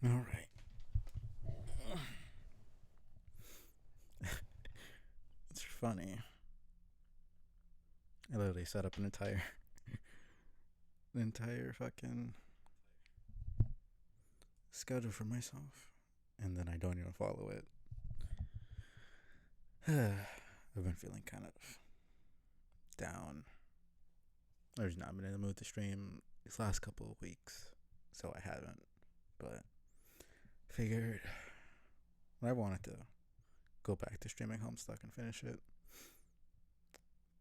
All right. It's funny. I literally set up an entire fucking schedule for myself, and then I don't even follow it. I've been feeling kind of down. I've just not been in the mood to stream these last couple of weeks, so I haven't. But figured I wanted to go back to streaming Homestuck and finish it,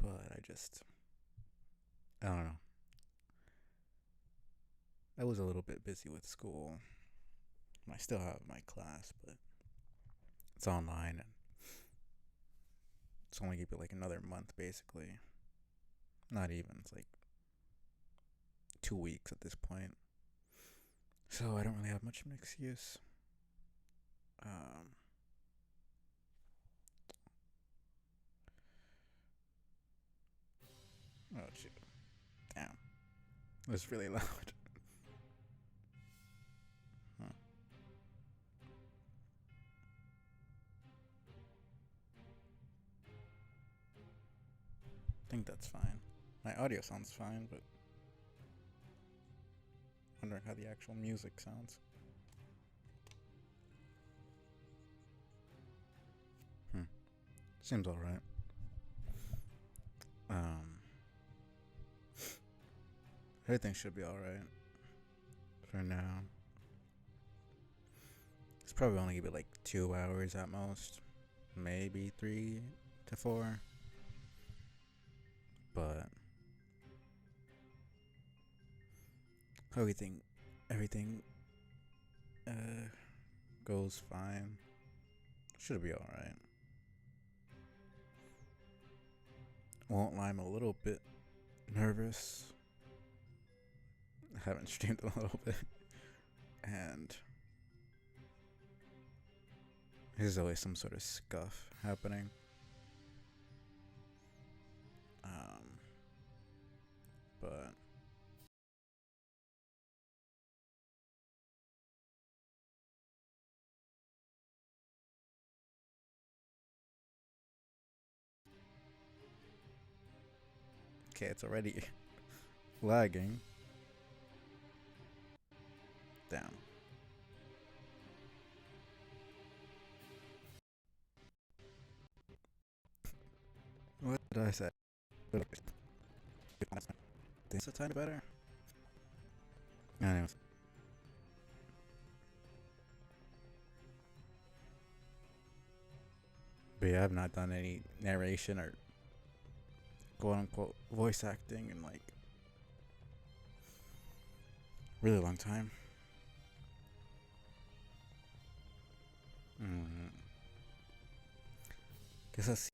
but I don't know. I was a little bit busy with school. I still have my class, but it's online and it's only gonna be like another month basically. Not even. It's like 2 weeks at this point. So I don't really have much of an excuse. Um, oh shit. Damn. It was really loud. Huh. I think that's fine. My audio sounds fine, but wondering how the actual music sounds. Hmm. Seems alright. Um, everything should be alright for now. It's probably only gonna be like 2 hours at most, maybe 3 to 4. But everything uh goes fine. Should be alright. Won't lie, I'm a little bit nervous. I haven't streamed in a little bit, and there's always some sort of scuff happening. Um, but okay, it's already lagging. Damn. What did I say? This a tiny better. Anyways, but yeah, I've not done any narration or quote unquote voice acting in like really long time. Mm, guess let's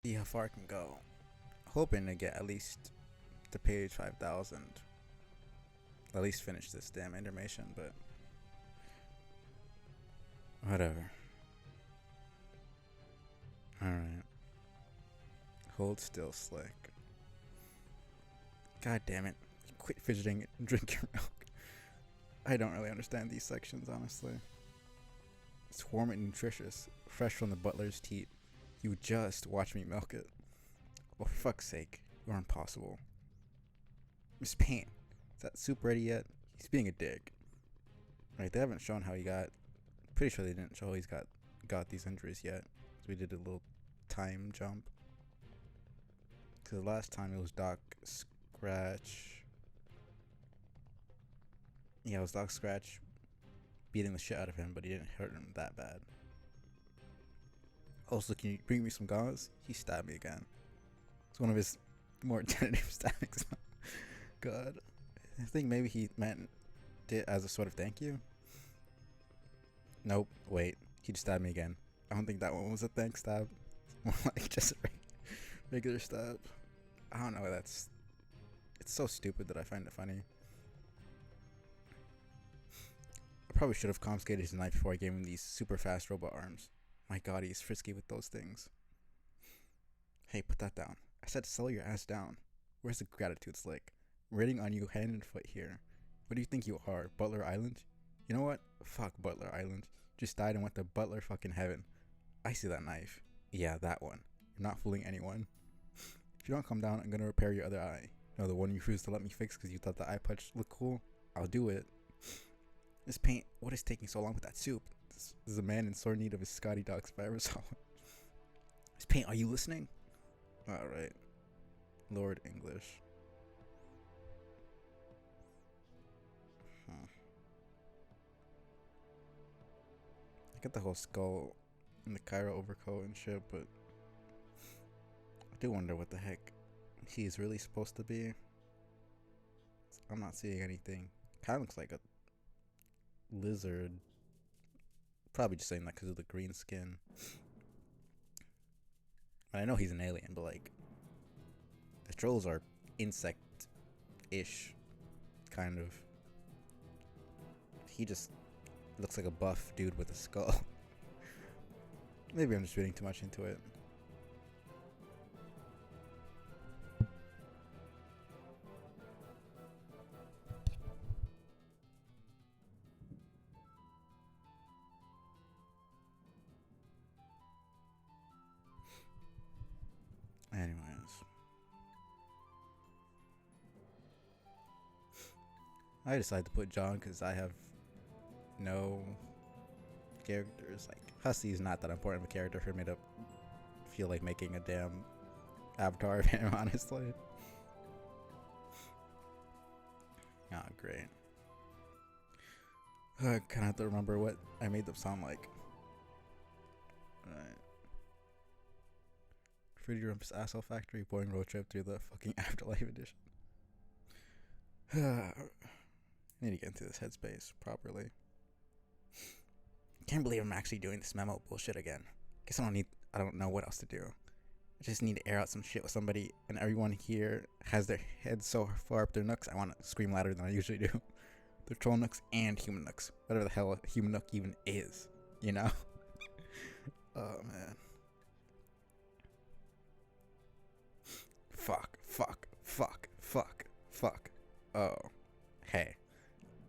see how far I can go. Hoping to get at least to page 5,000. At least finish this damn animation, but whatever. Alright. Hold still, Slick. God damn it. Quit fidgeting and drink your milk. I don't really understand these sections, honestly. It's warm and nutritious, fresh from the butler's teat. You just watch me milk it. Well, for fuck's sake, you're impossible. Miss Payne, is that soup ready yet? He's being a dick. Right, they haven't shown how he got. Pretty sure they didn't show he's got these injuries yet. So we did a little time jump. Because the last time it was Doc Scratch. Yeah, it was Doc Scratch beating the shit out of him, but he didn't hurt him that bad. Also, can you bring me some gauze? He stabbed me again. It's one of his more tentative stabbings. God. I think maybe he meant it as a sort of thank you. Nope. Wait. He just stabbed me again. I don't think that one was a thank stab. More like just a regular stab. I don't know. It's so stupid that I find it funny. I probably should have confiscated his knife before I gave him these super fast robot arms. My god, he's frisky with those things. Hey, put that down. I said settle your ass down. Where's the gratitude slick? I'm waiting on you hand and foot here. What do you think you are, Butler Island? You know what? Fuck Butler Island. Just died and went to Butler fucking heaven. I see that knife. Yeah, that one. You're not fooling anyone. If you don't come down, I'm gonna repair your other eye. You know, the one you refused to let me fix because you thought the eye patch looked cool? I'll do it. This paint, what is taking so long with that soup? This is a man in sore need of his Scotty dogs if I ever saw one. This paint, are you listening? Alright. Lord English. I get the whole skull and the Cairo overcoat and shit, but I do wonder what the heck he's really supposed to be. I'm not seeing anything. Kind of looks like a lizard. Probably just saying that because of the green skin. I know he's an alien, but like the trolls are insect-ish, kind of. He just looks like a buff dude with a skull. Maybe I'm just reading too much into it. Anyways. I decided to put John because I have no characters. Like, Hussey is not that important of a character for me to feel like making a damn avatar of him, honestly. Oh, great. I kind of have to remember what I made them sound like. Alright. Fruity Rump's Asshole Factory, boring road trip through the fucking Afterlife edition. I need to get into this headspace properly. Can't believe I'm actually doing this memo bullshit again. Guess I don't know what else to do. I just need to air out some shit with somebody, and everyone here has their heads so far up their nooks, I want to scream louder than I usually do. They're troll nooks and human nooks. Whatever the hell a human nook even is, you know? Oh, man. Fuck. Oh. Hey.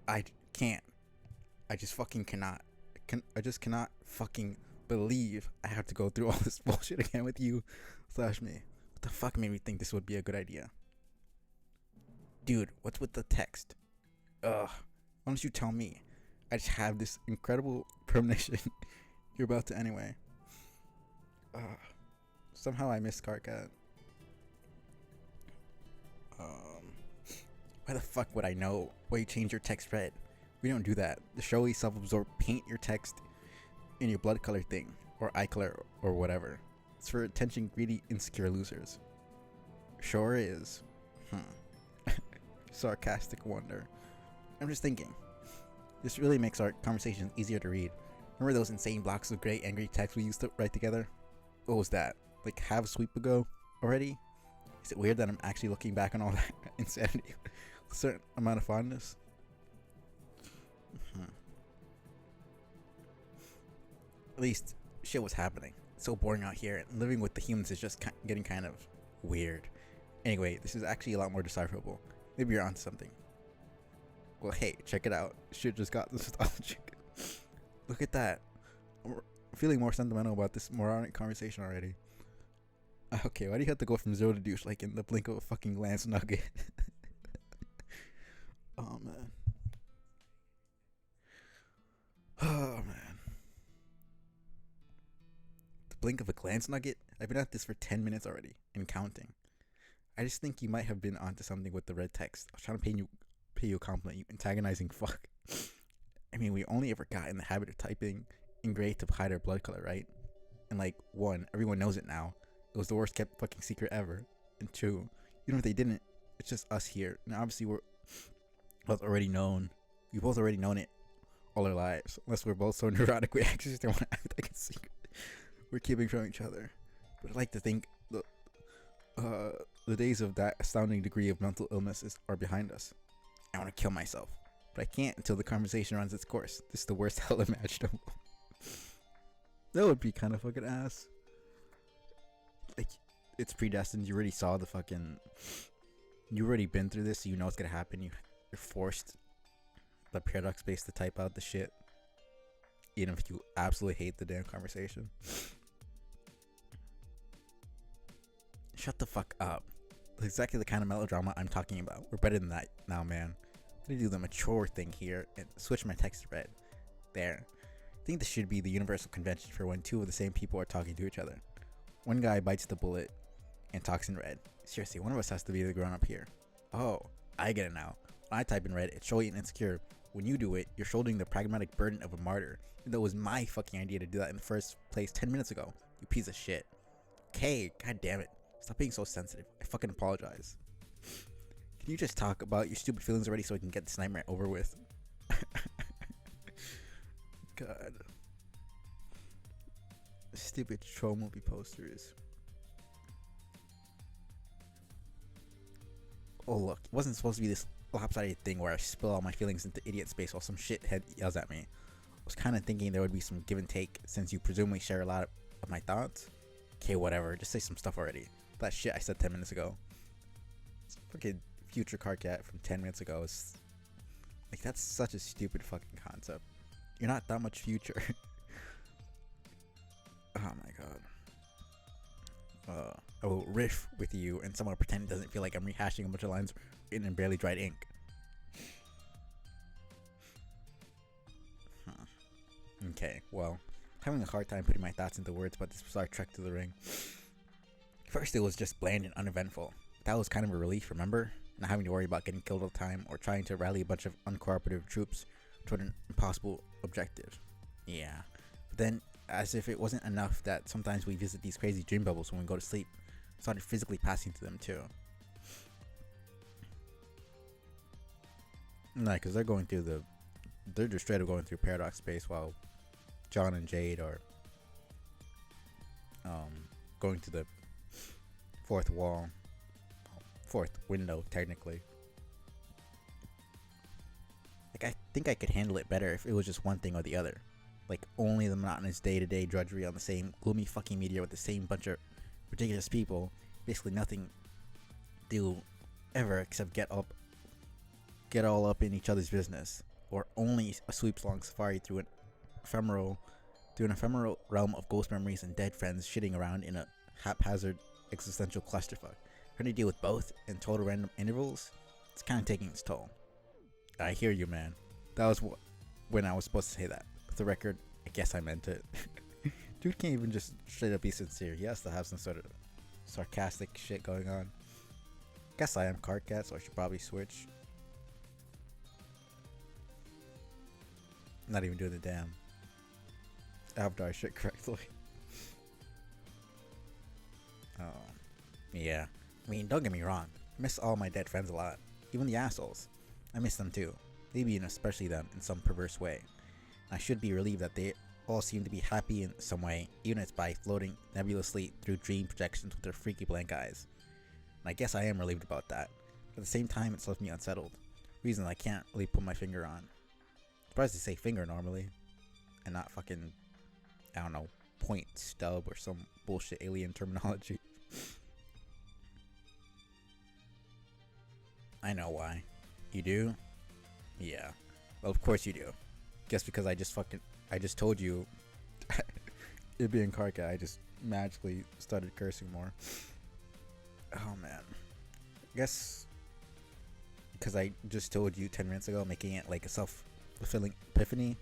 I can't. I just fucking cannot. I just cannot fucking believe I have to go through all this bullshit again with you / me. What the fuck made me think this would be a good idea? Dude, what's with the text? Ugh. Why don't you tell me? I just have this incredible premonition you're about to anyway. Somehow I missed Carcat. Why the fuck would I know why you change your text red? We don't do that. The showy self-absorbed paint your text in your blood color thing, or eye color, or whatever. It's for attention greedy, insecure losers. Sure is. Sarcastic wonder. I'm just thinking. This really makes our conversations easier to read. Remember those insane blocks of gray angry text we used to write together? What was that? Like half a sweep ago already? Is it weird that I'm actually looking back on all that insanity with a certain amount of fondness? At least shit was happening. It's so boring out here, and living with the humans is just getting kind of weird. Anyway, this is actually a lot more decipherable. Maybe you're onto something. Well, hey, check it out. Shit just got nostalgic. Look at that. I'm feeling more sentimental about this moronic conversation already. Okay, why do you have to go from zero to douche like in the blink of a fucking Lance Nugget? Oh, man. blink of a glance, Nugget. I've been at this for 10 minutes already and counting. I just think you might have been onto something with the red text. I was trying to pay you a compliment, you antagonizing fuck. I mean, we only ever got in the habit of typing in gray to hide our blood color, right? And like, one, everyone knows it now. It was the worst kept fucking secret ever. And two, even if they didn't, it's just us here. And obviously we're both already known. We've both already known it all our lives. Unless we're both so neurotic we actually just don't want to act like it's secret we're keeping from each other. But I like to think the days of that astounding degree of mental illness are behind us. I want to kill myself, but I can't until the conversation runs its course. This is the worst hell imaginable. That would be kind of fucking ass. Like, it's predestined. You already saw the fucking... You already been through this, so you know what's gonna happen. You're forced by paradox space to type out the shit, even if you absolutely hate the damn conversation. Shut the fuck up. That's exactly the kind of melodrama I'm talking about. We're better than that now, man. I'm gonna do the mature thing here and switch my text to red. There. I think this should be the universal convention for when two of the same people are talking to each other. One guy bites the bullet and talks in red. Seriously, one of us has to be the grown up here. Oh, I get it now. When I type in red, it's showy and insecure. When you do it, you're shouldering the pragmatic burden of a martyr. And that was my fucking idea to do that in the first place 10 minutes ago. You piece of shit. Okay, god damn it. Stop being so sensitive. I fucking apologize. Can you just talk about your stupid feelings already so we can get this nightmare over with? God. Stupid troll movie posters. Oh look, it wasn't supposed to be this lopsided thing where I spill all my feelings into idiot space while some shithead yells at me. I was kind of thinking there would be some give and take since you presumably share a lot of my thoughts. Okay, whatever, just say some stuff already. That shit I said 10 minutes ago. Fucking future Carcat from 10 minutes ago is... Like, that's such a stupid fucking concept. You're not that much future. Oh my god. I will riff with you and someone pretend it doesn't feel like I'm rehashing a bunch of lines in barely dried ink. Okay, well, I'm having a hard time putting my thoughts into words about this bizarre trek to the ring. First it was just bland and uneventful. That was kind of a relief, remember? Not having to worry about getting killed all the time or trying to rally a bunch of uncooperative troops toward an impossible objective. Yeah. But then, as if it wasn't enough that sometimes we visit these crazy dream bubbles when we go to sleep, I started physically passing through them too. Nah, because they're going through the... They're just straight up going through paradox space while John and Jade are going to the fourth window, technically. Like, I think I could handle it better if it was just one thing or the other. Like, only the monotonous day-to-day drudgery on the same gloomy fucking media with the same bunch of ridiculous people. Basically nothing do ever except get all up in each other's business. Or only a sweeps-long safari through an ephemeral realm of ghost memories and dead friends shitting around in a haphazard existential clusterfuck. Trying to deal with both in total random intervals, it's kind of taking its toll. I hear you, man. That was when I was supposed to say that. For the record, I guess I meant it. Dude can't even just straight up be sincere. He has to have some sort of sarcastic shit going on. Guess I am Carcat, so I should probably switch. Not even doing the damn Avatar shit correctly. Oh, yeah. I mean, don't get me wrong. I miss all my dead friends a lot. Even the assholes. I miss them too. Maybe and especially them in some perverse way. I should be relieved that they all seem to be happy in some way, even if it's by floating nebulously through dream projections with their freaky blank eyes. And I guess I am relieved about that. But at the same time, it's left me unsettled. Reason I can't really put my finger on. Surprised to say finger normally, and not fucking, I don't know, point, stub, or some bullshit alien terminology. I know why. You do? Yeah. Well, of course you do. Guess because I just told you it being Karka, I just magically started cursing more. Oh man. Guess because I just told you 10 minutes ago, making it like a self-fulfilling epiphany.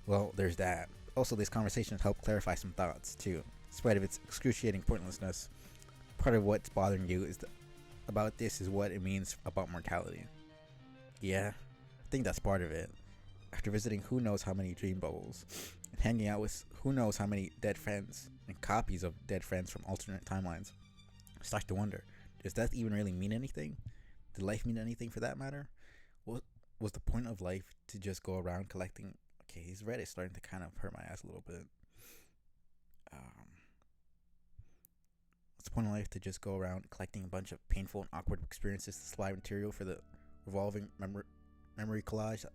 Well, there's that. Also, this conversation helped clarify some thoughts too. Despite of its excruciating pointlessness, part of what's bothering you is about this is what it means about mortality. Yeah, I think that's part of it. After visiting who knows how many dream bubbles, and hanging out with who knows how many dead friends, and copies of dead friends from alternate timelines, I start to wonder, does death even really mean anything? Did life mean anything for that matter? What was the point of life to just go around collecting? Okay, he's Reddit starting to kind of hurt my ass a little bit. What's the point of life to just go around collecting a bunch of painful and awkward experiences to supply material for the revolving memory collage that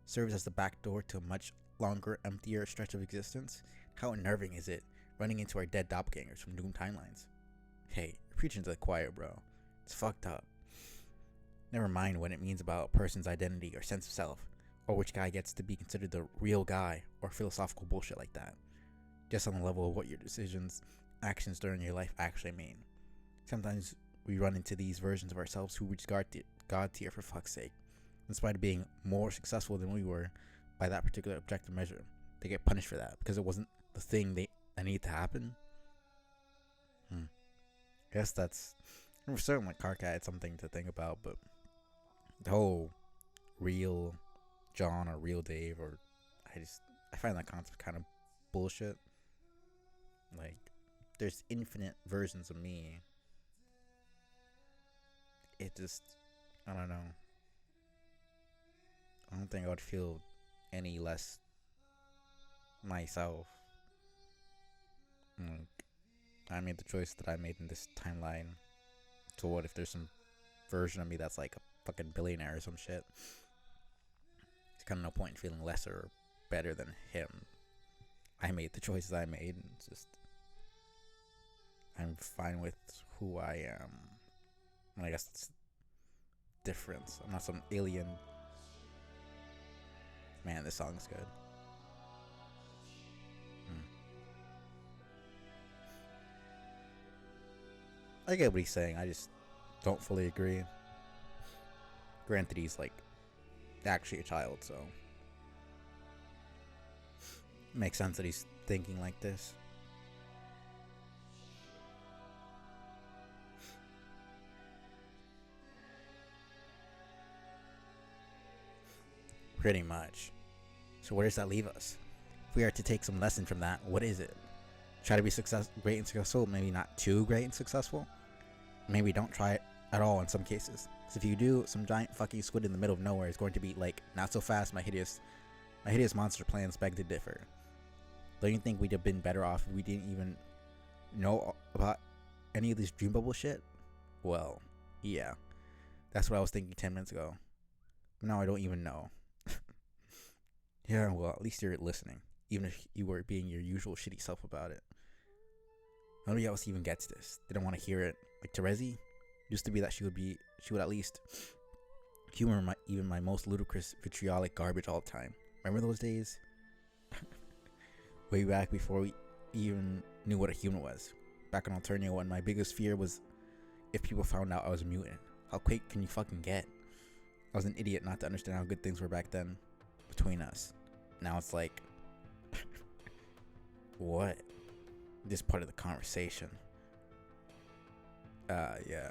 serves as the back door to a much longer, emptier stretch of existence? How unnerving is it running into our dead doppelgangers from doomed timelines? Hey, you're preaching to the choir, bro. It's fucked up. Never mind what it means about a person's identity or sense of self, or which guy gets to be considered the real guy, or philosophical bullshit like that. Just on the level of what your decisions, actions during your life actually mean. Sometimes we run into these versions of ourselves who reach God tier for fuck's sake. In spite of being more successful than we were by that particular objective measure, they get punished for that because it wasn't the thing that needed to happen. I guess that's, for certain, like Carcat, it's something to think about, but the whole real John or real Dave, or I find that concept kind of bullshit. Like, there's infinite versions of me. It just, I don't know. I don't think I would feel any less myself. Like, I made the choice that I made in this timeline. So what if there's some version of me that's like a fucking billionaire or some shit? There's kind of no point in feeling lesser or better than him. I made the choices I made, and it's just, I'm fine with who I am. And I guess it's difference. I'm not some alien. Man, this song's good. I get what he's saying. I just don't fully agree. Granted, he's like actually a child, so it makes sense that he's thinking like this. Pretty much. So where does that leave us? If we are to take some lesson from that, what is it? Try to be great and successful, maybe not too great and successful. Maybe don't try it at all in some cases. Because if you do, some giant fucking squid in the middle of nowhere is going to be like, not so fast, my hideous monster plans beg to differ. Don't you think we'd have been better off if we didn't even know about any of this dream bubble shit? Well, yeah. That's what I was thinking 10 minutes ago. But now I don't even know. Yeah, well, at least you're listening. Even if you were being your usual shitty self about it. Nobody else even gets this. They don't want to hear it. Like Terezi used to be that she would at least humor even my most ludicrous vitriolic garbage all the time. Remember those days? Way back before we even knew what a human was. Back in Alternio, when my biggest fear was if people found out I was a mutant. How quick can you fucking get? I was an idiot not to understand how good things were back then between us. Now it's like, what? This part of the conversation. Yeah.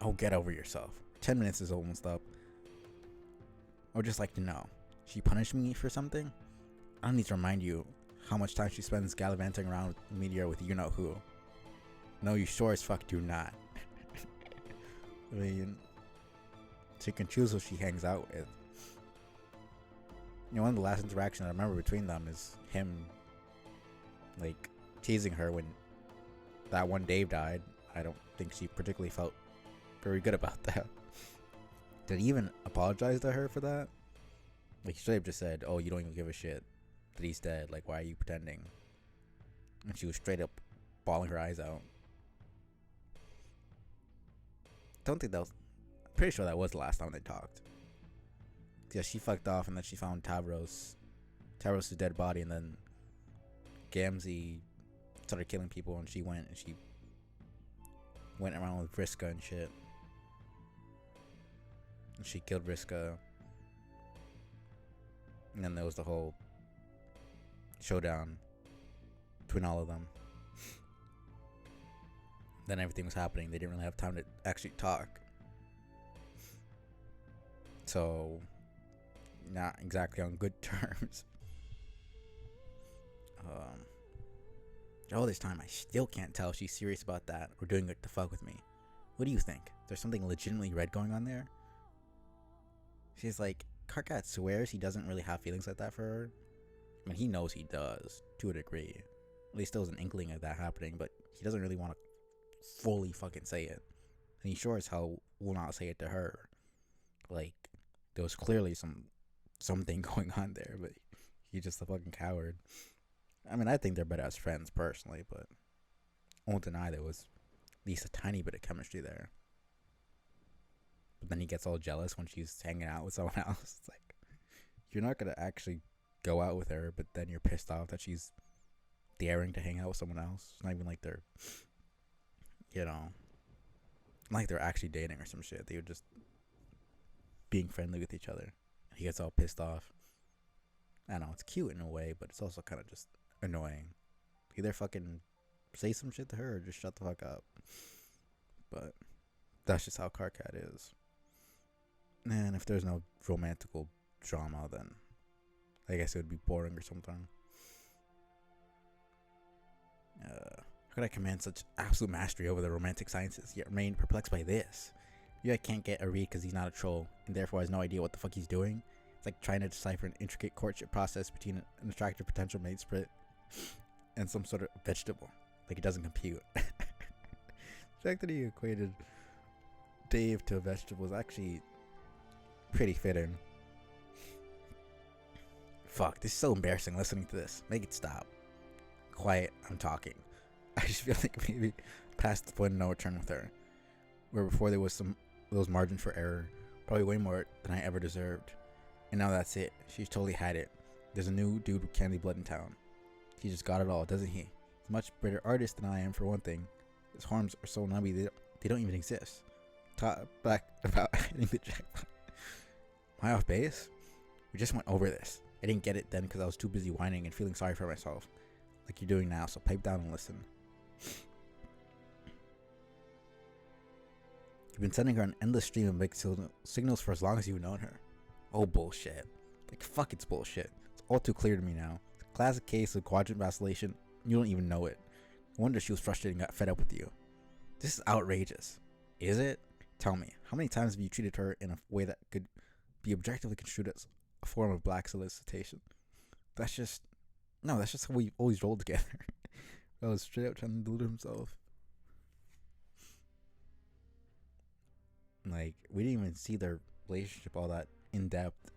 Oh, get over yourself. 10 minutes is almost up. I would just like to know, she punished me for something? I don't need to remind you how much time she spends gallivanting around the media with you know who. No, you sure as fuck do not. I mean, she can choose who she hangs out with. You know, one of the last interactions I remember between them is him, like, teasing her when that one Dave died. I don't think she particularly felt very good about that. Did he even apologize to her for that? Like, he should have just said, oh, you don't even give a shit that he's dead. Like, why are you pretending? And she was straight up bawling her eyes out. Don't think that was... I'm pretty sure that was the last time they talked. Yeah, she fucked off and then she found Tavros' dead body, and then Gamzee started killing people, and she went around with Vriska and shit. And she killed Vriska. And then there was the whole showdown between all of them. Then everything was happening. They didn't really have time to actually talk. So, not exactly on good terms. All this time, I still can't tell if she's serious about that or doing it to fuck with me. What do you think? Is there something legitimately red going on there? She's like, Karkat swears he doesn't really have feelings like that for her. I mean, he knows he does, to a degree. At least there was an inkling of that happening, but he doesn't really want to fully fucking say it. And he sure as hell will not say it to her. Like, there was clearly something going on there, but he's just a fucking coward. I mean, I think they're better as friends, personally, but I won't deny there was at least a tiny bit of chemistry there. But then he gets all jealous when she's hanging out with someone else. It's like, you're not going to actually go out with her, but then you're pissed off that she's daring to hang out with someone else. It's not even like they're, like they're actually dating or some shit. They were just being friendly with each other. He gets all pissed off. I don't know, it's cute in a way, but it's also kind of just annoying. Either fucking say some shit to her or just shut the fuck up. But that's just how Karkat is. And if there's no romantical drama, then I guess it would be boring or something. How could I command such absolute mastery over the romantic sciences, yet remain perplexed by this? I can't get a read because he's not a troll, and therefore has no idea what the fuck he's doing. It's like trying to decipher an intricate courtship process between an attractive potential mate split and some sort of vegetable. Like, it doesn't compute. The fact that he equated Dave to a vegetable is actually pretty fitting. Fuck, this is so embarrassing listening to this. Make it stop. Quiet, I'm talking. I just feel like maybe past the point of no return with her. Where before there was margin for error. Probably way more than I ever deserved. And now that's it. She's totally had it. There's a new dude with candy blood in town. He just got it all, doesn't he? He's a much better artist than I am, for one thing. His horns are so nubby, they don't even exist. Talk back about hitting the jackpot. Am I off base? We just went over this. I didn't get it then because I was too busy whining and feeling sorry for myself. Like you're doing now, so pipe down and listen. You've been sending her an endless stream of mixed signals for as long as you've known her. Oh, bullshit. Like, fuck, it's bullshit. It's all too clear to me now. It's a classic case of quadrant vacillation. You don't even know it. No wonder she was frustrated and got fed up with you. This is outrageous. Is it? Tell me, how many times have you treated her in a way that could be objectively construed as a form of black solicitation? That's just how we always rolled together. I was straight up trying to delude himself. Like, we didn't even see their relationship all that in depth,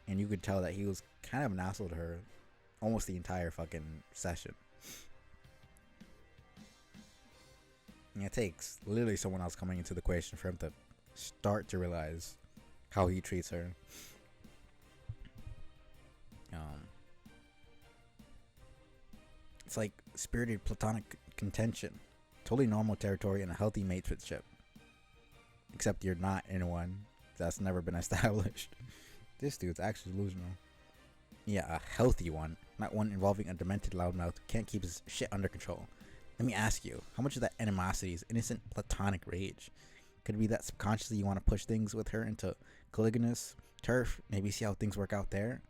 and you could tell that he was kind of an asshole to her almost the entire fucking session. And it takes literally someone else coming into the equation for him to start to realize how he treats her. It's like spirited platonic contention, totally normal territory in a healthy mateship. Except you're not in one. That's never been established. This dude's actually delusional. Yeah, a healthy one, not one involving a demented loudmouth who can't keep his shit under control. Let me ask you, how much of that animosity is innocent platonic rage? Could it be that subconsciously you want to push things with her into caliginous turf? Maybe see how things work out there?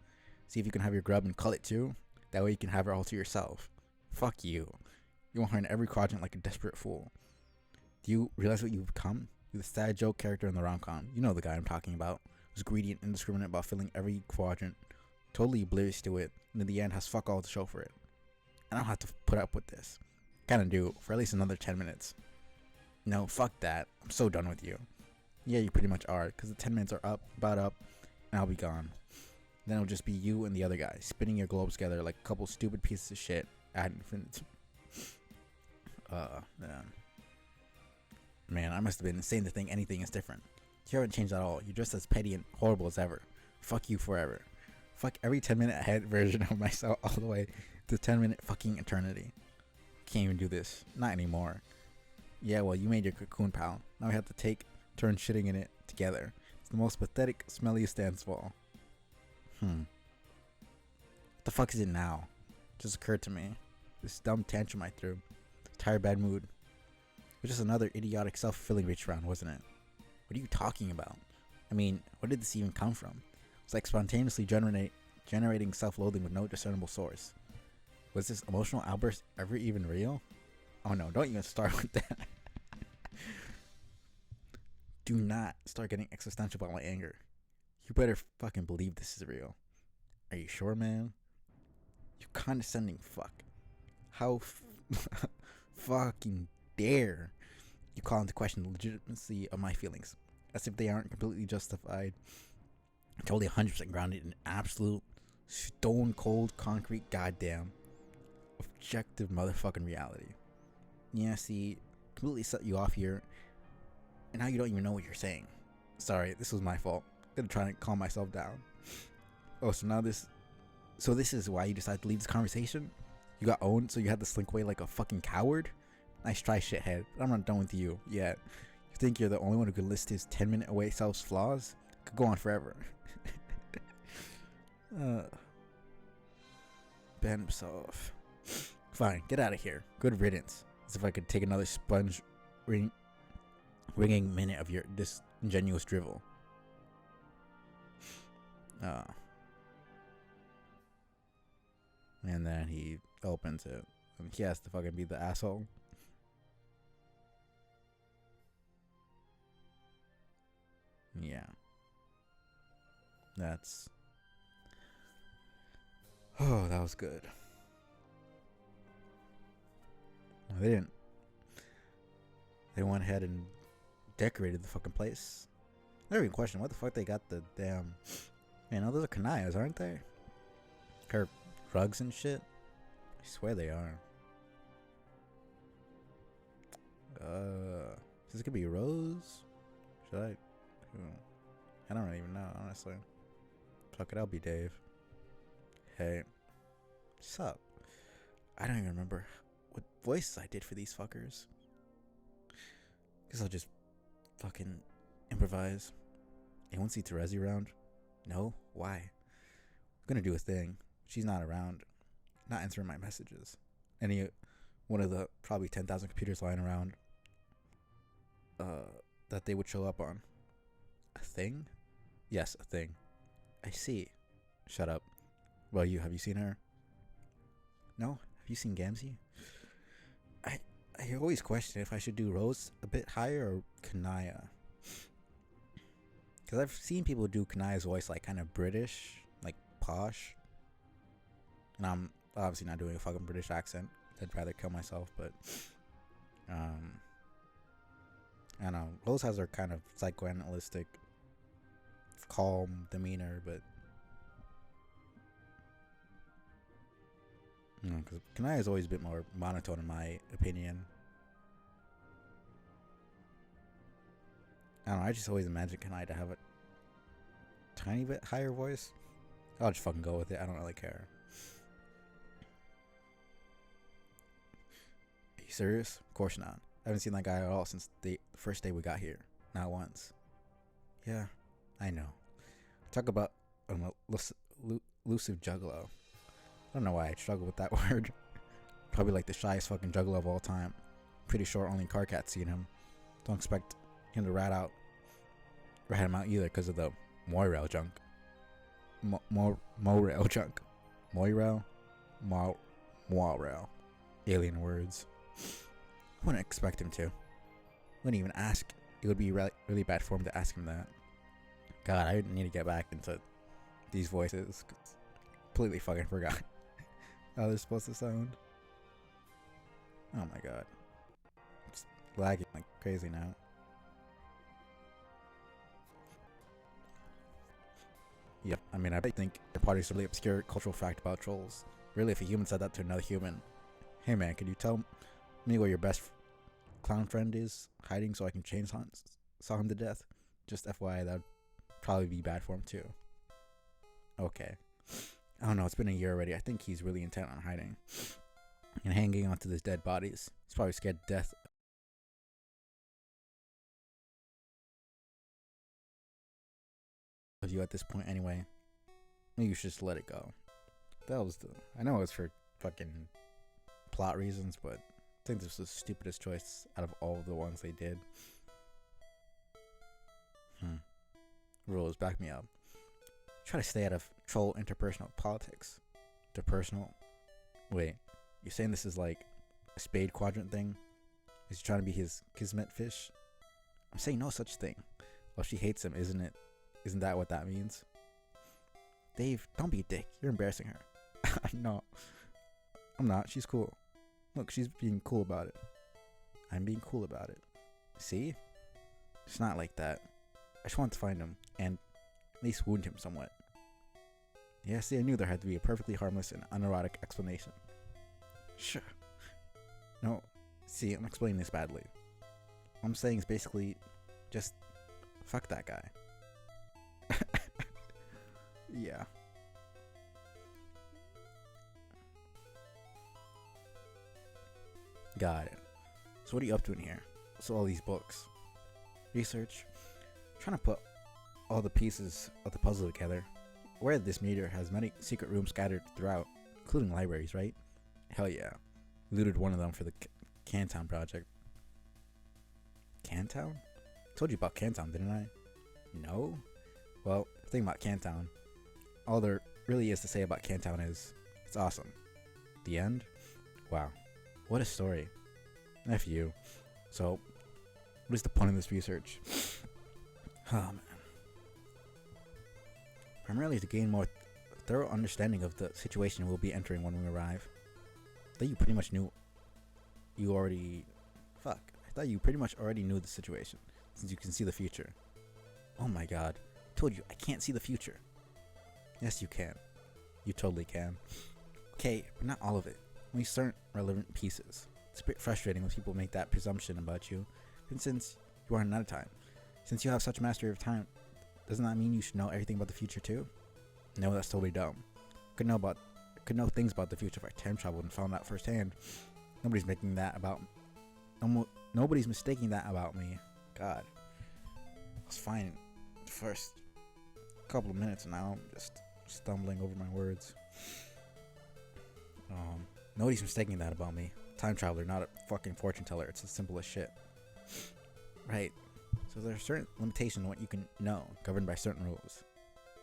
See if you can have your grub and cull it too? That way you can have her all to yourself. Fuck you. You want her in every quadrant like a desperate fool. Do you realize what you've become? You're the sad joke character in the rom-com. You know the guy I'm talking about. Who's greedy and indiscriminate about filling every quadrant. Totally oblivious to it. And in the end has fuck all to show for it. I don't have to put up with this. Kinda do. For at least another 10 minutes. No, fuck that. I'm so done with you. Yeah, you pretty much are. Because the 10 minutes are up. And I'll be gone. Then it'll just be you and the other guy. Spinning your globes together like a couple stupid pieces of shit. Ad infinitum. Man, I must have been insane to think anything is different. You haven't changed at all. You're just as petty and horrible as ever. Fuck you forever. Fuck every 10-minute ahead version of myself all the way to 10-minute fucking eternity. Can't even do this. Not anymore. Yeah, well, you made your cocoon, pal. Now we have to turn shitting in it together. It's the most pathetic, smelliest dance of all. The fuck is it now? Just occurred to me. This dumb tantrum I threw. Tired, bad mood. It was just another idiotic self-fulfilling reach around, wasn't it? What are you talking about? I mean, where did this even come from? It's like spontaneously generating self-loathing with no discernible source. Was this emotional outburst ever even real? Oh no, don't even start with that. Do not start getting existential about my anger. You better fucking believe this is real. Are you sure, man? You condescending fuck. How fucking dare you call into question the legitimacy of my feelings, as if they aren't completely justified, totally 100% grounded in absolute stone cold concrete goddamn objective motherfucking reality. Yeah, see, completely set you off here, and now you don't even know what you're saying. Sorry, this was my fault. I'm gonna try to calm myself down. Oh, so this is why you decided to leave this conversation? You got owned, so you had to slink away like a fucking coward? Nice try, shithead. But I'm not done with you yet. You think you're the only one who could list his 10-minute away self's flaws? Could go on forever. Ben himself. Fine, get out of here. Good riddance. As if I could take another sponge ringing minute of your disingenuous drivel. And then he opens it. And he has to fucking be the asshole. Yeah. That's... Oh, that was good. No, they didn't. They went ahead and decorated the fucking place. I don't even question what the fuck they got the damn... You know, those are kanayas, aren't they? Her rugs and shit. I swear they are. Is this gonna be Rose? Should I? I don't even know, honestly. Fuck it, I'll be Dave. Hey. What's up? I don't even remember what voices I did for these fuckers. Guess I'll just fucking improvise. Anyone see Terezi around? No? Why? I'm gonna do a thing. She's not around. Not answering my messages. Any one of the probably 10,000 computers lying around that they would show up on. A thing? Yes, a thing. I see. Shut up. Well, have you seen her? No? Have you seen Gamzee? I always question if I should do Rose a bit higher or Kanaya. Because I've seen people do Kanaya's voice like kind of British, like posh. And I'm obviously not doing a fucking British accent. I'd rather kill myself, but I don't know. Rose has her kind of psychoanalytic, calm demeanor, but you know, because Kanaya is always a bit more monotone in my opinion. I don't know. I just always imagine Kanaya to have a tiny bit higher voice. I'll just fucking go with it. I don't really care. Are you serious? Of course not. I haven't seen that guy at all since the first day we got here. Not once. Yeah, I know. Talk about elusive juggalo. I don't know why I struggle with that word. Probably like the shyest fucking juggalo of all time. Pretty sure only Carcat's seen him. Don't expect him to rat him out either because of the Moirail junk. Moirail junk. Moirail? Moirail. Alien words. I wouldn't expect him to. Wouldn't even ask. It would be really bad form to ask him that. God, I need to get back into these voices. Completely fucking forgot how they're supposed to sound. Oh my god. It's lagging like crazy now. Yep, I mean, I think the party's a really obscure cultural fact about trolls. Really, if a human said that to another human, hey man, can you tell me where your best clown friend is hiding so I can saw him to death? Just FYI, that would probably be bad for him too. Okay. I don't know, it's been a year already. I think he's really intent on hiding and hanging onto these dead bodies. He's probably scared to death of you at this point anyway. Maybe you should just let it go. That was the. I know it was for fucking plot reasons, but I think this was the stupidest choice out of all of the ones they did. Rules, back me up. Try to stay out of troll interpersonal politics. Interpersonal? Wait, you're saying this is like a spade quadrant thing? Is he trying to be his kismet fish? I'm saying no such thing. Well, she hates him, isn't it? Isn't that what that means? Dave, don't be a dick. You're embarrassing her. No, I'm not. She's cool. Look, she's being cool about it. I'm being cool about it. See? It's not like that. I just want to find him and at least wound him somewhat. Yeah, see, I knew there had to be a perfectly harmless and unerotic explanation. Sure. No, see, I'm explaining this badly. What I'm saying is basically just fuck that guy. Yeah. Got it. So what are you up to in here? What's all these books? Research? Trying to put all the pieces of the puzzle together. Aware that this meteor has many secret rooms scattered throughout, including libraries, right? Hell yeah. Looted one of them for the Cantown project. Cantown? Told you about Cantown, didn't I? No? Well, the thing about Cantown, all there really is to say about Cantown is, it's awesome. The end? Wow. What a story. F you. So, what is the point of this research? Oh man. Primarily to gain more thorough understanding of the situation we'll be entering when we arrive. I thought you pretty much knew. I thought you pretty much already knew the situation, since you can see the future. Oh my god. I told you, I can't see the future. Yes, you can. You totally can. Okay, but not all of it. Only certain relevant pieces. It's a bit frustrating when people make that presumption about you. And since you aren't out of time, since you have such mastery of time, doesn't that mean you should know everything about the future too? No, that's totally dumb. Could know things about the future if I time traveled and found out firsthand. Nobody's mistaking that about me. God, I was fine the first couple of minutes, and now I'm just stumbling over my words. Nobody's mistaking that about me. Time traveler, not a fucking fortune teller. It's as simple as shit. Right. So there's certain limitations on what you can know, governed by certain rules.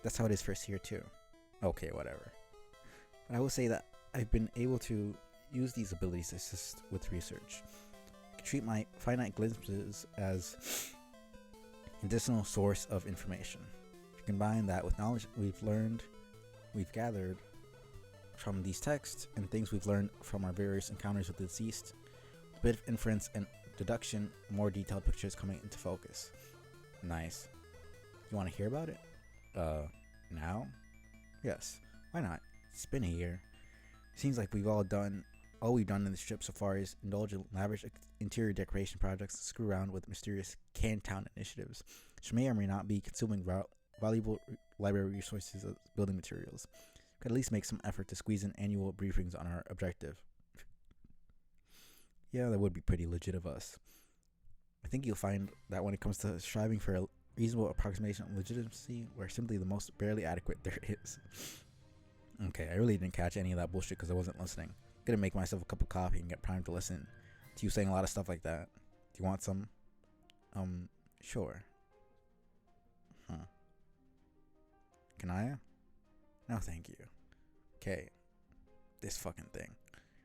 That's how it is for us here too. Okay, whatever. But I will say that I've been able to use these abilities to assist with research. I can treat my finite glimpses as an additional source of information. If you combine that with knowledge we've gathered from these texts and things we've learned from our various encounters with the deceased, a bit of inference and deduction, more detailed pictures coming into focus. Nice. You want to hear about it? Now? Yes. Why not? It's been a year. Seems like we've done in this trip so far is indulge in lavish interior decoration projects and screw around with mysterious Cantown initiatives, which may or may not be consuming valuable library resources as building materials. We could at least make some effort to squeeze in annual briefings on our objective. Yeah, that would be pretty legit of us. I think you'll find that when it comes to striving for a reasonable approximation of legitimacy, we're simply the most barely adequate there is. Okay, I really didn't catch any of that bullshit because I wasn't listening. I'm gonna make myself a cup of coffee and get primed to listen to you saying a lot of stuff like that. Do you want some? Sure. Huh. Can I? No, thank you. Okay. This fucking thing.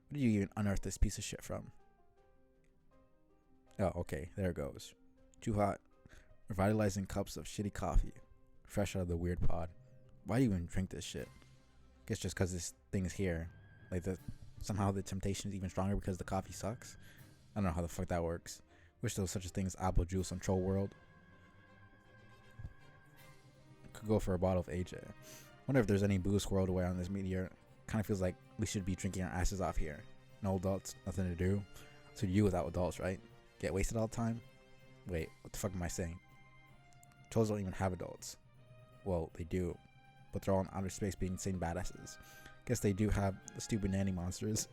Where did you even unearth this piece of shit from? Oh, okay, there it goes. Too hot. Revitalizing cups of shitty coffee. Fresh out of the weird pod. Why do you even drink this shit? Guess just because this thing is here. Like, somehow the temptation is even stronger because the coffee sucks? I don't know how the fuck that works. Wish there was such a thing as apple juice on Troll World. Could go for a bottle of AJ. Wonder if there's any booze squirreled away on this meteor. Kind of feels like we should be drinking our asses off here. No adults, nothing to do. So you without adults, right? Get wasted all the time? Wait, what the fuck am I saying? Trolls don't even have adults. Well, they do, but they're all in outer space being insane badasses. Guess they do have the stupid nanny monsters.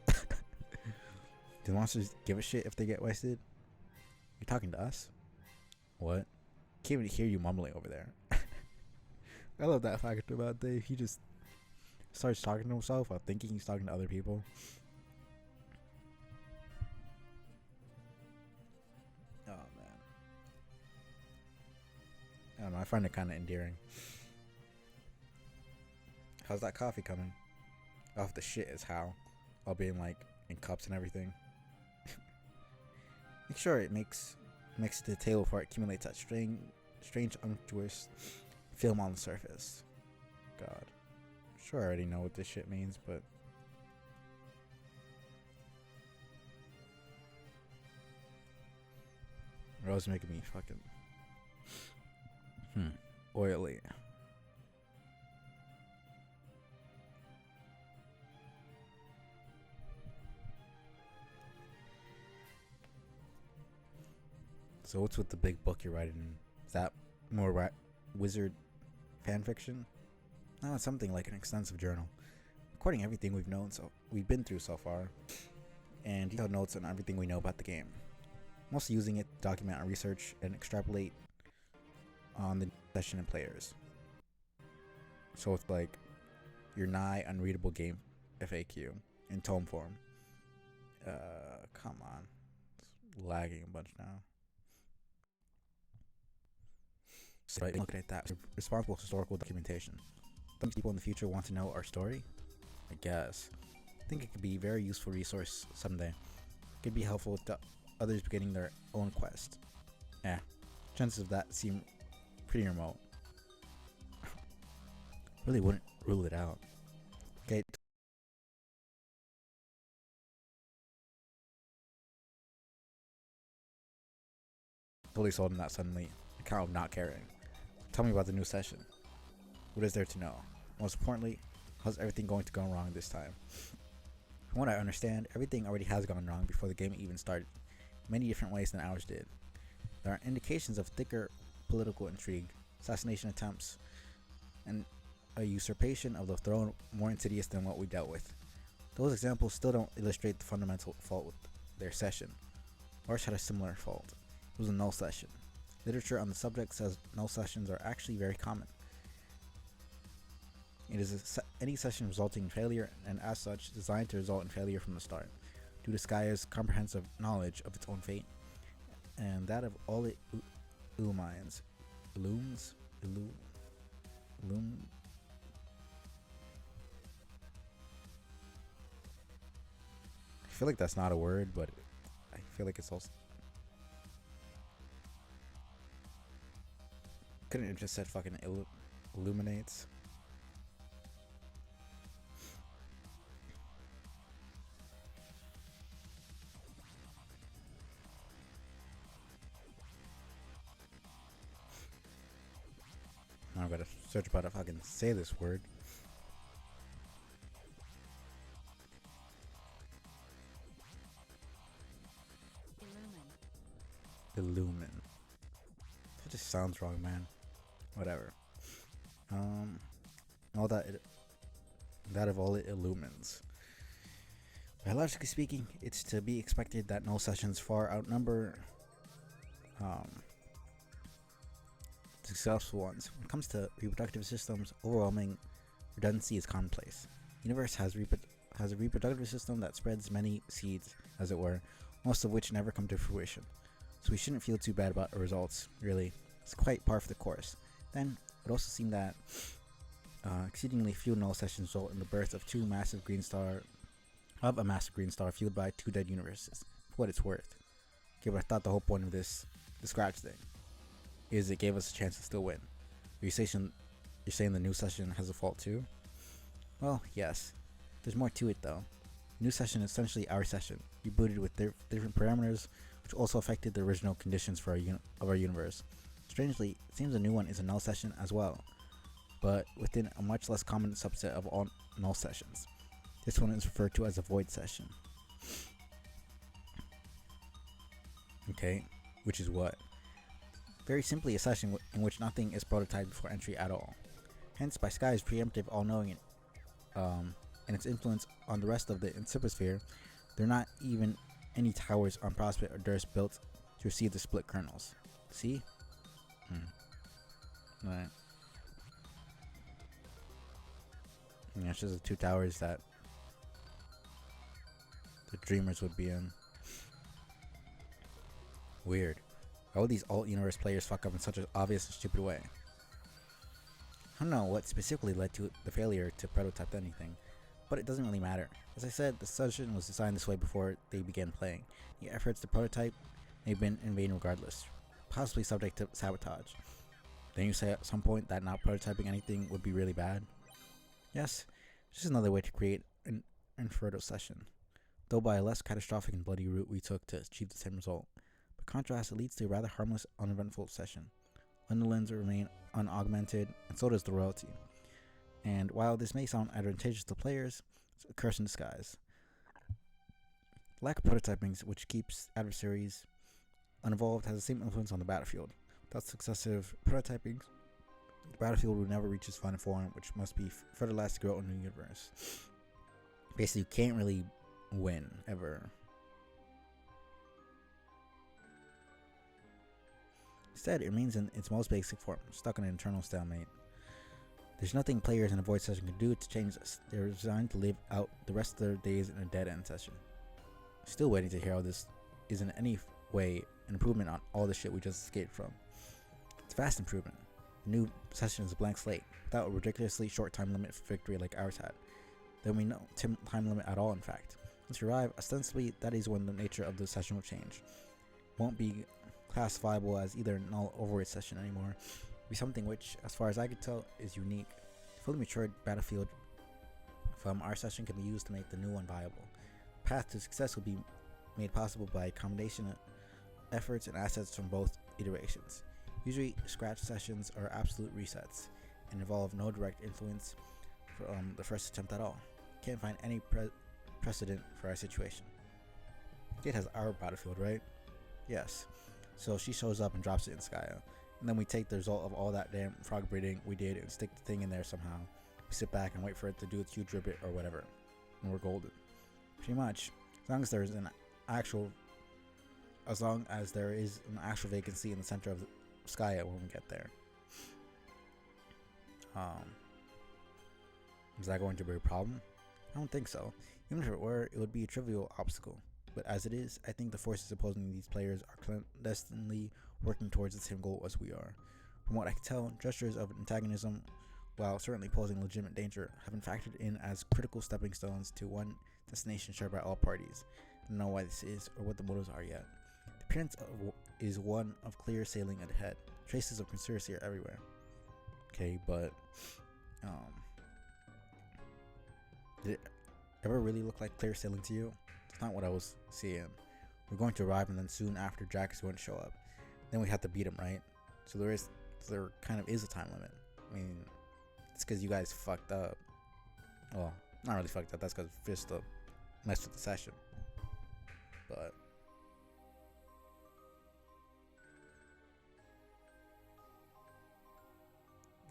Do monsters give a shit if they get wasted? You're talking to us? What? Can't even hear you mumbling over there. I love that fact about Dave. He just starts talking to himself while thinking he's talking to other people. Oh man, I don't know. I find it kind of endearing. How's that coffee coming? Off the shit is how, all being like in cups and everything. Make sure it makes to the table before it accumulates that strange unctuous film on the surface. God, sure I already know what this shit means, but Rose making me fucking oily. So what's with the big book you're writing? Is that more wizard fan fiction? No, it's something like an extensive journal, recording everything we've been through so far, and detailed notes on everything we know about the game. Mostly using it to document our research and extrapolate on the session and players. So it's like your nigh unreadable game FAQ in tome form. Come on, it's lagging a bunch now. So looking at that, responsible historical documentation. Some people in the future want to know our story? I guess. I think it could be a very useful resource someday. It could be helpful to others beginning their own quest. Chances of that seem pretty remote. Really wouldn't rule it out. Okay. Totally sold on that suddenly. Account of not caring. Tell me about the new session. What is there to know? Most importantly, how's everything going to go wrong this time? From what I understand, everything already has gone wrong before the game even started, in many different ways than ours did. There are indications of thicker political intrigue, assassination attempts, and a usurpation of the throne more insidious than what we dealt with. Those examples still don't illustrate the fundamental fault with their session. Ours had a similar fault. It was a null session. Literature on the subject says null sessions are actually very common. It is any session resulting in failure, and as such, designed to result in failure from the start, due to Skaya's comprehensive knowledge of its own fate, and that of all it illumines. I feel like that's not a word, but I feel like it's also. Couldn't it just said fucking illuminates? Now I've got to search about if I can say this word. Illumine. It just sounds wrong, man. Whatever. All that of all it illumines. Biologically speaking, it's to be expected that null sessions far outnumber successful ones. When it comes to reproductive systems, overwhelming redundancy is commonplace. The universe has a reproductive system that spreads many seeds, as it were, most of which never come to fruition. So we shouldn't feel too bad about the results, really. It's quite par for the course. Then, it also seemed that exceedingly few null sessions result in the birth of a massive green star fueled by two dead universes, for what it's worth. Okay, but I thought the whole point of this scratch thing is it gave us a chance to still win. You're saying the new session has a fault too? Well, yes. There's more to it though. The new session is essentially our session, rebooted with different parameters, which also affected the original conditions for our universe. Strangely, it seems the new one is a null session as well, but within a much less common subset of all null sessions. This one is referred to as a void session. Okay, which is what? Very simply, a session in which nothing is prototyped before entry at all. Hence, by Sky's preemptive all-knowing and its influence on the rest of the Insiposphere, there are not even any towers on Prospect or Durst built to receive the split kernels. See? Right. Yeah, it's just the two towers that the Dreamers would be in. Weird. Why would these alt-universe players fuck up in such an obvious and stupid way? I don't know what specifically led to the failure to prototype anything, but it doesn't really matter. As I said, the session was designed this way before they began playing. The efforts to prototype may have been in vain regardless, possibly subject to sabotage. Then you say at some point that not prototyping anything would be really bad? Yes, it's just another way to create an infertile session, though by a less catastrophic and bloody route we took to achieve the same result. By contrast, it leads to a rather harmless, uneventful session. Underlands remain unaugmented, and so does the royalty. And while this may sound advantageous to players, it's a curse in disguise. The lack of prototyping, which keeps adversaries uninvolved, has the same influence on the battlefield. Without successive prototyping, the battlefield will never reach its final form, which must be fertilized to grow in the universe. Basically, you can't really win, ever. Instead, it remains in its most basic form, stuck in an eternal stalemate. There's nothing players in a void session can do to change this. They're designed to live out the rest of their days in a dead-end session. Still waiting to hear how this is in any way an improvement on all the shit we just escaped from. It's a vast improvement. The new session is a blank slate, without a ridiculously short time limit for victory like ours had. There will be no time limit at all, in fact. Once you arrive, ostensibly, that is when the nature of the session will change. It won't be classifiable as either a null or void session anymore. It'll be something which, as far as I could tell, is unique. A fully matured battlefield from our session can be used to make the new one viable. The path to success will be made possible by a combination of efforts and assets from both iterations. Usually, scratch sessions are absolute resets and involve no direct influence from the first attempt at all. Can't find any precedent for our situation. It has our battlefield, right? Yes. So she shows up and drops it in Skya. And then we take the result of all that damn frog breeding we did and stick the thing in there somehow. We sit back and wait for it to do its huge ribbit or whatever. And we're golden. Pretty much. As long as there is an actual vacancy in the center of Skya when we get there. Is that going to be a problem? I don't think so. Even if it were, it would be a trivial obstacle. But as it is, I think the forces opposing these players are clandestinely working towards the same goal as we are. From what I can tell, gestures of antagonism, while certainly posing legitimate danger, have been factored in as critical stepping stones to one destination shared by all parties. I don't know why this is, or what the motives are yet. The appearance is one of clear sailing ahead. Traces of conspiracy are everywhere. Okay, but did it ever really look like clear sailing to you? It's not what I was seeing. We're going to arrive, and then soon after, Jack is going to show up. Then we have to beat him, right? So there kind of is a time limit. I mean, it's because you guys fucked up. Well, not really fucked up. That's because Vista messed with the session. But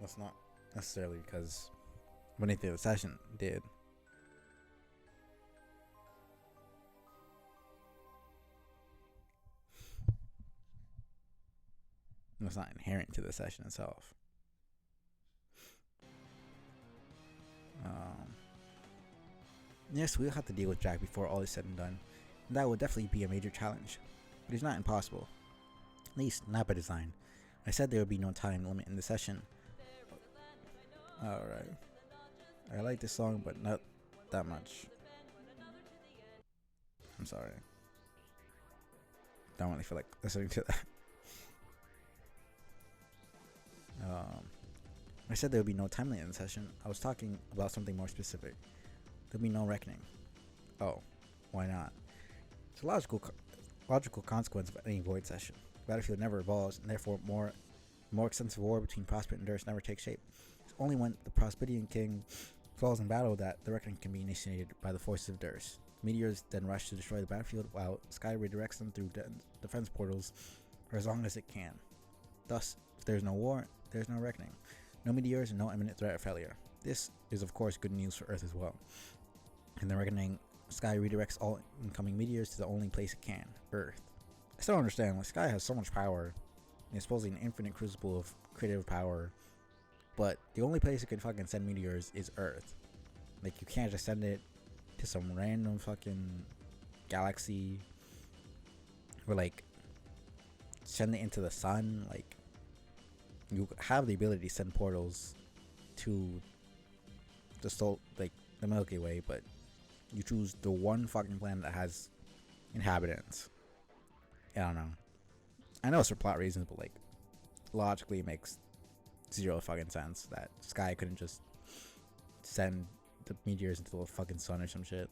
that's not necessarily because of anything the session did. It's not inherent to the session itself. Yes, we'll have to deal with Jack before all is said and done. And that will definitely be a major challenge. But it's not impossible. At least, not by design. I said there would be no time limit in the session. Alright. I like this song, but not that much. I'm sorry. Don't really feel like listening to that. I said there would be no time limit in the session. I was talking about something more specific. There'll be no reckoning. Oh, why not? It's a logical consequence of any void session. The battlefield never evolves, and therefore more extensive war between Prospect and Durst never takes shape. It's only when the Prospedian king falls in battle that the reckoning can be initiated by the forces of Durst. The meteors then rush to destroy the battlefield, while Sky redirects them through defense portals for as long as it can. Thus, if there's no war, there's no reckoning. No meteors and no imminent threat of failure. This is of course good news for Earth as well. In the reckoning, Sky redirects all incoming meteors to the only place it can, Earth. I still don't understand, like, Sky has so much power, and it's supposedly an infinite crucible of creative power, but the only place it can fucking send meteors is Earth. Like, you can't just send it to some random fucking galaxy, or like send it into the sun. Like, you have the ability to send portals to the Milky Way, but you choose the one fucking planet that has inhabitants. I don't know. I know it's for plot reasons, but like logically it makes zero fucking sense that Sky couldn't just send the meteors into the fucking sun or some shit.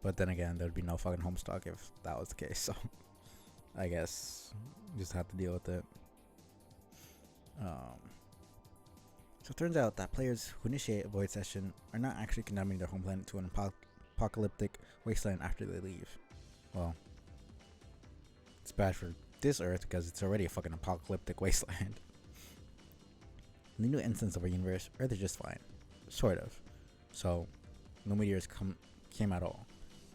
But then again, there'd be no fucking homestuck if that was the case, so I guess you just have to deal with it. So it turns out that players who initiate a void session are not actually condemning their home planet to an apocalyptic wasteland after they leave. Well, it's bad for this Earth because it's already a fucking apocalyptic wasteland. In the new instance of our universe, Earth is just fine. Sort of. So, no meteors came at all.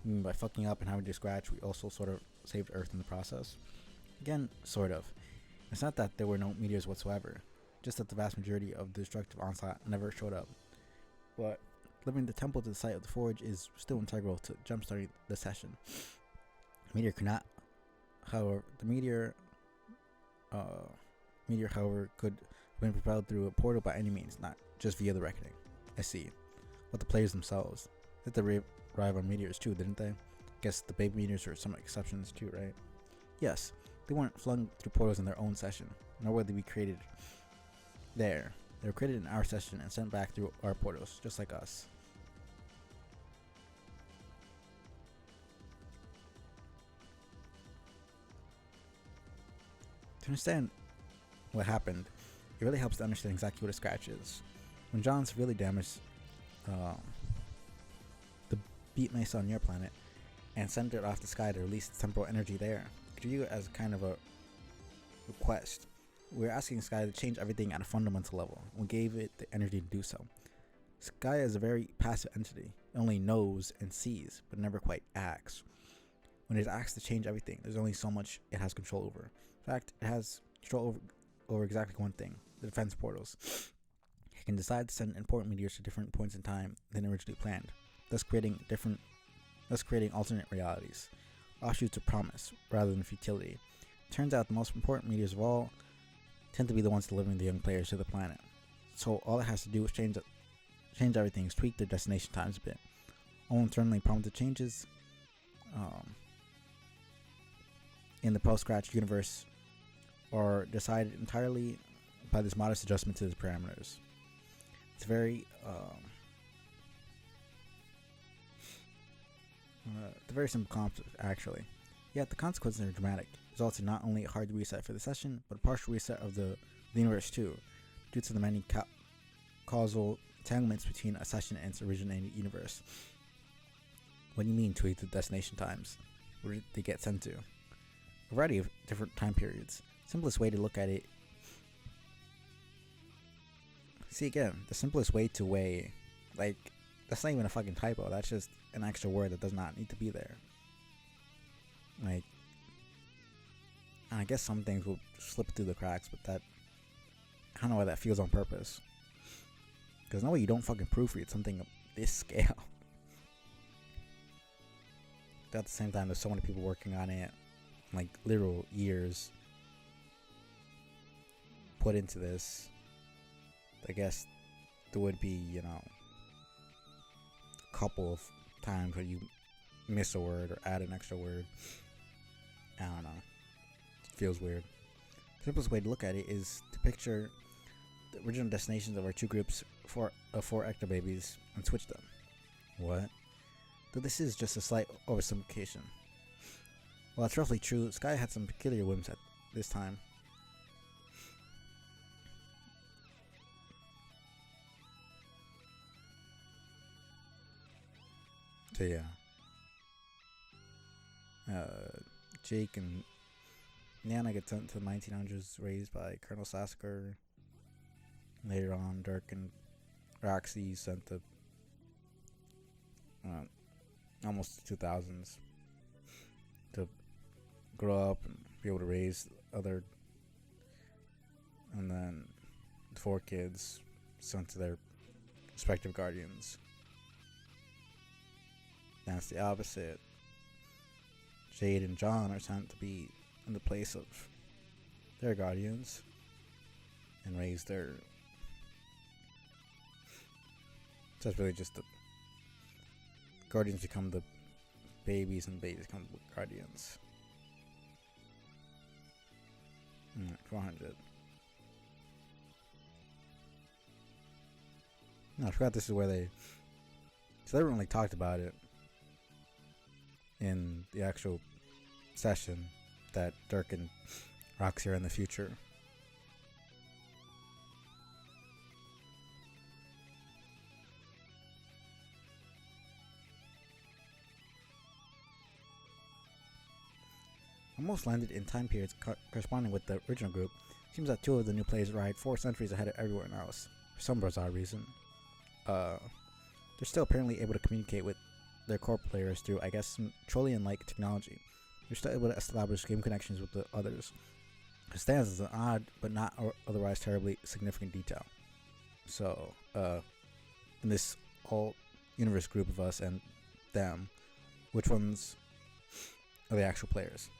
I mean, by fucking up and having to scratch, we also sort of saved Earth in the process. Again, sort of. It's not that there were no meteors whatsoever, just that the vast majority of the destructive onslaught never showed up. But delivering the temple to the site of the forge is still integral to jumpstarting the session. Meteor cannot, however, however, could have been propelled through a portal by any means, not just via the reckoning. I see. But the players themselves, they arrive on meteors too, didn't they? Guess the baby meteors are some exceptions too, right? Yes, they weren't flung through portals in their own session, nor were they be created there. They were created in our session and sent back through our portals, just like us. To understand what happened, it really helps to understand exactly what a scratch is. When John severely damaged the beat mesa on your planet and sent it off the sky to release temporal energy there, could you view it as kind of a request? We're asking Sky to change everything at a fundamental level. We gave it the energy to do so. Sky is a very passive entity. It only knows and sees, but never quite acts. When it is asked to change everything, there's only so much it has control over. In fact, it has control over exactly one thing: the defense portals. It can decide to send important meteors to different points in time than originally planned, thus creating alternate realities, offshoots of promise rather than futility. Turns out the most important meteors of all tend to be the ones delivering the young players to the planet. So all it has to do is change everything, is tweak their destination times a bit. All internally prompted changes in the post-scratch universe are decided entirely by this modest adjustment to the parameters. It's a very simple concept, actually. Yet the consequences are dramatic, resulting in not only a hard reset for the session, but a partial reset of the universe too, due to the many causal entanglements between a session and its originating universe. What do you mean tweak the destination times? Where did they get sent to? A variety of different time periods. Simplest way to look at it. See, again, the simplest way to weigh, like, that's not even a fucking typo. That's just an extra word that does not need to be there. Like, and I guess some things will slip through the cracks, but that, I don't know why that feels on purpose. Because no way you don't fucking proofread something of this scale. But at the same time, there's so many people working on it, like literal years put into this. I guess there would be, a couple of times where you miss a word or add an extra word. I don't know. It feels weird. The simplest way to look at it is to picture the original destinations of our two groups of four ectobabies and switch them. What? Though this is just a slight oversimplification. While it's roughly true, Sky had some peculiar whims at this time. So yeah. Jake and Nana get sent to the 1900s, raised by Colonel Sasker. Later on, Dirk and Roxy sent to almost the 2000s to grow up and be able to raise other and then the 4 kids sent to their respective guardians. That's the opposite. Jade and John are sent to be in the place of their guardians and raise their. So it's really just the guardians become the babies and babies become the guardians. 400. No, I forgot this is where they. So they haven't really talked about it in the actual session that Dirk and Roxy are in the future. Almost landed in time periods corresponding with the original group. Seems that 2 of the new players arrived 4 centuries ahead of everyone else, for some bizarre reason. They're still apparently able to communicate with their core players through, I guess, some Trollian-like technology. They're still able to establish game connections with the others. It stands as an odd, but not otherwise terribly significant detail. So, in this all-universe group of us and them, which ones are the actual players?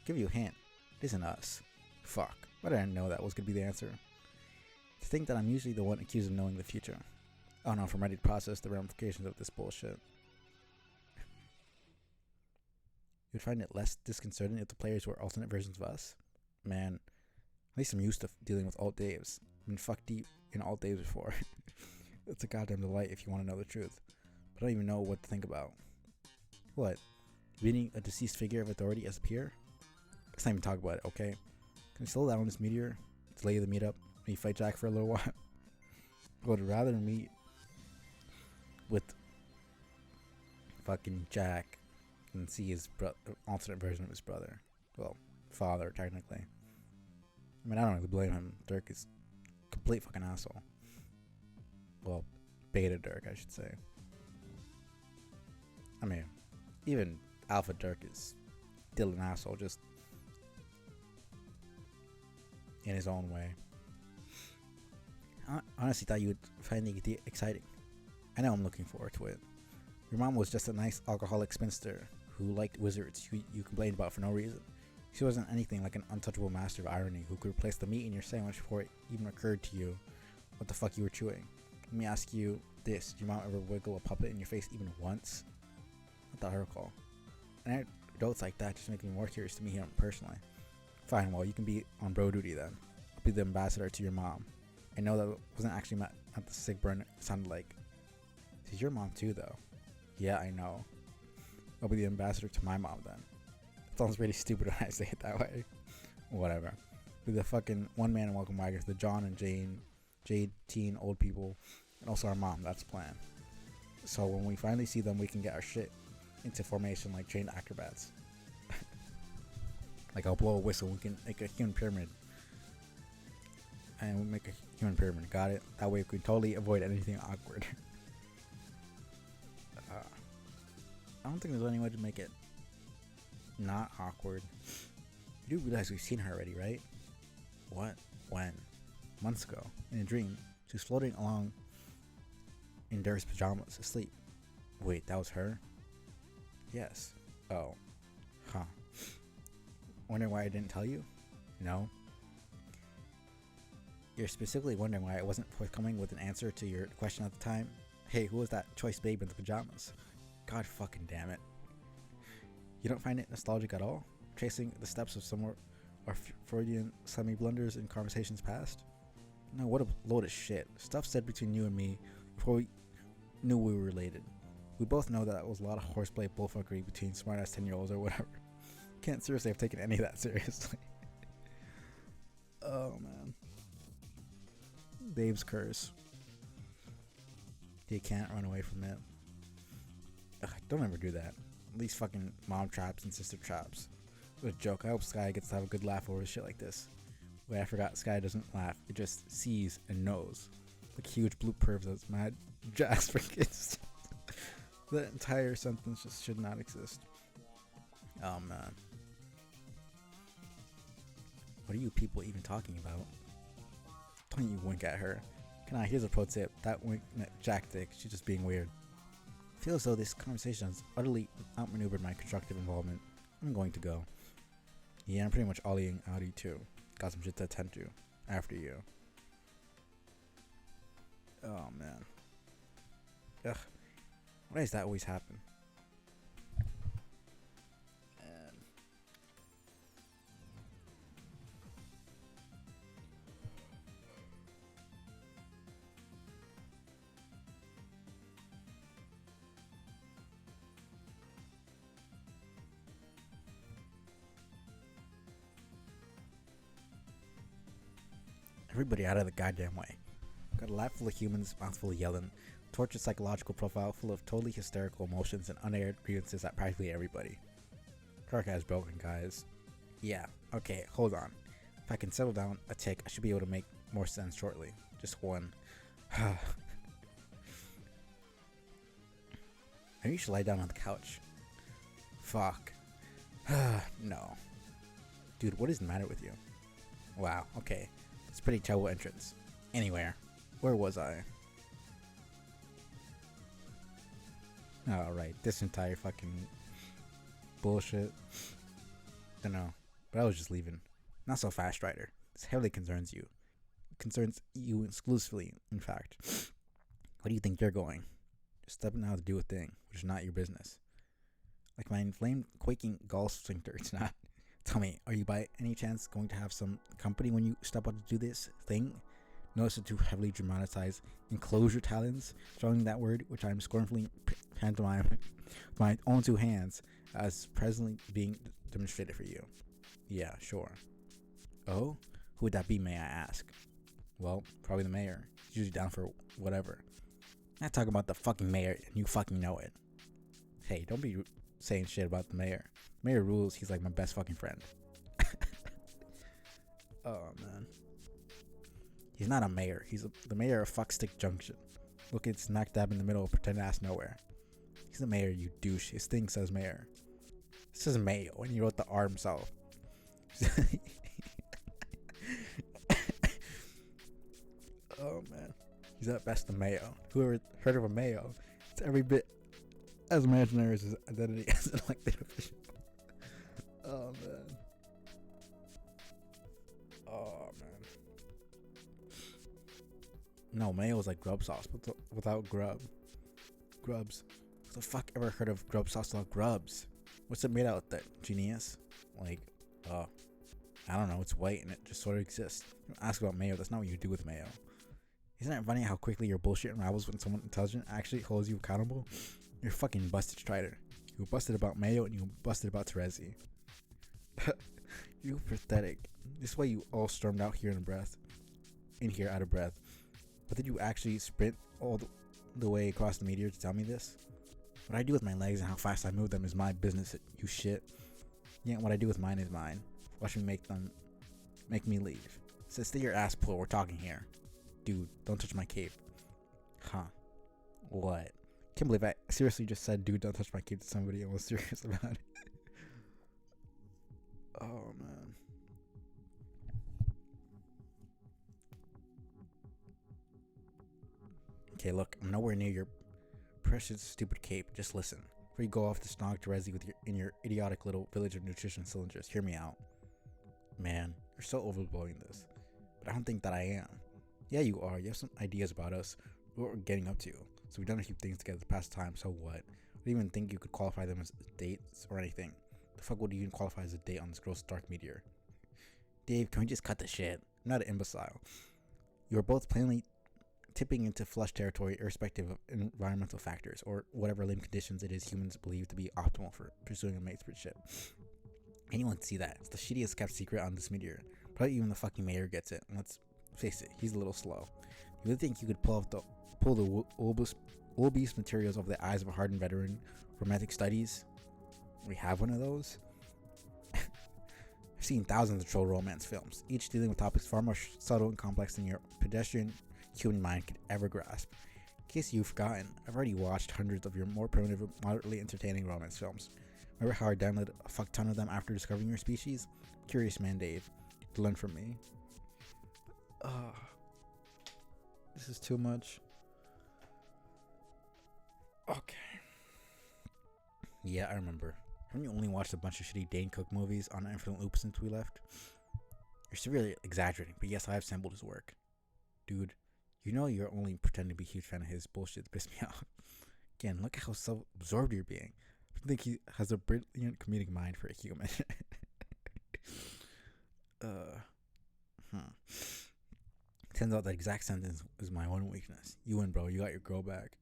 Give you a hint. It isn't us. Fuck. Why did I know that was going to be the answer? To think that I'm usually the one accused of knowing the future. I don't know if I'm ready to process the ramifications of this bullshit. You'd find it less disconcerting if the players were alternate versions of us? Man, at least I'm used to dealing with alt Daves. I've been fucked deep in alt Daves before. It's a goddamn delight if you want to know the truth. But I don't even know what to think about. What? Beating a deceased figure of authority as a peer? Let's not even talk about it, okay? Can we slow down this meteor? Delay the meetup? Maybe fight Jack for a little while? I would rather meet with fucking Jack and see his alternate version of his brother. Well, father, technically. I mean, I don't really blame him. Dirk is a complete fucking asshole. Well, beta Dirk, I should say. I mean, even Alpha Dirk is still an asshole, just in his own way. I honestly thought you would find it exciting. I know I'm looking forward to it. Your mom was just a nice alcoholic spinster who liked wizards you complained about for no reason. She wasn't anything like an untouchable master of irony who could replace the meat in your sandwich before it even occurred to you what the fuck you were chewing. Let me ask you this. Did your mom ever wiggle a puppet in your face even once? Not that I recall. And adults like that just make me more curious to meet him personally. Fine, well, you can be on bro duty then. I'll be the ambassador to your mom. I know that wasn't actually meant at the sick burn it sounded like. She's your mom too, though. Yeah, I know. I'll be the ambassador to my mom then. It sounds really stupid when I say it that way. Whatever. Be the fucking one-man welcome wagon to the John and Jade teen old people, and also our mom. That's the plan. So when we finally see them, we can get our shit into formation like trained acrobats. Like I'll blow a whistle, we can make a human pyramid. And we'll make a human pyramid, got it? That way we can totally avoid anything awkward. I don't think there's any way to make it not awkward. You do realize we've seen her already, right? What? When? Months ago, in a dream. She was floating along in Dirk's pajamas, asleep. Wait, that was her? Yes. Oh. Huh. Wondering why I didn't tell you? No. You're specifically wondering why I wasn't forthcoming with an answer to your question at the time? Hey, who was that choice babe in the pajamas? God fucking damn it. You don't find it nostalgic at all? Tracing the steps of some of our Freudian semi-blunders in conversations past? No, what a load of shit. Stuff said between you and me before we knew we were related. We both know that it was a lot of horseplay bullfuckery between smart-ass 10-year-olds or whatever. Can't seriously have taken any of that seriously. Oh, man. Dave's curse. You can't run away from it. Ugh, don't ever do that. At least fucking mom traps and sister traps. What a joke. I hope Sky gets to have a good laugh over shit like this. Wait, I forgot. Sky doesn't laugh. It just sees and knows. Like huge blue pervs that's mad jazz for kids. That entire sentence just should not exist. Oh, man. What are you people even talking about? point you wink at her. Can I? Here's a pro tip. That wink Jack dick. She's just being weird. I feel as though this conversation has utterly outmaneuvered my constructive involvement. I'm going to go. Yeah, I'm pretty much ollieing outie too. Got some shit to attend to. After you. Oh man. Ugh. Why does that always happen? Everybody out of the goddamn way. Got a lap full of humans, mouth full of yelling, tortured psychological profile full of totally hysterical emotions and unaired grievances at practically everybody. Dark has broken, guys. Yeah, okay, hold on. If I can settle down a tick, I should be able to make more sense shortly. Just one. Maybe you should lie down on the couch. Fuck. No. Dude, what is the matter with you? Wow, okay. It's a pretty terrible entrance. Anywhere. Where was I? Oh, right. This entire fucking bullshit. Dunno. But I was just leaving. Not so fast, Strider. This heavily concerns you. It concerns you exclusively, in fact. Where do you think you're going? Just stepping out to do a thing, which is not your business. Like my inflamed, quaking golf sphincter, it's not. Tell me, are you by any chance going to have some company when you step out to do this thing? Notice the two heavily dramatized enclosure talons, showing that word, which I am scornfully pantomiming with my own two hands, as presently being demonstrated for you. Yeah, sure. Oh? Who would that be, may I ask? Well, probably the mayor. He's usually down for whatever. I'm not talking about the fucking mayor, and you fucking know it. Hey, don't be saying shit about the mayor. Mayor rules. He's like my best fucking friend. Oh man, he's not a mayor. He's the mayor of Fuckstick Junction, located smack dab in the middle of pretend ass nowhere. He's the mayor, you douche. His thing says mayor. It says mayo, and he wrote the R himself. Oh man, he's at best a mayo. Whoever heard of a mayo? It's every bit as imaginary as his identity as an elected official. Oh man. Oh man. No, mayo is like grub sauce, but without grub. Grubs. Who the fuck ever heard of grub sauce without grubs? What's it made out of? That genius? Like, I don't know. It's white and it just sort of exists. You don't ask about mayo. That's not what you do with mayo. Isn't it funny how quickly your bullshit unravels when someone intelligent actually holds you accountable? You're fucking busted, Strider. You were busted about mayo and you were busted about Terezi. You pathetic. This way you all stormed out here out of breath. But did you actually sprint all the way across the meteor to tell me this? What I do with my legs and how fast I move them is my business, you shit. Yeah, what I do with mine is mine. Watch me make me leave. So stay your ass pull, we're talking here. Dude, don't touch my cape. Huh. What? Can't believe I seriously just said, dude, don't touch my cape to somebody and was serious about it. Oh, man. Okay, look, I'm nowhere near your precious stupid cape. Just listen. Before you go off to snog Terezi in your idiotic little village of nutrition cylinders, hear me out. Man, you're so overblowing this. But I don't think that I am. Yeah, you are. You have some ideas about us, what we're getting up to. So we've done a few things together the past time, so what? I don't even think you could qualify them as dates or anything. The fuck would you even qualify as a date on this gross dark meteor? Dave, can we just cut the shit? I'm not an imbecile. You are both plainly tipping into flush territory irrespective of environmental factors or whatever lame conditions it is humans believe to be optimal for pursuing a mateship. Anyone see that? It's the shittiest kept secret on this meteor. Probably even the fucking mayor gets it. And let's face it, he's a little slow. You would think you could pull the obese materials over the eyes of a hardened veteran romantic studies? We have one of those? I've seen thousands of troll romance films, each dealing with topics far more subtle and complex than your pedestrian human mind could ever grasp. In case you've forgotten, I've already watched hundreds of your more primitive, moderately entertaining romance films. Remember how I downloaded a fuck ton of them after discovering your species? Curious man Dave. To learn from me. This is too much. Okay. Yeah, I remember. Haven't you only watched a bunch of shitty Dane Cook movies on infinite loop since we left? You're severely exaggerating, but yes, I have sampled his work. Dude, you know you're only pretending to be a huge fan of his bullshit to piss me off. Again, look at how self-absorbed you're being. I think he has a brilliant comedic mind for a human. Turns out that exact sentence is my one weakness. You win, bro. You got your girl back.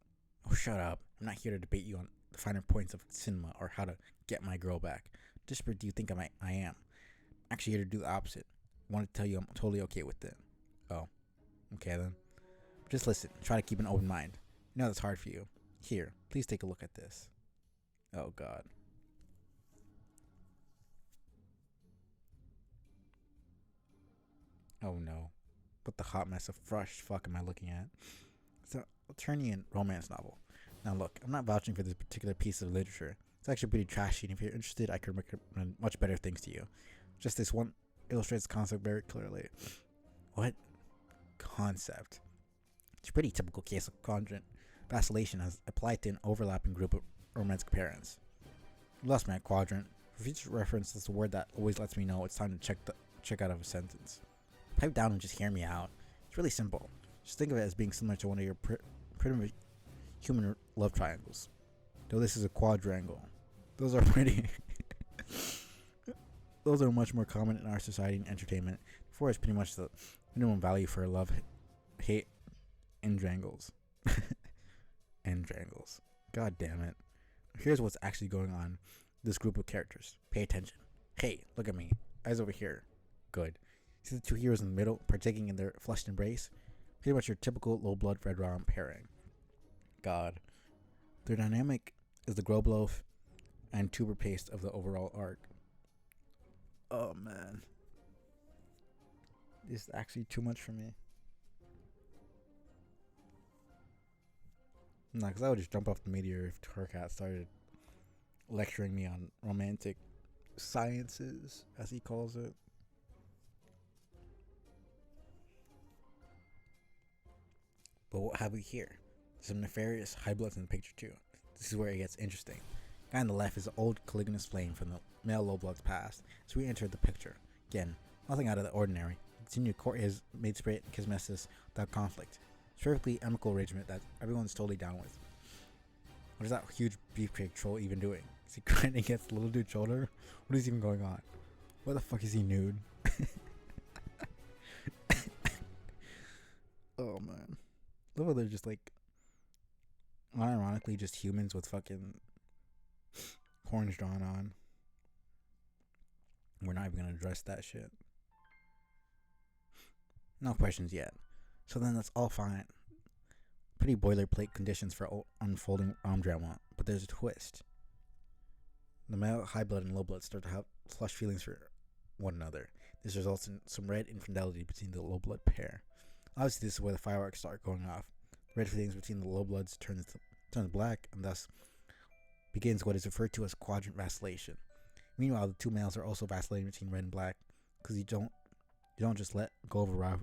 Oh, shut up. I'm not here to debate you on the finer points of cinema or how to get my girl back. Just where do you think I am? I'm actually here to do the opposite. I want to tell you I'm totally okay with it. Oh, okay then. Just listen. Try to keep an open mind. I know that's hard for you. Here, please take a look at this. Oh, God. Oh, no. What the hot mess of fresh fuck am I looking at? It's an Eternian romance novel. Now, look, I'm not vouching for this particular piece of literature. It's actually pretty trashy, and if you're interested, I could recommend much better things to you. Just this one illustrates the concept very clearly. What? Concept? It's a pretty typical case of quadrant vacillation as applied to an overlapping group of romantic parents. You lost me at quadrant. For future reference, it's a word that always lets me know it's time to check out of a sentence. Pipe down and just hear me out. It's really simple. Just think of it as being similar to one of your primitive human love triangles. Though this is a quadrangle. Those are pretty... Those are much more common in our society and entertainment. 4 is pretty much the minimum value for love, hate, endrangles. Endrangles. God damn it. Here's what's actually going on. This group of characters. Pay attention. Hey, look at me. Eyes over here. Good. See the two heroes in the middle, partaking in their flushed embrace? Pretty much your typical low-blood red rom pairing. God. Their dynamic is the grub loaf and tuber paste of the overall arc. Oh, man. This is actually too much for me. Nah, because I would just jump off the meteor if Torcat started lecturing me on romantic sciences, as he calls it. But what have we here? Some nefarious high bloods in the picture too. This is where it gets interesting. Guy on the left is an old Caligula's flame from the male low bloods past, so we entered the picture. Again, nothing out of the ordinary. Continue to court his maid spirit and Kismesis without conflict. It's perfectly amicable arrangement that everyone's totally down with. What is that huge beefcake troll even doing? Is he grinding against the little dude's shoulder? What is even going on? Why the fuck is he nude? Oh man. Look how they're just like unironically just humans with fucking horns drawn on. We're not even gonna address that shit. No questions yet. So then that's all fine. Pretty boilerplate conditions for unfolding drama, but there's a twist. The male high blood and low blood start to have flush feelings for one another. This results in some red infidelity between the low blood pair. Obviously, this is where the fireworks start going off. Red feelings between the low bloods turns black, and thus begins what is referred to as quadrant vacillation. Meanwhile, the two males are also vacillating between red and black, because you don't just let go of a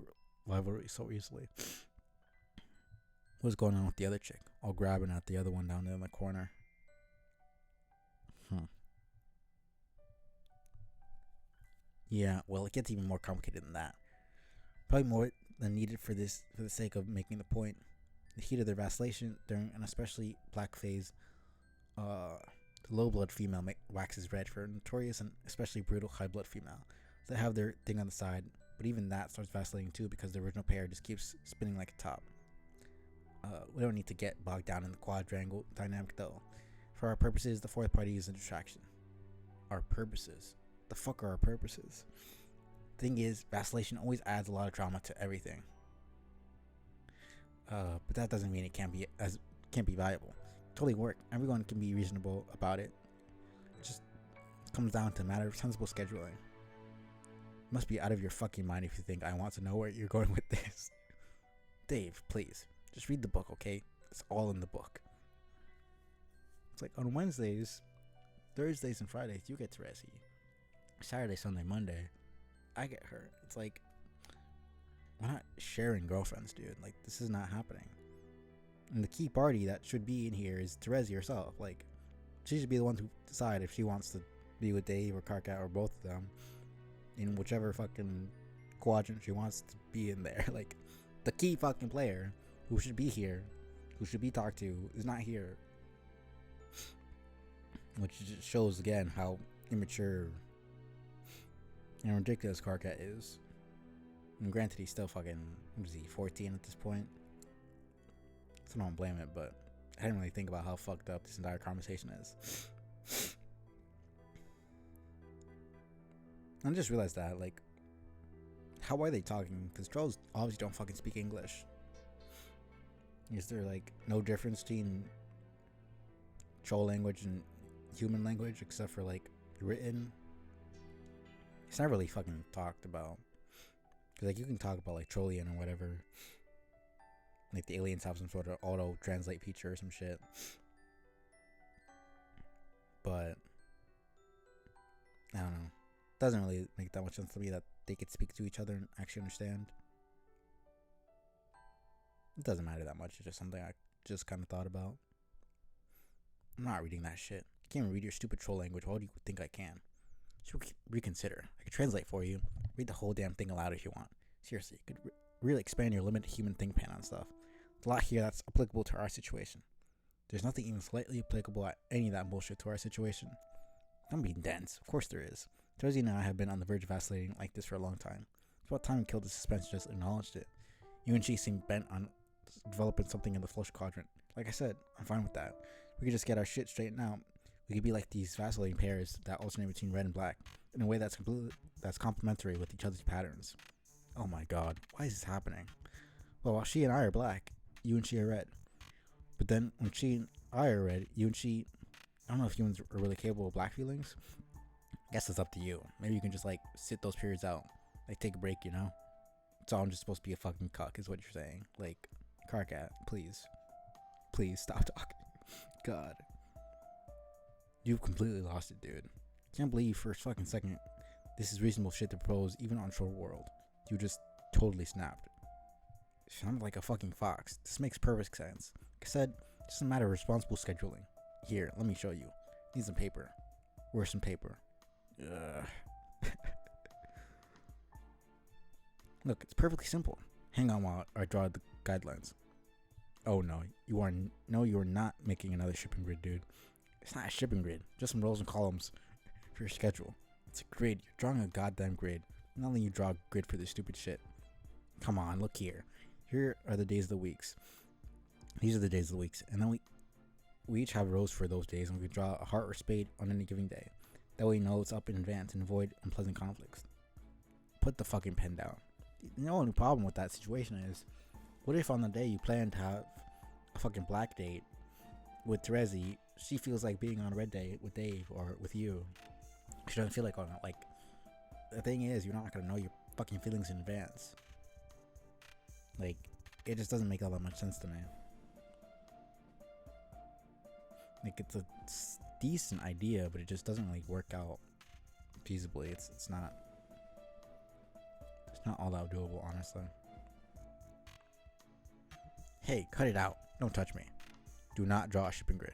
rivalry so easily. What's going on with the other chick? All grabbing at the other one down there in the corner. Yeah, well, it gets even more complicated than that. Probably more than needed for the sake of making the point. The heat of their vacillation during an especially black phase, the low blood female waxes red for a notorious and especially brutal high blood female. They have their thing on the side, but even that starts vacillating too because the original pair just keeps spinning like a top. We don't need to get bogged down in the quadrangle dynamic though. For our purposes, the fourth party is a distraction. Our purposes? The fuck are our purposes? Thing is, vacillation always adds a lot of drama to everything. But that doesn't mean it can't be viable. Totally work. Everyone can be reasonable about it. It just comes down to a matter of sensible scheduling. You must be out of your fucking mind if you think I want to know where you're going with this. Dave, please. Just read the book, okay? It's all in the book. It's like on Wednesdays, Thursdays, and Fridays, you get to Resi. Saturday, Sunday, Monday, I get hurt. It's like, We're not sharing girlfriends, dude. Like, this is not happening. And the key party that should be in here is Terezi herself. Like, she should be the one to decide if she wants to be with Dave or Karkat or both of them in whichever fucking quadrant she wants to be in there. Like, the key fucking player who should be here, who should be talked to, is not here. Which just shows again how immature and ridiculous Karkat is. And granted, he's still fucking, what is he, 14 at this point? So I don't blame it, but I didn't really think about how fucked up this entire conversation is. I just realized that, like, how are they talking? Because trolls obviously don't fucking speak English. Is there, like, no difference between troll language and human language except for, like, written? It's not really fucking talked about. Because, like, you can talk about, like, Trollian or whatever. Like, the aliens have some sort of auto-translate feature or some shit. But I don't know. Doesn't really make that much sense to me that they could speak to each other and actually understand. It doesn't matter that much. It's just something I just kind of thought about. I'm not reading that shit. I can't even read your stupid troll language. Why do you think I can? Should reconsider. I could translate for you. Read the whole damn thing aloud if you want. Seriously, you could really expand your limited human thinkpan on stuff. There's a lot here that's applicable to our situation. There's nothing even slightly applicable at any of that bullshit to our situation. I'm being dense. Of course there is. Terezi and I have been on the verge of vacillating like this for a long time. It's about time we killed the suspense and just acknowledged it. You and she seem bent on developing something in the flush quadrant. Like I said, I'm fine with that. We could just get our shit straightened out. We could be like these vacillating pairs that alternate between red and black in a way that's complementary with each other's patterns. Oh my god, why is this happening? Well, while she and I are black, you and she are red. But then when she and I are red, you and she, I don't know if humans are really capable of black feelings. I guess it's up to you. Maybe you can just, like, sit those periods out. Like, take a break, you know? So I'm just supposed to be a fucking cuck is what you're saying. Like, Karkat, please. Please stop talking. God. You've completely lost it, dude. Can't believe for a fucking second this is reasonable shit to propose even on Troll World. You just totally snapped. You sound like a fucking fox. This makes perfect sense. Like I said, it's just a matter of responsible scheduling. Here, let me show you. Need some paper. Where's some paper? Look, it's perfectly simple. Hang on while I draw the guidelines. Oh no, you are not making another shipping grid, dude. It's not a shipping grid, just some rows and columns for your schedule. It's a grid. You're drawing a goddamn grid. Not letting you draw a grid for this stupid shit. Come on, look here. Here are the days of the weeks. These are the days of the weeks, and then we each have rows for those days, and we can draw a heart or spade on any given day. That way you know it's up in advance and avoid unpleasant conflicts. Put the fucking pen down. The only problem with that situation is, what if on the day you plan to have a fucking black date with Terezi, she feels like being on a red date with Dave or with you? She doesn't feel like on it. Like, the thing is, you're not gonna know your fucking feelings in advance. Like, it just doesn't make all that much sense to me. Like, it's a decent idea, but it just doesn't really work out feasibly. It's not all that doable, honestly. Hey, cut it out. Don't touch me. Do not draw a shipping grid.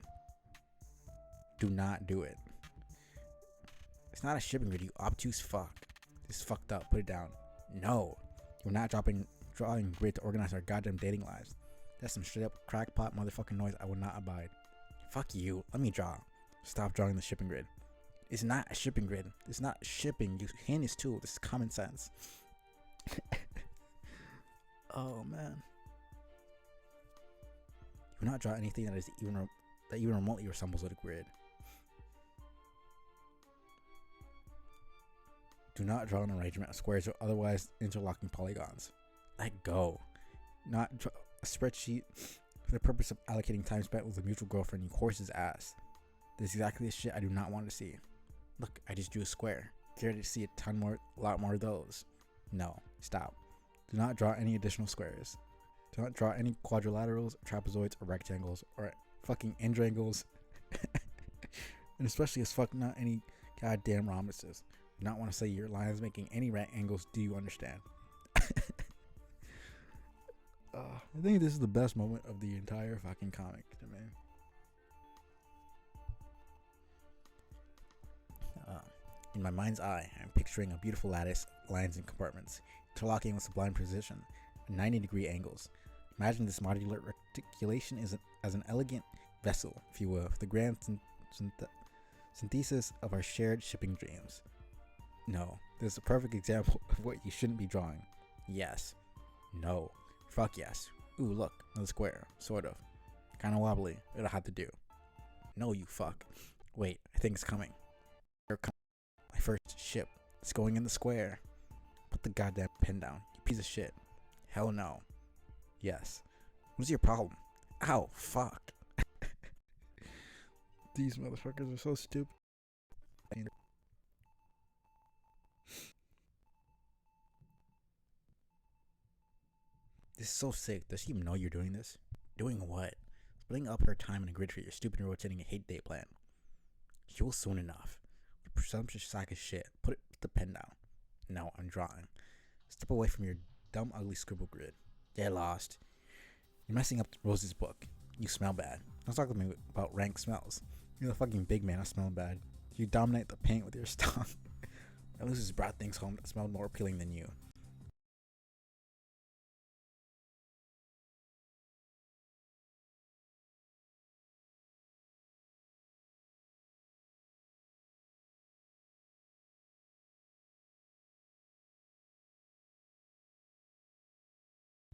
Do not do it. It's not a shipping grid, you obtuse fuck. This is fucked up. Put it down. No. You're not drawing grid to organize our goddamn dating lives. That's some straight up crackpot motherfucking noise I will not abide. Fuck you. Let me draw. Stop drawing the shipping grid. It's not a shipping grid. It's not shipping. You hand this tool. This is common sense. Oh man. You will not draw anything that is even remotely resembles a grid. Do not draw an arrangement of squares or otherwise interlocking polygons. Let go. Not draw a spreadsheet for the purpose of allocating time spent with a mutual girlfriend you horse's ass. This is exactly the shit I do not want to see. Look, I just drew a square. Care to see a lot more of those? No, stop. Do not draw any additional squares. Do not draw any quadrilaterals, trapezoids, or rectangles, or fucking indrangles. And especially as fuck not any goddamn rhombuses. Do not want to say your lines making any right angles. Do you understand? I think this is the best moment of the entire fucking comic to me. Uh, in my mind's eye, I'm picturing a beautiful lattice, lines and compartments, interlocking with sublime precision, at 90-degree angles. Imagine this modular articulation as an elegant vessel, if you will, the grand synthesis of our shared shipping dreams. No, this is a perfect example of what you shouldn't be drawing. Yes. No. Fuck yes. Ooh, look, another square. Sort of. Kinda wobbly. It'll have to do. No, you fuck. Wait, I think it's coming. Here comes my first ship. It's going in the square. Put the goddamn pen down, you piece of shit. Hell no. Yes. What's your problem? Ow, fuck. These motherfuckers are so stupid. This is so sick. Does she even know you're doing this? Doing what? Splitting up her time in a grid for your stupid and rotating a hate day plan. She will soon enough. The presumptuous sack of shit. Put the pen down. No, I'm drawing. Step away from your dumb, ugly scribble grid. Get lost. You're messing up Rose's book. You smell bad. Don't talk to me about rank smells. You're the fucking big man. I smell bad. You dominate the paint with your tongue. Lucy's brought things home that smelled more appealing than you.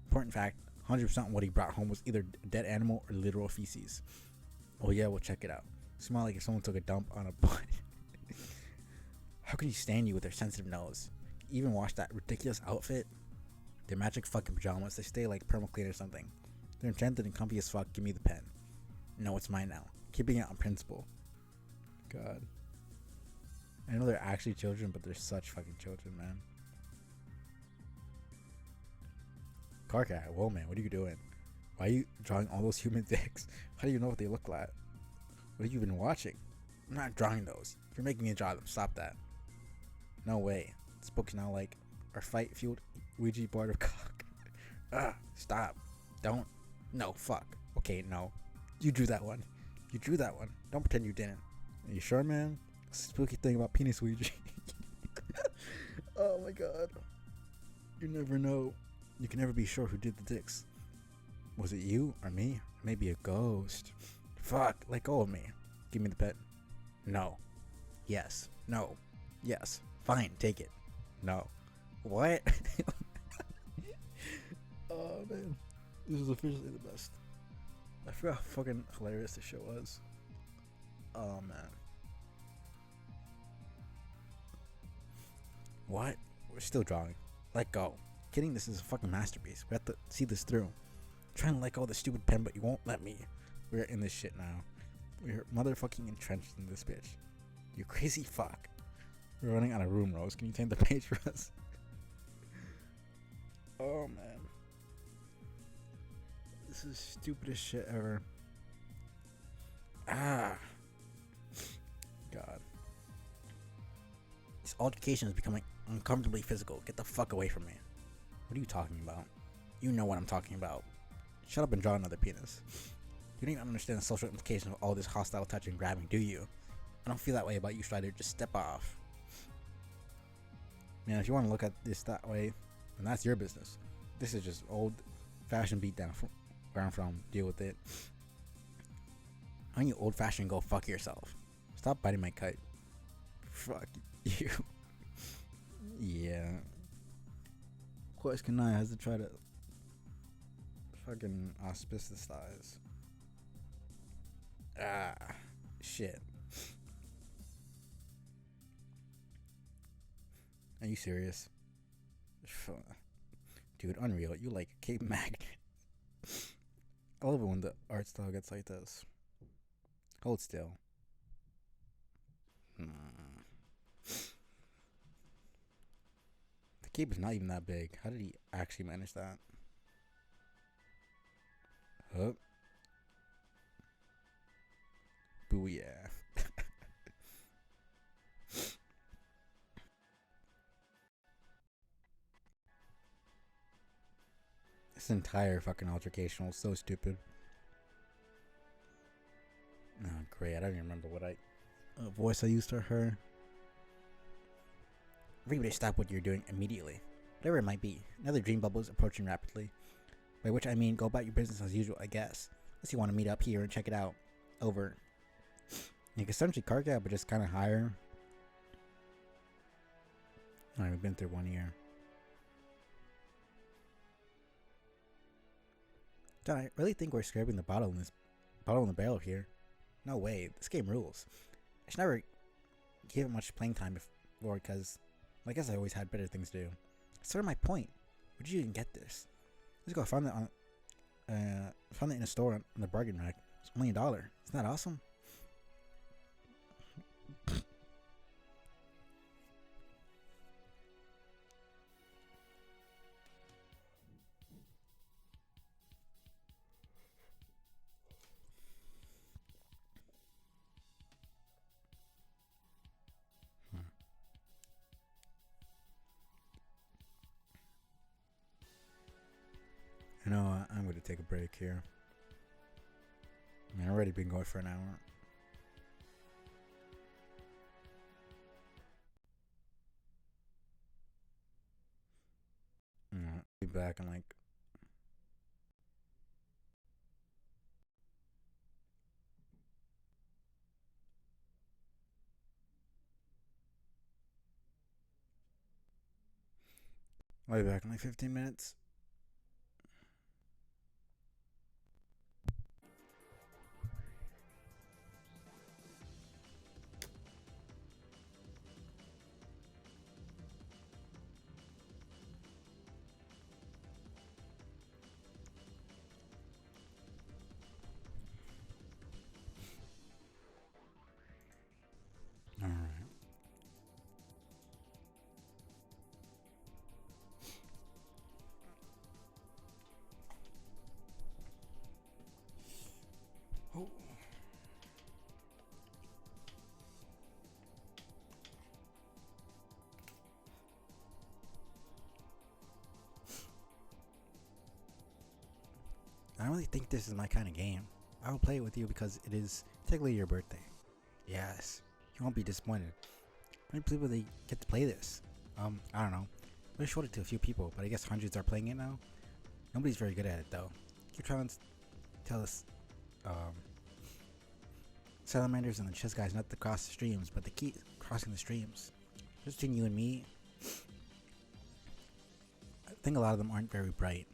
Important fact, 100% what he brought home was either a dead animal or literal feces. Oh yeah, we'll check it out. Smell like if someone took a dump on a butt. How can you stand you with their sensitive nose? Even wash that ridiculous outfit? They're magic fucking pajamas. They stay like permaclean or something. They're enchanted and comfy as fuck. Give me the pen. No, it's mine now. Keeping it on principle. God. I know they're actually children, but they're such fucking children, man. Carcat, whoa man, what are you doing? Why are you drawing all those human dicks? How do you know what they look like? What have you been watching? I'm not drawing those. You're making me draw them. Stop that. No way. This book's now like our fight fueled Ouija board of cock. Stop. Don't. No, fuck. Okay, no. You drew that one. You drew that one. Don't pretend you didn't. Are you sure, man? Spooky thing about penis Ouija. Oh my god. You never know. You can never be sure who did the dicks. Was it you or me? Maybe a ghost. Fuck, let go of me. Give me the pen. No. Yes. No. Yes. Fine, take it. No. What? Oh man. This is officially the best. I forgot how fucking hilarious this show was. Oh man. What? We're still drawing. Let go. Kidding, this is a fucking masterpiece. We have to see this through. I'm trying to let go of the stupid pen, but you won't let me. We're in this shit now. We're motherfucking entrenched in this bitch. You crazy fuck. We're running out of room, Rose. Can you turn the page for us? Oh man. This is stupidest shit ever. Ah. God. This altercation is becoming uncomfortably physical. Get the fuck away from me. What are you talking about? You know what I'm talking about. Shut up and draw another penis. You don't even understand the social implications of all this hostile touching and grabbing, do you? I don't feel that way about you, Strider. Just step off. Man, if you want to look at this that way, then that's your business. This is just old-fashioned beatdown from where I'm from. Deal with it. Why don't you old-fashioned go fuck yourself? Stop biting my kite. Fuck you. Yeah. Quest Kanai has to try to fucking auspicize. Shit. Are you serious? Dude, unreal. You like Cape Magnet. I love it when the art style gets like this. Hold still. The cape is not even that big. How did he actually manage that? Huh? Booyah. This entire fucking altercation was so stupid. Oh, great. I don't even remember what voice I used to her. Everybody stop what you're doing immediately. Whatever it might be. Another dream bubble is approaching rapidly. By which I mean go about your business as usual, I guess. Unless you want to meet up here and check it out. Over. You can essentially car cab, but just kind of higher. Alright, we've been through 1 year. John, I really think we're scraping the bottom in the barrel here. No way. This game rules. I should never give it much playing time before, because I guess I always had better things to do. That's sort of my point. Where'd you even get this? Let's go. Found it in a store on the bargain rack. It's only $1. Isn't that awesome? You know, I'm going to take a break here. I mean, I've already been going for an hour. I'll be back in like... I'll be back in like 15 minutes. Alright. Oh. I don't really think this is my kind of game. I will play it with you because it is technically your birthday. Yes, you won't be disappointed. How many people they get to play this? I don't know. I showed it to a few people, but I guess hundreds are playing it now. Nobody's very good at it though. Keep trying to tell us, salamanders and the chess guys not to cross the streams, but they keep crossing the streams. Just between you and me, I think a lot of them aren't very bright.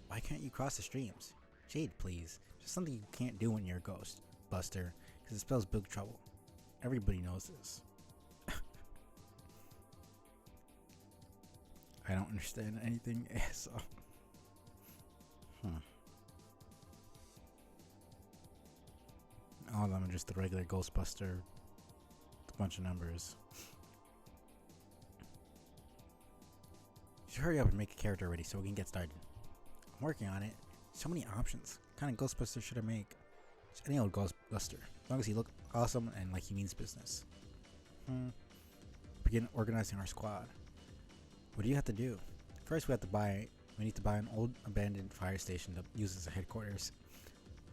Why can't you cross the streams? Jade, please. Just something you can't do when you're a ghost buster, because it spells big trouble. Everybody knows this. I don't understand anything, so... All of them are just the regular Ghostbuster. It's a bunch of numbers. You should hurry up and make a character ready so we can get started. I'm working on it. So many options. What kind of Ghostbuster should I make? Just any old Ghostbuster. As long as he looks awesome and like he means business. Begin organizing our squad. What do you have to do? First we need to buy an old abandoned fire station to use as a headquarters.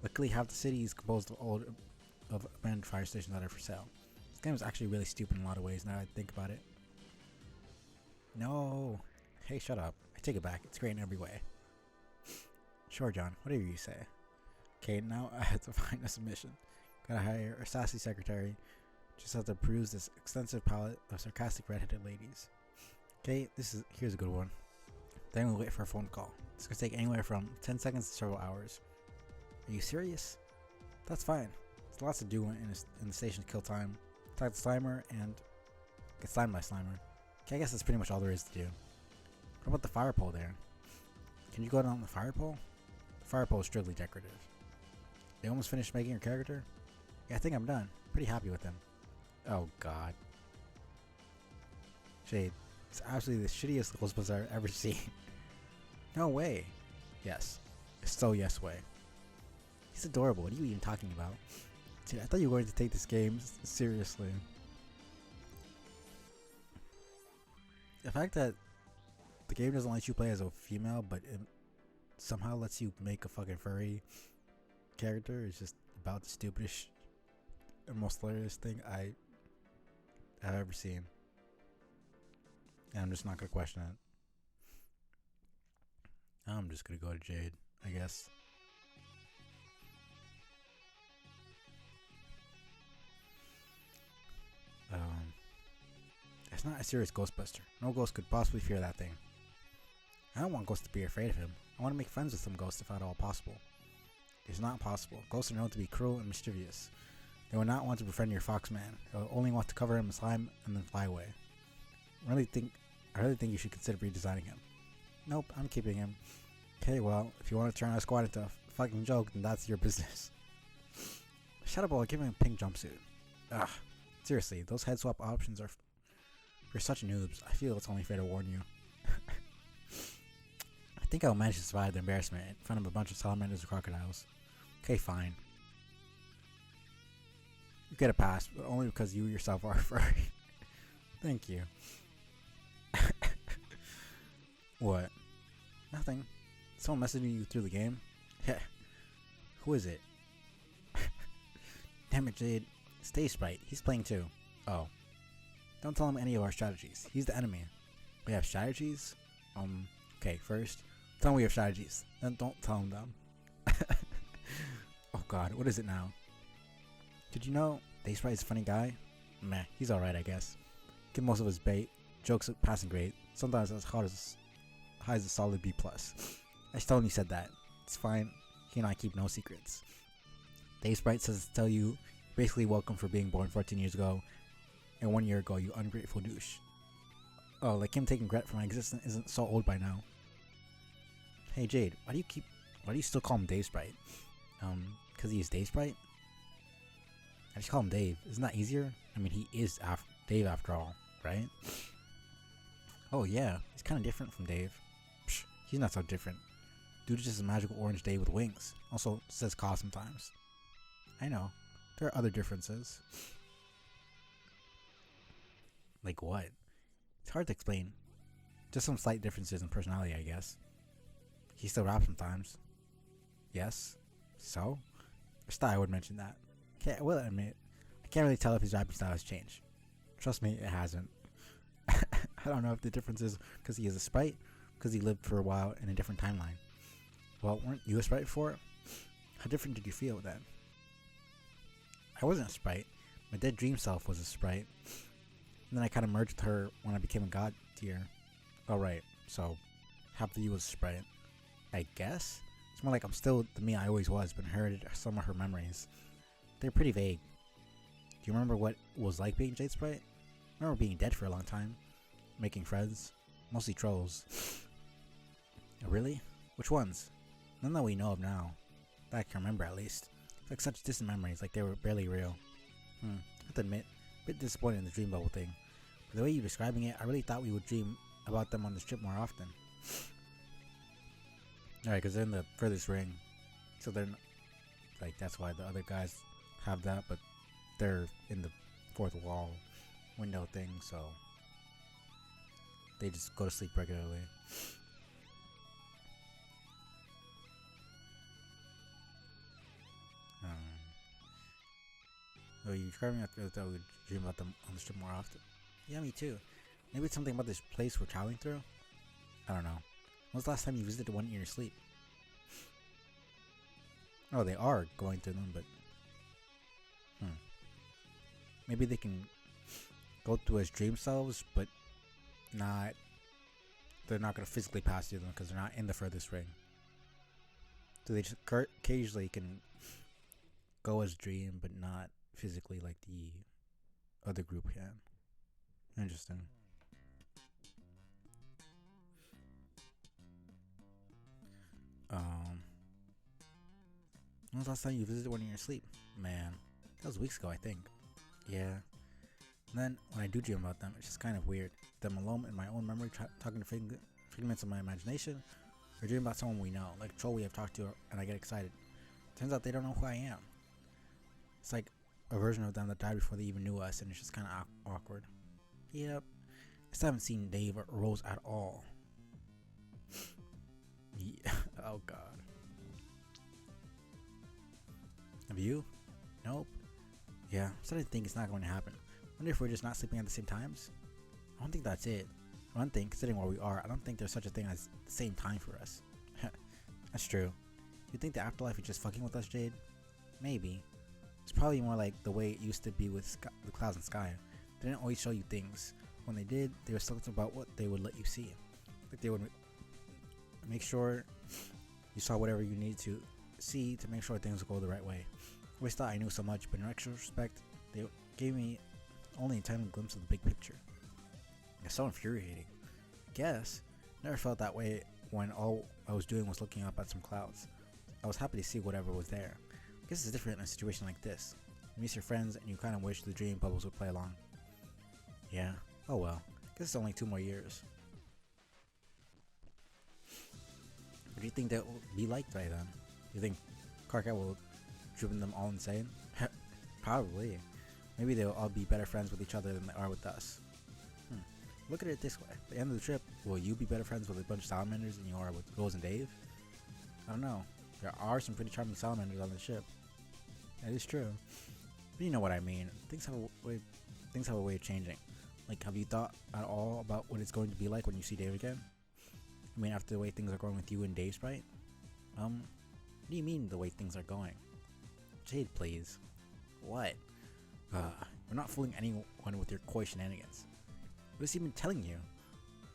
Luckily half the city is composed of abandoned fire stations that are for sale. This game is actually really stupid in a lot of ways now I think about it. No! Hey, shut up. I take it back. It's great in every way. Sure, John. Whatever you say. Okay, now I have to find us a mission. Gotta hire a sassy secretary. Just have to peruse this extensive palette of sarcastic redheaded ladies. Okay, here's a good one. Then we'll wait for a phone call. It's gonna take anywhere from 10 seconds to several hours. Are you serious? That's fine. There's lots to do in the station to kill time. Talk to Slimer and get slimed by Slimer. Okay, I guess that's pretty much all there is to do. What about the fire pole there? Can you go down the fire pole? The fire pole is strictly decorative. You almost finished making your character? Yeah, I think I'm done. Pretty happy with him. Oh god. Jade, it's absolutely the shittiest Ghostbuster I've ever seen. No way. Yes. It's so yes way. He's adorable. What are you even talking about? Dude, I thought you were going to take this game seriously. The fact that the game doesn't let you play as a female, but it somehow lets you make a fucking furry character is just about the stupidest and most hilarious thing I've ever seen. And I'm just not gonna question it. I'm just gonna go to Jade, I guess. It's not a serious Ghostbuster. No ghost could possibly fear that thing. I don't want ghosts to be afraid of him. I want to make friends with some ghosts if at all possible. It's not possible. Ghosts are known to be cruel and mischievous. They will not want to befriend your Foxman. They will only want to cover him in slime and then fly away. I really think you should consider redesigning him. Nope, I'm keeping him. Okay, well, if you want to turn our squad into a fucking joke, then that's your business. Shadow Ball, give him a pink jumpsuit. Ugh. Seriously, those head swap options are for such noobs. I feel it's only fair to warn you. I think I'll manage to survive the embarrassment in front of a bunch of salamanders and crocodiles. Okay, fine. You get a pass, but only because you yourself are furry. Thank you. What? Nothing. Someone messaging you through the game? Who is it? Damn it, Jade. Stay Sprite. He's playing too. Oh. Don't tell him any of our strategies. He's the enemy. We have strategies? Okay, first, tell him we have strategies. Then don't tell him them. Oh god, what is it now? Did you know Day Sprite's a funny guy? Meh, he's alright, I guess. Get most of his bait. Jokes at passing grade. Sometimes as high as a solid B+. I just told him you said that. It's fine. He and I keep no secrets. Day Sprite says to tell you, basically welcome for being born 14 years ago, and 1 year ago, you ungrateful douche. Oh, like him taking credit for my existence isn't so old by now. Hey Jade, why do you still call him Dave Sprite? Cause he's Dave Sprite? I just call him Dave. Isn't that easier? I mean, he is Dave after all, right? Oh yeah, he's kinda different from Dave. Psh, he's not so different. Dude is just a magical orange Dave with wings. Also says caw sometimes. I know. There are other differences. Like what? It's hard to explain. Just some slight differences in personality, I guess. He still raps sometimes. Yes? So? I just thought I would mention that. I will admit, I can't really tell if his rapping style has changed. Trust me, it hasn't. I don't know if the difference is because he is a sprite, because he lived for a while in a different timeline. Well, weren't you a sprite before? How different did you feel then? I wasn't a sprite. My dead dream self was a sprite. And then I kind of merged with her when I became a god tier. Oh right, so half of you was a sprite. I guess? It's more like I'm still the me I always was, but inherited some of her memories. They're pretty vague. Do you remember what it was like being Jade Sprite? I remember being dead for a long time. Making friends. Mostly trolls. Oh, really? Which ones? None that we know of now. That I can remember at least. It's like such distant memories, like they were barely real. I have to admit, a bit disappointed in the dream bubble thing. But the way you're describing it, I really thought we would dream about them on the strip more often. Alright, because they're in the furthest ring. So they're like, that's why the other guys have that, but they're in the fourth wall window thing, so they just go to sleep regularly. Oh, you're describing that we would dream about them on the strip more often. Yeah, me too. Maybe it's something about this place we're traveling through? I don't know. When was the last time you visited one in your sleep? Oh, they are going through them, but... Maybe they can go through as dream selves, but not... They're not going to physically pass through them because they're not in the furthest ring. So they just occasionally can go as dream, but not physically like the other group can. Interesting. When was the last time you visited one in your sleep? Man, that was weeks ago, I think. Yeah. And then when I do dream about them, it's just kind of weird. Them alone in my own memory, talking to figments of my imagination, or dream about someone we know, like a troll we have talked to, and I get excited. Turns out they don't know who I am. It's like a version of them that died before they even knew us, and it's just kind of awkward. Yep. I still haven't seen Dave or Rose at all. Yeah. Oh god. Have you? Nope. Yeah, I'm starting to think it's not going to happen. Wonder if we're just not sleeping at the same times? I don't think that's it. For one thing, considering where we are, I don't think there's such a thing as the same time for us. That's true. Do you think the afterlife is just fucking with us, Jade? Maybe. It's probably more like the way it used to be with the clouds and sky. They didn't always show you things. When they did, they were selective about what they would let you see. Like they would make sure you saw whatever you needed to see to make sure things would go the right way. I always thought I knew so much, but in retrospect, they gave me only a tiny glimpse of the big picture. It's so infuriating. I guess. Never felt that way when all I was doing was looking up at some clouds. I was happy to see whatever was there. I guess it's different in a situation like this. You miss your friends and you kind of wish the dream bubbles would play along. Yeah. Oh well. Guess it's only 2 more years. What do you think that will be like by then? You think Karkat will driven them all insane? Probably. Maybe they'll all be better friends with each other than they are with us. Look at it this way. At the end of the trip, will you be better friends with a bunch of salamanders than you are with Rose and Dave? I don't know. There are some pretty charming salamanders on the ship. That is true. But you know what I mean. Things have a way of changing. Like, have you thought at all about what it's going to be like when you see Dave again? I mean, after the way things are going with you and Dave, right? What do you mean the way things are going? Jade, please. What? We're not fooling anyone with your coy shenanigans. What has he been telling you?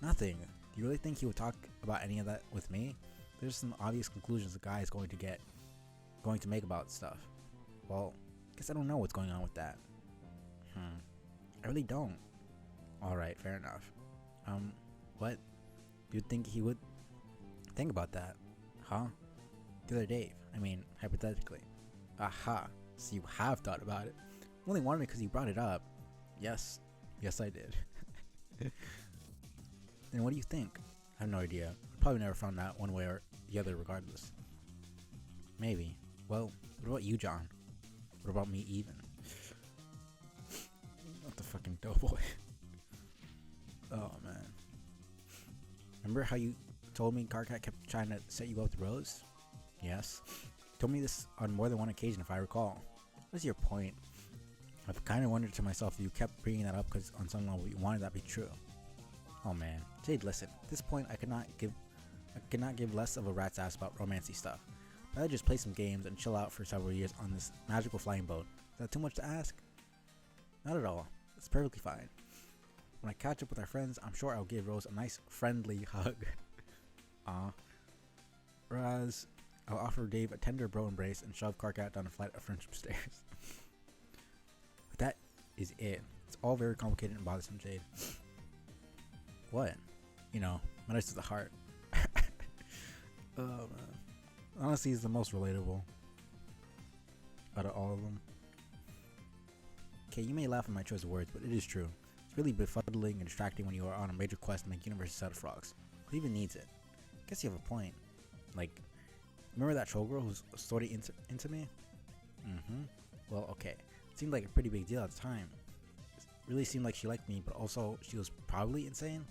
Nothing. Do you really think he would talk about any of that with me? There's some obvious conclusions the guy is going to make about stuff. Well, guess I don't know what's going on with that. I really don't. Alright, fair enough. What? Do you think he would think about that? Huh? The other Dave. I mean, hypothetically. Aha. So you have thought about it. Only wanted it because you brought it up. Yes. Yes, I did. Then what do you think? I have no idea. Probably never found out one way or the other regardless. Maybe. Well, what about you, John? What about me even? Not the fucking doughboy. Oh man. Remember how you told me Karkat kept trying to set you up with Rose? Yes. Told me this on more than one occasion if I recall. What's your point? I've kind of wondered to myself if you kept bringing that up because on some level you wanted that to be true. Oh man. Jade, listen. At this point I could not give less of a rat's ass about romancy stuff. I'd rather just play some games and chill out for several years on this magical flying boat. Is that too much to ask? Not at all. It's perfectly fine. When I catch up with our friends, I'm sure I'll give Rose a nice friendly hug. Whereas I'll offer Dave a tender bro embrace and shove Karkat down a flight of friendship stairs. But that is it. It's all very complicated and bothersome, Jade. What? You know, matters to the heart. Oh man. Honestly, he's the most relatable out of all of them. Okay, you may laugh at my choice of words, but it is true. It's really befuddling and distracting when you are on a major quest to make universes out of frogs. Who even needs it? Guess you have a point. Like, remember that troll girl who's sort of into me? Well, okay. It seemed like a pretty big deal at the time. It really seemed like she liked me, but also she was probably insane.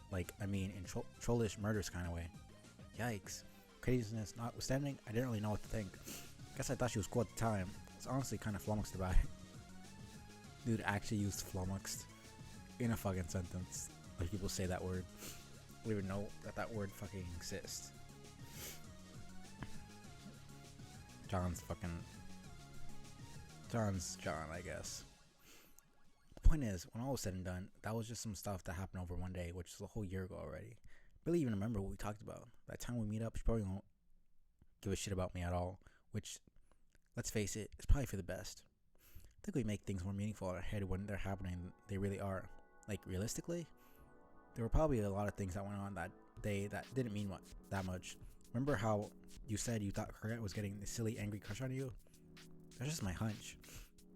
Like, I mean, in trollish murders kind of way. Yikes. Craziness notwithstanding, I didn't really know what to think. Guess I thought she was cool at the time. I was honestly kind of flummoxed about it. Dude actually used flummoxed in a fucking sentence. Like people say that word. I don't even know that word fucking exists. John's John, I guess. The point is, when all was said and done, that was just some stuff that happened over one day, which is a whole year ago already. Barely even remember what we talked about. By the time we meet up, she probably won't give a shit about me at all, which, let's face it, is probably for the best. I think we make things more meaningful in our head when they're happening than they really are. Like, realistically, there were probably a lot of things that went on that day that didn't mean that much. Remember how you said you thought Karkat was getting this silly, angry crush on you? That's just my hunch.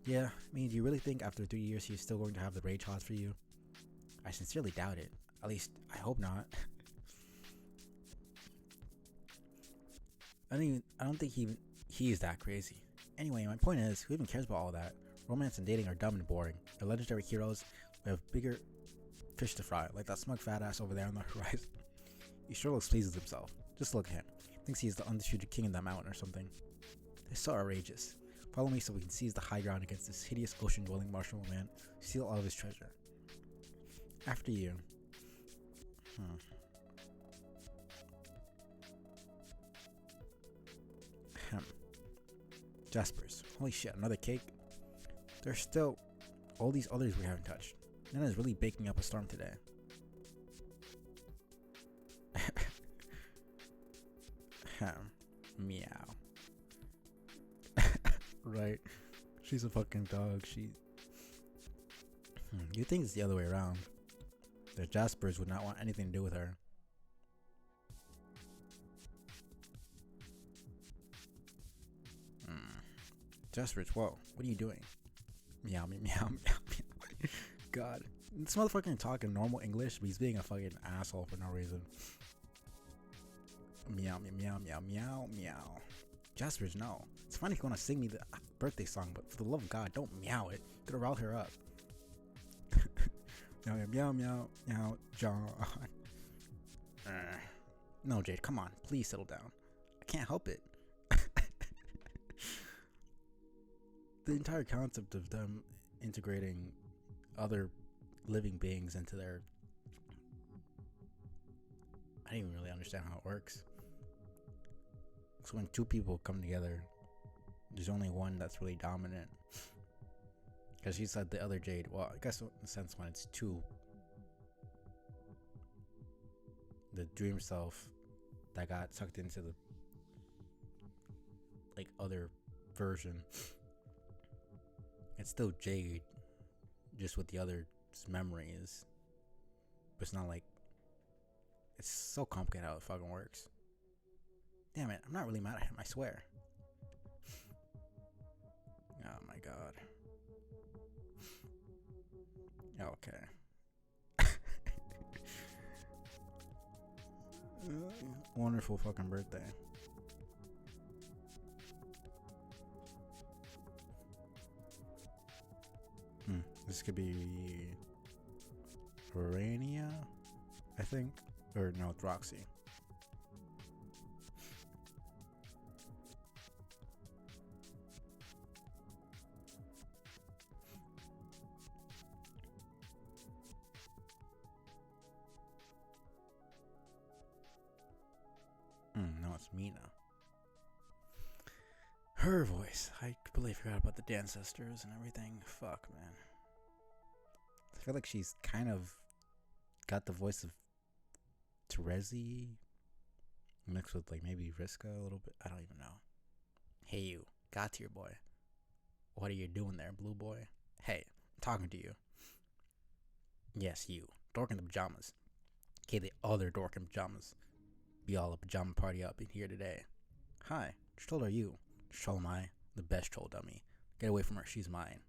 Yeah, I mean, do you really think after 3 years he's still going to have the rage hots for you? I sincerely doubt it. At least, I hope not. I don't think he is that crazy. Anyway, my point is, who even cares about all that? Romance and dating are dumb and boring. They're legendary heroes who have bigger fish to fry, like that smug fat ass over there on the horizon. He sure looks pleased with himself. Just look at him. Thinks he's the undisputed king of that mountain or something. They're so outrageous. Follow me so we can seize the high ground against this hideous ocean-dwelling marshmallow man. Steal all of his treasure. After you. Jaspers. Holy shit, another cake? There's still all these others we haven't touched. Nana is really baking up a storm today. Meow. Right. She's a fucking dog. You think it's the other way around. The Jaspers would not want anything to do with her. Jaspers, whoa. What are you doing? Meow, meow, meow, meow, meow. God. This motherfucker talking normal English, but he's being a fucking asshole for no reason. Meow, meow, meow, meow, meow, meow. Jaspers, no. It's fine if you want to sing me the birthday song, but for the love of God, don't meow it. Gonna rile her up. Meow, meow, meow, meow, John. No, Jade, come on. Please settle down. I can't help it. The entire concept of them integrating other living beings into their... I don't even really understand how it works. So when two people come together, there's only one that's really dominant. Because she said the other Jade, well, I guess in a sense when it's two, the dream self that got sucked into the like other version, it's still Jade, just with the other's memories. But it's not like, it's so complicated how it fucking works. Damn it, I'm not really mad at him, I swear. Oh my god. Okay. Wonderful fucking birthday. This could be Urania, I think. Or no, it's Roxy. No, it's Mina. Her voice. I completely forgot about the ancestors and everything. Fuck, man. I feel like she's kind of got the voice of Terezi mixed with like maybe Riska a little bit. I don't even know. Hey you, got your boy. What are you doing there, blue boy? Hey, I'm talking to you. Yes, you. Dork in the pajamas. Okay, the other dork in pajamas. Be all a pajama party up in here today. Hi, which troll are you? Which troll am I? The best troll dummy. Get away from her, she's mine.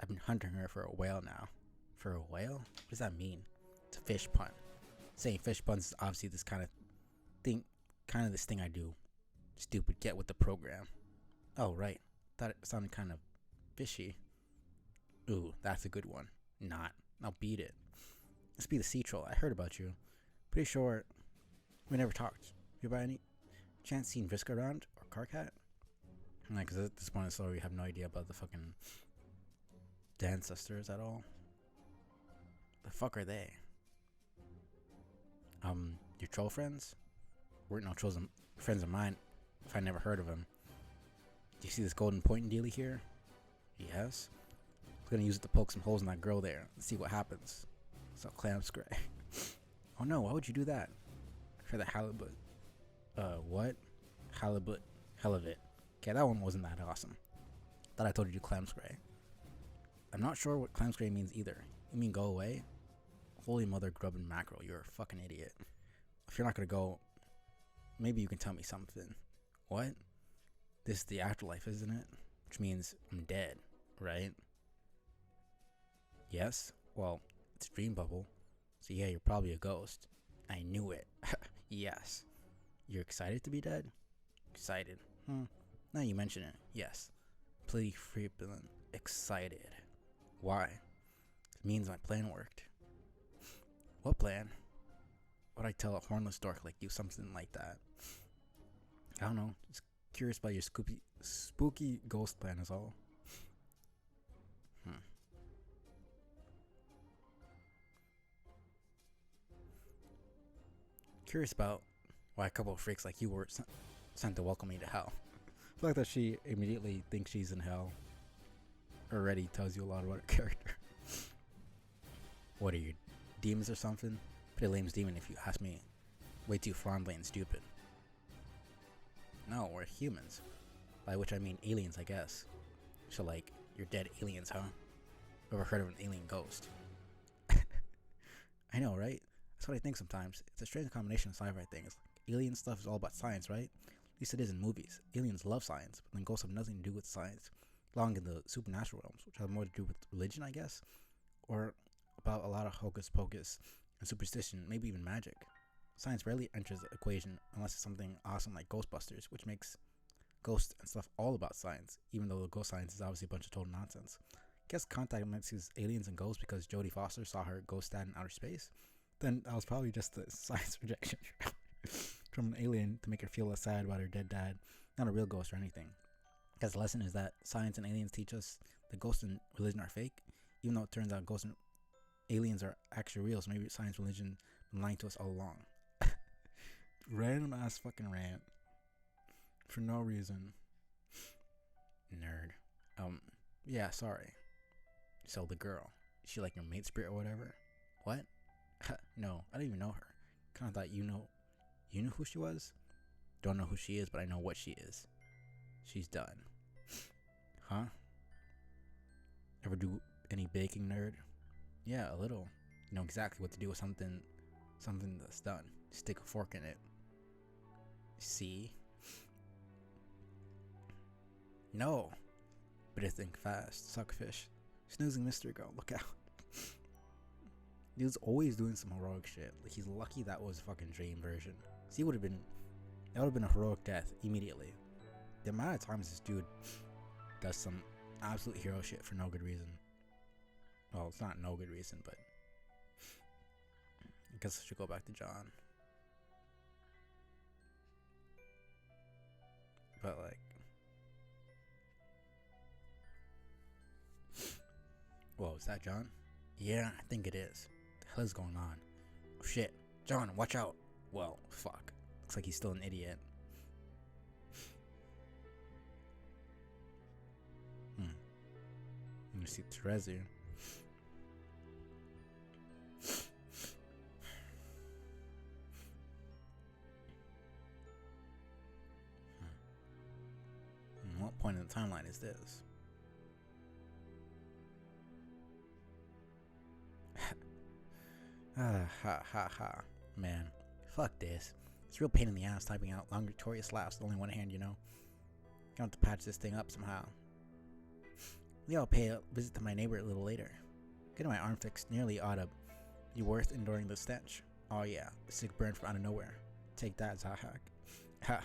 I've been hunting her for a whale now. For a whale? What does that mean? It's a fish pun. Saying fish puns is obviously this kind of this thing I do. Stupid, get with the program. Oh, right. Thought it sounded kind of fishy. Ooh, that's a good one. Not. I'll beat it. Let's be the sea troll. I heard about you. Pretty sure we never talked. You by any chance seen Vriska around? Or Carcat? Like, cause at this point in the story, we have no idea about the fucking ancestors at all. The fuck are they? Your troll friends? Weren't no trolls friends of mine if I never heard of them. Do you see this golden point dealy here? Yes. I'm gonna use it to poke some holes in that girl there and see what happens. So clam scray. Oh no, why would you do that? For the halibut. What? Halibut. Hell of it. Okay, that one wasn't that awesome. Thought I told you to clam scray. I'm not sure what clam scray means either. You mean go away? Holy mother grubbing mackerel, you're a fucking idiot. If you're not gonna go, maybe you can tell me something. What? This is the afterlife, isn't it? Which means I'm dead, right? Yes? Well, it's a dream bubble. So yeah, you're probably a ghost. I knew it. Yes. You're excited to be dead? Excited. Now you mention it. Yes. Pretty freaking excited. Why? It means my plan worked. What plan? would I tell a hornless dork like you something like that? I don't know. Just curious about your spooky ghost plan is all. Hmm. Curious about why a couple of freaks like you were sent to welcome me to hell. The fact that she immediately thinks she's in hell already tells you a lot about her character. What are you, demons or something? Pretty lame's demon if you ask me. Way too fondly and stupid. No, we're humans. By which I mean aliens, I guess. So like, you're dead aliens, huh? Ever heard of an alien ghost? I know, right? That's what I think sometimes. It's a strange combination of sci-fi things. Like, alien stuff is all about science, right? At least it is in movies. Aliens love science, but then ghosts have nothing to do with science. Belong in the supernatural realms, which have more to do with religion, I guess? Or about a lot of hocus pocus and superstition, maybe even magic. Science rarely enters the equation unless it's something awesome like Ghostbusters, which makes ghosts and stuff all about science, even though the ghost science is obviously a bunch of total nonsense. Guess Contact mixes aliens and ghosts because Jodie Foster saw her ghost dad in outer space. Then that was probably just a science rejection from an alien to make her feel less sad about her dead dad, not a real ghost or anything. Guess the lesson is that science and aliens teach us that ghosts and religion are fake, even though it turns out ghosts and aliens are actually real, so maybe science and religion been lying to us all along. Random ass fucking rant. For no reason. Nerd. Yeah, sorry. So the girl, is she like your mate spirit or whatever? What? No, I don't even know her. Kinda thought you knew who she was? Don't know who she is, but I know what she is. She's done. Huh? Ever do any baking, nerd? Yeah, a little. You know exactly what to do with something that's done. Stick a fork in it. See? No. Better think fast, suckfish. Snoozing mystery girl, look out. Dude's always doing some heroic shit. Like, he's lucky that was fucking dream version. See, that would have been a heroic death immediately. The amount of times this dude does some absolute hero shit for no good reason. Well, it's not no good reason, but I guess I should go back to John. But like, whoa, is that John? Yeah, I think it is. What the hell is going on? Oh shit, John, watch out. Well, fuck. Looks like he's still an idiot. I'm gonna see Terezi. What point in the timeline is this? Ha ha ha. Man, fuck this. It's a real pain in the ass typing out long victorious laughs with only one hand, you know? Gonna have to patch this thing up somehow. Maybe I'll pay a visit to my neighbor a little later. Getting my arm fixed nearly ought to be worth enduring the stench. Oh yeah, a sick burn from out of nowhere. Take that, Zahak. Ha,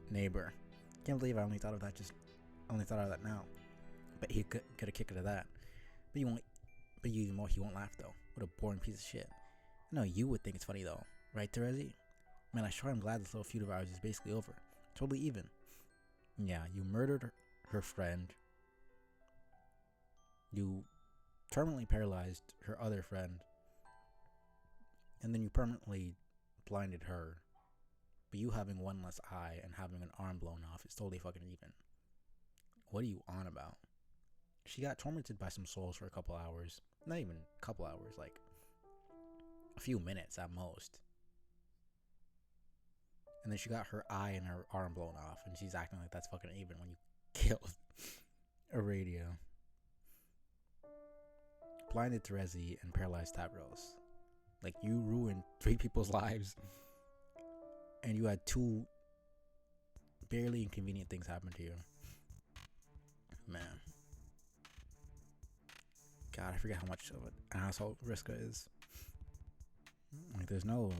neighbor. Can't believe I only thought of that now. Bet he could get a kick out of that. But you won't laugh though. What a boring piece of shit. I know you would think it's funny though, right, Terezi? Man, I sure am glad this little feud of ours is basically over. Totally even. Yeah, you murdered her friend. You permanently paralyzed her other friend. And then you permanently blinded her. But you having one less eye and having an arm blown off is totally fucking even. What are you on about? She got tormented by some souls for a couple hours. Not even a couple hours, like a few minutes at most. And then she got her eye and her arm blown off, and she's acting like that's fucking even when you killed a radio. Blinded Terezi and paralyzed Tabros. Like, you ruined 3 people's lives, and you had 2 barely inconvenient things happen to you. Man. God, I forget how much of an asshole Vriska is. Like, there's no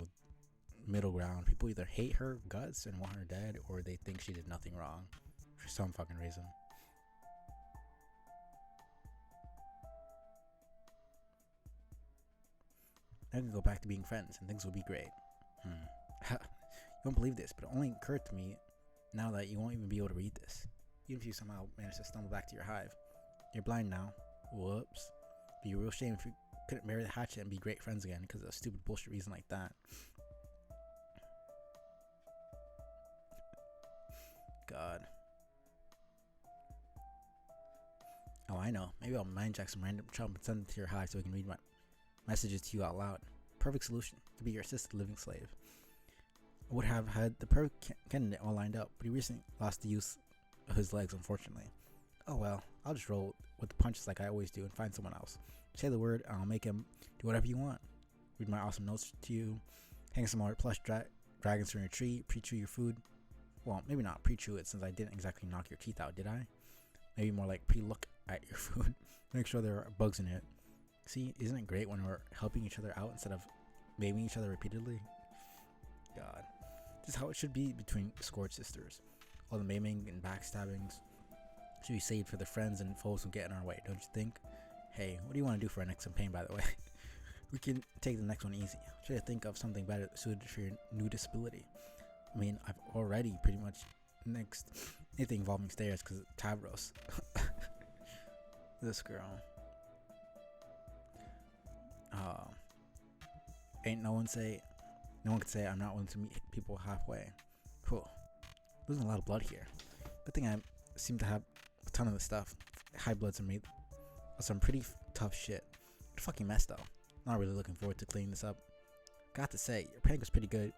middle ground. People either hate her guts and want her dead, or they think she did nothing wrong for some fucking reason. I can go back to being friends and things will be great. You won't believe this, but it only occurred to me now that you won't even be able to read this. Even if you somehow manage to stumble back to your hive. You're blind now. Whoops. Be a real shame if you couldn't marry the hatchet and be great friends again because of a stupid bullshit reason like that. God. Oh, I know. Maybe I'll mind jack some random chump and send it to your hive so I can read my messages to you out loud. Perfect solution to be your assisted living slave. I would have had the perfect candidate all lined up, but he recently lost the use of his legs, unfortunately. Oh well, I'll just roll with the punches like I always do and find someone else. Say the word, and I'll make him do whatever you want. Read my awesome notes to you, hang some more plush dragons from your tree, pre-chew your food. Well, maybe not pre-chew it since I didn't exactly knock your teeth out, did I? Maybe more like pre-look at your food. Make sure there are bugs in it. See, isn't it great when we're helping each other out instead of maiming each other repeatedly? God. This is how it should be between Scourge sisters. All the maiming and backstabbings should be saved for the friends and foes who get in our way, don't you think? Hey, what do you want to do for our next campaign, by the way? We can take the next one easy. Try to think of something better suited for your new disability. I mean, I've already pretty much nixed anything involving stairs because of Tavros. This girl. Ain't no one could say I'm not willing to meet people halfway. Whew. Losing a lot of blood here. Good thing I seem to have a ton of the stuff. High bloods are made of some pretty tough shit. What a fucking mess though. Not really looking forward to cleaning this up. Got to say, your prank was pretty good.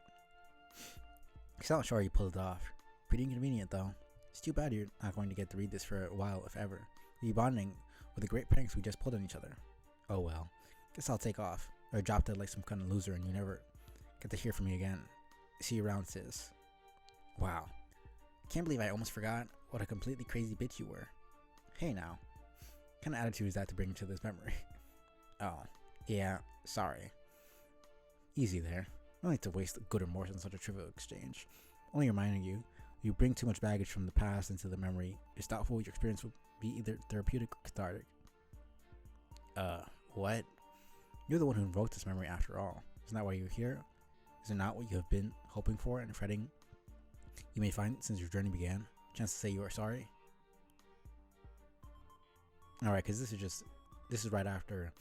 I'm not sure you pulled it off. Pretty inconvenient though. It's too bad you're not going to get to read this for a while, if ever. You'll be bonding with the great pranks we just pulled on each other. Oh well. Guess I'll take off. Or drop dead like some kind of loser and you never get to hear from me again. See you around, sis. Wow. Can't believe I almost forgot what a completely crazy bitch you were. Hey now. What kind of attitude is that to bring to this memory? Oh. Yeah. Sorry. Easy there. I don't like to waste good remorse on such a trivial exchange. Only reminding you, you bring too much baggage from the past into the memory. It's doubtful your experience will be either therapeutic or cathartic. What? You're the one who invoked this memory after all. Isn't that why you're here? Is it not what you have been hoping for and fretting you may find since your journey began? A chance to say you are sorry? Alright, because this is right after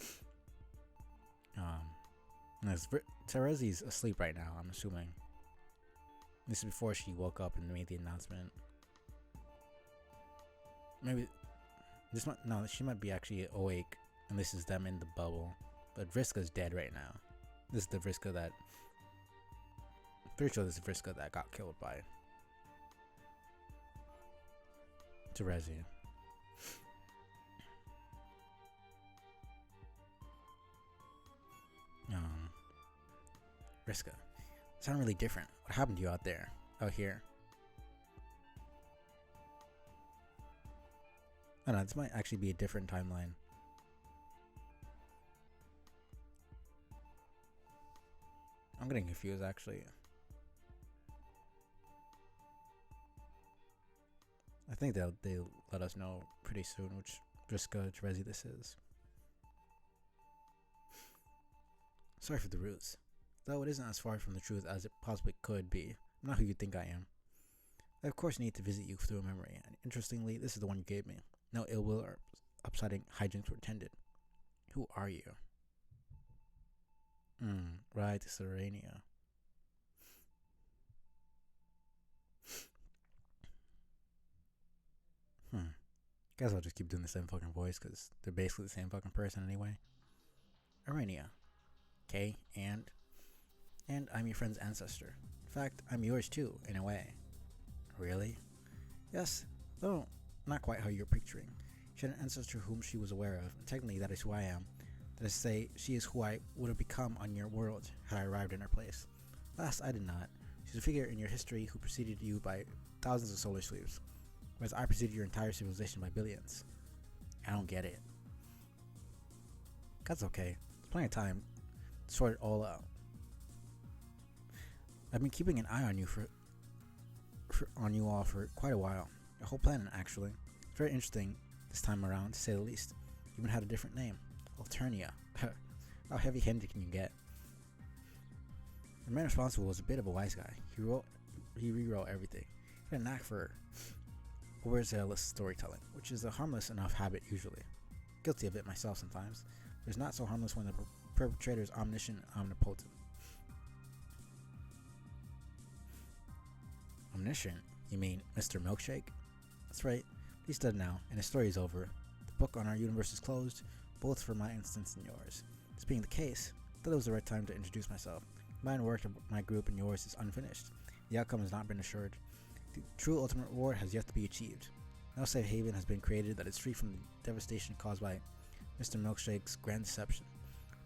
Terezi's asleep right now, I'm assuming. This is before she woke up and made the announcement. Maybe she might be actually awake and this is them in the bubble. But Vriska's dead right now. This is the Vriska that pretty sure this is Vriska that got killed by Terezi. Vriska. Sound really different. What happened to you out there? Out here? I don't know, this might actually be a different timeline. I'm getting confused actually. I think they'll let us know pretty soon which Vriska Terezi this is. Sorry for the ruse. Though it isn't as far from the truth as it possibly could be. I'm not who you think I am. I of course need to visit you through a memory, and interestingly, this is the one you gave me. No ill will or upsetting hijinks were intended. Who are you? Right, Serenia. Guess I'll just keep doing the same fucking voice because they're basically the same fucking person anyway. Arania. Okay, and I'm your friend's ancestor. In fact, I'm yours too, in a way. Really? Yes, though not quite how you're picturing. She had an ancestor whom she was aware of, and technically that is who I am. That is to say, she is who I would have become on your world had I arrived in her place. Last, I did not. She's a figure in your history who preceded you by thousands of solar sweeps, whereas I preceded your entire civilization by billions. I don't get it. That's okay. There's plenty of time to sort it all out. I've been keeping an eye on you on you all for quite a while. The whole planet, actually. It's very interesting this time around, to say the least. You even had a different name. Alternia. How heavy-handed can you get? The man responsible was a bit of a wise guy. He rewrote everything. He had a knack for overzealous storytelling, which is a harmless enough habit usually. Guilty of it myself sometimes, but it's not so harmless when the perpetrator is omniscient and omnipotent. Omniscient? You mean Mr. Milkshake? That's right. He's dead now, and his story is over. The book on our universe is closed, both for my instance and yours. This being the case, I thought it was the right time to introduce myself. Mine work of my group and yours is unfinished. The outcome has not been assured. The true ultimate reward has yet to be achieved. No safe haven has been created that is free from the devastation caused by Mr. Milkshake's grand deception.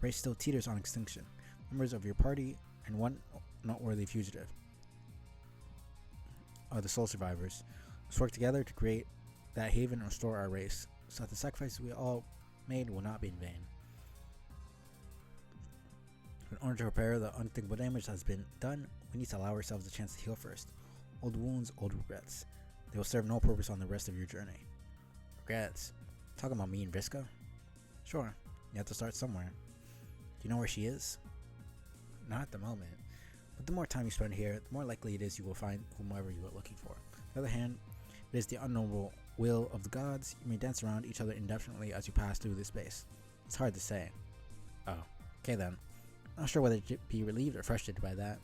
Race still teeters on extinction. Members of your party and one noteworthy fugitive are the sole survivors. Let's work together to create that haven and restore our race, so that the sacrifices we all made will not be in vain. In order to repair the unthinkable damage that has been done, we need to allow ourselves a chance to heal first. Old wounds, old regrets. They will serve no purpose on the rest of your journey. Regrets? Talking about me and Vriska? Sure, you have to start somewhere. Do you know where she is? Not at the moment, but the more time you spend here, the more likely it is you will find whomever you are looking for. On the other hand, it is the unknowable will of the gods. You may dance around each other indefinitely as you pass through this space. It's hard to say. Oh, okay then. Not sure whether to be relieved or frustrated by that.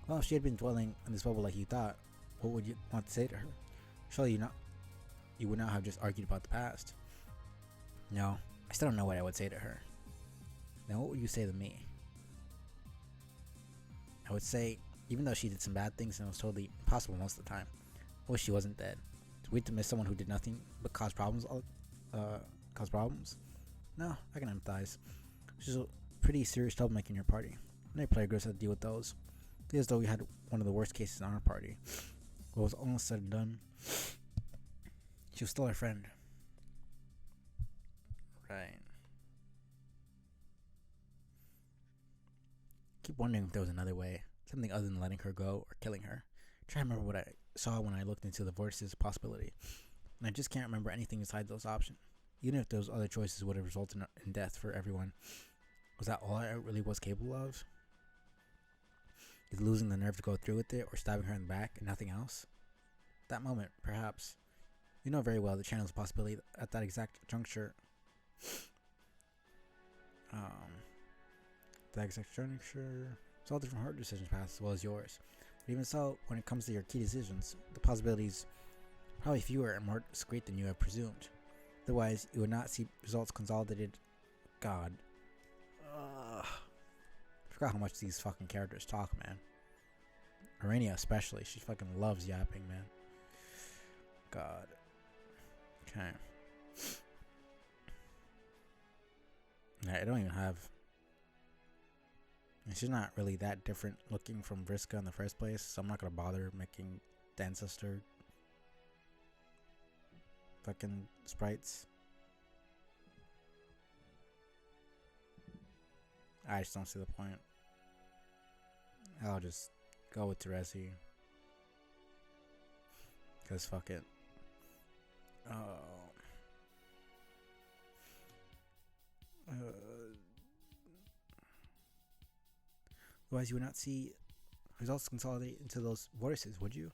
Well, if she had been dwelling in this bubble like you thought, what would you want to say to her? Surely you would not have just argued about the past. No, I still don't know what I would say to her. Then what would you say to me? I would say, even though she did some bad things and it was totally impossible most of the time, I wish she wasn't dead. It's weird to miss someone who did nothing but cause problems. No, I can empathize. She's a pretty serious troublemaker in your party. Many players had to deal with those. It is as though we had one of the worst cases in our party. What was almost said and done, she was still our friend. Right. Keep wondering if there was another way, something other than letting her go or killing her. Try to remember what I saw when I looked into the vortices possibility, and I just can't remember anything besides those options. Even if those other choices would have resulted in death for everyone, was that all I really was capable of? Is losing the nerve to go through with it, or stabbing her in the back and nothing else? At that moment, perhaps. You know very well the channel's possibility at that exact juncture. Resulted from her decisions past as well as yours. But even so, when it comes to your key decisions, the possibilities are probably fewer and more discreet than you have presumed. Otherwise, you would not see results consolidated. God. I forgot how much these fucking characters talk, man. Arania especially, she fucking loves yapping, man. God. Okay. I don't even have... She's not really that different looking from Vriska in the first place, so I'm not gonna bother making the ancestor fucking sprites. I just don't see the point. I'll just go with Teresi. Cause fuck it. Otherwise you would not see results consolidate into those vortices, would you?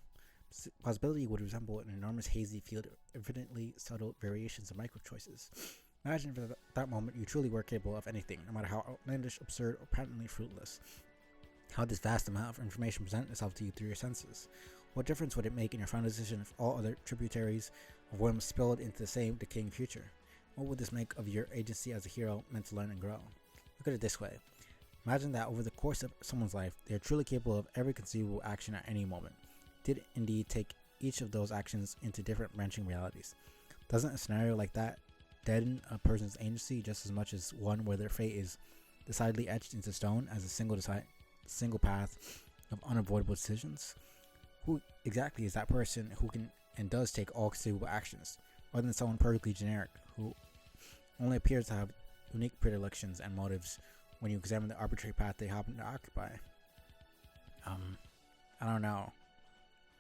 Possibility would resemble an enormous hazy field of infinitely subtle variations of micro choices. Imagine if at that moment you truly were capable of anything, no matter how outlandish, absurd, or patently fruitless. How would this vast amount of information present itself to you through your senses? What difference would it make in your final decision if all other tributaries of whim spilled into the same decaying future? What would this make of your agency as a hero meant to learn and grow? Look at it this way. Imagine that over the course of someone's life, they are truly capable of every conceivable action at any moment. Did indeed take each of those actions into different branching realities. Doesn't a scenario like that deaden a person's agency just as much as one where their fate is decidedly etched into stone as a single path of unavoidable decisions? Who exactly is that person who can and does take all conceivable actions, rather than someone perfectly generic who only appears to have unique predilections and motives when you examine the arbitrary path they happen to occupy? I don't know.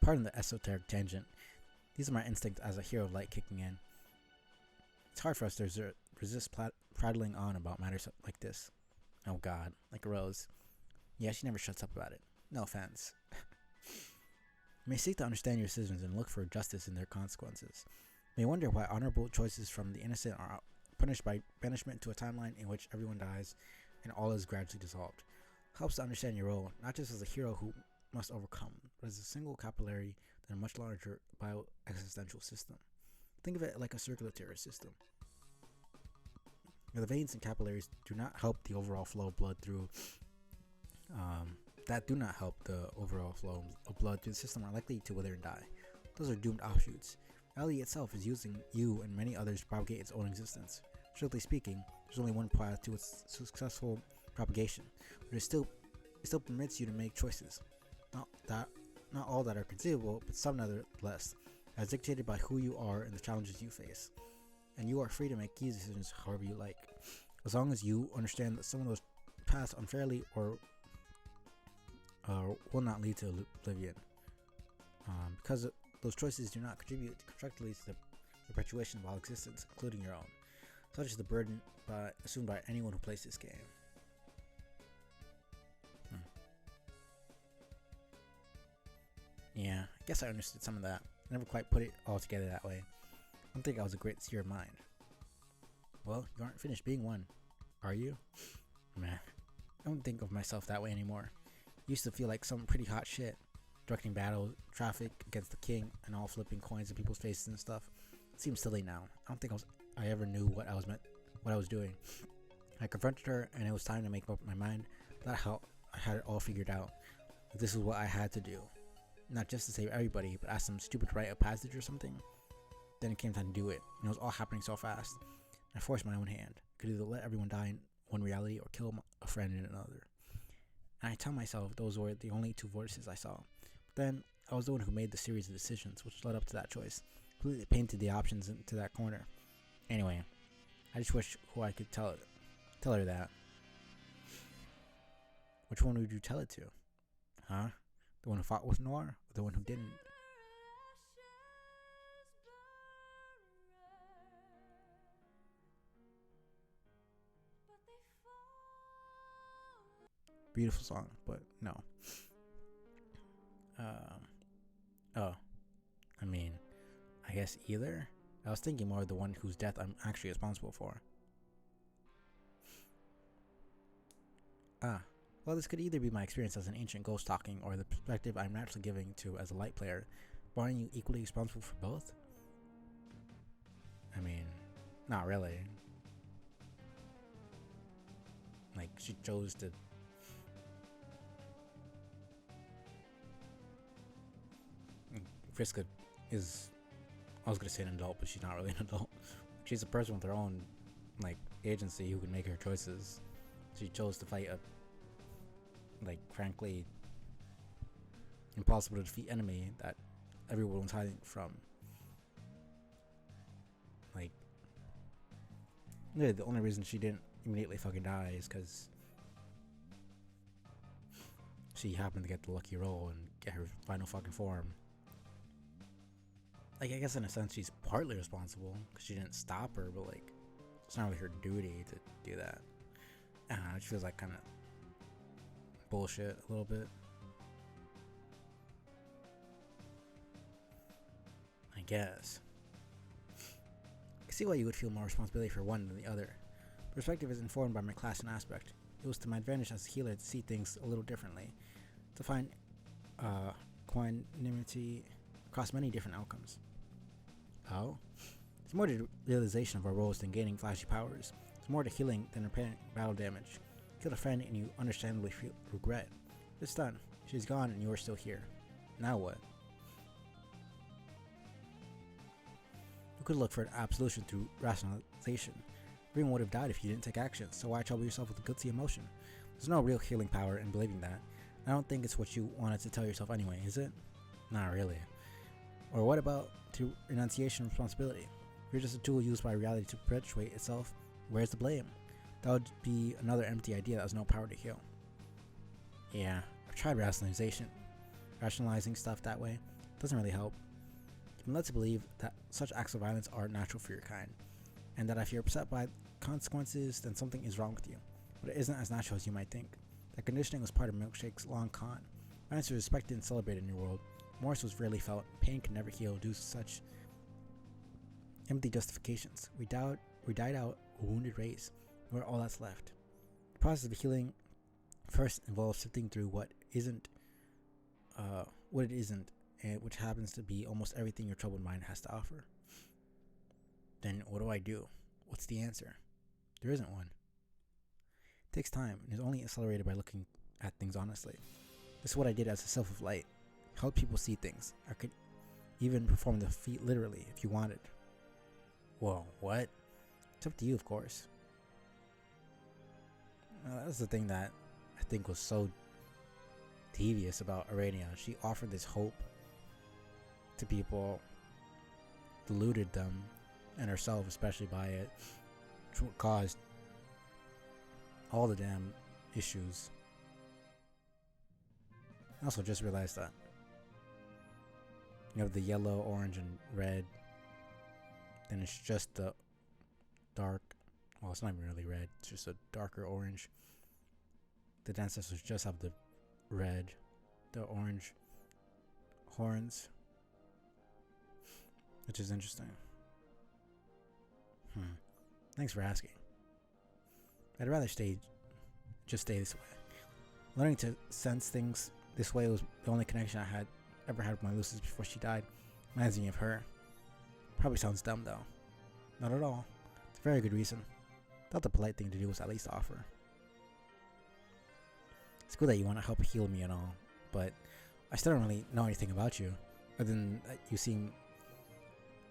Pardon the esoteric tangent. These are my instincts as a hero of light kicking in. It's hard for us to resist prattling on about matters like this. Oh God, like a rose. Yeah, she never shuts up about it. No offense. You may seek to understand your decisions and look for justice in their consequences. You may wonder why honorable choices from the innocent are punished by banishment to a timeline in which everyone dies and all is gradually dissolved. Helps to understand your role, not just as a hero who must overcome, but as a single capillary in a much larger bio-existential system. Think of it like a circulatory system. The veins and capillaries do not help the overall flow of blood through the system are likely to wither and die. Those are doomed offshoots. Reality itself is using you and many others to propagate its own existence. Strictly speaking, there's only one path to its successful propagation, but it still permits you to make choices. Not all that are conceivable, but some nevertheless, as dictated by who you are and the challenges you face. And you are free to make these decisions however you like, as long as you understand that some of those paths unfairly or will not lead to oblivion, because those choices do not contribute constructively to the perpetuation of all existence, including your own. Such is the burden assumed by anyone who plays this game. Yeah, I guess I understood some of that. I never quite put it all together that way. I don't think I was a great seer of mind. Well, you aren't finished being one, are you? Meh. I don't think of myself that way anymore. Used to feel like some pretty hot shit, directing battle, traffic against the king, and all flipping coins in people's faces and stuff. It seems silly now. I don't think I ever knew what I was doing. I confronted her, and it was time to make up my mind. That's how I had it all figured out. This is what I had to do, not just to save everybody, but as some stupid rite of passage or something. Then it came time to do it, and it was all happening so fast. I forced my own hand. I could either let everyone die in one reality or kill a friend in another. And I tell myself those were the only two voices I saw. But then I was the one who made the series of decisions which led up to that choice. Completely painted the options into that corner. Anyway, I just wish who I could tell her that. Which one would you tell it to? Huh? The one who fought with Noir, or the one who didn't? Beautiful song, but no. I mean, I guess either. I was thinking more of the one whose death I'm actually responsible for. Well, this could either be my experience as an ancient ghost talking or the perspective I'm naturally giving to as a light player. But aren't you equally responsible for both? I mean, not really. Like, she chose to... Vriska is... I was gonna say an adult, but she's not really an adult. She's a person with her own, like, agency who can make her choices. She chose to fight a, like, frankly, impossible to defeat enemy that everyone was hiding from. Like, yeah, the only reason she didn't immediately fucking die is because she happened to get the lucky roll and get her final fucking form. Like, I guess in a sense she's partly responsible because she didn't stop her, but like, it's not really her duty to do that. I don't know, it feels like kind of bullshit a little bit. I guess. I can see why you would feel more responsibility for one than the other. Perspective is informed by my class and aspect. It was to my advantage as a healer to see things a little differently, to find equanimity across many different outcomes. Oh? It's more to realization of our roles than gaining flashy powers. It's more to healing than repairing battle damage. Kill a friend and you understandably feel regret. It's done. She's gone and you are still here. Now what? You could look for an absolution through rationalization. Everyone would have died if you didn't take action, so why trouble yourself with a guilty emotion? There's no real healing power in believing that. I don't think it's what you wanted to tell yourself anyway, is it? Not really. Or what about through renunciation of responsibility? If you're just a tool used by reality to perpetuate itself, where's the blame? That would be another empty idea that has no power to heal. Yeah, I've tried rationalization. Rationalizing stuff that way doesn't really help. You've been led to believe that such acts of violence are natural for your kind, and that if you're upset by consequences, then something is wrong with you. But it isn't as natural as you might think. That conditioning was part of Milkshake's long con. Violence was respected and celebrated in your world. Remorse was rarely felt. Pain can never heal due to such empty justifications. We died out a wounded race. We're all that's left. The process of healing first involves sifting through what it isn't, and which happens to be almost everything your troubled mind has to offer. Then what do I do? What's the answer? There isn't one. It takes time and is only accelerated by looking at things honestly. This is what I did as a self of light. Help people see things. I could even perform the feat literally if you wanted. Whoa, what? It's up to you, of course. That's the thing that I think was so devious about Arania. She offered this hope to people, deluded them, and herself especially by it, which caused all the damn issues. I also just realized that you have the yellow, orange, and red. Then it's just the dark. Well, it's not even really red. It's just a darker orange. The ancestors just have the red, the orange horns, which is interesting. Thanks for asking. I'd rather just stay this way. Learning to sense things this way was the only connection I had ever had with my Lucis before she died. Reminds me of her. Probably sounds dumb though. Not at all. It's a very good reason. Thought the polite thing to do was at least offer. It's cool that you want to help heal me and all, but I still don't really know anything about you, other than that you seem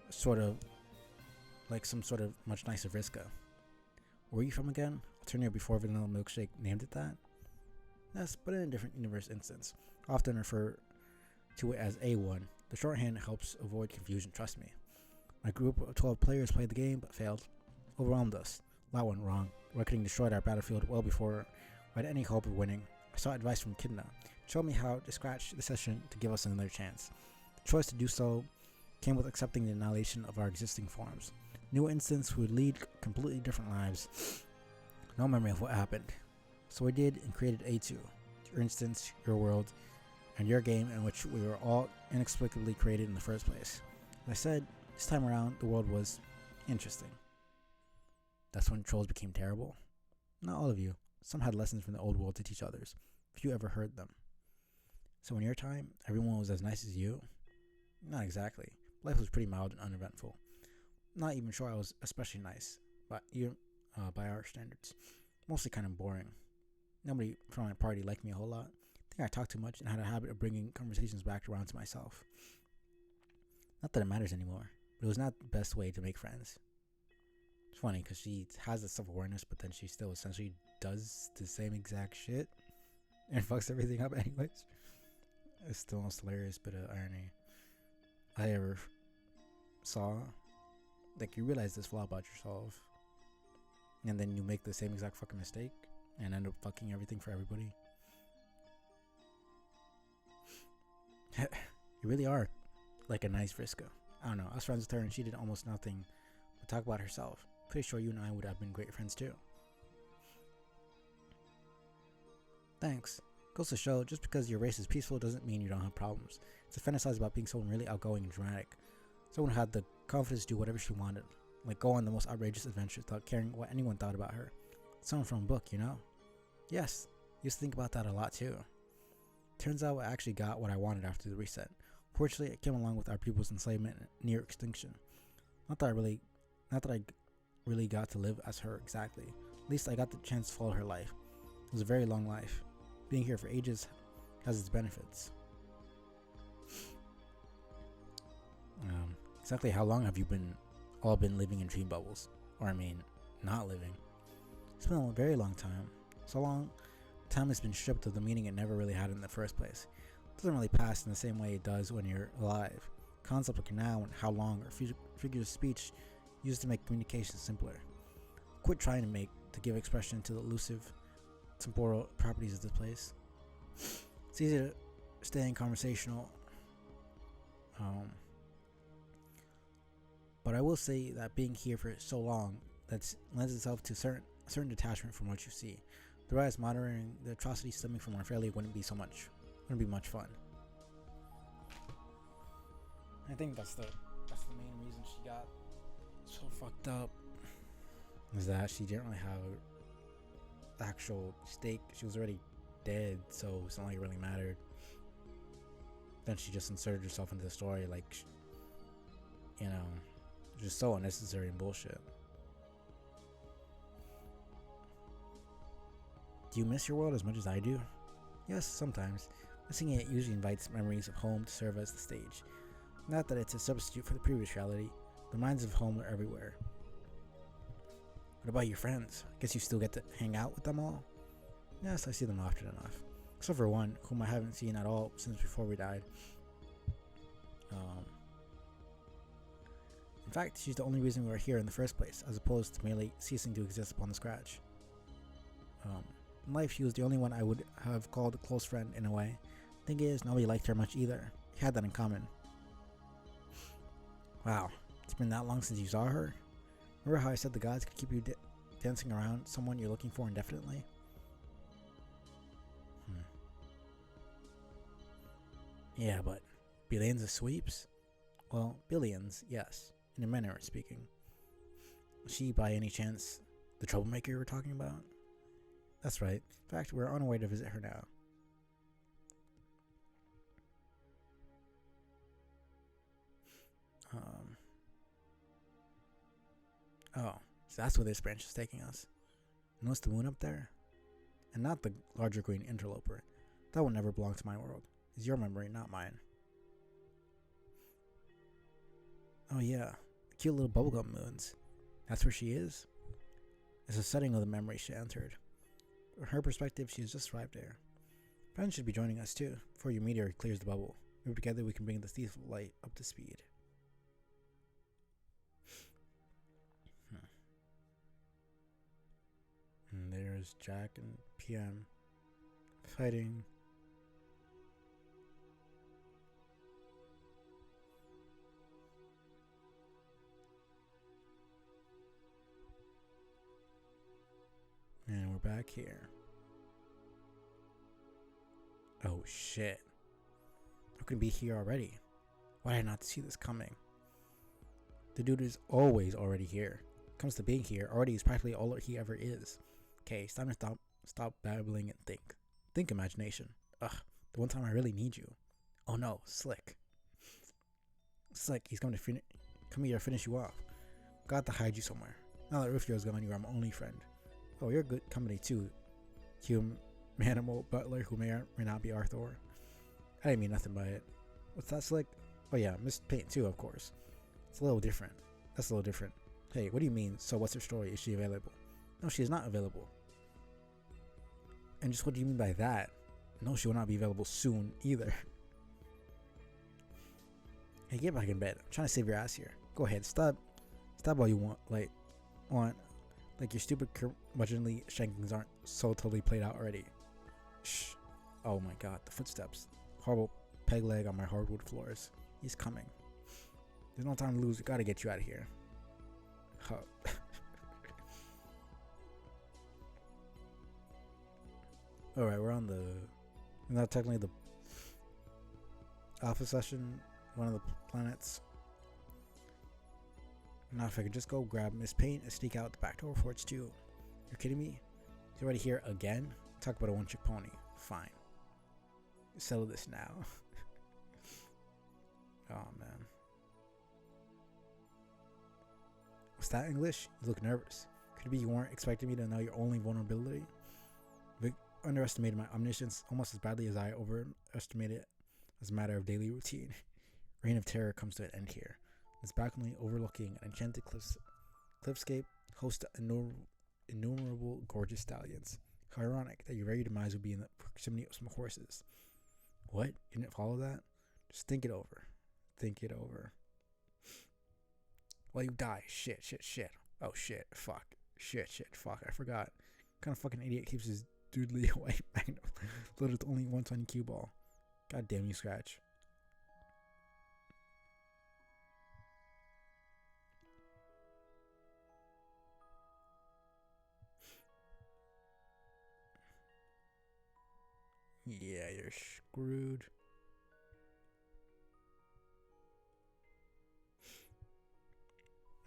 sort of like some sort of much nicer Vriska. Where are you from again? Alternative before Vanilla Milkshake named it that? Yes, but in a different universe instance. I often refer to it as A1. The shorthand helps avoid confusion, trust me. My group of 12 players played the game, but failed. Overwhelmed us. A lot went wrong. Reckoning destroyed our battlefield well before we had any hope of winning. I sought advice from Kidna. It showed me how to scratch the session to give us another chance. The choice to do so came with accepting the annihilation of our existing forms. New instance would lead completely different lives. No memory of what happened. So we did and created A2. Your instance, your world, and your game in which we were all inexplicably created in the first place. As I said, this time around the world was interesting. That's when trolls became terrible. Not all of you. Some had lessons from the old world to teach others. Few ever heard them. So in your time, everyone was as nice as you? Not exactly. Life was pretty mild and uneventful. Not even sure I was especially nice, but by our standards. Mostly kind of boring. Nobody from my party liked me a whole lot. I think I talked too much and had a habit of bringing conversations back around to myself. Not that it matters anymore, but it was not the best way to make friends. It's funny because she has this self-awareness, but then she still essentially does the same exact shit and fucks everything up anyways. It's still the most hilarious bit of irony I ever saw. Like, you realize this flaw about yourself, and then you make the same exact fucking mistake and end up fucking everything for everybody. You really are like a nice Vriska. I don't know. I was friends with her and she did almost nothing but talk about herself. Pretty sure you and I would have been great friends too. Thanks. Goes to show, just because your race is peaceful doesn't mean you don't have problems. It's a fantasize about being someone really outgoing and dramatic. Someone who had the confidence to do whatever she wanted. Like go on the most outrageous adventures without caring what anyone thought about her. Someone from a book, you know? Yes. Used to think about that a lot too. Turns out I actually got what I wanted after the reset. Fortunately, it came along with our people's enslavement and near extinction. Not that I really got to live as her exactly. At least I got the chance to follow her life. It was a very long life. Being here for ages has its benefits. Exactly how long have you all been living in dream bubbles? Or I mean, not living. It's been a very long time. So long, time has been stripped of the meaning it never really had in the first place. It doesn't really pass in the same way it does when you're alive. Concepts like now and how long or figures of speech used to make communication simpler. Quit trying to give expression to the elusive temporal properties of this place. It's easy to stay in conversational, but I will say that being here for so long lends itself to certain detachment from what you see. Otherwise, monitoring the atrocities stemming from our failure wouldn't be much fun. I think that's the main reason she got so fucked up. Is that she didn't really have actual stake. She was already dead, so it's not like it really mattered. Then she just inserted herself into the story, like, just so unnecessary and bullshit. Do you miss your world as much as I do? Yes, sometimes. Missing it usually invites memories of home to serve as the stage. Not that it's a substitute for the previous reality. The minds of home are everywhere. What about your friends? I guess you still get to hang out with them all? Yes, I see them often enough. Except for one, whom I haven't seen at all since before we died. In fact, she's the only reason we are here in the first place, as opposed to merely ceasing to exist upon the scratch. In life, she was the only one I would have called a close friend in a way. Thing is, nobody liked her much either. We had that in common. Wow, it's been that long since you saw her? Remember how I said the gods could keep you dancing around someone you're looking for indefinitely? Yeah, but billions of sweeps? Well, billions, yes, in a manner of speaking. Was she, by any chance, the troublemaker you were talking about? That's right. In fact, we're on our way to visit her now. Oh, so that's where this branch is taking us. Notice the moon up there? And not the larger green interloper. That will never belong to my world. It's your memory, not mine. Oh yeah, the cute little bubblegum moons. That's where she is? It's a setting of the memory she entered. From her perspective, she's just arrived there. Friends should be joining us too, before your meteor clears the bubble. Maybe together we can bring the thief of light up to speed. And there's Jack and PM fighting. And we're back here. Oh shit. How can it be here already? Why did I not see this coming? The dude is always already here. When it comes to being here, already is practically all he ever is. Okay, it's time to stop babbling and think. Think, imagination. Ugh, the one time I really need you. Oh no, Slick. Slick, he's coming here to finish you off. Got to hide you somewhere. Now that Rufio's gone, you're my only friend. Oh, you're good company too, Hume, Manimal, Butler, who may or may not be Arthur. I didn't mean nothing by it. What's that, Slick? Oh yeah, Miss Paint too, of course. It's a little different. That's a little different. Hey, what do you mean, so what's her story? Is she available? No, she is not available. And just what do you mean by that? No, she will not be available soon either. Hey, get back in bed. I'm trying to save your ass here. Go ahead, stop all you want. Like your stupid curmudgeonly shankings aren't so totally played out already. Shh. Oh my god, the footsteps. Horrible peg leg on my hardwood floors. He's coming. There's no time to lose. We gotta get you out of here. Alright, we're on not technically the alpha session, one of the planets. Now if I could just go grab Miss Paint and sneak out the back door before it's too. You're kidding me? He's already here again? Talk about a one-trick pony. Fine. Settle this now. Oh man. Was that English? You look nervous. Could it be you weren't expecting me to know your only vulnerability? Vic underestimated my omniscience almost as badly as I overestimated it as a matter of daily routine. Reign of Terror comes to an end here. This balcony overlooking an enchanted cliffscape hosts innumerable gorgeous stallions. How ironic that your very demise would be in the proximity of some horses. What? You didn't follow that? Just think it over. Think it over. Well, you die. Shit. Oh shit. Fuck. Shit. Fuck. I forgot. What kind of fucking idiot keeps his doodly white magnum loaded with only one tiny cue ball? God damn you, Scratch. Yeah, you're screwed.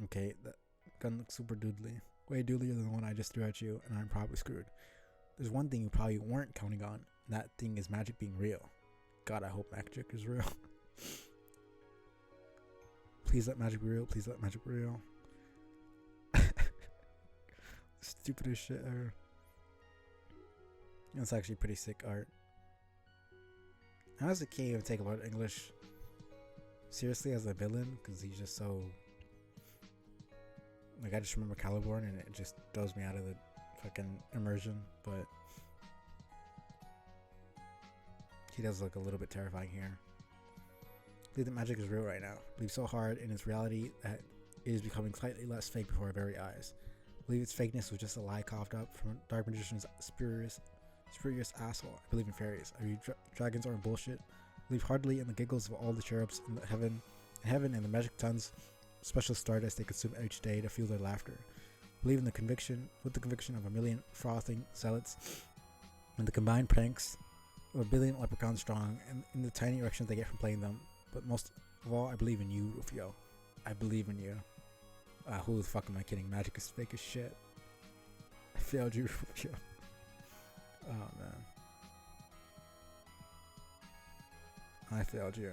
Okay, that gun looks super doodly. Way doodlier than the one I just threw at you, and I'm probably screwed. There's one thing you probably weren't counting on, and that thing is magic being real. God, I hope magic is real. Please let magic be real. Please let magic be real. Stupidest shit ever. It's actually pretty sick art. I honestly can't even take Lord English seriously as a villain because he's just so. Like, I just remember Caliborn and it just throws me out of the fucking immersion, but he does look a little bit terrifying here. I believe that magic is real right now. I believe so hard in its reality that it is becoming slightly less fake before our very eyes. I believe its fakeness was just a lie coughed up from a dark magician's spurious asshole. I believe in fairies. I believe dragons aren't bullshit. I believe heartily in the giggles of all the cherubs in heaven and the magic tons special stardust they consume each day to fuel their laughter. I believe in the conviction of a million frothing zealots and the combined pranks of a billion leprechauns strong and in the tiny erections they get from playing them. But most of all, I believe in you, Rufio. I believe in you. Who the fuck am I kidding? Magic is fake as shit. I failed you, Rufio. Oh man. I failed you.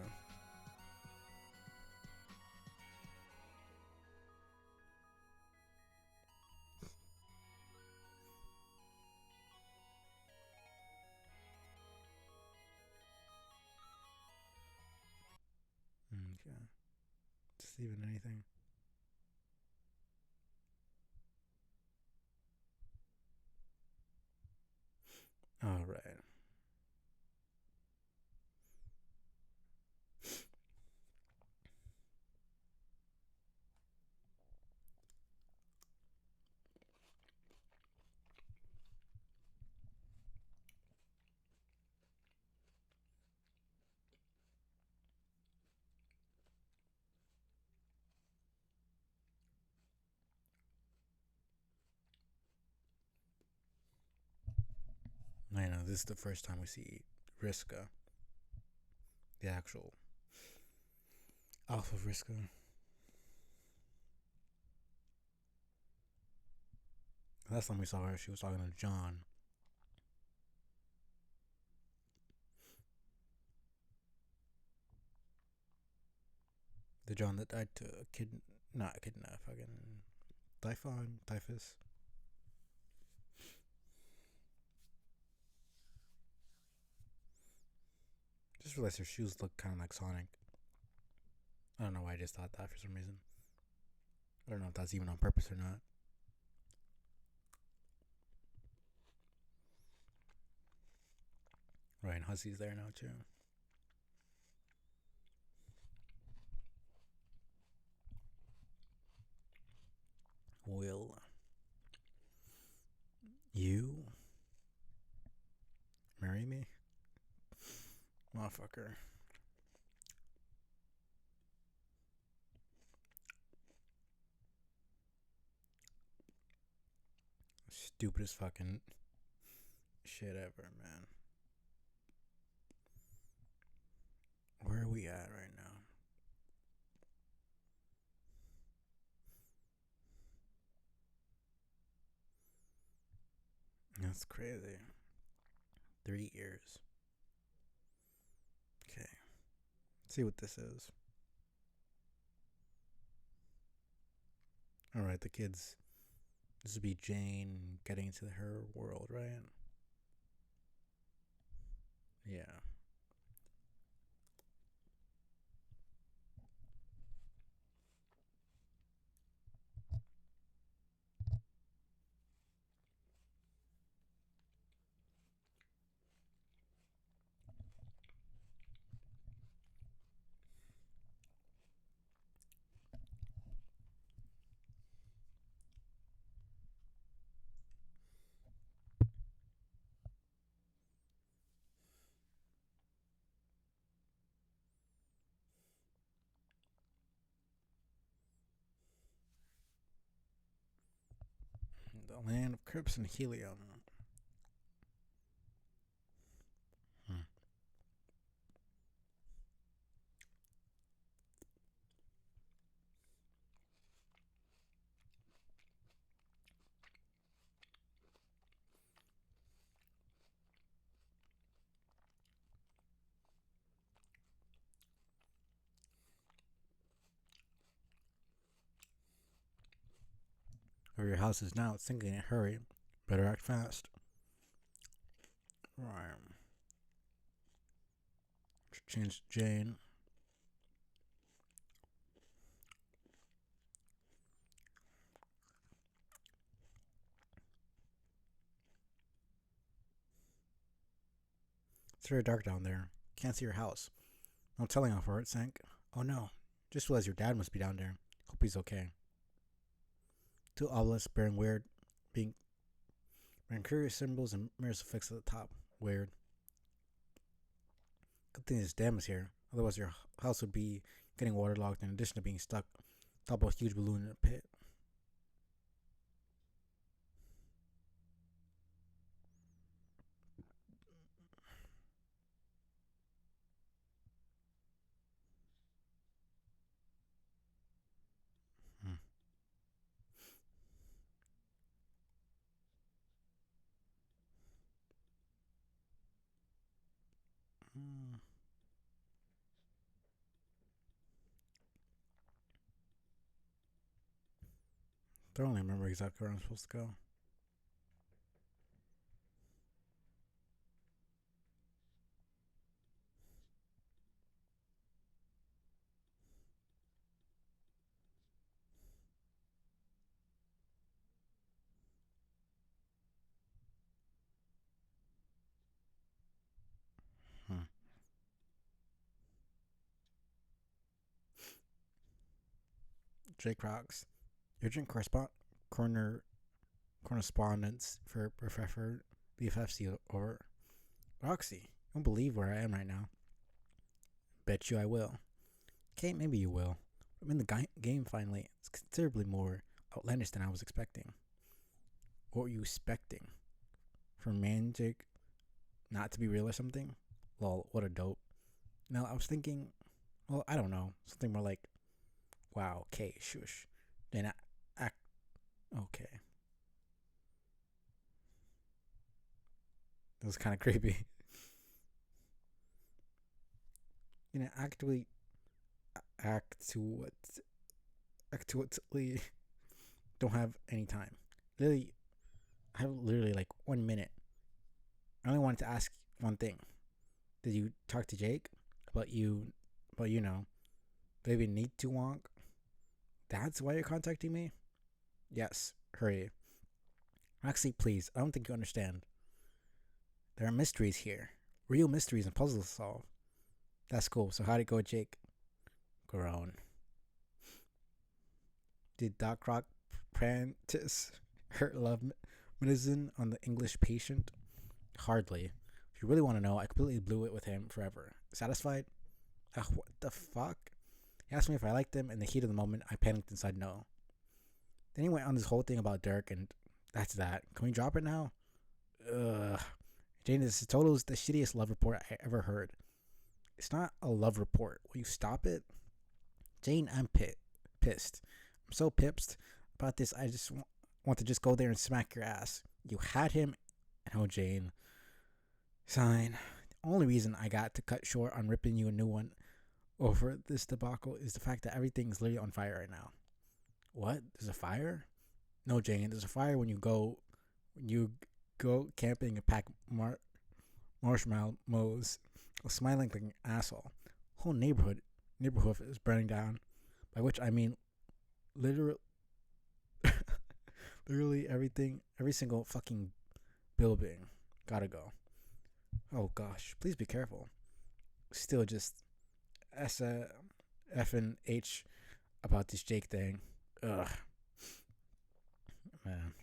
Okay. Just even anything. Alright. I know, this is the first time we see Riska. The actual Alpha Riska. Last time we saw her, she was talking to John. The John that died to fucking typhus. Just realized her shoes look kind of like Sonic. I don't know why I just thought that for some reason. I don't know if that's even on purpose or not. Ryan Hussey's there now too. Will you marry me? Motherfucker. Stupidest fucking shit ever, man. Where are we at right now? That's crazy. 3 years. Okay. Let's see what this is. Alright, the kids. This would be Jane getting into her world, right? Yeah. The land of crypts and helium. Where your house is now, it's sinking in a hurry. Better act fast. Right. Change Jane. It's very dark down there. Can't see your house. No telling how far it sank. Oh no. Just realized your dad must be down there. Hope he's okay. Two obelisks bearing being curious symbols and mirrors affixed at the top. Weird. Good thing this dam is here. Otherwise your house would be getting waterlogged in addition to being stuck atop a huge balloon in a pit. Hmm. Hmm. Don't really remember exactly where I'm supposed to go. Hmm. Jake Rocks. Urgent correspondence for Professor BFFC over Roxy. I don't believe where I am right now. Bet you I will. Okay, maybe you will. I'm in the game finally. It's considerably more outlandish than I was expecting. What were you expecting? For magic not to be real or something? Lol, what a dope. No, I was thinking, well, I don't know. Something more like, wow, okay, shush. Then act, okay. That was kind of creepy. Actively act to what actually don't have any time. Literally, I have literally like 1 minute. I only wanted to ask one thing. Did you talk to Jake about baby need to wonk? That's why you're contacting me? Yes, hurry. Roxy, please, I don't think you understand. There are mysteries here. Real mysteries and puzzles to solve. That's cool. So how'd it go, Jake? Groan. Did Doc Rock practice her love medicine on the English patient? Hardly. If you really want to know, I completely blew it with him forever. Satisfied? What the fuck? He asked me if I liked him. In the heat of the moment, I panicked and said no. Then he went on this whole thing about Dirk, and that's that. Can we drop it now? Ugh. Jane, this is totally the shittiest love report I ever heard. It's not a love report. Will you stop it? Jane, I'm pissed. I'm so pissed about this. I just want to just go there and smack your ass. You had him. Oh, Jane. Sign. The only reason I got to cut short on ripping you a new one over this debacle is the fact that everything is literally on fire right now. What? There's a fire? No, Jane. There's a fire when you go camping and pack marshmallows, smiling like an asshole. Whole neighborhood is burning down. By which I mean literally, literally everything, every single fucking building gotta go. Oh gosh, please be careful. Still just S F and H about this Jake thing. Ugh, man.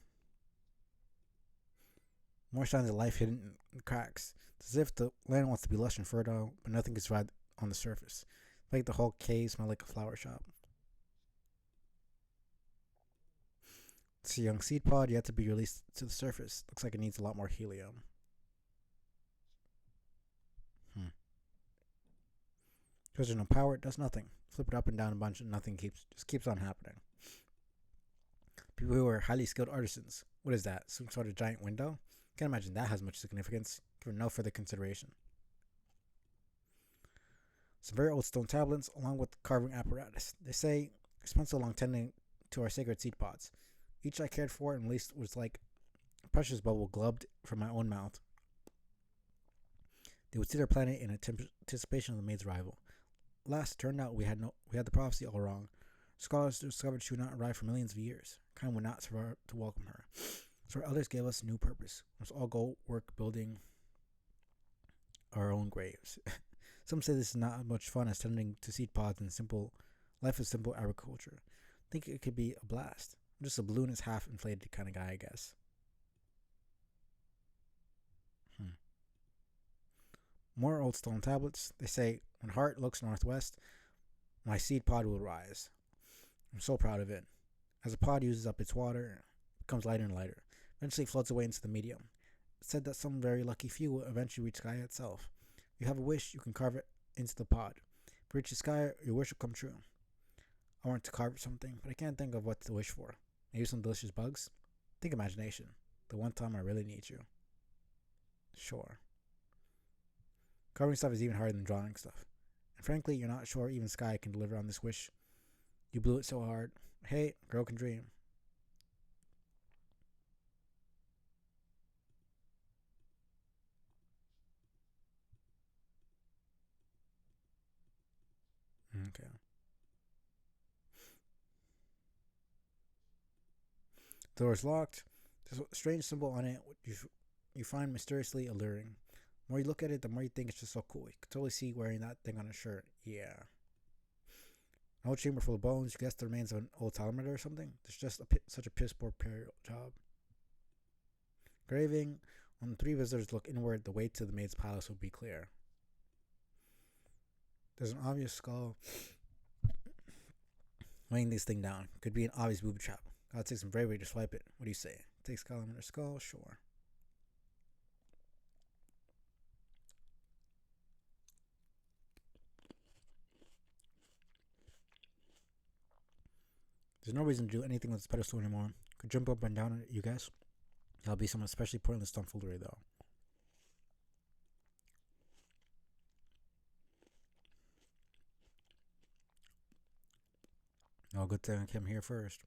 More signs of life hidden in cracks. It's as if the land wants to be lush and fertile, but nothing is right on the surface. It's like the whole cave smells like a flower shop. It's a young seed pod yet to be released to the surface. Looks like it needs a lot more helium. Because there's no power, it does nothing. Flip it up and down a bunch and nothing keeps on happening. People who are highly skilled artisans. What is that? Some sort of giant window? Can't imagine that has much significance, given no further consideration. Some very old stone tablets, along with carving apparatus. They say, we spent so long tending to our sacred seed pods. Each I cared for and least was like a precious bubble glubbed from my own mouth. They would see their planet in anticipation of the maid's arrival. Last, it turned out we had the prophecy all wrong. Scholars discovered she would not arrive for millions of years. Kind would not survive to welcome her. So our elders gave us a new purpose. Let's all go work building our own graves. Some say this is not as much fun as tending to seed pods and simple life is simple agriculture. I think it could be a blast. I'm just a balloon is half inflated kind of guy, I guess. More old stone tablets. They say, when heart looks northwest, my seed pod will rise. I'm so proud of it. As the pod uses up its water, it becomes lighter and lighter. Eventually floats away into the medium. It's said that some very lucky few will eventually reach sky itself. If you have a wish, you can carve it into the pod. If you reach the sky, your wish will come true. I want to carve something, but I can't think of what to wish for. Maybe some delicious bugs? Think imagination. The one time I really need you. Sure. Carving stuff is even harder than drawing stuff. And frankly, you're not sure even Sky can deliver on this wish. You blew it so hard. Hey, girl can dream. Okay. The door is locked. There's a strange symbol on it you find mysteriously alluring. The more you look at it, the more you think it's just so cool. You can totally see wearing that thing on a shirt. Yeah. An old chamber full of bones. You guess the remains of an old salamander or something? There's just such a piss poor job. Graving. When the three visitors look inward, the way to the maid's palace will be clear. There's an obvious skull weighing this thing down. Could be an obvious booby trap. Gotta take some bravery to swipe it. What do you say? Take salamander skull? Sure. There's no reason to do anything with this pedestal anymore. Could jump up and down on it, you guys. That'll be some especially pointless tomfoolery, though. Oh, good thing I came here first.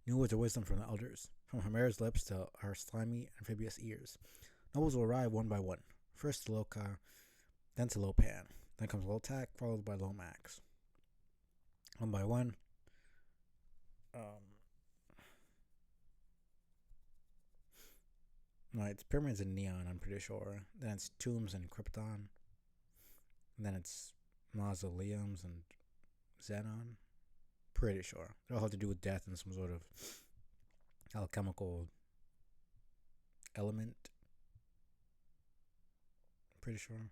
New words of wisdom from the elders, from Homera's lips to our slimy, amphibious ears. Nobles will arrive one by one. First to Loka, then to Lopan. Then comes Lotak, followed by Lomax. One by one. No, it's pyramids in Neon, I'm pretty sure. Then it's tombs in Krypton. And then it's mausoleums and Xenon. Pretty sure. They all have to do with death and some sort of alchemical element. Pretty sure.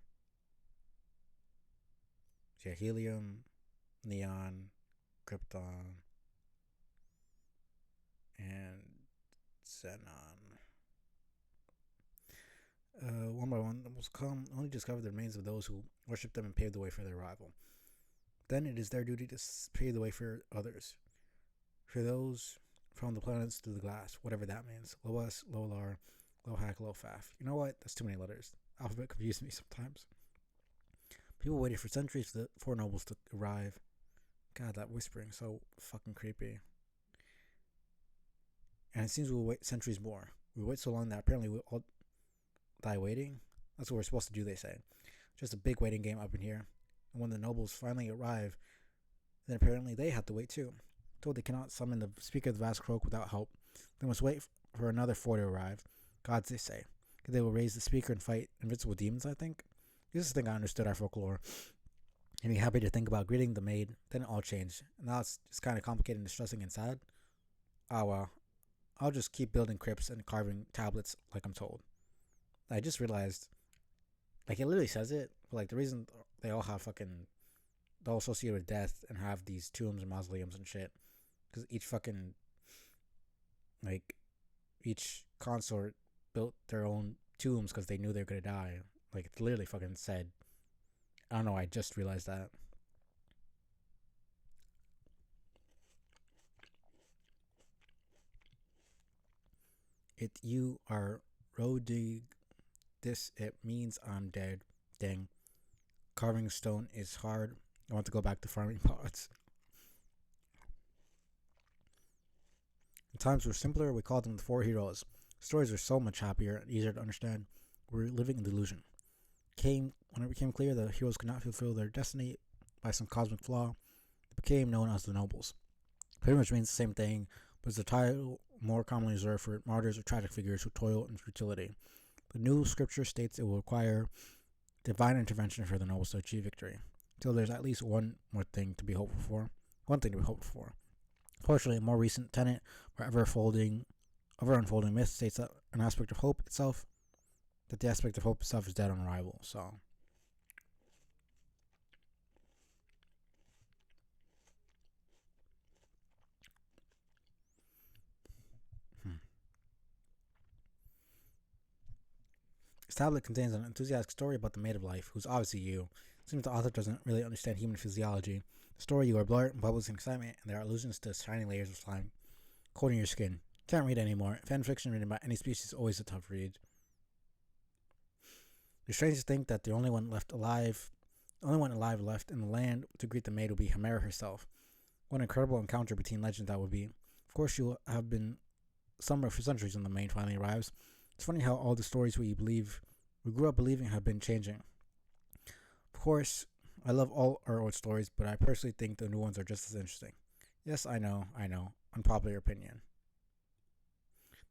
So yeah, helium, neon, krypton, and xenon. One by one, the most come only discover the remains of those who worship them and pave the way for their arrival. Then it is their duty to pave the way for others. For those from the planets through the glass, whatever that means. Loas, Lolar, Lohak, Lofaf. You know what? That's too many letters. Alphabet confuses me sometimes. People waited for centuries for the four nobles to arrive. God, that whispering, so fucking creepy. And it seems we'll wait centuries more. We wait so long that apparently we'll all die waiting. That's what we're supposed to do, they say. Just a big waiting game up in here. And when the nobles finally arrive, then apparently they have to wait too. Told they cannot summon the Speaker of the Vast Croak without help. They must wait for another four to arrive. Gods, they say. They will raise the Speaker and fight invincible demons, I think. This is the thing I understood our folklore. And be happy to think about greeting the maid. Then it all changed. And now it's just kind of complicated and distressing and sad. Ah, well. I'll just keep building crypts and carving tablets like I'm told. I just realized, like, it literally says it, but, like, the reason they all have fucking, they're all associated with death and have these tombs and mausoleums and shit, because each fucking, like, each consort built their own tombs because they knew they were gonna die. Like, it literally fucking said, I don't know, I just realized that. You are Rodig. This, it means I'm dead. Dang. Carving stone is hard. I want to go back to farming pots. The times were simpler. We called them the four heroes. Stories were so much happier and easier to understand. We were living in delusion. When it became clear that heroes could not fulfill their destiny by some cosmic flaw, they became known as the nobles. Pretty much means the same thing, but is a title more commonly reserved for martyrs or tragic figures who toil in futility. The new scripture states it will require divine intervention for the nobles to achieve victory. Till there's at least one more thing to be hopeful for. One thing to be hopeful for. Fortunately, a more recent tenet or ever unfolding myth states that an aspect of hope itself, that the aspect of hope itself is dead on arrival. So, This tablet contains an enthusiastic story about the maid of life, who's obviously you. It seems the author doesn't really understand human physiology. The story, you are blurred and bubbles in excitement, and there are allusions to shiny layers of slime coating your skin. Can't read anymore. Fan fiction written by any species is always a tough read. It's strange to think that the only one alive left in the land to greet the maid will be Hemera herself. What an incredible encounter between legends that would be. Of course, she'll have been somewhere for centuries when the maid finally arrives. It's funny how all the stories we grew up believing have been changing. Of course, I love all our old stories, but I personally think the new ones are just as interesting. Yes, I know, unpopular opinion.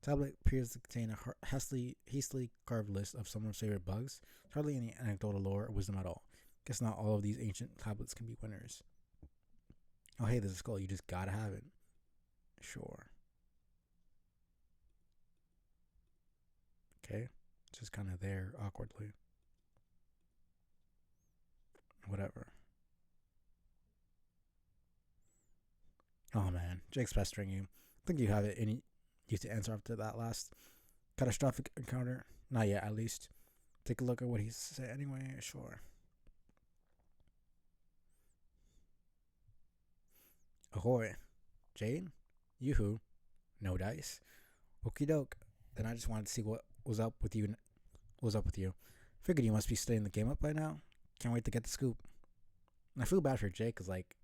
Tablet appears to contain a hastily carved list of someone's favorite bugs. There's hardly any anecdotal lore or wisdom at all. Guess not all of these ancient tablets can be winners. Oh hey, there's a skull, you just gotta have it. Sure. Okay, just kind of there awkwardly. Whatever. Oh man, Jake's pestering you. I think you have it in you to answer after that last catastrophic encounter. Not yet, at least. Take a look at what he said anyway. Sure. Ahoy. Jade? Yoo-hoo. No dice. Okie doke. Then I just wanted to see what was up with you. Figured you must be studying the game up by now. Can't wait to get the scoop. And I feel bad for Jake because, like,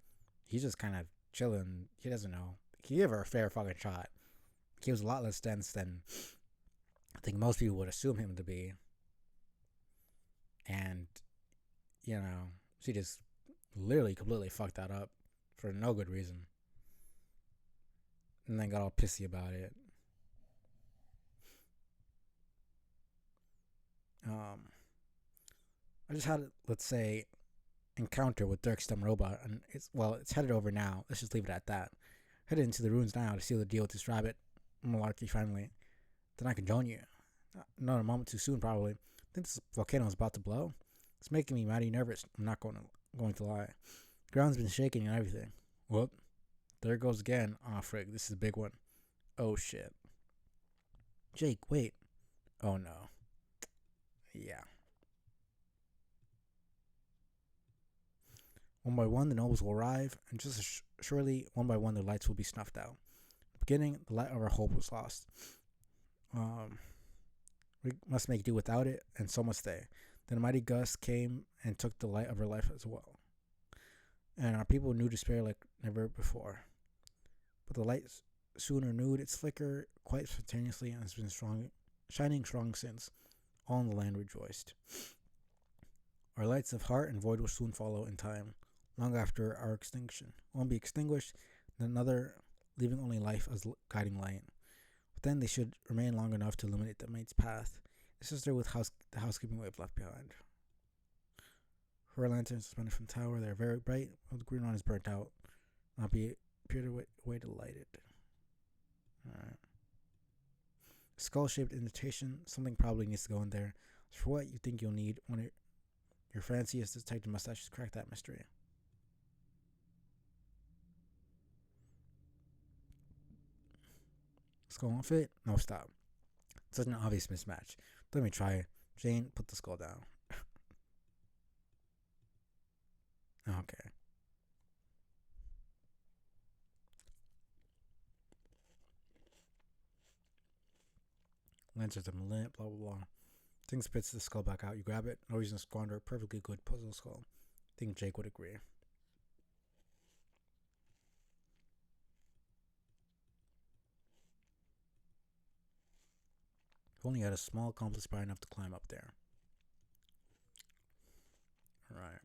he's just kind of chilling. He doesn't know. He gave her a fair fucking shot. He was a lot less dense than I think most people would assume him to be. And, she just literally completely fucked that up for no good reason. And then got all pissy about it. I just had, let's say, encounter with Dirk's dumb robot, and it's headed over now. Let's just leave it at that. Headed into the ruins now to seal the deal with this rabbit malarkey finally. Then I can join you. Not a moment too soon, probably. I think this volcano is about to blow. It's making me mighty nervous. I'm not going to lie. The ground's been shaking and everything. Whoop. There it goes again. Aw, frig. This is a big one. Oh, shit. Jake, wait. Oh, no. Yeah. One by one, the nobles will arrive, and just as surely, one by one, the lights will be snuffed out. At the beginning, the light of our hope was lost. We must make do without it, and so must they. Then a mighty gust came and took the light of our life as well. And our people knew despair like never before. But the light soon renewed its flicker quite spontaneously and has been shining strong since. All in the land rejoiced. Our lights of heart and void will soon follow in time, long after our extinction. One be extinguished, and another leaving only life as guiding light. But then they should remain long enough to illuminate the mate's path. This is there with the housekeeping we have left behind. Her lanterns suspended from the tower. They are very bright. Well, the green one is burnt out. Not be appear to way to light it. Alright. Skull-shaped indentation. Something probably needs to go in there. As for what you think you'll need, when your fanciest detective mustaches crack that mystery. Skull won't fit? No, stop. It's such an obvious mismatch. Let me try. Jane, put the skull down. Okay. Lanterns are lit, blah blah blah. Thing spits the skull back out. You grab it. No reason to squander a perfectly good puzzle skull. think Jake would agree. If only had a small accomplice bright enough to climb up there. Right.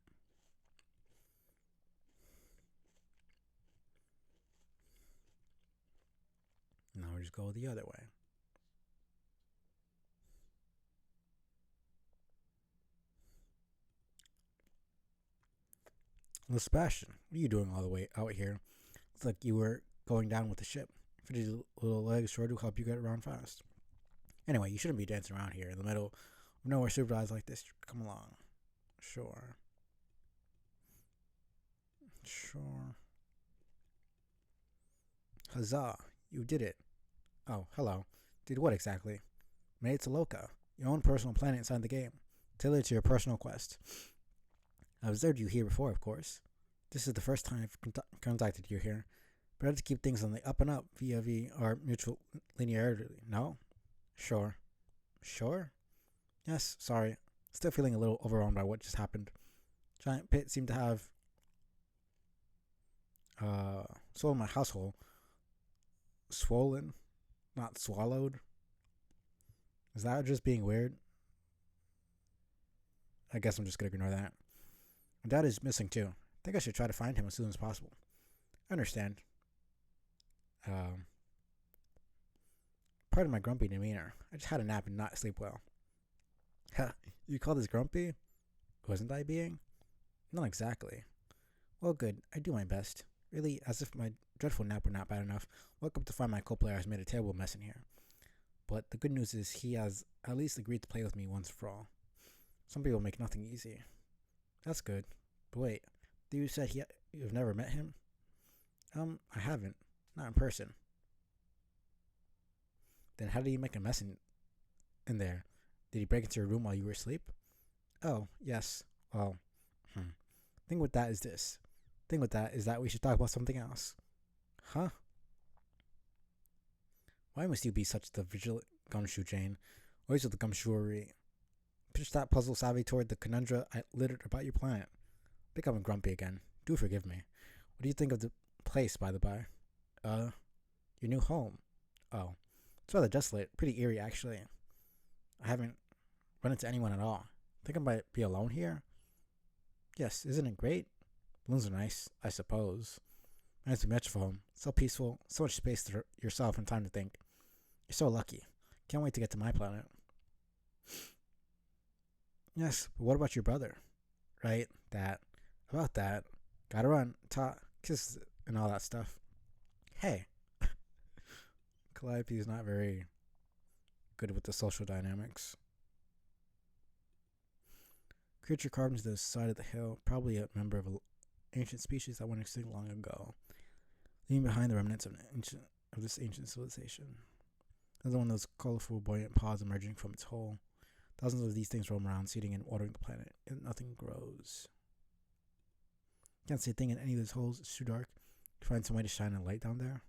Now we just go the other way. Well, Sebastian, what are you doing all the way out here? It's like you were going down with the ship. Fidget's little legs sure do help you get around fast. Anyway, you shouldn't be dancing around here in the middle of nowhere supervised like this. Come along. Sure. Sure. Huzzah! You did it. Oh, hello. Did what exactly? Made it to Loka, your own personal planet inside the game, tailored to your personal quest. I've observed you here before, of course. This is the first time I've contacted you here. Better to keep things on the up and up via our mutual linearity. No? Sure. Sure? Yes, sorry. Still feeling a little overwhelmed by what just happened. Giant Pit seemed to have swollen my household. Swollen? Not swallowed? Is that just being weird? I guess I'm just gonna ignore that. My dad is missing too. I think I should try to find him as soon as possible. I understand. Pardon my grumpy demeanor. I just had a nap and not sleep well. Ha, you call this grumpy? Wasn't I being? Not exactly. Well, good. I do my best. Really, as if my dreadful nap were not bad enough. Welcome to find my co-player has made a terrible mess in here. But the good news is he has at least agreed to play with me once for all. Some people make nothing easy. That's good. But wait, you said you've never met him? I haven't. Not in person. Then how did he make a mess in there? Did he break into your room while you were asleep? Oh, yes. Well, thing with that is this. Thing with that is that we should talk about something else. Huh? Why must you be such the vigilant gumshoe, Jane? Always with the gumshoery. Pitch that puzzle savvy toward the conundrum I littered about your planet. Becoming grumpy again. Do forgive me. What do you think of the place, by the by? Your new home. Oh. It's rather desolate. Pretty eerie, actually. I haven't run into anyone at all. Think I might be alone here? Yes, isn't it great? Balloons are nice, I suppose. Nice to be much of home. So peaceful, so much space to yourself and time to think. You're so lucky. Can't wait to get to my planet. Yes, but what about your brother? Right, that. About that. Gotta run, talk, kisses, and all that stuff. Hey. Calliope is not very good with the social dynamics. Creature carved into the side of the hill, probably a member of an ancient species that went extinct long ago, leaving behind the remnants of this ancient civilization. Another one of those colorful, buoyant pods emerging from its hole. Thousands of these things roam around, seeding and watering the planet, and nothing grows. Can't see a thing in any of those holes. It's too dark. Find some way to shine a light down there.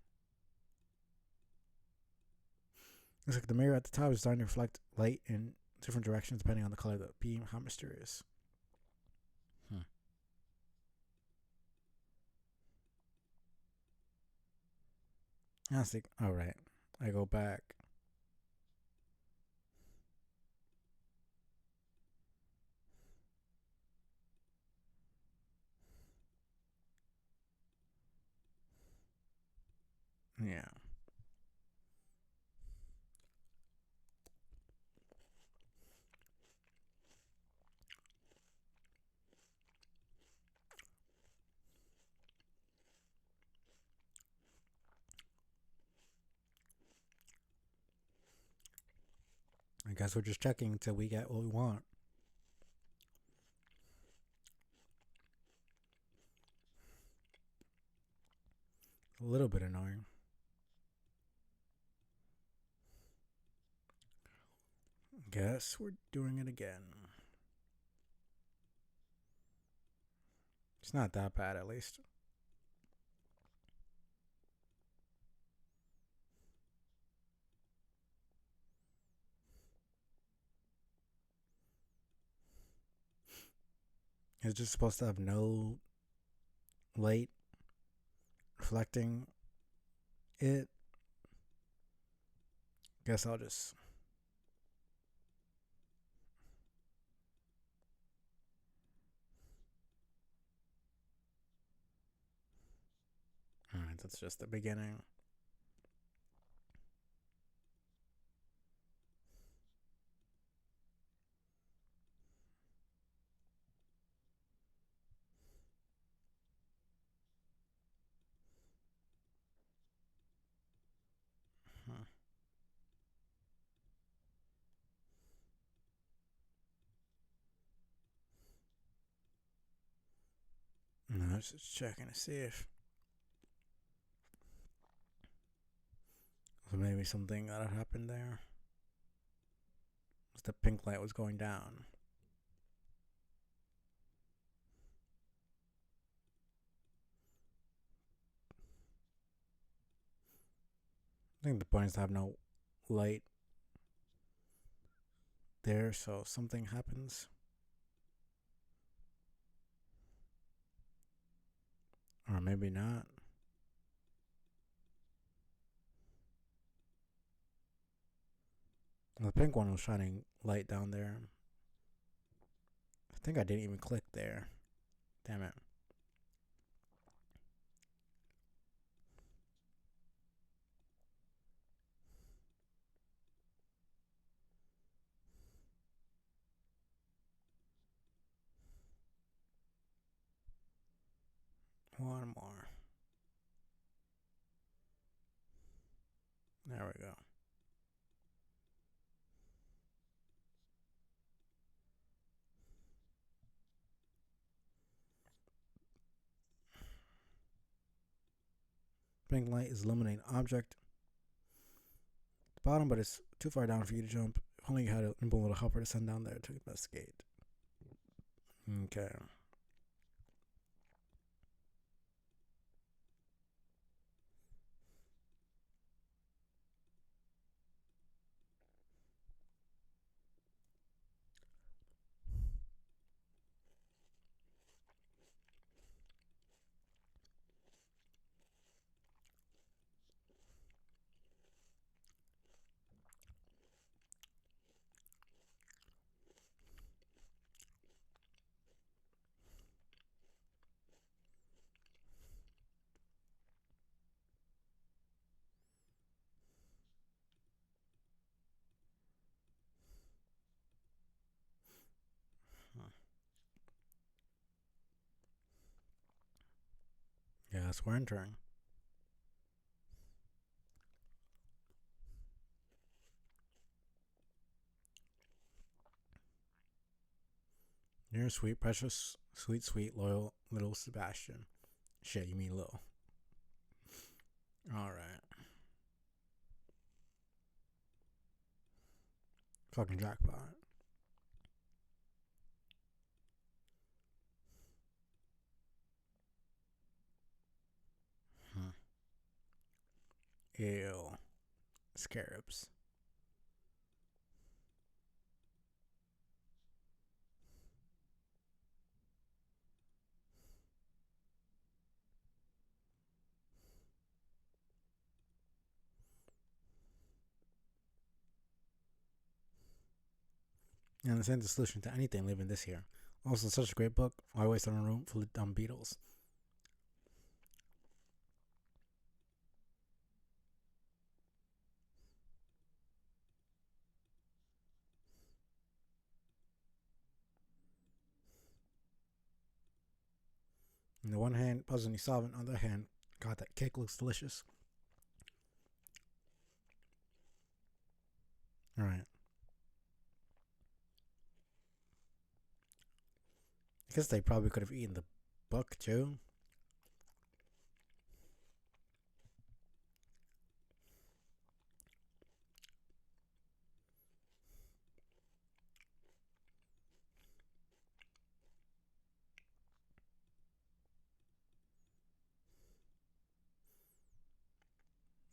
Looks like the mirror at the top is designed to reflect light in different directions depending on the color of the beam. How mysterious. I think, alright. I go back. Yeah. I guess we're just checking until we get what we want. A little bit annoying. Guess we're doing it again. It's not that bad, at least. It's just supposed to have no light reflecting it. Guess I'll just. Alright, that's just the beginning. Huh. No, I was just checking to see if maybe something that had happened there. The pink light was going down. I think the point is to have no light there, so something happens. Or maybe not. The pink one was shining light down there. I think I didn't even click there. Damn it. One more. There we go. Pink light is illuminating object at the bottom, but it's too far down for you to jump. If only you had a nimble little helper to send down there to investigate. Okay. Yes, we're entering. You're sweet, precious, sweet, loyal little Sebastian. Shit, you mean Lil. Alright. Fucking jackpot. Ew. Scarabs. And this ain't the solution to anything living this year. Also, such a great book. Why waste on a room full of dumb beetles? On the one hand, puzzle you solve it. On the other hand, God, that cake looks delicious. Alright. I guess they probably could have eaten the book too.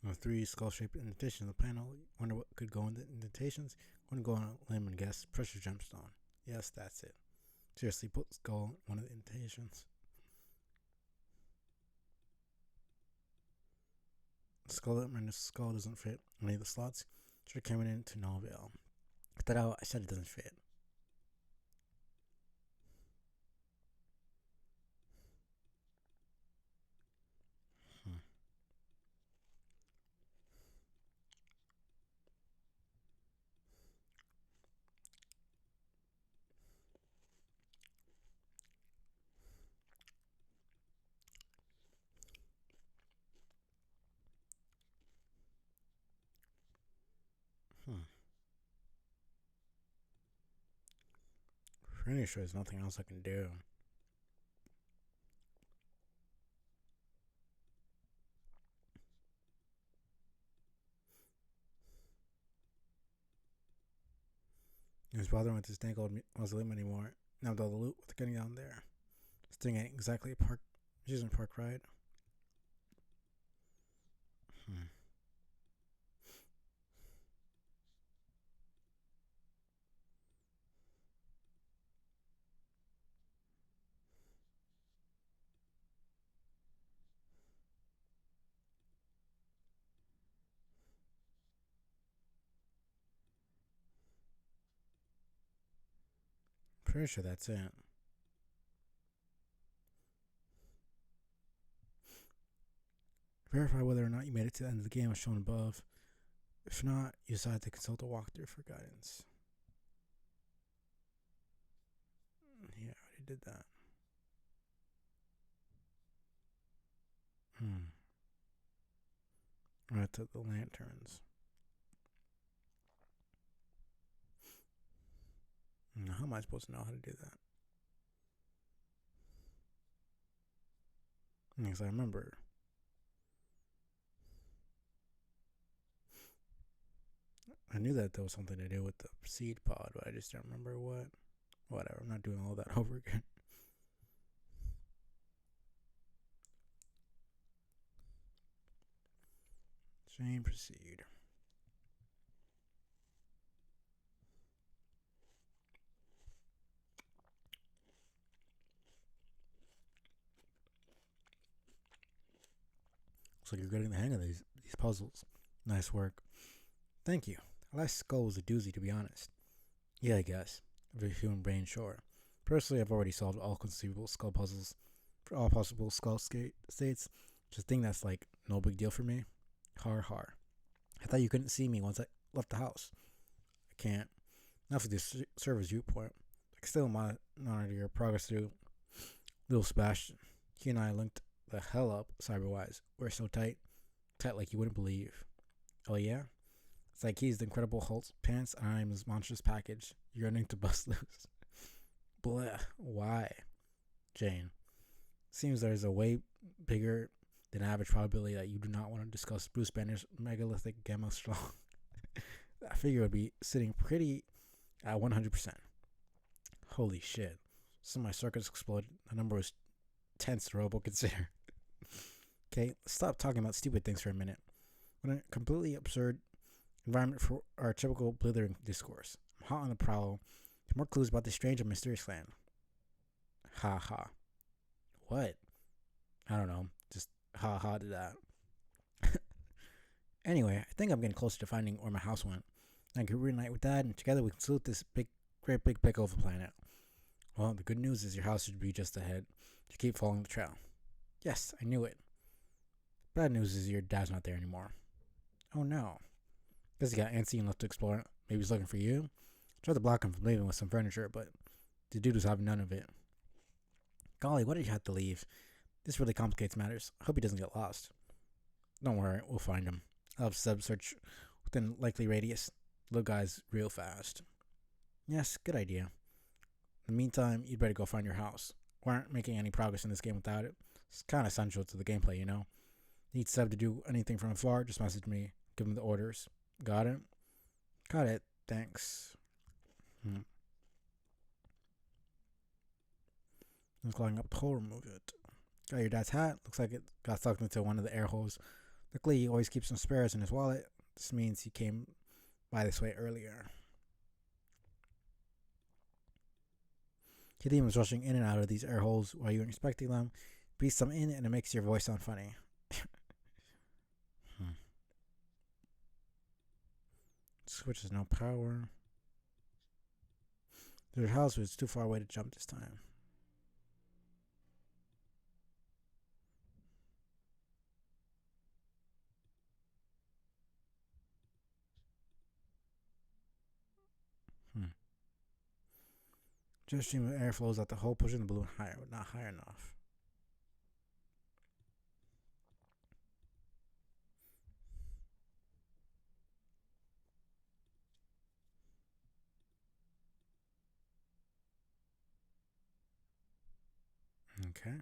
The three skull-shaped indentations on the panel. Wonder what could go in the indentations. I'm gonna go on a limb and guess pressure gemstone. Yes, that's it. Seriously, put skull in one of the invitations. Skull doesn't fit any of the slots. Should have come into no avail. Cut that out. I said it doesn't fit. Pretty sure there's nothing else I can do. He was bothering with this dang old mausoleum anymore. Now with all the loot, what's getting down there? This thing ain't exactly a park. She's in park, right? Pretty sure that's it. Verify whether or not you made it to the end of the game as shown above. If not, you decide to consult a walkthrough for guidance. Yeah, I already did that. Right to the lanterns. Now, how am I supposed to know how to do that? Because I remember. I knew that there was something to do with the seed pod, but I just don't remember what. Whatever, I'm not doing all that over again. Same proceed. Looks like you're getting the hang of these puzzles. Nice work. Thank you. The last skull was a doozy, to be honest. Yeah, I guess. Of a human brain, sure. Personally, I've already solved all conceivable skull puzzles for all possible skull states. Just a thing that's like no big deal for me. Har har. I thought you couldn't see me once I left the house. I can't. Not for this server's viewpoint. I can still monitor your progress through Little Sebastian. He and I linked the hell up cyberwise. We're so tight. Tight like you wouldn't believe. Oh yeah? It's like he's the Incredible Hulk's pants and I'm his monstrous package. You're going to bust loose. Blah. Why? Jane. Seems there's a way bigger than average probability that you do not want to discuss Bruce Banner's megalithic gamma strong. I figure it would be sitting pretty at 100%. Holy shit. Some of my circuits exploded. The number was tense to robo consider. Okay, let's stop talking about stupid things for a minute. What a completely absurd environment for our typical blithering discourse. I'm hot on the prowl for more clues about this strange and mysterious land. Ha ha. What? I don't know. Just ha ha to that. Anyway, I think I'm getting closer to finding where my house went. I can reunite with Dad, and together we can salute this great big pickle of a planet. Well, the good news is your house should be just ahead. You keep following the trail. Yes, I knew it. Bad news is your dad's not there anymore. Oh no. Guess he got antsy and left to explore. Maybe he's looking for you. Tried to block him from leaving with some furniture, but the dude was having none of it. Golly, why did you have to leave? This really complicates matters. I hope he doesn't get lost. Don't worry, we'll find him. I'll have Seb search within likely radius. The little guy's real fast. Yes, good idea. In the meantime, you'd better go find your house. We aren't making any progress in this game without it. It's kind of essential to the gameplay, you know? Need Seb to do anything from afar, just message me. Give him the orders. Got it? Got it. Thanks. I'm climbing up the hole, remove it. Got your dad's hat. Looks like it got sucked into one of the air holes. Luckily, he always keeps some spares in his wallet. This means he came by this way earlier. Hear demons rushing in and out of these air holes while you're inspecting them. Breathe some in and it makes your voice sound funny. Switch has no power. There's a house, but it's too far away to jump this time. Just stream of air flows out the hole, pushing the balloon higher, but not high enough. Okay.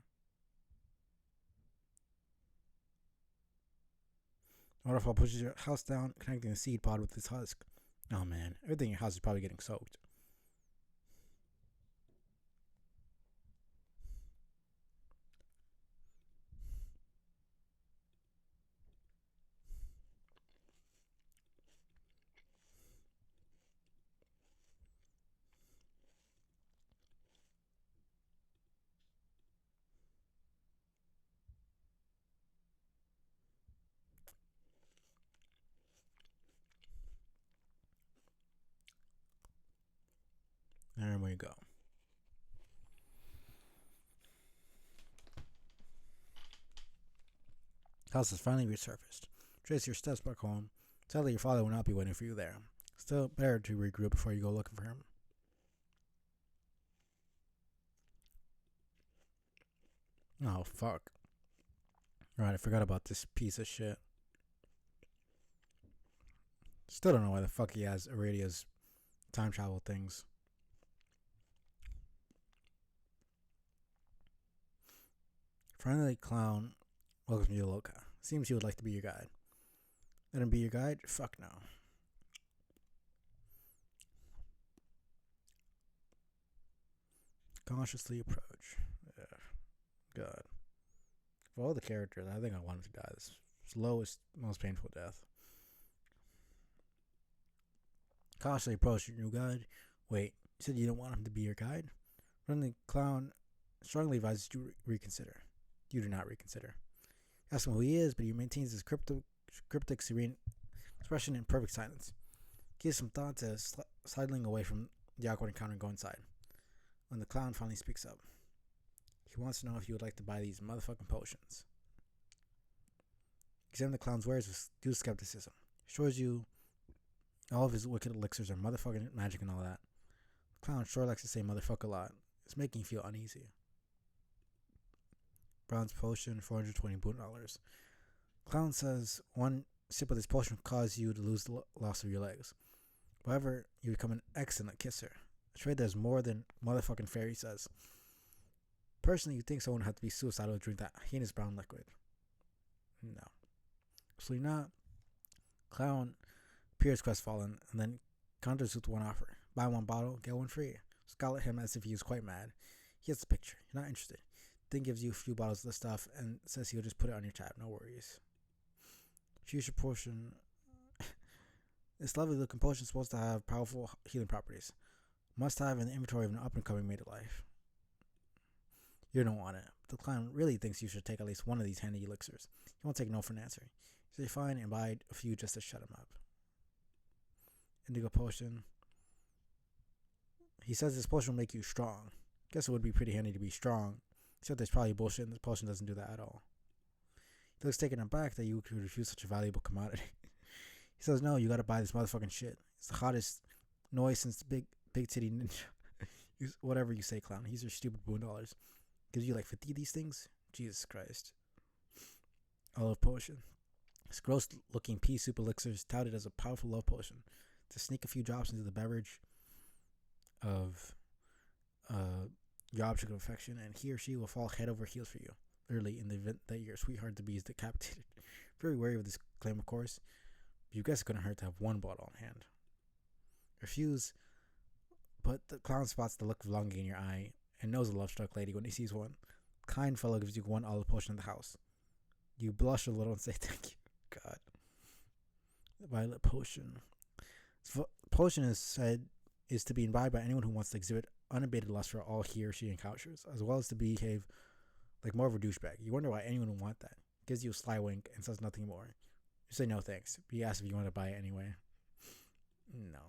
Waterfall pushes your house down, connecting the seed pod with its husk. Oh man, everything in your house is probably getting soaked. There we go. House has finally resurfaced. Trace your steps back home. Sadly, your father will not be waiting for you there. Still, better to regroup before you go looking for him. Oh, fuck. Right, I forgot about this piece of shit. Still don't know why the fuck he has Iradia's time travel things. Friendly clown welcomes you to Loka. Seems he would like to be your guide. Let him be your guide? Fuck no. Cautiously approach. Yeah. God. Of all the characters, I think I want him to die the slowest, most painful death. Cautiously approach your new guide. Wait, you said you don't want him to be your guide? Friendly clown strongly advises you reconsider. You do not reconsider. Ask him who he is, but he maintains his cryptic, serene expression in perfect silence. Gives some thought to sidling away from the awkward encounter and go inside. When the clown finally speaks up, he wants to know if you would like to buy these motherfucking potions. Examine the clown's wares with due skepticism. Shows you all of his wicked elixirs are motherfucking magic and all that. The clown sure likes to say motherfucker a lot. It's making you feel uneasy. Bronze potion, $420 boon. Clown says one sip of this potion will cause you to lose the loss of your legs. However, you become an excellent kisser. A trait that's more than motherfucking fairy says. Personally, you think someone had to be suicidal to drink that heinous brown liquid? No. Absolutely not. Clown appears crestfallen and then counters with one offer. Buy one bottle, get one free. Scowl at him as if he was quite mad. He gets the picture. You're not interested. Then gives you a few bottles of the stuff and says he'll just put it on your tab. No worries. Future potion. This lovely looking potion is supposed to have powerful healing properties. Must have in the inventory of an up and coming maid of life. You don't want it. The clown really thinks you should take at least one of these handy elixirs. He won't take no for an answer. So you fine and buy a few just to shut him up. Indigo potion. He says this potion will make you strong. Guess it would be pretty handy to be strong. Except there's probably bullshit and this potion doesn't do that at all. He looks taken aback that you could refuse such a valuable commodity. He says, no, you gotta buy this motherfucking shit. It's the hottest noise since the big titty ninja. Whatever you say, clown. He's your stupid boon dollars. Gives you like 50 of these things? Jesus Christ. Olive potion. This gross looking pea soup elixir is touted as a powerful love potion. To sneak a few drops into the beverage of your object of affection, and he or she will fall head over heels for you. Literally, in the event that your sweetheart to be is decapitated. Very wary of this claim, of course. But you guess it's gonna hurt to have one bottle on hand. Refuse, but the clown spots the look of longing in your eye and knows a love-struck lady when he sees one. Kind fellow gives you one olive potion in the house. You blush a little and say thank you. God. The violet potion. This potion is said is to be imbibed by anyone who wants to exhibit unabated lust for all he or she encounters, as well as to behave like more of a douchebag. You wonder why anyone would want that. Gives you a sly wink and says nothing more. You say no thanks, but he asks if you want to buy it anyway. No.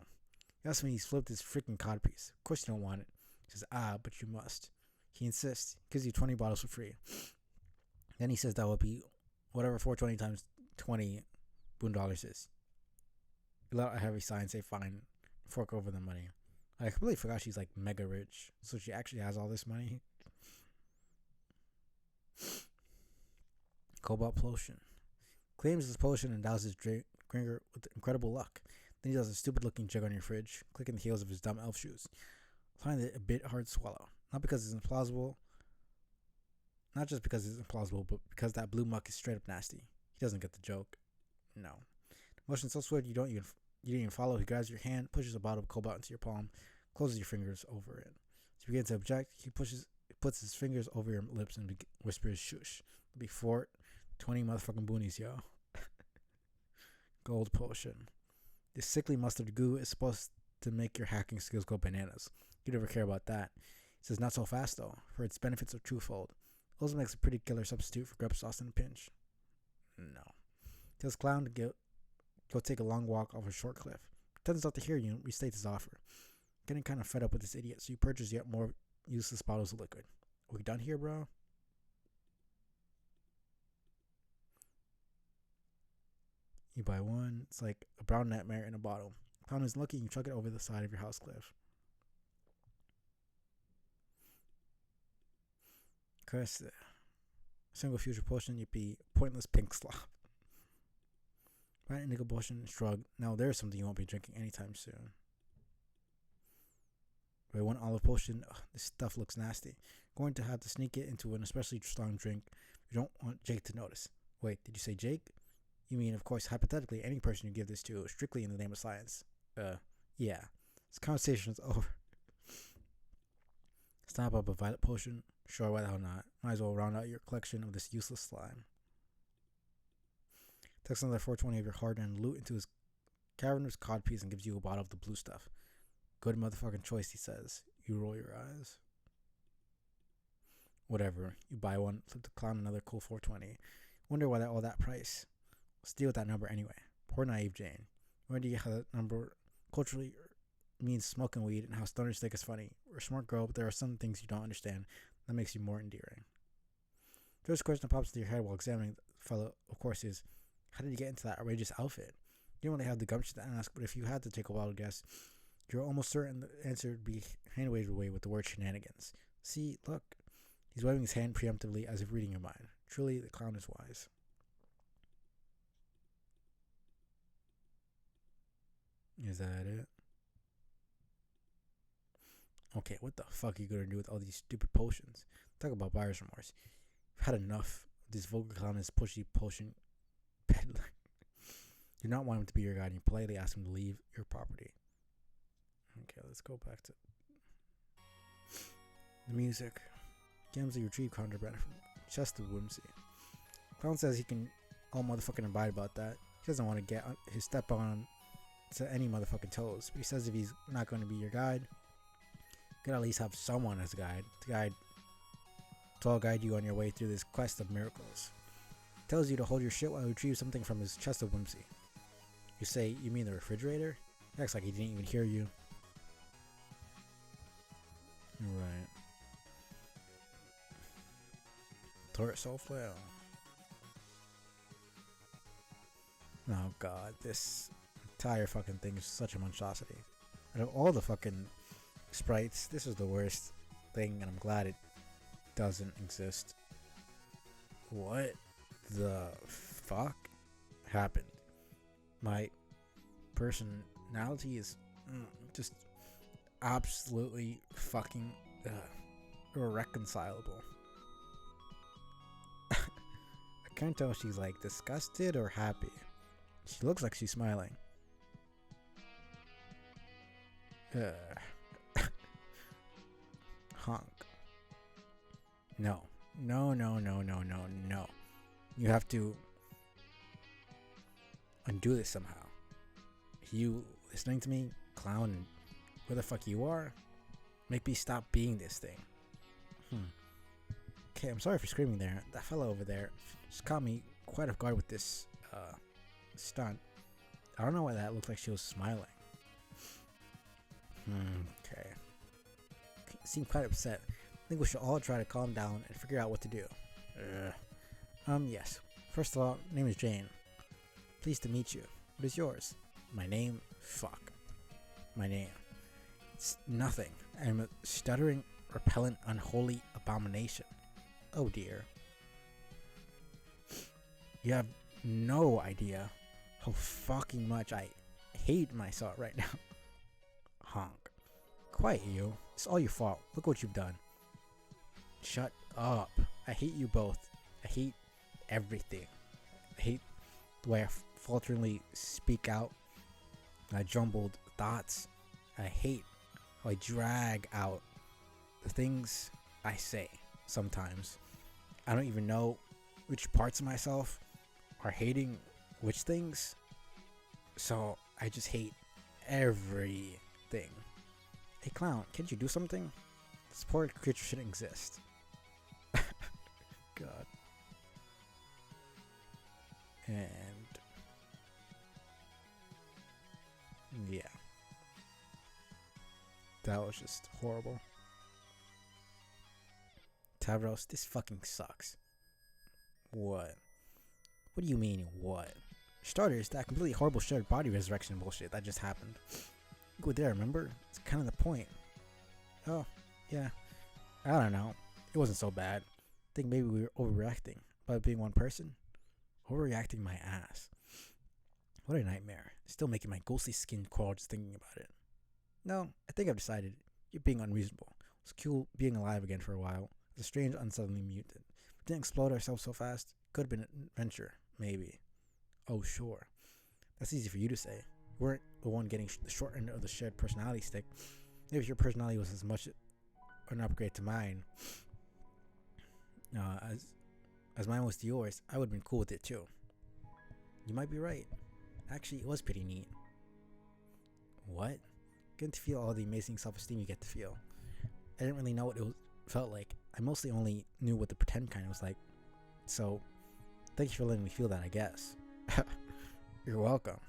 He asks me he's flipped his freaking codpiece. Of course you don't want it. He says, but you must. He insists. Gives you 20 bottles for free. Then he says that will be whatever 420 times 20 boon dollars is. You let out a heavy sigh and say fine. Fork over the money. I completely forgot she's like mega rich. So she actually has all this money. Cobalt potion. Claims this potion endows his drinker with incredible luck. Then he does a stupid looking jug on your fridge, clicking the heels of his dumb elf shoes. I find it a bit hard to swallow. Not because it's implausible. Not just because it's implausible, but because that blue muck is straight up nasty. He doesn't get the joke. No. The motion's so swift you didn't even follow. He grabs your hand, pushes a bottle of cobalt into your palm, closes your fingers over it. As you begin to object, he puts his fingers over your lips and whispers shush. It'll be 420 motherfucking boonies, yo. Gold potion. This sickly mustard goo is supposed to make your hacking skills go bananas. You never care about that. He says not so fast though, for its benefits are twofold. It also makes a pretty killer substitute for grub sauce in a pinch. No. Tells Clown to go take a long walk off a short cliff. Pretends not to hear you and restates his offer. Getting kind of fed up with this idiot, so you purchase yet more useless bottles of liquid. Are we done here, bro? You buy one. It's like a brown nightmare in a bottle. Clown is lucky and you chuck it over the side of your house cliff. Curse. Single future potion, yippee. Pointless pink slop. Right, nickel potion, shrug. Now there's something you won't be drinking anytime soon. Buy one olive potion. Ugh, this stuff looks nasty. Going to have to sneak it into an especially strong drink. You don't want Jake to notice. Wait, did you say Jake? You mean, of course, hypothetically, any person you give this to, strictly in the name of science. Yeah. This conversation is over. Stomp up a violet potion. Sure, why the hell not? Might as well round out your collection of this useless slime. Takes another 420 of your hard-earned loot into his cavernous codpiece and gives you a bottle of the blue stuff. Good motherfucking choice, he says. You roll your eyes. Whatever. You buy one, flip the Clown another cool 420. Wonder why all that price. Let's deal with that number anyway. Poor naive Jane. Where do you how that number culturally means smoking weed and how stoners think it's funny? You're a smart girl, but there are some things you don't understand that makes you more endearing. First question that pops into your head while examining the fellow, of course, is how did you get into that outrageous outfit? You don't really have the gumption to ask, but if you had to take a wild guess, you're almost certain the answer would be hand-waved away with the word shenanigans. See, look. He's waving his hand preemptively as if reading your mind. Truly, the Clown is wise. Is that it? Okay, what the fuck are you gonna do with all these stupid potions? Talk about buyer's remorse. You've had enough of this vulgar clown and this pushy potion peddler. You do not want him to be your guide and you politely ask him to leave your property. Okay, let's go back to the music. Gamsley retrieve contraband from chest of whimsy. Clown says he can all motherfucking abide about that. He doesn't want to get his step on to any motherfucking toes. But he says if he's not going to be your guide, you could at least have someone as a guide to guide you on your way through this quest of miracles. He tells you to hold your shit while he retrieves something from his chest of whimsy. You say, you mean the refrigerator? He acts like he didn't even hear you. Right. Torso flail. Oh god, this entire fucking thing is such a monstrosity. Out of all the fucking sprites, this is the worst thing, and I'm glad it doesn't exist. What the fuck happened? My personality is just absolutely fucking irreconcilable. I can't tell if she's like disgusted or happy. She looks like she's smiling. Honk. No. No. You have to undo this somehow. You listening to me, Clown, where the fuck you are? Make me stop being this thing. Okay, I'm sorry for screaming there. That fellow over there just caught me quite off guard with this stunt. I don't know why that looked like she was smiling. Okay. Seemed quite upset. I think we should all try to calm down and figure out what to do. Yes. First of all, name is Jane. Pleased to meet you. What is yours? My name? Fuck. My name. It's nothing. I'm a stuttering, repellent, unholy abomination. Oh dear. You have no idea how fucking much I hate myself right now. Honk. Quiet, you. It's all your fault. Look what you've done. Shut up. I hate you both. I hate everything. I hate the way I falteringly speak out. My jumbled thoughts. I hate how I drag out the things I say sometimes. I don't even know which parts of myself are hating which things. So I just hate everything. Hey clown, can't you do something? This poor creature shouldn't exist. God. And yeah. That was just horrible. Tavros, this fucking sucks. What? What do you mean, what? Starters, that completely horrible shared body resurrection bullshit that just happened. Go there, remember? It's kind of the point. Oh, yeah. I don't know. It wasn't so bad. I think maybe we were overreacting. About being one person? Overreacting my ass. What a nightmare. Still making my ghostly skin crawl just thinking about it. No, I think I've decided you're being unreasonable. It's cool being alive again for a while. It's a strange, unsuddenly mutant. We didn't explode ourselves so fast. Could have been an adventure, maybe. Oh, sure. That's easy for you to say. You weren't the one getting the short end of the shared personality stick. Maybe if your personality was as much an upgrade to mine as mine was to yours, I would have been cool with it too. You might be right. Actually, it was pretty neat. What? Getting to feel all the amazing self-esteem you get to feel. I didn't really know what it felt like. I mostly only knew what the pretend kind was like. So, thank you for letting me feel that, I guess. You're welcome.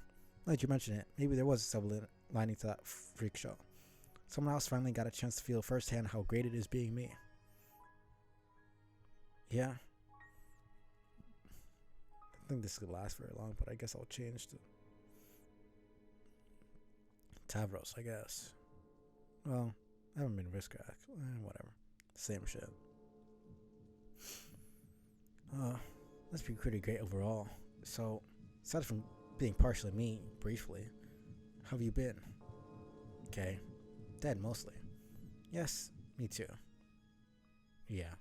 Now that you mention it, maybe there was a silver lining to that freak show. Someone else finally got a chance to feel firsthand how great it is being me. Yeah. I think this could last very long, but I guess I'll change to Tavros, I guess. Well, I haven't been Riska. Whatever. Same shit. That's been pretty great overall. So, aside from being partially me, briefly, how have you been? Okay. Dead, mostly. Yes, me too. Yeah.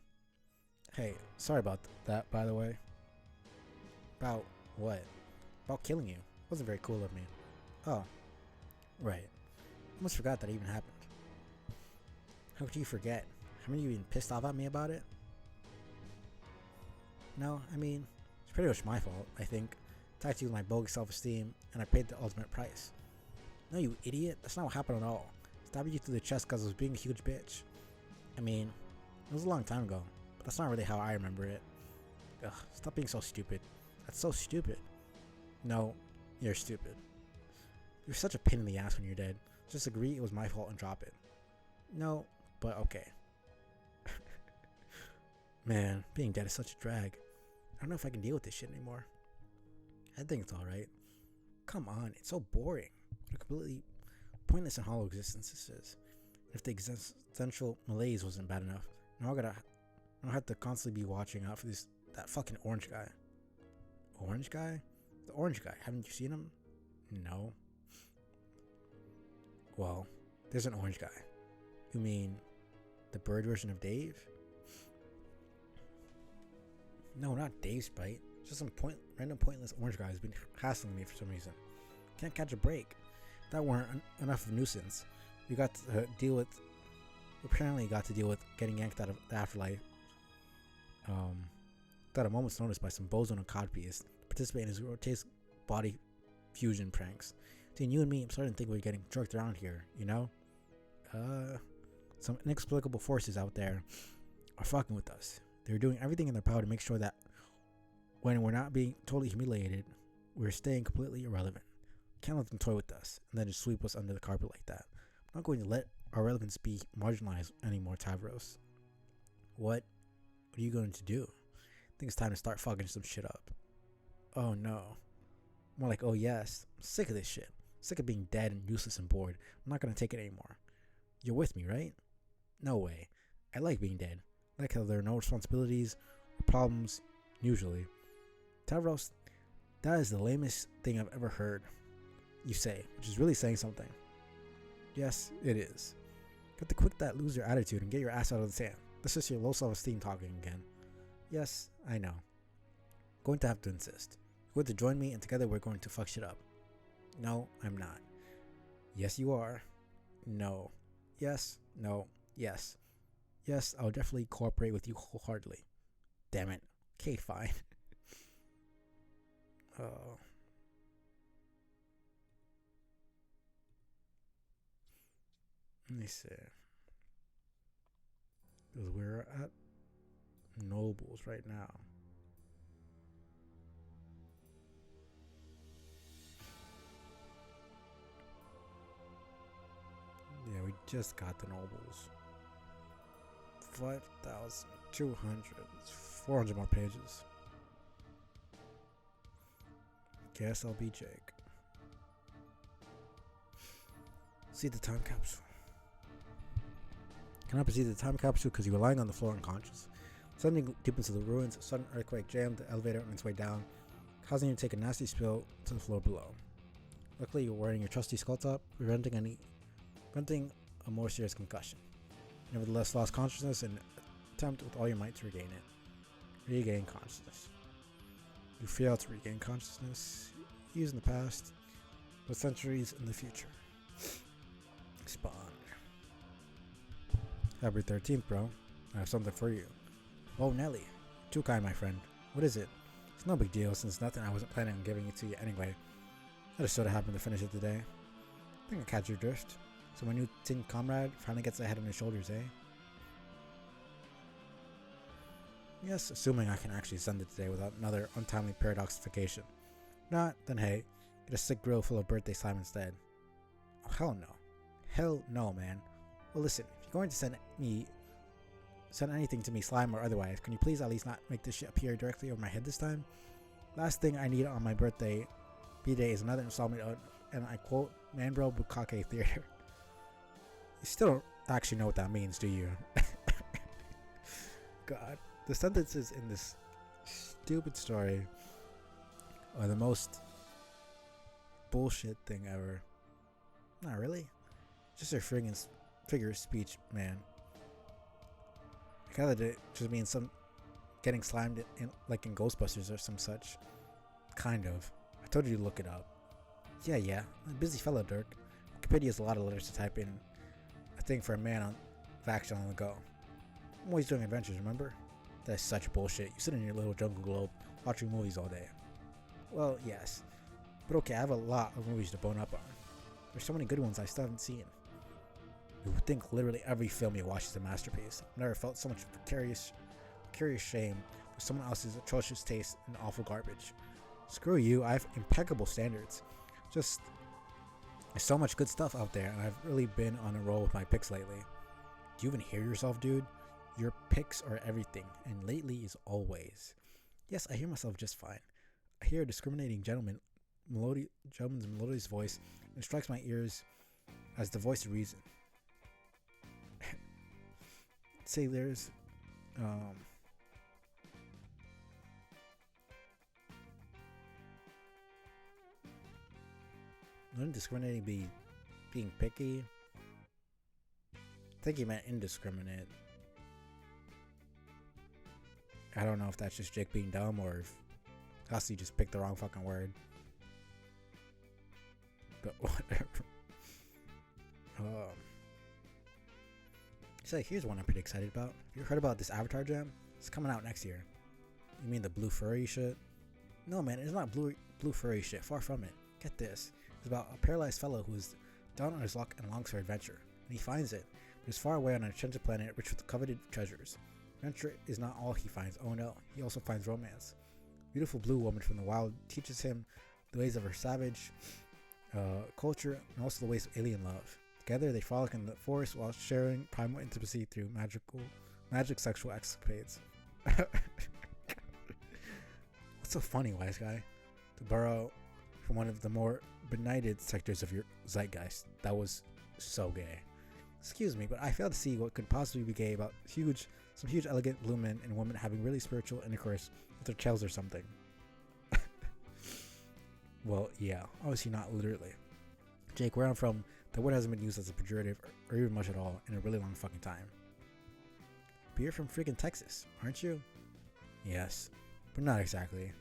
Hey, sorry about that, by the way. About what? About killing you. Wasn't very cool of me. Oh. Right. I almost forgot that even happened. How could you forget? Haven't you been pissed off at me about it? No, I mean, it's pretty much my fault, I think. Attacked you with my bogus self-esteem, and I paid the ultimate price. No, you idiot. That's not what happened at all. Stabbed you through the chest because I was being a huge bitch. I mean, it was a long time ago, but that's not really how I remember it. Ugh, stop being so stupid. That's so stupid. No, you're stupid. You're such a pain in the ass when you're dead. Just agree it was my fault and drop it. No, but okay. Man, being dead is such a drag. I don't know if I can deal with this shit anymore. I think it's alright. Come on, it's so boring. What a completely pointless and hollow existence this is. If the existential malaise wasn't bad enough, now I don't have to constantly be watching out for that fucking orange guy. Orange guy? The orange guy. Haven't you seen him? No. Well, there's an orange guy. You mean the bird version of Dave? No, not Dave Sprite. Just some random pointless orange guy who's been hassling me for some reason. Can't catch a break. That weren't enough of a nuisance. We apparently got to deal with getting yanked out of the afterlife. Without a moment's notice by some bozo and codpiece to participate in his grotesque body fusion pranks. Between you and me, I'm starting to think we're getting jerked around here, you know? Some inexplicable forces out there are fucking with us. They're doing everything in their power to make sure that when we're not being totally humiliated, we're staying completely irrelevant. Can't let them toy with us and then just sweep us under the carpet like that. I'm not going to let our relevance be marginalized anymore, Tavros. What are you going to do? I think it's time to start fucking some shit up. Oh no. More like, oh yes. I'm sick of this shit. I'm sick of being dead and useless and bored. I'm not going to take it anymore. You're with me, right? No way. I like being dead. I like how there are no responsibilities or problems, usually. Tavros, that is the lamest thing I've ever heard you say, which is really saying something. Yes, it is. Got to quit that loser attitude and get your ass out of the sand. This is your low self-esteem talking again. Yes, I know. Going to have to insist. You're going to join me and together we're going to fuck shit up. No, I'm not. Yes, you are. No. Yes. No. Yes. Yes, I'll definitely cooperate with you wholeheartedly. Damn it. Okay, fine. Let me see. Because we're at Nobles right now. Yeah, we just got the Nobles. 5,200. It's 400 more pages. Guess I'll be Jake. See the time capsule. Cannot proceed to the time capsule because you were lying on the floor unconscious. Suddenly deep into the ruins, a sudden earthquake jammed the elevator on its way down, causing you to take a nasty spill to the floor below. Luckily, you were wearing your trusty skull top, preventing a more serious concussion. You nevertheless lost consciousness and attempt with all your might to regain it. Regain consciousness. You failed to regain consciousness, years in the past, but centuries in the future. Spawn. Happy 13th, bro. I have something for you. Oh, Nelly. Too kind, my friend. What is it? It's no big deal, since nothing I wasn't planning on giving it to you anyway. I just sort of happened to finish it today. I think I catch your drift. So my new tin comrade finally gets a head on his shoulders, eh? Yes, assuming I can actually send it today without another untimely paradoxification. If not, then hey, get a sick grill full of birthday slime instead. Oh, hell no. Hell no, man. Well, listen, if you're going to send anything to me, slime or otherwise, can you please at least not make this shit appear directly over my head this time? Last thing I need on my birthday B-Day is another installment of, and I quote, Manbro Bukake Theater. You still don't actually know what that means, do you? God. The sentences in this stupid story are the most bullshit thing ever. Not really. Just a friggin' figure of speech, man. I gathered it just means some getting slimed in like in Ghostbusters or some such. Kind of. I told you to look it up. Yeah. I'm a busy fellow, Dirk. Wikipedia has a lot of letters to type in. A thing for a man of action on the go. I'm always doing adventures, remember? That's such bullshit. You sit in your little jungle globe watching movies all day. Well, yes. But okay, I have a lot of movies to bone up on. There's so many good ones I still haven't seen. You would think literally every film you watch is a masterpiece. I've never felt so much vicarious shame for someone else's atrocious taste and awful garbage. Screw you, I have impeccable standards. Just, there's so much good stuff out there, and I've really been on a roll with my picks lately. Do you even hear yourself, dude? Your picks are everything, and lately is always. Yes, I hear myself just fine. I hear a discriminating gentleman's melodious voice, and it strikes my ears as the voice of reason. Say there's wouldn't discriminating be being picky? I think he meant indiscriminate. I don't know if that's just Jake being dumb or if Hussey just picked the wrong fucking word. But whatever. So here's one I'm pretty excited about. Have you heard about this Avatar Jam? It's coming out next year. You mean the blue furry shit? No, man, it's not blue furry shit. Far from it. Get this. It's about a paralyzed fellow who is down on his luck and longs for adventure. And he finds it. But He is far away on an enchanted planet rich with coveted treasures. Adventure is not all he finds. Oh no, he also finds romance. A beautiful blue woman from the wild teaches him the ways of her savage culture and also the ways of alien love. Together, they frolic in the forest while sharing primal intimacy through magic sexual escapades. What's so funny, wise guy? To borrow from one of the more benighted sectors of your zeitgeist, that was so gay. Excuse me, but I fail to see what could possibly be gay about some huge elegant blue men and women having really spiritual intercourse with their tails or something. Well, yeah, obviously not literally. Jake, where I'm from, the word hasn't been used as a pejorative or even much at all in a really long fucking time. But you're from freaking Texas, aren't you? Yes, but not exactly.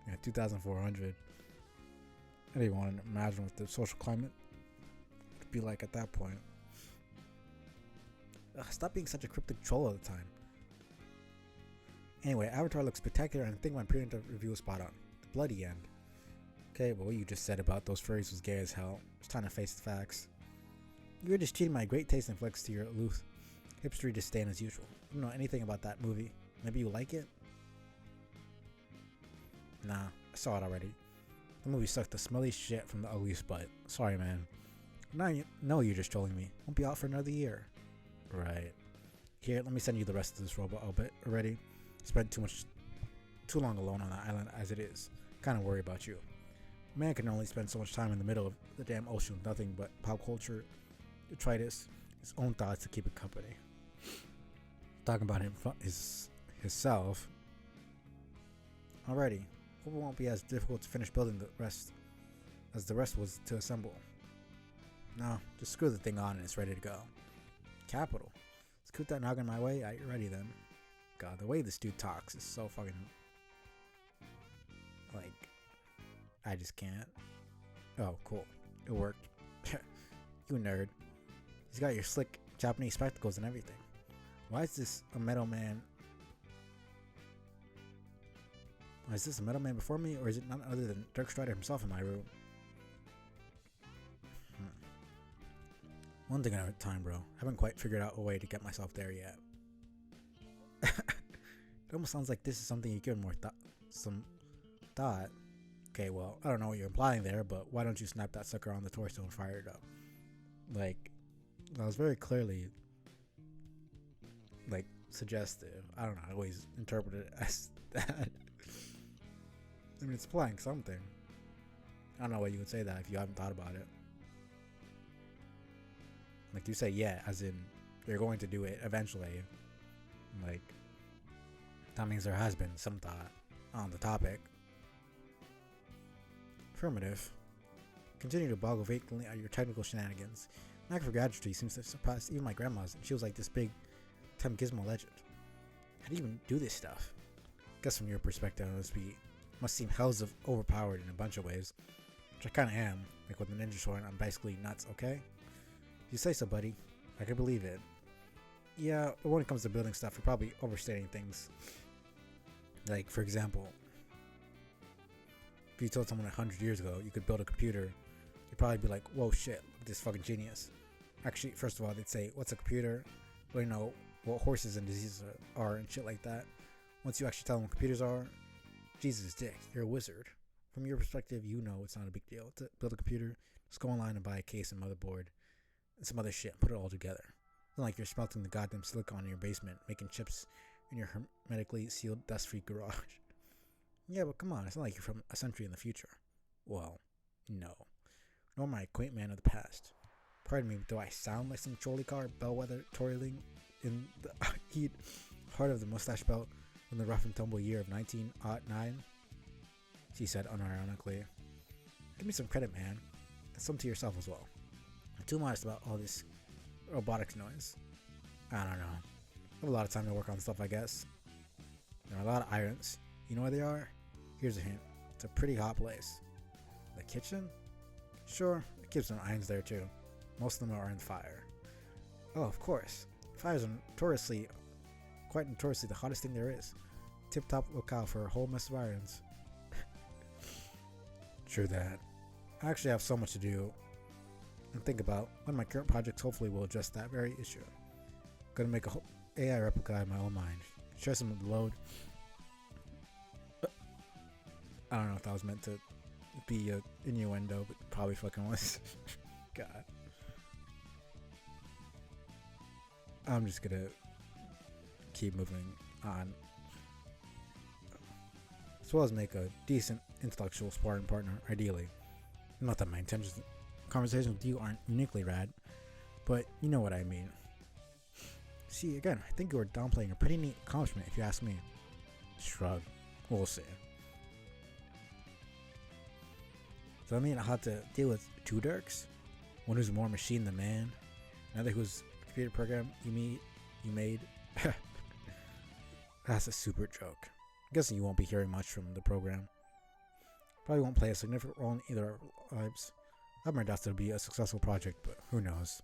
Yeah, 2,400. I don't even want to imagine what the social climate would be like at that point. Ugh, stop being such a cryptic troll all the time. Anyway, Avatar looks spectacular and I think my preemptive review was spot on. The bloody end. Okay, but what you just said about those furries was gay as hell. Just trying to face the facts. You were just cheating my great taste and flex to your aloof, hipstery disdain as usual. You don't know anything about that movie. Maybe you like it? Nah, I saw it already. The movie sucked the smelly shit from the ugliest butt. Sorry, man. Now you know you're just trolling me. Won't be out for another year. Right. Here, let me send you the rest of this robot albit already. Spent too long alone on that island as it is. Kinda worry about you. Man can only spend so much time in the middle of the damn ocean with nothing but pop culture, detritus, his own thoughts to keep it company. Talking about himself. Alrighty. Hope it won't be as difficult to finish building the rest as the rest was to assemble. No, just screw the thing on and it's ready to go. Capital. Scoot that noggin my way. You're ready then. God, the way this dude talks is so fucking like I just can't. Oh, cool. It worked. You nerd. He's got your slick Japanese spectacles and everything. Why is this a metal man? Is this a metal man before me, or is it none other than Dirk Strider himself in my room? One thing at a time, bro. Haven't quite figured out a way to get myself there yet. It almost sounds like this is something you give more some thought. Okay, well, I don't know what you're implying there, but why don't you snap that sucker on the torso and fire it up? Like, that was very clearly, like, suggestive. I don't know, I always interpret it as that. I mean, it's implying something. I don't know why you would say that if you haven't thought about it. Like, you say yeah, as in, you're going to do it eventually. Like, that means there has been some thought on the topic. Affirmative. Continue to boggle vacantly at your technical shenanigans. Knack for gadgetry seems to have surpassed even my grandma's, and she was like this big Tem Gizmo legend. How do you even do this stuff? Guess from your perspective, it must seem hells of overpowered in a bunch of ways, which I kind of am. Like with the ninja sword, I'm basically nuts. Okay, if you say so, buddy. I can believe it. Yeah, but when it comes to building stuff, you're probably overstating things. Like, for example, if you told someone 100 years ago you could build a computer, you'd probably be like, whoa, shit, look at this fucking genius. Actually, first of all, they'd say, what's a computer? Well, you know, what horses and diseases are and shit like that. Once you actually tell them what computers are, Jesus dick, you're a wizard. From your perspective, you know it's not a big deal. To build a computer, just go online and buy a case and motherboard and some other shit and put it all together. It's not like you're smelting the goddamn silicon in your basement, making chips in your hermetically sealed, dust-free garage. Yeah, but come on, it's not like you're from a century in the future. Well, no. Nor am I a quaint man of the past. Pardon me, do I sound like some trolley car bellwether toiling in the heart of the mustache belt from the rough and tumble year of 1909? She said unironically. Give me some credit, man. And some to yourself as well. I'm too modest about all this robotics noise. I don't know. I have a lot of time to work on stuff, I guess. There are a lot of irons. You know where they are? Here's a hint. It's a pretty hot place. The kitchen? Sure, it keeps some irons there too. Most of them are in fire. Oh, of course. Fires are quite notoriously the hottest thing there is. Tip-top locale for a whole mess of irons. True that. I actually have so much to do. and think about one of my current projects hopefully will address that very issue. Gonna make a whole AI replica in my own mind. Share some of the load. I don't know if that was meant to be an innuendo, but probably fucking was. God. I'm just gonna keep moving on. As well as make a decent intellectual sparring partner, ideally. Not that my intentions conversations with you aren't uniquely rad, but you know what I mean. See, again, I think you were downplaying a pretty neat accomplishment if you ask me. Shrug. We'll see. So I mean, I had to deal with two Dirks. One who's more machine than man. Another who's a computer program you made. That's a super joke. I'm guessing you won't be hearing much from the program. Probably won't play a significant role in either of our lives. I have my doubts it'll be a successful project, but who knows.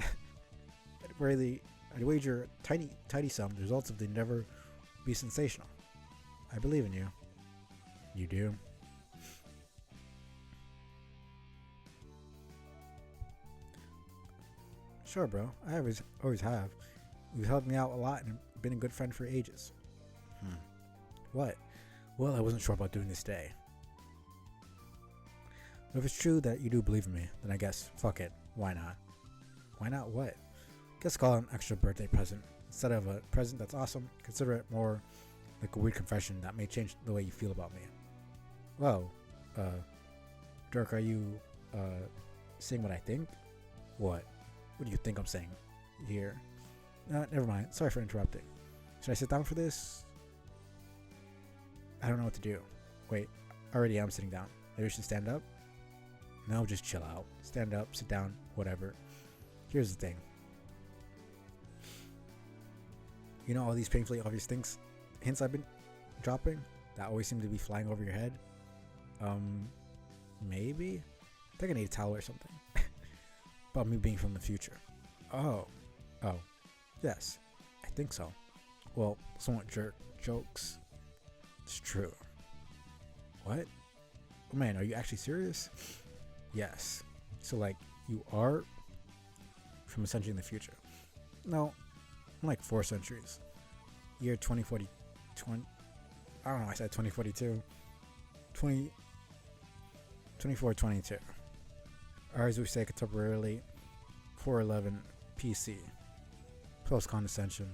I'd wager tidy sum the results of the endeavor will be sensational. I believe in you. You do? Sure, bro. I always have. You've helped me out a lot and been a good friend for ages. What? Well, I wasn't sure about doing this today. But if it's true that you do believe in me, then I guess, fuck it. Why not? Why not what? Guess call it an extra birthday present. Instead of a present that's awesome, consider it more like a weird confession that may change the way you feel about me. Whoa. Dirk, are you, saying what I think? What? What do you think I'm saying here? Never mind. Sorry for interrupting. Should I sit down for this? I don't know what to do. Wait, already I'm sitting down. Maybe I should stand up? No, just chill out. Stand up, sit down, whatever. Here's the thing. You know all these painfully obvious hints I've been dropping that always seem to be flying over your head? Maybe? I think I need a towel or something. About me being from the future. Oh. Yes, I think so. Well, somewhat jokes. It's true. What? Oh man, are you actually serious? Yes. So like, you are from a century in the future? No, I'm like 4 centuries. Year 2040, I don't know, I said 2042. 2422. Or as we say contemporarily, 411 PC. Post condescension.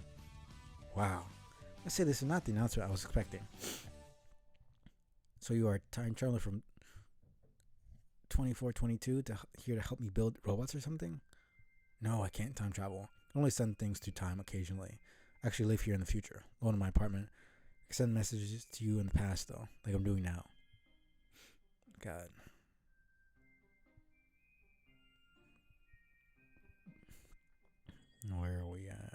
Wow. I say this is not the announcement I was expecting. So you are a time traveler from 2422 here to help me build robots or something? No, I can't time travel. I only send things through time occasionally. I actually live here in the future, alone in my apartment. I send messages to you in the past though, like I'm doing now. God. Where are we at?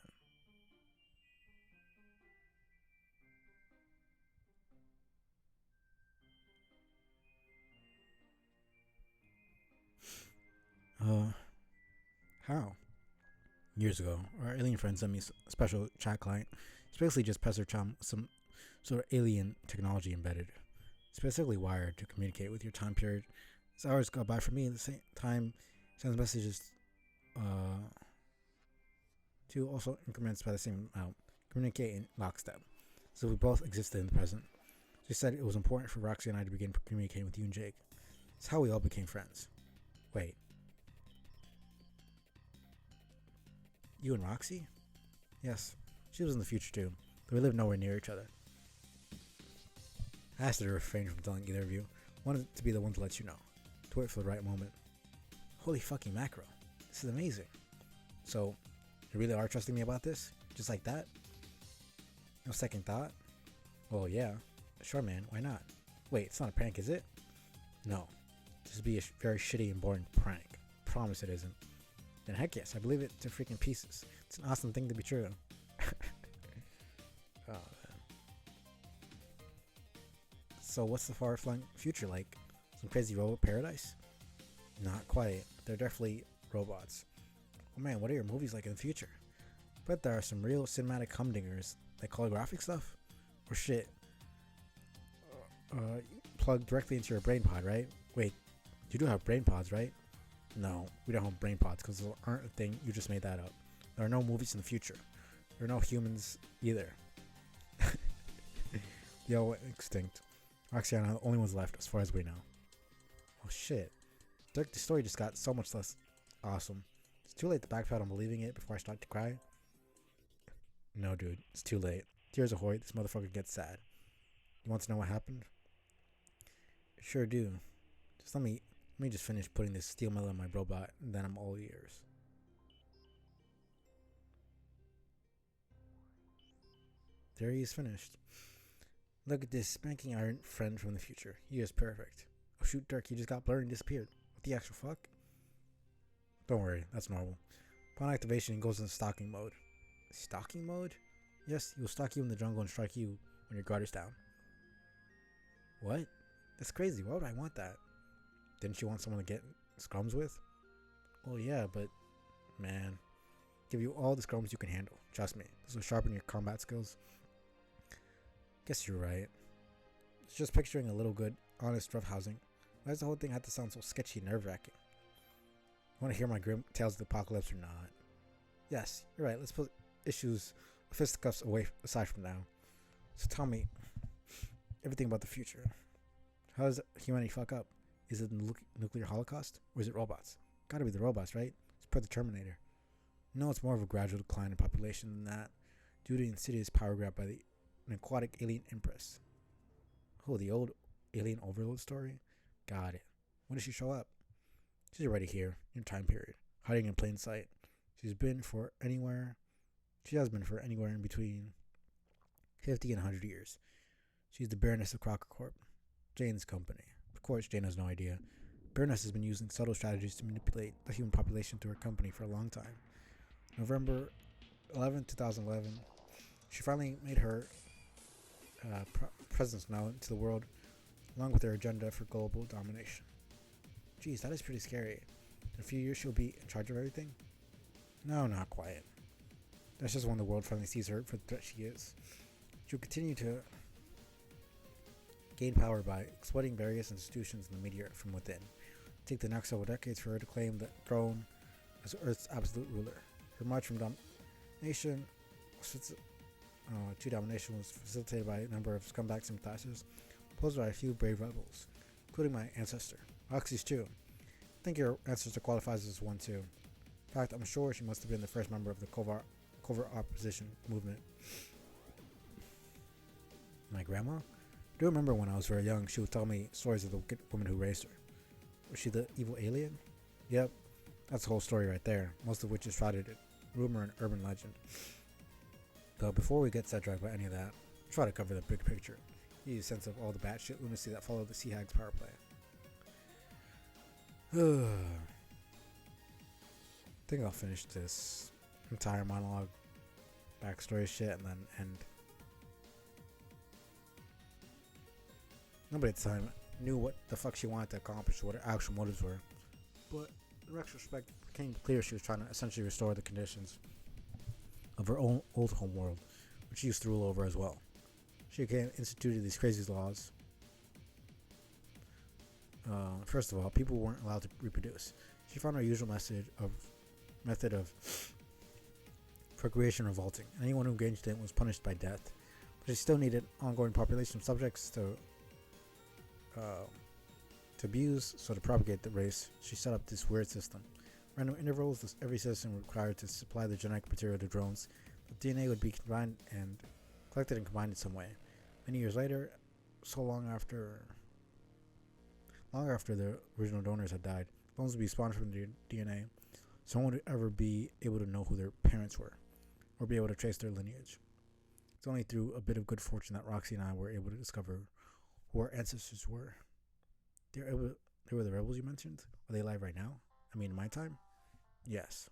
How? Years ago, our alien friend sent me a special chat client. It's basically just Professor Chum with some sort of alien technology embedded. Specifically wired to communicate with your time period. As hours go by for me, at the same time, sends messages to also increments by the same amount. Communicate in lockstep. So we both existed in the present. She said it was important for Roxy and I to begin communicating with you and Jake. It's how we all became friends. Wait. You and Roxy? Yes. She was in the future too, but we lived nowhere near each other. I asked her to refrain from telling either of you. Wanted to be the one to let you know. To wait for the right moment. Holy fucking mackerel. This is amazing. So, you really are trusting me about this? Just like that? No second thought? Well, yeah. Sure, man. Why not? Wait, it's not a prank, is it? No. This would be a very shitty and boring prank. Promise it isn't. Then heck yes, I believe it to freaking pieces. It's an awesome thing to be true. Oh, man. So what's the far-flung future like? Some crazy robot paradise? Not quite. They're definitely robots. Oh man, what are your movies like in the future? But there are some real cinematic humdingers, like holographic stuff? Or shit. Plugged directly into your brain pod, right? Wait, you do have brain pods, right? No, we don't have brain pods because those aren't a thing. You just made that up. There are no movies in the future. There are no humans either. Yo, went extinct. Roxanne are the only ones left as far as we know. Oh shit. The story just got so much less awesome. It's too late to backpedal on believing it before I start to cry. No, dude, it's too late. Tears ahoy, this motherfucker gets sad. You want to know what happened? Sure do. Just let me just finish putting this steel mill in my robot, and then I'm all ears. There he is finished. Look at this spanking iron friend from the future. He is perfect. Oh shoot, Dirk, he just got blurred and disappeared. What the actual fuck? Don't worry, that's normal. Upon activation, he goes into stalking mode. Stalking mode? Yes, he will stalk you in the jungle and strike you when your guard is down. What? That's crazy. Why would I want that? Didn't you want someone to get scrums with? Well, yeah, but man, give you all the scrums you can handle. Trust me, this will sharpen your combat skills. Guess you're right. It's just picturing a little good, honest roughhousing. Why does the whole thing have to sound so sketchy and nerve-wracking? You want to hear my grim tales of the apocalypse or not? Yes, you're right. Let's put issues of fisticuffs aside from now. So tell me everything about the future. How does humanity fuck up? Is it the nuclear holocaust? Or is it robots? Gotta be the robots, right? It's per the Terminator. No, it's more of a gradual decline in population than that, due to insidious power grab by an aquatic alien empress. Oh, the old alien overload story? Got it. When does she show up? She's already here, in time period, hiding in plain sight. She has been for anywhere in between 50 and 100 years. She's the Baroness of Crocker Corp, Jane's company. Of course, Jane has no idea. Baroness has been using subtle strategies to manipulate the human population through her company for a long time. November 11, 2011, she finally made her presence known to the world, along with her agenda for global domination. Geez, that is pretty scary. In a few years, she'll be in charge of everything? No, not quite. That's just when the world finally sees her for the threat she is. She'll continue to gain power by exploiting various institutions in the media from within. Take the next several decades for her to claim the throne as Earth's absolute ruler. Her march from domination to domination was facilitated by a number of scumbag sympathizers, opposed by a few brave rebels, including my ancestor, Roxy's too. I think your ancestor qualifies as one too. In fact, I'm sure she must have been the first member of the covert opposition movement. My grandma? I do remember when I was very young, she would tell me stories of the woman who raised her. Was she the evil alien? Yep, that's the whole story right there, most of which is shrouded in rumor and urban legend. But before we get sidetracked by any of that, I'll try to cover the big picture, give you a sense of all the batshit lunacy that followed the Sea Hag's power play. I think I'll finish this entire monologue, backstory shit, and then end. Nobody at the time knew what the fuck she wanted to accomplish, what her actual motives were. But in retrospect, it became clear she was trying to essentially restore the conditions of her own old home world, which she used to rule over as well. She again instituted these crazy laws. First of all, people weren't allowed to reproduce. She found her usual method of procreation revolting. Anyone who engaged in it was punished by death. But she still needed ongoing population of subjects to abuse, so to propagate the race, she set up this weird system. Random intervals, every citizen required to supply the genetic material to drones. The DNA would be combined and collected and combined in some way. Many years later, long after the original donors had died, clones would be spawned from the DNA. So no one would ever be able to know who their parents were, or be able to trace their lineage. It's only through a bit of good fortune that Roxy and I were able to discover who our ancestors were. They were the rebels you mentioned? Are they alive right now? I mean, in my time? Yes.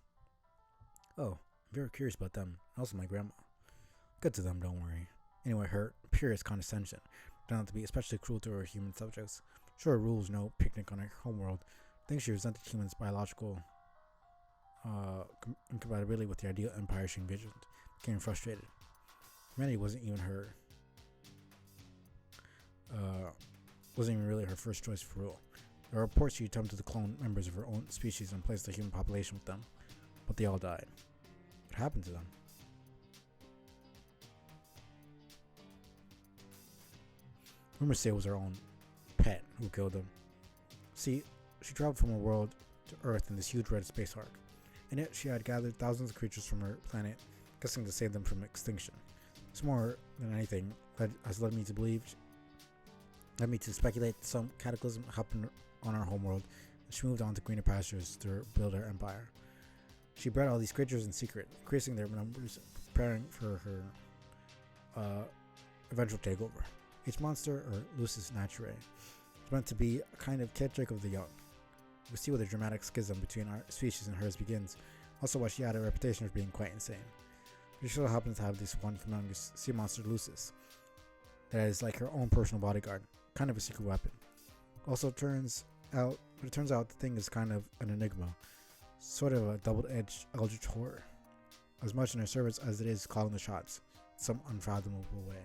Oh, I'm very curious about them. Also my grandma. Good to them, don't worry. Anyway, her purest condescension turned out to be especially cruel to her human subjects. Sure, rules no picnic on her homeworld. I think she resented humans' biological incompatibility with the ideal empire she envisioned. Became frustrated. Humanity wasn't even really her first choice for rule. There are reports she attempted to clone members of her own species and place the human population with them, but they all died. What happened to them? Rumors say it was her own pet who killed them. See, she traveled from her world to Earth in this huge red space ark. In it, she had gathered thousands of creatures from her planet, guessing to save them from extinction. This more than anything has led me to speculate that some cataclysm happened on our homeworld, and she moved on to greener pastures to build her empire. She bred all these creatures in secret, increasing their numbers, preparing for her eventual takeover. Each monster, or Lucis naturae, is meant to be a kind of caretaker of the young. We see where the dramatic schism between our species and hers begins, also why she had a reputation for being quite insane. She so happens to have this one humongous sea monster, Lucis, that is like her own personal bodyguard, kind of a secret weapon. It turns out the thing is kind of an enigma, sort of a double-edged eldritch horror, as much in her service as it is calling the shots, in some unfathomable way.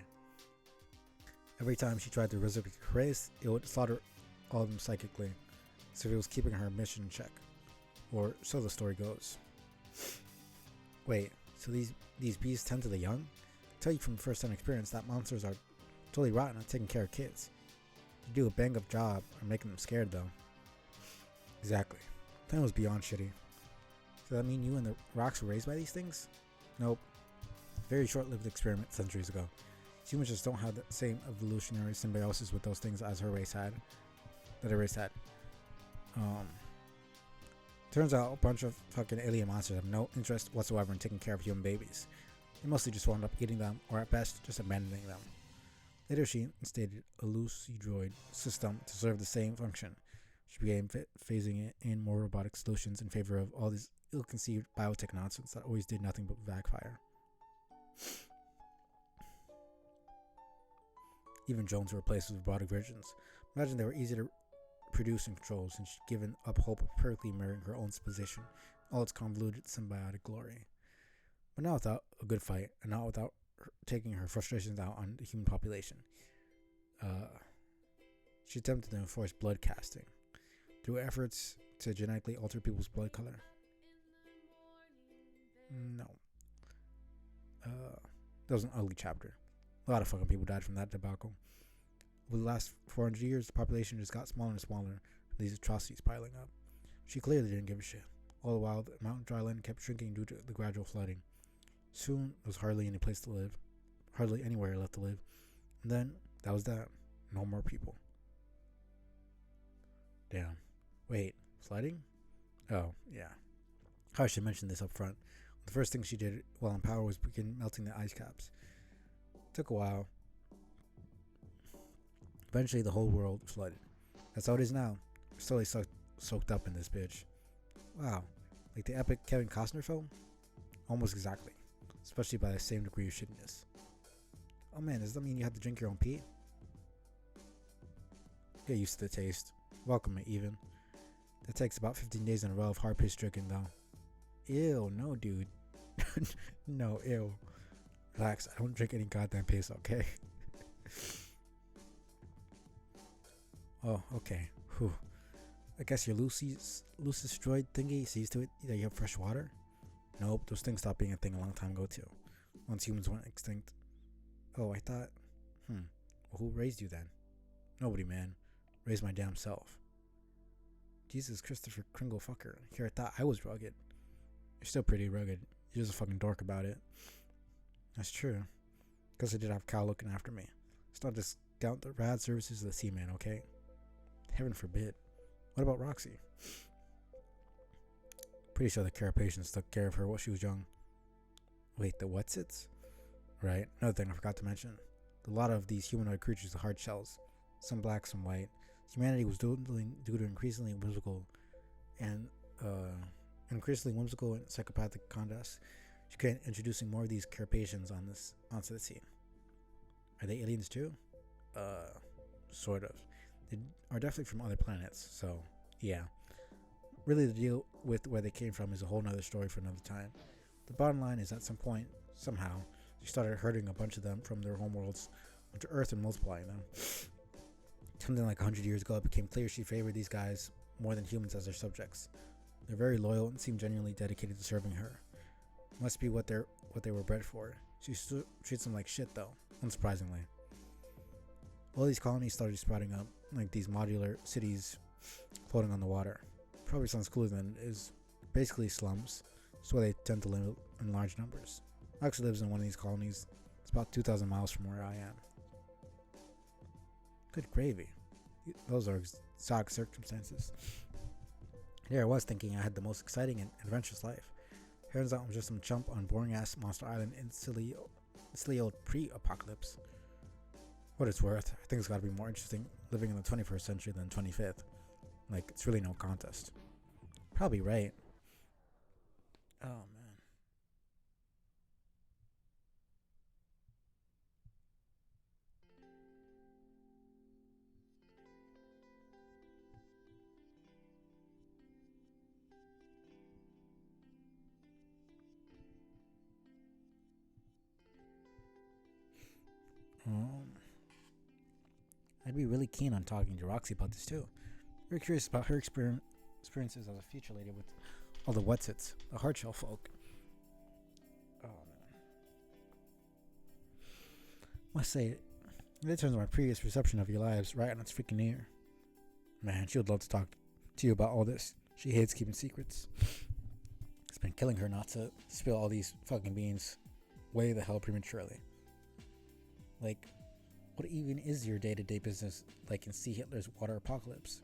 Every time she tried to resurrect her race, it would slaughter all of them psychically, so it was keeping her mission in check. Or so the story goes. Wait, so these bees tend to the young? I tell you from first-hand experience that monsters are totally rotten at taking care of kids. You do a bang-up job of making them scared, though. Exactly. That was beyond shitty. Does that mean you and the rocks were raised by these things? Nope. Very short-lived experiment centuries ago. Humans just don't have the same evolutionary symbiosis with those things as her race had. Turns out a bunch of fucking alien monsters have no interest whatsoever in taking care of human babies. They mostly just wound up eating them, or at best, just abandoning them. Later, she instated a lucidroid system to serve the same function. She began phasing it in more robotic solutions in favor of all these ill-conceived biotech nonsense that always did nothing but backfire. Even drones were replaced with robotic versions. Imagine they were easy to produce and control, since she'd given up hope of perfectly mirroring her own position, all its convoluted symbiotic glory. But not without a good fight, and not without taking her frustrations out on the human population. She attempted to enforce blood casting through efforts to genetically alter people's blood color. No. That was an ugly chapter. A lot of fucking people died from that debacle. Over the last 400 years, the population just got smaller and smaller, with these atrocities piling up. She clearly didn't give a shit. All the while, the mountain dryland kept shrinking due to the gradual flooding. Soon, there was hardly any place to live. Hardly anywhere left to live. And then, that was that. No more people. Damn. Wait, flooding? Oh, yeah. I should mention this up front. The first thing she did while in power was begin melting the ice caps. Took a while. Eventually, the whole world flooded. That's how it is now. We're still soaked up in this bitch. Wow. Like the epic Kevin Costner film? Almost exactly. Especially by the same degree of shittiness. Oh man, does that mean you have to drink your own pee? Get used to the taste. Welcome it, even. That takes about 15 days in a row of hard piss drinking, though. Ew, no, dude. No, ew. Relax, I don't drink any goddamn piss, okay? Oh, okay. Whew. I guess your Lucis droid thingy sees to it that you have fresh water? Nope, those things stopped being a thing a long time ago, too. Once humans went extinct. Oh, I thought... Well, who raised you then? Nobody, man. Raised my damn self. Jesus Christopher Kringle fucker. Here, I thought I was rugged. You're still pretty rugged. You're just a fucking dork about it. That's true. Because I did have Cal looking after me. It's not just down the rad services of the Seaman, okay? Heaven forbid. What about Roxy? Pretty sure the Carapacians took care of her while she was young. Wait, the whatsits? Right. Another thing I forgot to mention. A lot of these humanoid creatures are hard shells. Some black, some white. Humanity was dwindling due to increasingly whimsical and psychopathic contests. She began introducing more of these Carapacians onto the scene. Are they aliens too? Sort of. They are definitely from other planets, so yeah. Really, the deal with where they came from is a whole nother story for another time. The bottom line is at some point, somehow, she started herding a bunch of them from their homeworlds onto Earth and multiplying them. Something like 100 years ago, it became clear she favored these guys more than humans as their subjects. They're very loyal and seem genuinely dedicated to serving her. Must be what they were bred for. She treats them like shit, though, unsurprisingly. All these colonies started sprouting up, like these modular cities floating on the water. Probably sounds cooler than it is. Basically slums. That's why they tend to live in large numbers. I actually lives in one of these colonies. It's about 2,000 miles from where I am. Good gravy. Those are exotic circumstances. Here I was thinking I had the most exciting and adventurous life. Turns out I'm just some chump on boring-ass Monster Island in silly old pre-apocalypse. What it's worth, I think it's gotta be more interesting living in the 21st century than 25th. Like, it's really no contest. Probably right. Oh, man. I'd be really keen on talking to Roxy about this too. Very curious about her experiences as a future lady with all the whatsits, the hardshell folk. Oh man. Must say, it turns my previous perception of your lives right on its freaking ear. Man, she would love to talk to you about all this. She hates keeping secrets. It's been killing her not to spill all these fucking beans way the hell prematurely. Like, what even is your day-to-day business like in See Hitler's Water Apocalypse?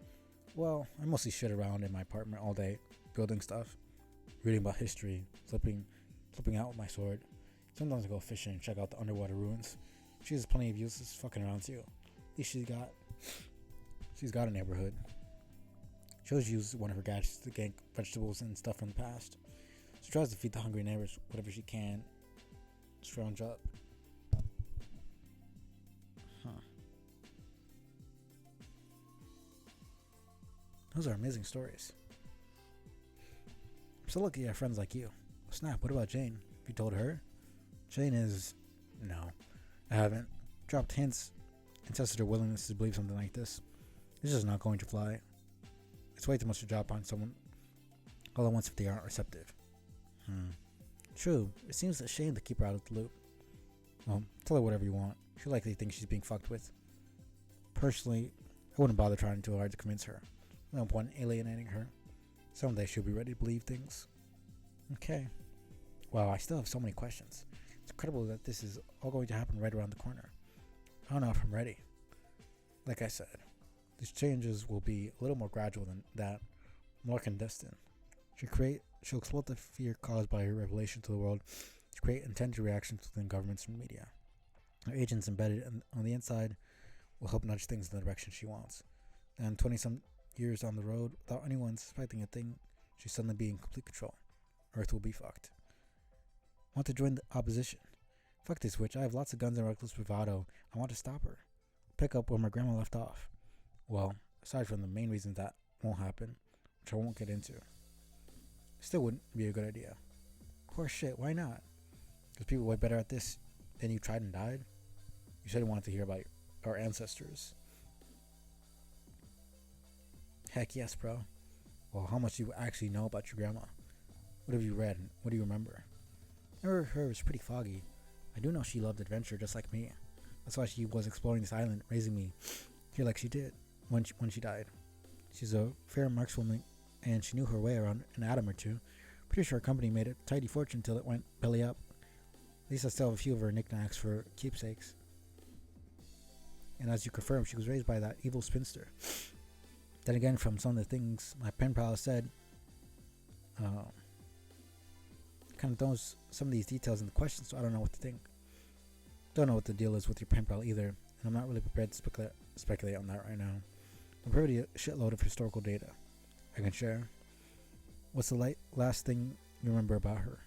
Well, I mostly shit around in my apartment all day, building stuff, reading about history, flipping out with my sword. Sometimes I go fishing and check out the underwater ruins. She has plenty of uses fucking around too. At least she's got a neighborhood. She always uses one of her gadgets to gank vegetables and stuff from the past. She tries to feed the hungry neighbors whatever she can scrounge up. Those are amazing stories. I'm so lucky to have friends like you. Snap, what about Jane? Have you told her? Jane is... No, I haven't. Dropped hints and tested her willingness to believe something like this. It's just not going to fly. It's way too much to drop on someone all at once if they aren't receptive. True, it seems a shame to keep her out of the loop. Well, tell her whatever you want. She'll likely think she's being fucked with. Personally, I wouldn't bother trying too hard to convince her. No point in alienating her. Someday she'll be ready to believe things. Okay. Wow, I still have so many questions. It's incredible that this is all going to happen right around the corner. I don't know if I'm ready. Like I said, these changes will be a little more gradual than that, more clandestine. She'll exploit the fear caused by her revelation to the world to create intended reactions within governments and media. Her agents embedded on the inside will help nudge things in the direction she wants. And 20-some years down the road, without anyone suspecting a thing, she'll suddenly be in complete control. Earth will be fucked. Want to join the opposition? Fuck this witch, I have lots of guns and reckless bravado. I want to stop her. Pick up where my grandma left off. Well, aside from the main reasons that won't happen, which I won't get into. Still wouldn't be a good idea. Horse shit, why not? Because people way better at this than you tried and died? You said you wanted to hear about our ancestors. Heck yes, bro. Well, how much do you actually know about your grandma? What have you read and what do you remember? I remember her was pretty foggy. I do know she loved adventure just like me. That's why she was exploring this island, raising me here like she did when she died. She's a fair markswoman and she knew her way around an atom or two. Pretty sure her company made a tidy fortune till it went belly up. At least I still have a few of her knickknacks for keepsakes. And as you confirmed, she was raised by that evil spinster. Then again, from some of the things my pen pal said, kind of throws some of these details in the question, so I don't know what to think. Don't know what the deal is with your pen pal either, and I'm not really prepared to speculate on that right now. I'm privy to a shitload of historical data I can share. What's the last thing you remember about her?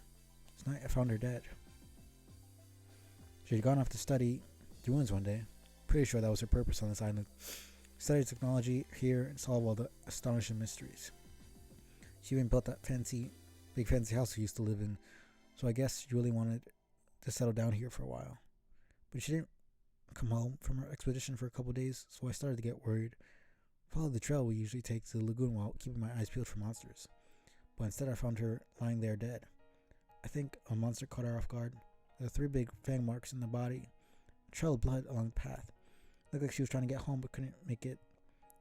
This night I found her dead. She had gone off to study the ruins one day. Pretty sure that was her purpose on this island. Study technology here and solve all the astonishing mysteries. She even built that big fancy house we used to live in, so I guess she really wanted to settle down here for a while. But she didn't come home from her expedition for a couple days, so I started to get worried. Followed the trail we usually take to the lagoon while keeping my eyes peeled for monsters. But instead I found her lying there dead. I think a monster caught her off guard. There were 3 big fang marks in the body, a trail of blood along the path. Looked like she was trying to get home but couldn't make it,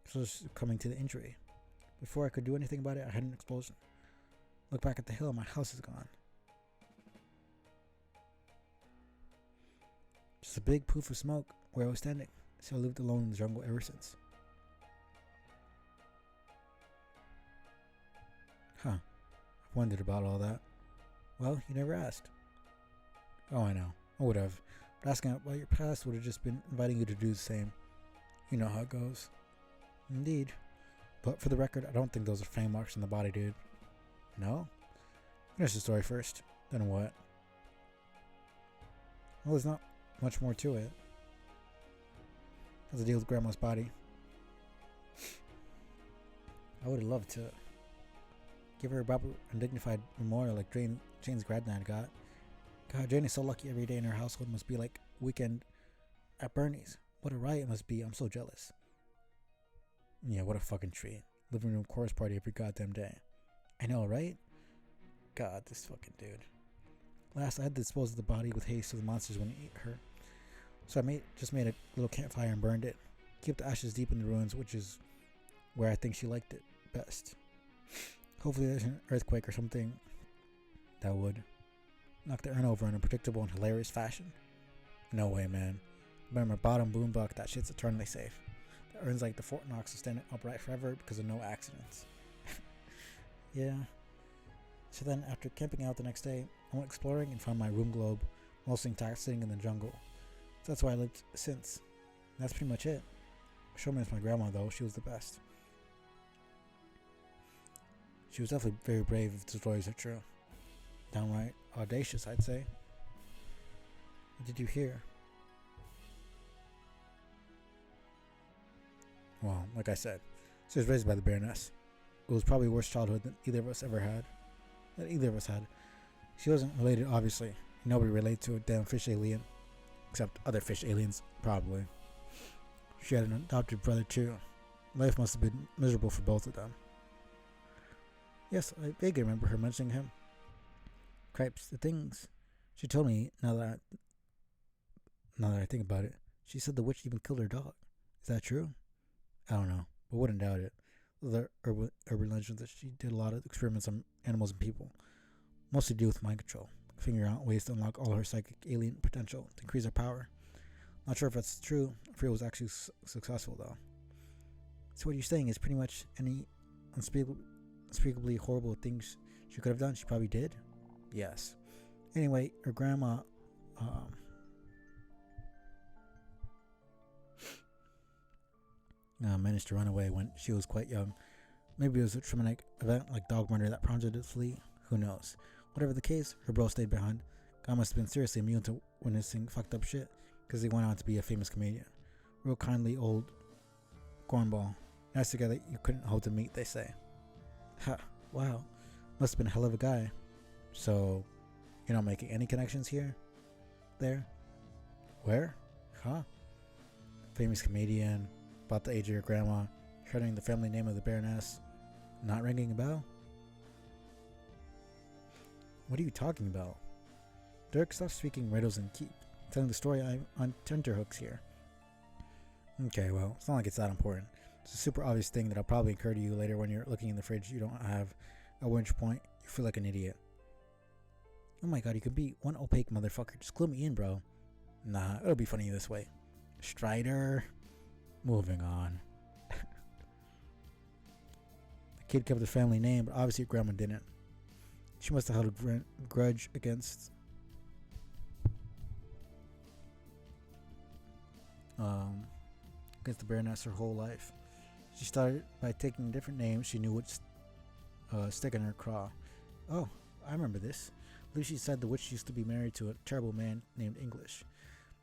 so was succumbing to the injury. Before I could do anything about it, I had an explosion. Look back at the hill, my house is gone. Just a big poof of smoke where I was standing, so I lived alone in the jungle ever since. Huh. I've wondered about all that. Well, you never asked. Oh, I know. I would have. But asking about your past would have just been inviting you to do the same. You know how it goes. Indeed. But for the record, I don't think those are fang marks on the body, dude. No? Finish the story first. Then what? Well, there's not much more to it. How's the deal with Grandma's body? I would have loved to give her a proper and dignified memorial like Jane's granddad got. God, Jane is so lucky every day in her household must be like weekend at Bernie's. What a riot it must be. I'm so jealous. Yeah, what a fucking treat. Living room chorus party every goddamn day. I know, right? God, this fucking dude. Last, I had to dispose of the body with haste so the monsters wouldn't eat her. So I just made a little campfire and burned it. Keep the ashes deep in the ruins, which is where I think she liked it best. Hopefully there's an earthquake or something that would knock the urn over in a predictable and hilarious fashion. No way, man. Remember, bottom boombox, that shit's eternally safe. The urn's like the Fort Knox will stand upright forever because of no accidents. Yeah. So then, after camping out the next day, I went exploring and found my room globe, mostly intact, sitting in the jungle. So that's where I lived since. That's pretty much it. Show me it's my grandma, though. She was the best. She was definitely very brave if the stories are true. Downright audacious, I'd say. What did you hear? Well, like I said, she was raised by the Baroness. It was probably the worst childhood that either of us had. She wasn't related, obviously. Nobody related to a damn fish alien. Except other fish aliens, probably. She had an adopted brother, too. Life must have been miserable for both of them. Yes, I vaguely remember her mentioning him. Cripes, the things she told me, now that I think about it, she said the witch even killed her dog. Is that true? I don't know, but wouldn't doubt it. The urban legend that she did a lot of experiments on animals and people, mostly to do with mind control, figuring out ways to unlock all her psychic alien potential to increase her power. Not sure if that's true, if it was actually successful though. So what you're saying is pretty much any unspeakably horrible things she could have done, she probably did? Yes. Anyway, her grandma managed to run away when she was quite young. Maybe it was a traumatic event like dog murder that prompted her to flee. Who knows? Whatever the case, her bro stayed behind. God must have been seriously immune to witnessing fucked up shit because he went on to be a famous comedian. Real kindly old cornball. Nice together you couldn't hope to meet, they say. Ha, wow. Must have been a hell of a guy. So, you're not making any connections here? There? Where? Huh? Famous comedian, about the age of your grandma, shredding the family name of the Baroness, not ringing a bell? What are you talking about? Dirk, stop speaking riddles and keep telling the story. I'm on tenterhooks here. Okay, well, it's not like it's that important. It's a super obvious thing that'll probably occur to you later when you're looking in the fridge you don't have, at which point you feel like an idiot. Oh my god, you could be one opaque motherfucker. Just clue me in, bro. Nah, it'll be funny this way. Strider. Moving on. The kid kept the family name, but obviously grandma didn't. She must have held a grudge against the Baroness her whole life. She started by taking a different name she knew would stick in her craw. Oh, I remember this. Lucy said the witch used to be married to a terrible man named English.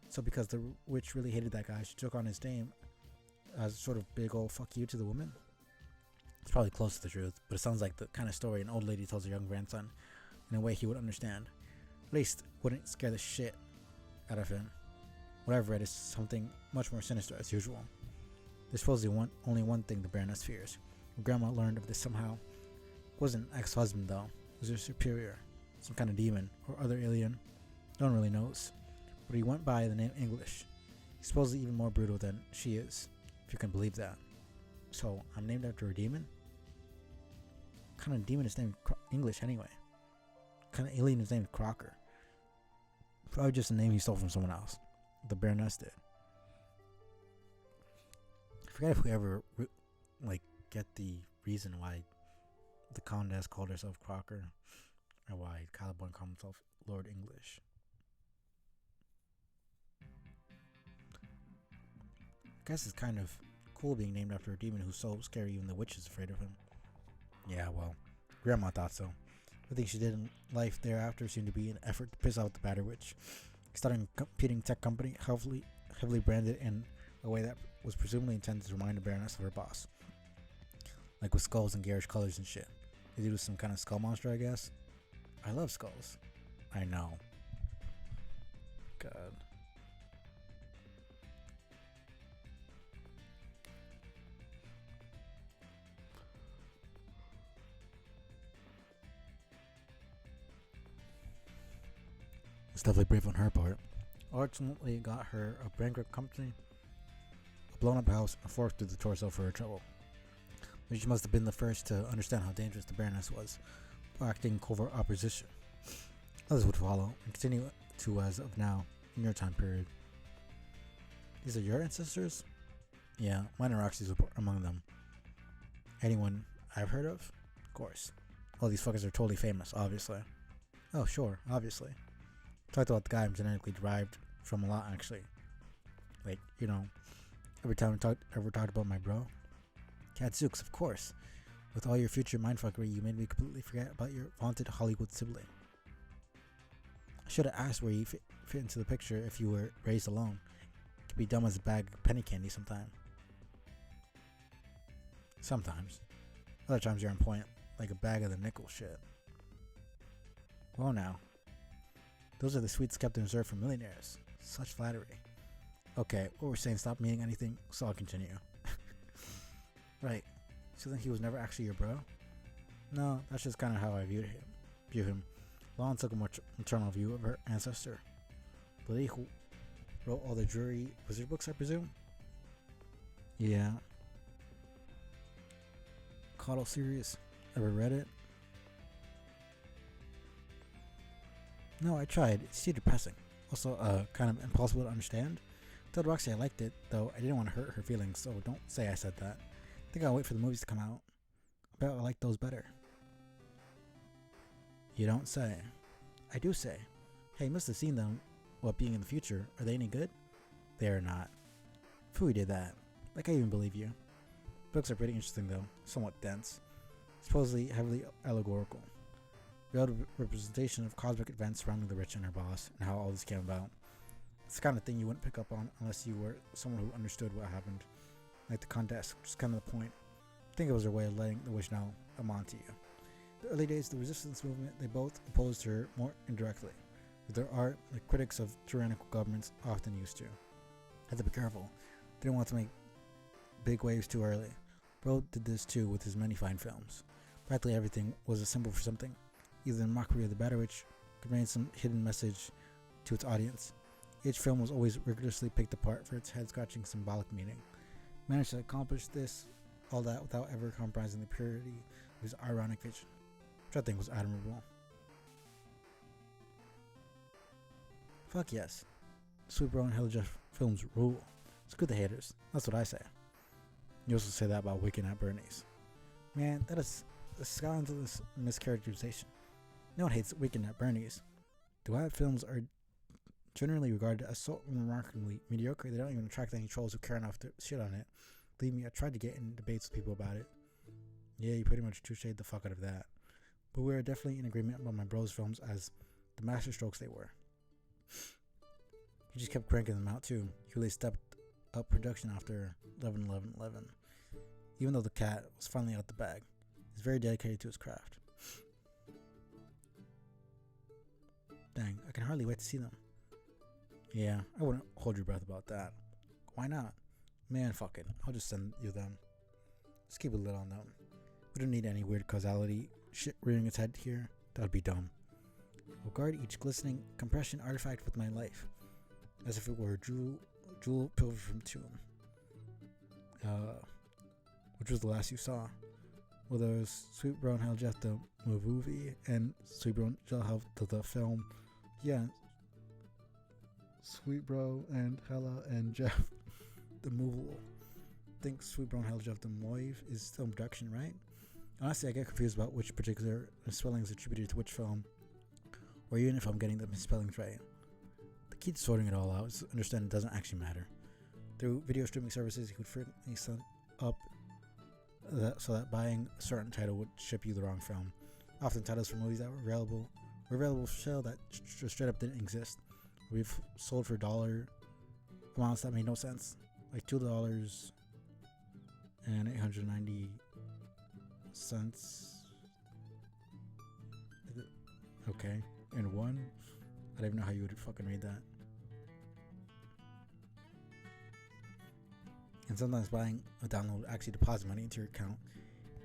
So because the witch really hated that guy, she took on his name as a sort of big old fuck you to the woman. It's probably close to the truth, but it sounds like the kind of story an old lady tells her young grandson in a way he would understand. At least wouldn't scare the shit out of him. What I've read is something much more sinister as usual. There's supposedly only one thing the Baroness fears. Her grandma learned of this somehow. It wasn't an ex-husband though. It was her superior. Some kind of demon or other alien. No one really knows. But he went by the name English. He's supposedly even more brutal than she is, if you can believe that. So, I'm named after a demon? What kind of demon is named English anyway? What kind of alien is named Crocker? Probably just a name he stole from someone else. The Baroness did. I forget if we ever get the reason why the Countess called herself Crocker, or why Caliborn called himself Lord English. I guess it's kind of cool being named after a demon who's so scary even the witch is afraid of him. Yeah, well, Grandma thought so. Everything she did in life thereafter seemed to be an effort to piss out the Batter Witch. Starting a competing tech company, heavily branded in a way that was presumably intended to remind the Baroness of her boss. Like with skulls and garish colors and shit. They do some kind of skull monster, I guess. I love skulls. I know. God. It's definitely brave on her part. Ultimately got her a bankrupt company, a blown up house, and forked through the torso for her trouble. But she must have been the first to understand how dangerous the Baroness was, while acting covert opposition. Others would follow, and continue to as of now, in your time period. These are your ancestors? Yeah, mine and Roxy's were among them. Anyone I've heard of? Of course. All these fuckers are totally famous, obviously. Oh, sure, obviously. Talked about the guy I'm genetically derived from a lot, actually. Like, every time I ever talked about my bro. Cadzooks, of course. With all your future mindfuckery, you made me completely forget about your vaunted Hollywood sibling. I should have asked where you fit into the picture if you were raised alone. You could be dumb as a bag of penny candy sometime. Sometimes. Other times you're on point, like a bag of the nickel shit. Well now. Those are the sweets kept in reserve for millionaires. Such flattery. Okay, what we're saying, stop meaning anything, so I'll continue. Right. So then he was never actually your bro? No, that's just kind of how I view him. Lon took a more maternal view of her ancestor. The lady who wrote all the Drury wizard books, I presume? Yeah. Caudal series. Ever read it? No, I tried. It's too depressing. Also, kind of impossible to understand. Told Roxy I liked it, though I didn't want to hurt her feelings, so don't say I said that. I think I'll wait for the movies to come out. I bet I like those better. You don't say. I do say. Hey, you must have seen them. What, being in the future? Are they any good? They are not. Fooey did that. Like, I even believe you. Books are pretty interesting, though. Somewhat dense. Supposedly heavily allegorical. Real representation of cosmic events surrounding the rich and her boss, and how all this came about. It's the kind of thing you wouldn't pick up on unless you were someone who understood what happened. Like the contest, which is kind of the point. I think it was their way of letting the wish know I'm on to you. The early days of the resistance movement, they both opposed her more indirectly, with their art, like critics of tyrannical governments often used to. Had to be careful. They didn't want to make big waves too early. Bro did this too with his many fine films. Practically everything was a symbol for something, either in mockery of the Batter Witch, conveying some hidden message to its audience. Each film was always rigorously picked apart for its head-scratching symbolic meaning. Managed to accomplish this, all that without ever compromising the purity of his ironic vision, which I think was admirable. Fuck yes. Sweet Bro and Hella Jeff films rule. Screw the haters. That's what I say. You also say that about Weekend at Bernie's. Man, that is a scandalous mischaracterization. No one hates Weekend at Bernie's. Duet films are generally regarded as so remarkably mediocre they don't even attract any trolls who care enough to shit on it. Believe me, I tried to get in debates with people about it. Yeah, you pretty much touche'd the fuck out of that. But we are definitely in agreement about my bros films as the masterstrokes they were. He just kept cranking them out too. He really stepped up production after 11/11/11. Even though the cat was finally out the bag, he's very dedicated to his craft. Dang, I can hardly wait to see them. Yeah, I wouldn't hold your breath about that. Why not? Man, fuck it. I'll just send you them. Just keep a lid on them. We don't need any weird causality shit rearing its head here. That would be dumb. I'll guard each glistening compression artifact with my life, as if it were a jewel pilgrim tomb. Which was the last you saw? Well, there was Sweet Brown Hell Jeff the movie and Sweet Brown Hell the film. Yeah, Sweet Bro and Hella and Jeff the movie. I think Sweet Brown Hell Jeff the Moive is still in production, right? Honestly, I get confused about which particular spelling is attributed to which film, or even if I'm getting the misspellings right. The key to sorting it all out is to understand it doesn't actually matter. Through video streaming services, you could frequently set up so that buying a certain title would ship you the wrong film. Often titles for movies that were available for sale that straight up didn't exist. We've sold for dollar amounts that made no sense, like $2 and 890 cents. Okay, and one. I don't even know how you would fucking read that. And sometimes buying a download actually deposits money into your account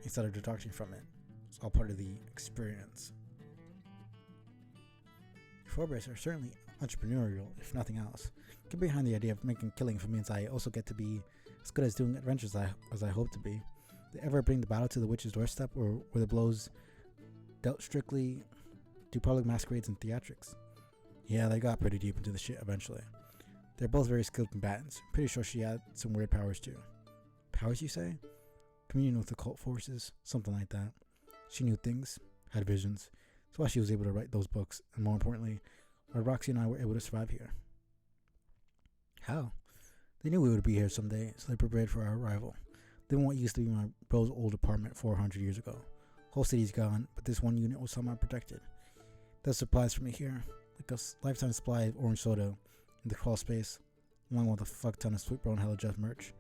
instead of deduction from it. It's all part of the experience. Forbes are certainly entrepreneurial, if nothing else. Get behind the idea of making killing for me, as I also get to be as good as doing adventures as I hope to be. Did they ever bring the battle to the witch's doorstep, or were the blows dealt strictly to public masquerades and theatrics? Yeah, they got pretty deep into the shit eventually. They're both very skilled combatants. Pretty sure she had some weird powers too. Powers, you say? Communion with occult forces, something like that. She knew things, had visions. That's why she was able to write those books, and more importantly, why Roxy and I were able to survive here. How? They knew we would be here someday, so they prepared for our arrival. Living what used to be my bro's old apartment 400 years ago. Whole city's gone, but this one unit was somehow protected. There's supplies for me here, like a lifetime supply of orange soda in the crawl space, along with a fuck ton of Sweet Brown Hella Jeff merch.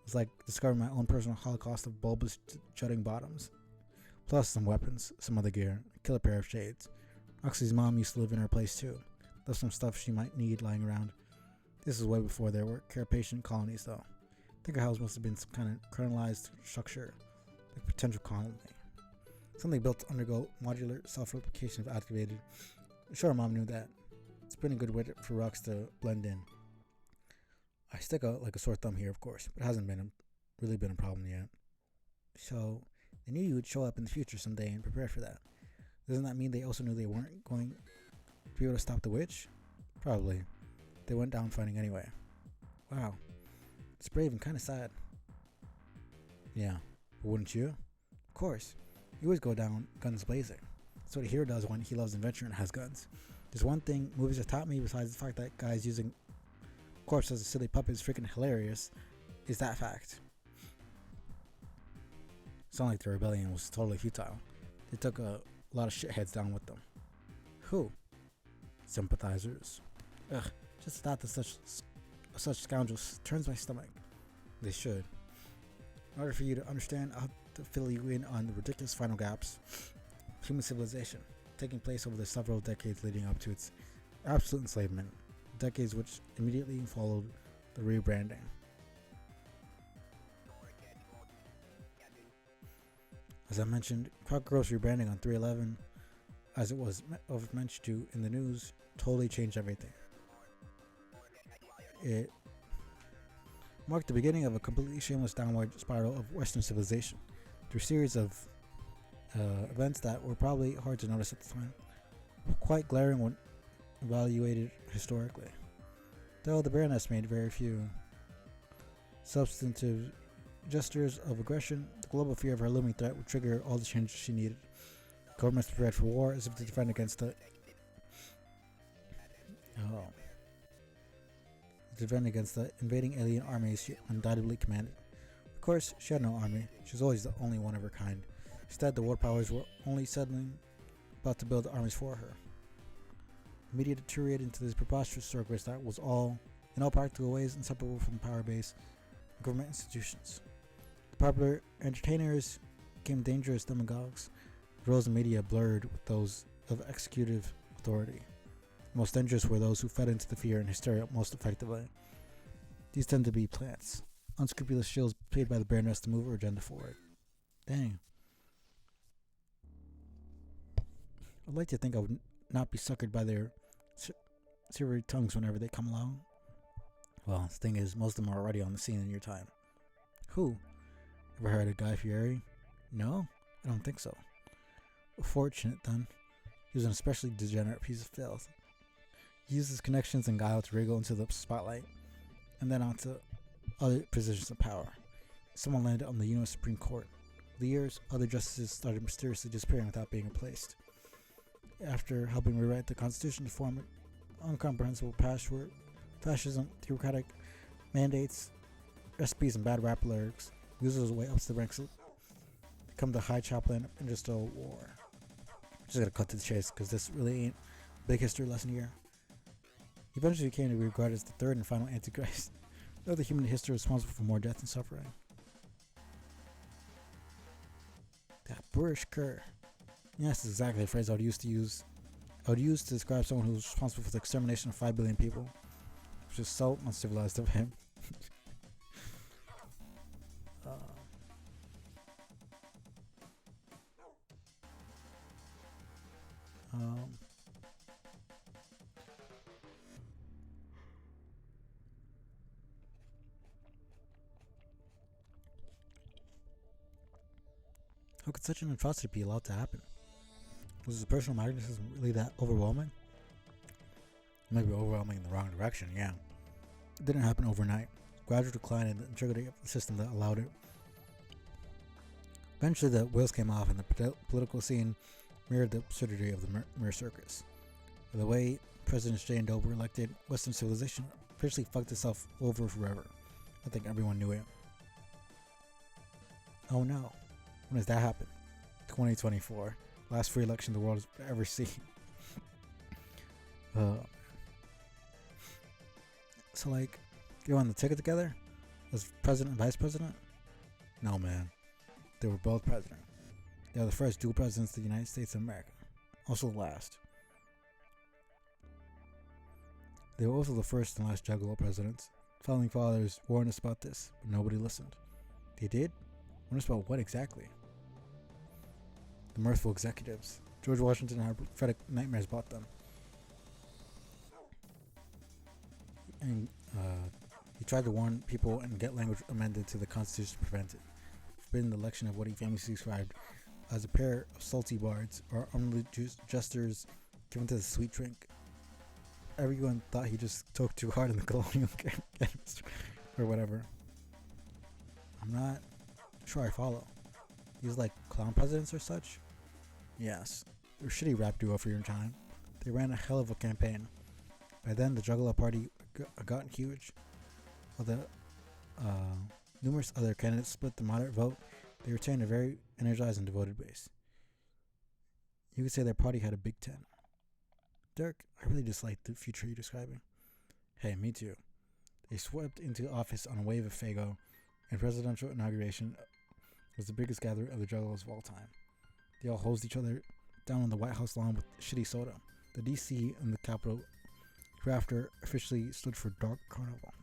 It's like discovering my own personal holocaust of bulbous jutting bottoms. Plus some weapons, some other gear, a killer pair of shades. Roxy's mom used to live in her place too. There's some stuff she might need lying around. This is way before there were care patient colonies though. I think her house must have been some kind of kernelized structure, like a potential colony. Something built to undergo modular self-replication if activated. I'm sure her mom knew that. It's been a good way for Rox to blend in. I stick out like a sore thumb here, of course, but it hasn't really been a problem yet. So, they knew you would show up in the future someday and prepare for that. Doesn't that mean they also knew they weren't going to be able to stop the witch? Probably. They went down fighting anyway. Wow. It's brave and kind of sad. Yeah, but wouldn't you? Of course. You always go down guns blazing. That's what a hero does when he loves adventure and has guns. There's one thing movies have taught me besides the fact that guys using corpse as a silly puppet is freaking hilarious, is that fact. It's not like the rebellion was totally futile. They took a lot of shitheads down with them. Who? Sympathizers. Ugh, just the thought that such scoundrels turns my stomach. They should. In order for you to understand, I'll have to fill you in on the ridiculous final gaps of human civilization, taking place over the several decades leading up to its absolute enslavement, decades which immediately followed the rebranding. As I mentioned, Kroger Grocery rebranding on 3/11, as it was mentioned to in the news, totally changed everything. It marked the beginning of a completely shameless downward spiral of Western civilization through a series of events that were probably hard to notice at the time, quite glaring when evaluated historically. Though the Baroness made very few substantive gestures of aggression, the global fear of her looming threat would trigger all the changes she needed. Governments prepared for war as if to defend against the invading alien armies she undoubtedly commanded. Of course, she had no army. She was always the only one of her kind. Instead, the world powers were only suddenly about to build armies for her. The media deteriorated into this preposterous circus that was in all practical ways, inseparable from the power base and government institutions. The popular entertainers became dangerous demagogues. The roles of media blurred with those of executive authority. Most dangerous were those who fed into the fear and hysteria most effectively. These tend to be plants, unscrupulous shills paid by the Baroness to move her agenda forward. Dang. I'd like to think I would not be suckered by their serrated tongues whenever they come along. Well, the thing is, most of them are already on the scene in your time. Who? Ever heard of Guy Fieri? No? I don't think so. Fortunate, then. He was an especially degenerate piece of filth. He used his connections and guile to wriggle into the spotlight, and then onto other positions of power. Someone landed on the U.S. Supreme Court. Over the years, other justices started mysteriously disappearing without being replaced. After helping rewrite the Constitution to form an incomprehensible patchwork, fascism, theocratic mandates, recipes, and bad rap lyrics, he was his way up to the ranks, become the High Chaplain of Interstellar War. Just gotta cut to the chase, because this really ain't a big history lesson here. He eventually came to be regarded as the third and final Antichrist, no other human in history responsible for more death and suffering. That boorish cur. Yes, that's exactly the phrase I would use to describe someone who was responsible for the extermination of 5 billion people, which is so uncivilized of him. How could such an atrocity be allowed to happen? Was his personal magnetism really that overwhelming? Maybe overwhelming in the wrong direction, yeah. It didn't happen overnight. Gradual decline in the integrity of the system that allowed it. Eventually the wheels came off and the political scene mirrored the absurdity of the mere circus. By the way Presidents J and Doe were elected, Western civilization officially fucked itself over forever. I think everyone knew it. Oh no. When does that happen? 2024. Last free election the world has ever seen. So like, you on the ticket together? As president and vice president? No, man. They were both president. They were the first dual presidents of the United States of America. Also the last. They were also the first and last juggalo presidents. Founding fathers warned us about this, but nobody listened. They did? Warned us about what exactly? The mirthful executives. George Washington had prophetic nightmares about them. And he tried to warn people and get language amended to the Constitution to prevent it. Forbidden the election of what he famously described as a pair of salty bards or unruly jesters given to the sweet drink. Everyone thought he just took too hard in the colonial games or whatever. I'm not sure I follow. These like clown presidents or such? Yes. They were a shitty rap duo for your time. They ran a hell of a campaign. By then, the Juggalo Party gotten huge. While the numerous other candidates split the moderate vote, they retained a very energized and devoted base. You could say their party had a Big Ten. Dirk, I really dislike the future you're describing. Hey, me too. They swept into office on a wave of Fago, and presidential inauguration was the biggest gathering of the Juggalos of all time. They all hosed each other down on the White House lawn with shitty soda. The DC and the Capitol hereafter officially stood for Dark Carnival.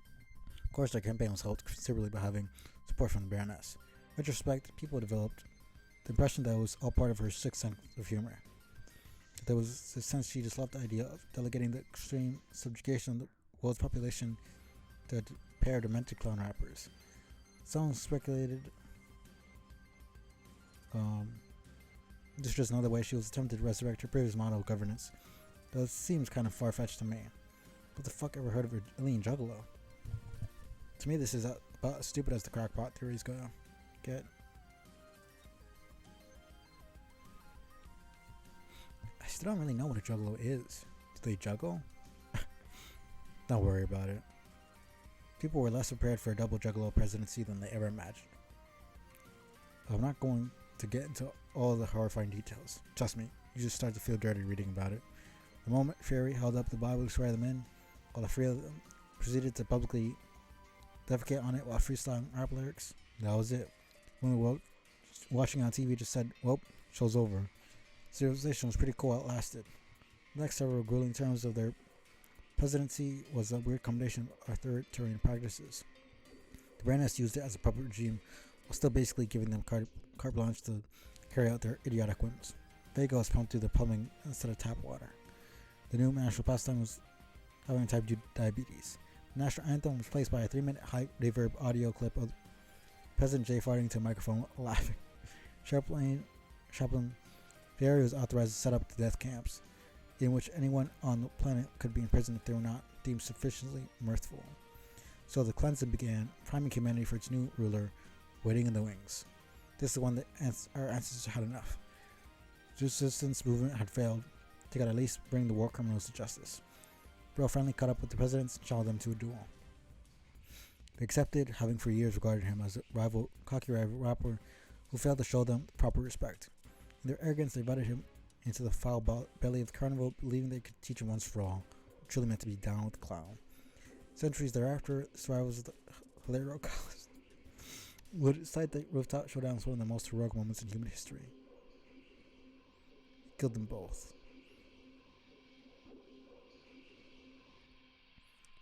Of course, their campaign was helped considerably by having support from the Baroness. In retrospect, people developed the impression that it was all part of her sixth sense of humor. There was a sense she just loved the idea of delegating the extreme subjugation of the world's population to a pair of demented clown rappers. Some speculated this was just another way she was attempting to resurrect her previous model of governance. Though it seems kind of far-fetched to me. What the fuck ever heard of an alien juggalo? To me, this is about as stupid as the crackpot theories go. Get. I still don't really know what a juggalo is. Do they juggle? Don't worry about it. People were less prepared for a double juggalo presidency than they ever imagined. I'm not going to get into all the horrifying details. Trust me, you just start to feel dirty reading about it. The moment Fury held up the Bible to swear them in, while the three of them proceeded to publicly defecate on it while freestyling rap lyrics, that was it. When the world watching on TV just said, well, show's over. Civilization was pretty cool while it lasted. The next several grueling terms of their presidency was a weird combination of authoritarian practices. The Baroness used it as a puppet regime while still basically giving them carte blanche to carry out their idiotic whims. Vega was pumped through the plumbing instead of tap water. The new national pastime was having type 2 diabetes. The national anthem was replaced by a 3-minute high reverb audio clip of President J farting into a microphone laughing. Chaplain the area was authorized to set up the death camps, in which anyone on the planet could be imprisoned if they were not deemed sufficiently mirthful. So the cleansing began, priming humanity for its new ruler, waiting in the wings. This is the one that our ancestors had enough. The resistance movement had failed. They could at least bring the war criminals to justice. Bro finally caught up with the presidents and challenged them to a duel. They accepted, having for years regarded him as a cocky rival rapper who failed to show them proper respect. In their arrogance, they invited him into the foul belly of the carnival, believing they could teach him once for all, what truly meant to be down with the clown. Centuries thereafter, the survivors of the Holocaust would cite the rooftop showdown as one of the most heroic moments in human history. He killed them both.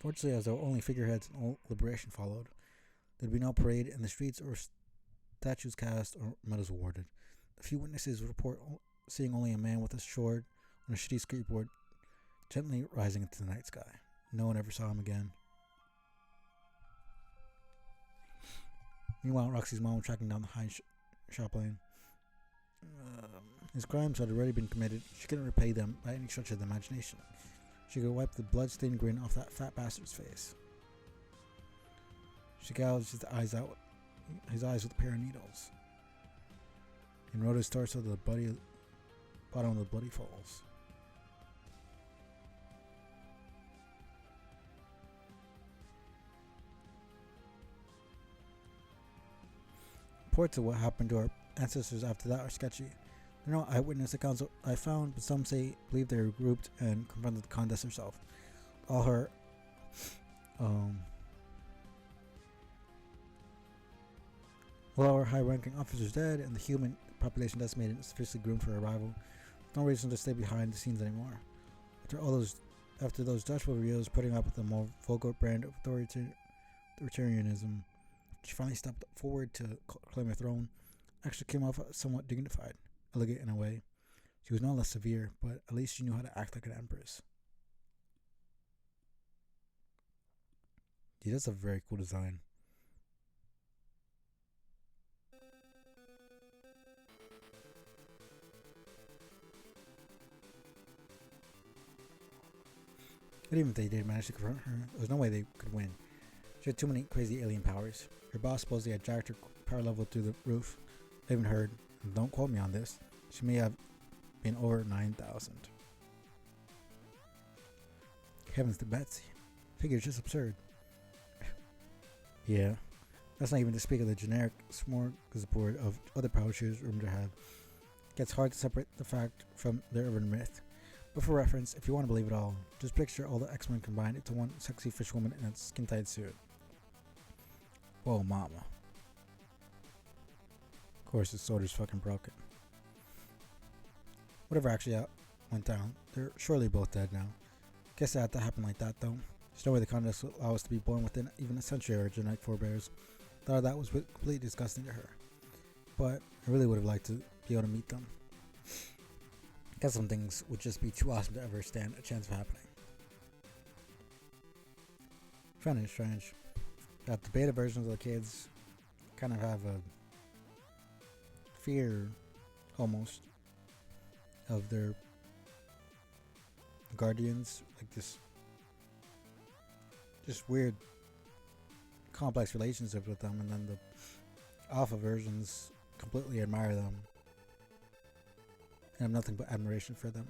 Fortunately, as there were only figureheads, no liberation followed. There'd be no parade in the streets or statues cast or medals awarded. A few witnesses would report seeing only a man with a sword on a shitty skateboard gently rising into the night sky. No one ever saw him again. Meanwhile, Roxy's mom was tracking down the high shop lane. His crimes had already been committed. She couldn't repay them by any stretch of the imagination. She could wipe the blood-stained grin off that fat bastard's face. She gouged his eyes with a pair of needles, and rode his torso to the bottom of the bloody falls. Reports of what happened to our ancestors after that are sketchy. There are no eyewitness accounts I found, but some believe they were grouped and confronted the Condess herself. All her high-ranking officers dead and the human population decimated and sufficiently groomed for arrival, no reason to stay behind the scenes anymore. After those Dutch reveals putting up with a more vulgar brand of authoritarianism, she finally stepped forward to claim her throne. Actually came off somewhat dignified, elegant in a way. She was no less severe, but at least she knew how to act like an empress. Dude, that's a very cool design. But even if they did manage to confront her, there was no way they could win. She had too many crazy alien powers. Her boss supposedly had jacked her power level through the roof. I even heard, and don't quote me on this, she may have been over 9,000. Heavens to Betsy. Figure's just absurd. Yeah. That's not even to speak of the generic smorgasbord of other power shooters rumored to have. It gets hard to separate the fact from the urban myth. But for reference, if you want to believe it all, just picture all the X-Men combined into one sexy fish woman in a skin-tight suit. Whoa, mama. Of course, his sword is fucking broken. Whatever actually went down, they're surely both dead now. Guess it had to happen like that, though. There's no way the Condess would allow us to be born within even a century of our genetic forebears. Thought that was completely disgusting to her. But I really would have liked to be able to meet them. Guess some things would just be too awesome to ever stand a chance of happening. Strange. That the beta versions of the kids kind of have a fear, almost, of their guardians, like this just weird complex relationship with them, and then the alpha versions completely admire them and have nothing but admiration for them.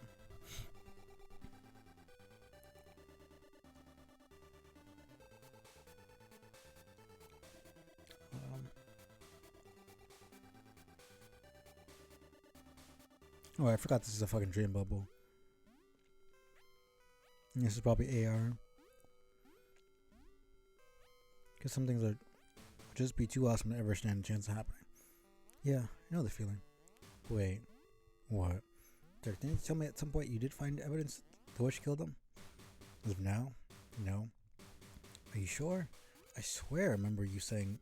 Oh, I forgot this is a fucking dream bubble. And this is probably AR. Because some things would just be too awesome to ever stand a chance of happening. Yeah, I know the feeling. Wait, what? Dirk, didn't you tell me at some point you did find evidence to what you killed him? As of now? No. Are you sure? I swear I remember you saying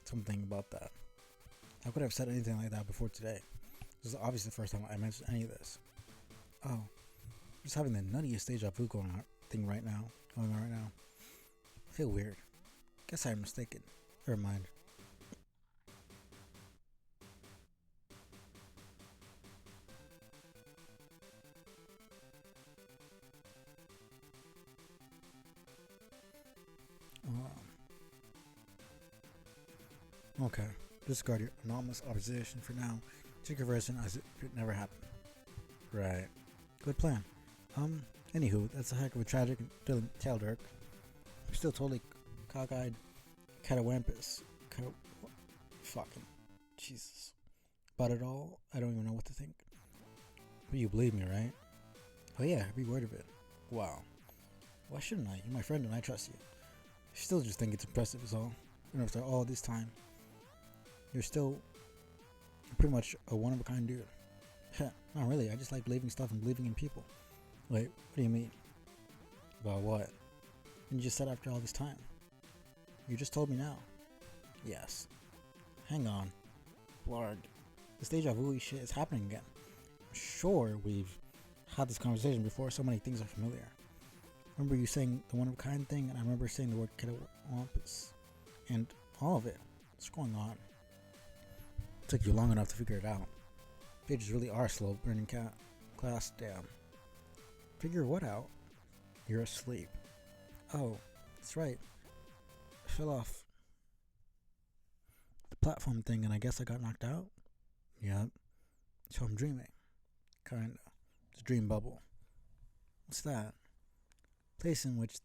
something about that. How could I have said anything like that before today? This is obviously the first time I mentioned any of this. Oh. I'm just having the nuttiest deja vu going on right now. I feel weird. Guess I'm mistaken. Never mind. Okay. Discard your anonymous observation for now. Take your version as if it never happened. Right. Good plan. Anywho, that's a heck of a tragic tale, Dirk. I'm still totally cockeyed. Catawampus. Fucking. Jesus. About it all, I don't even know what to think. But you believe me, right? Oh yeah, every word of it. Wow. Why shouldn't I? You're my friend and I trust you. I still just think it's impressive is all. And after all this time, you're still pretty much a one-of-a-kind dude. Not really, I just like believing stuff and believing in people. Wait, what do you mean? About what? And you just said after all this time. You just told me now. Yes. Hang on. Lord. This deja vu shit is happening again. I'm sure we've had this conversation before, so many things are familiar. I remember you saying the one-of-a-kind thing, and I remember saying the word catawampus. And all of it. What's going on? It took you long enough to figure it out. Pages really are slow burning class down. Figure what out? You're asleep. Oh, that's right. I fell off the platform thing and I guess I got knocked out? Yep. So I'm dreaming. Kinda. It's a dream bubble. What's that? Place in which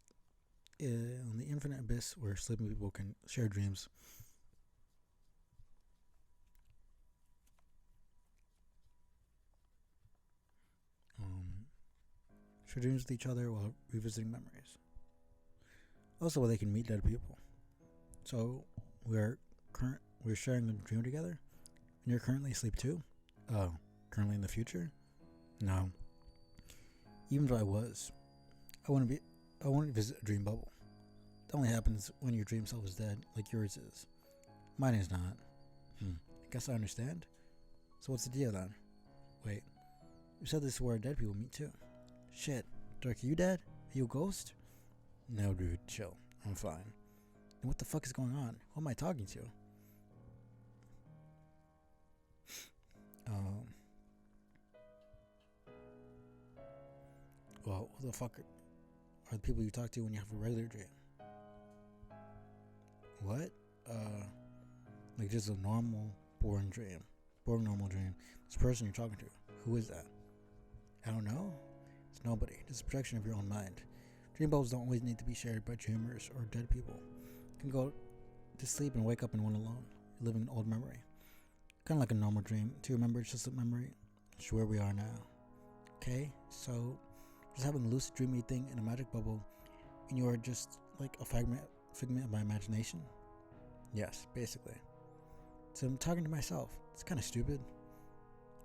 in the infinite abyss where sleeping people can share dreams. Share dreams with each other while revisiting memories. Also, where they can meet dead people. So we're sharing a dream together, and you're currently asleep too. Oh, currently in the future? No. Even though I wouldn't visit a dream bubble. It only happens when your dream self is dead, like yours is. Mine is not. I guess I understand. So what's the deal then? Wait, you said this is where dead people meet too. Shit, Dirk, are you dead? Are you a ghost? No, dude, chill. I'm fine. And what the fuck is going on? Who am I talking to? Well, who the fuck are the people you talk to when you have a regular dream? What? Like just a normal, boring dream. Boring, normal dream. This person you're talking to, who is that? I don't know. It's nobody. It's a projection of your own mind. Dream bubbles don't always need to be shared by dreamers or dead people. You can go to sleep and wake up in one alone, living an old memory. Kind of like a normal dream. To remember, it's just a memory. It's where we are now. Okay? So, just having a lucid dreamy thing in a magic bubble, and you are just like a figment of my imagination? Yes, basically. So I'm talking to myself. It's kind of stupid.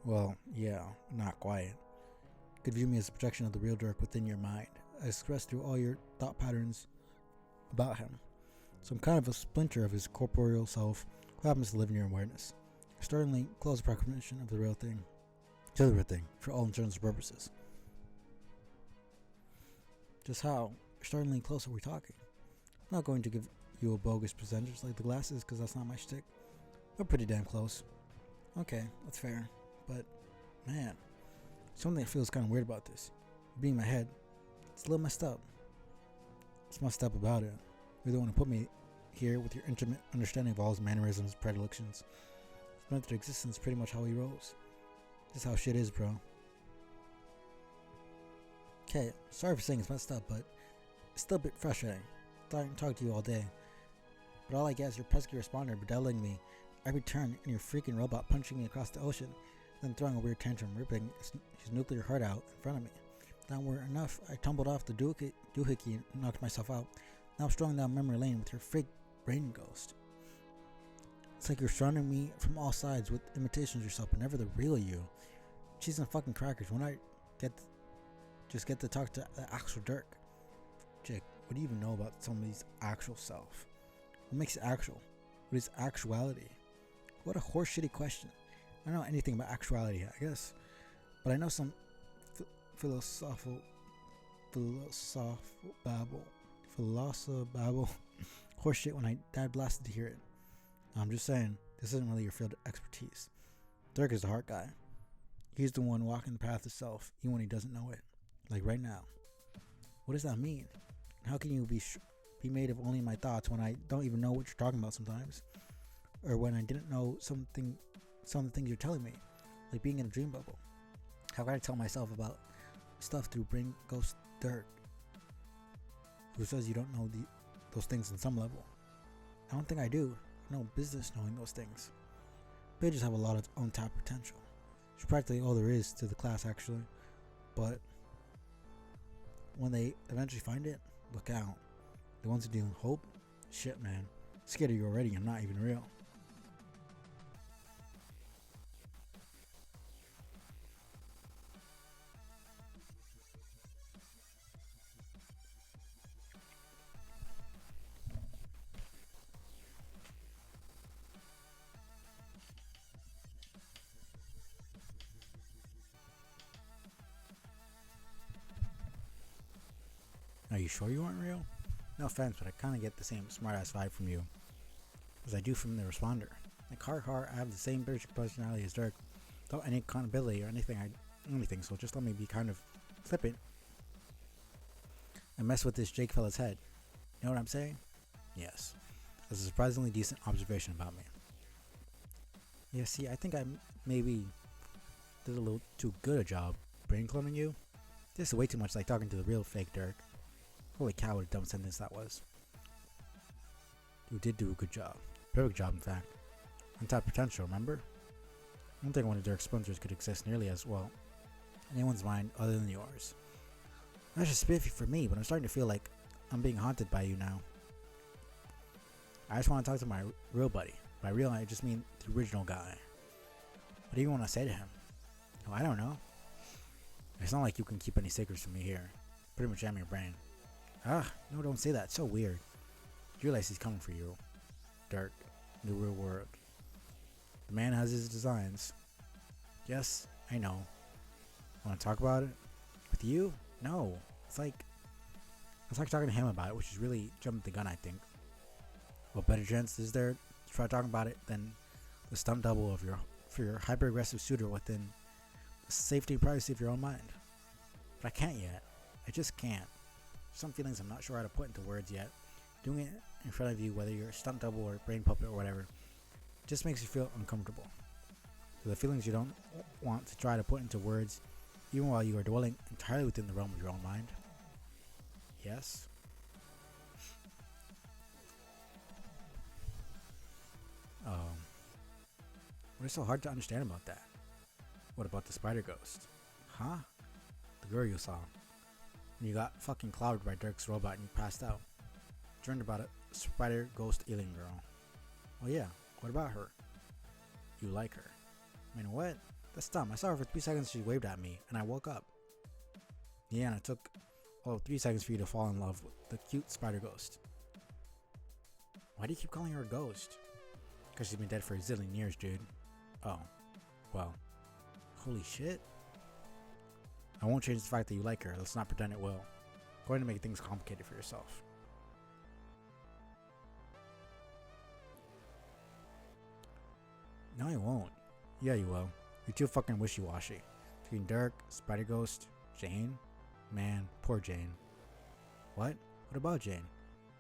Well, yeah, not quite. You could view me as a projection of the real Dirk within your mind, expressed through all your thought patterns about him. So I'm kind of a splinter of his corporeal self who happens to live in your awareness. A startlingly close approximation of the real thing. To the real thing, for all intents and purposes. Just how startlingly close are we talking? I'm not going to give you a bogus percentage like the glasses because that's not my shtick. We're pretty damn close. Okay, that's fair. But, man, something that feels kind of weird about this. Being in my head, it's a little messed up. What's messed up about it? You're the one who put me here with your intimate understanding of all his mannerisms, predilections. His method of existence is pretty much how he rolls. This is how shit is, bro. Okay, sorry for saying it's messed up, but it's still a bit frustrating. I can talk to you all day. But all I get is your pesky responder bedeviling me every turn and your freaking robot punching me across the ocean, then throwing a weird tantrum, ripping his nuclear heart out in front of me. That weren't enough, I tumbled off the doohickey and knocked myself out. Now I'm strolling down memory lane with your fake brain ghost. It's like you're surrounding me from all sides with imitations of yourself, but never the real you. cheese and fucking crackers when I just get to talk to the actual Dirk. Jake, what do you even know about somebody's actual self? What makes it actual? What is actuality? What a horseshitty question. I don't know anything about actuality, I guess, but I know some philosophical babble horseshit when I dad blasted to hear it. I'm just saying, this isn't really your field of expertise. Dirk is the heart guy. He's the one walking the path of self, even when he doesn't know it. Like right now. What does that mean? How can you be made of only my thoughts when I don't even know what you're talking about sometimes? Or when I didn't know some of the things you're telling me, like being in a dream bubble. How can I tell myself about stuff through brain ghost Dirk, who says you don't know those things on some level? I don't think I do. No business knowing those things. Bitches have a lot of untapped potential. It's practically all there is to the class, actually. But when they eventually find it, look out. The ones who deal in hope, shit, man. Scared of you already. I'm not even real. Are you sure you aren't real? No offense, but I kind of get the same smartass vibe from you as I do from the responder. Like, hard, I have the same basic personality as Dirk, without any accountability or anything, so just let me be kind of flippant and mess with this Jake fella's head. You know what I'm saying? Yes. That's a surprisingly decent observation about me. Yeah, see, I think I maybe did a little too good a job brain cloning you. This is way too much like talking to the real fake Dirk. Holy cow, what a dumb sentence that was. You did do a good job. Perfect job, in fact. Untapped potential, remember? I don't think one of Dirk's sponsors could exist nearly as well in anyone's mind other than yours. That's just spiffy for me, but I'm starting to feel like I'm being haunted by you now. I just want to talk to my real buddy. By real, I just mean the original guy. What do you want to say to him? Oh, I don't know. It's not like you can keep any secrets from me here. Pretty much jam your brain. No, don't say that. It's so weird. You realize he's coming for you. Dirk, the real world. The man has his designs. Yes, I know. Want to talk about it? With you? No. It's like talking to him about it, which is really jumping the gun, I think. What better chance is there to try talking about it than the stunt double for your hyper-aggressive suitor within the safety and privacy of your own mind? But I can't yet. I just can't. Some feelings I'm not sure how to put into words yet. Doing it in front of you, whether you're a stunt double or brain puppet or whatever, just makes you feel uncomfortable. So the feelings you don't want to try to put into words, even while you are dwelling entirely within the realm of your own mind. Yes? What is so hard to understand about that? What about the spider ghost? Huh? The girl you saw. When you got fucking clouded by Dirk's robot and you passed out. Dreamed about a spider ghost alien girl. Oh yeah, what about her? You like her. I mean, what? That's dumb. I saw her for 3 seconds, she waved at me, and I woke up. Yeah, and it took 3 seconds for you to fall in love with the cute spider ghost. Why do you keep calling her a ghost? Because she's been dead for a zillion years, dude. Oh, well. Holy shit. I won't change the fact that you like her. Let's not pretend it will. Going to make things complicated for yourself. No, you won't. Yeah, you will. You're too fucking wishy-washy. Between Dirk, Spider Ghost, Jane? Man, poor Jane. What? What about Jane?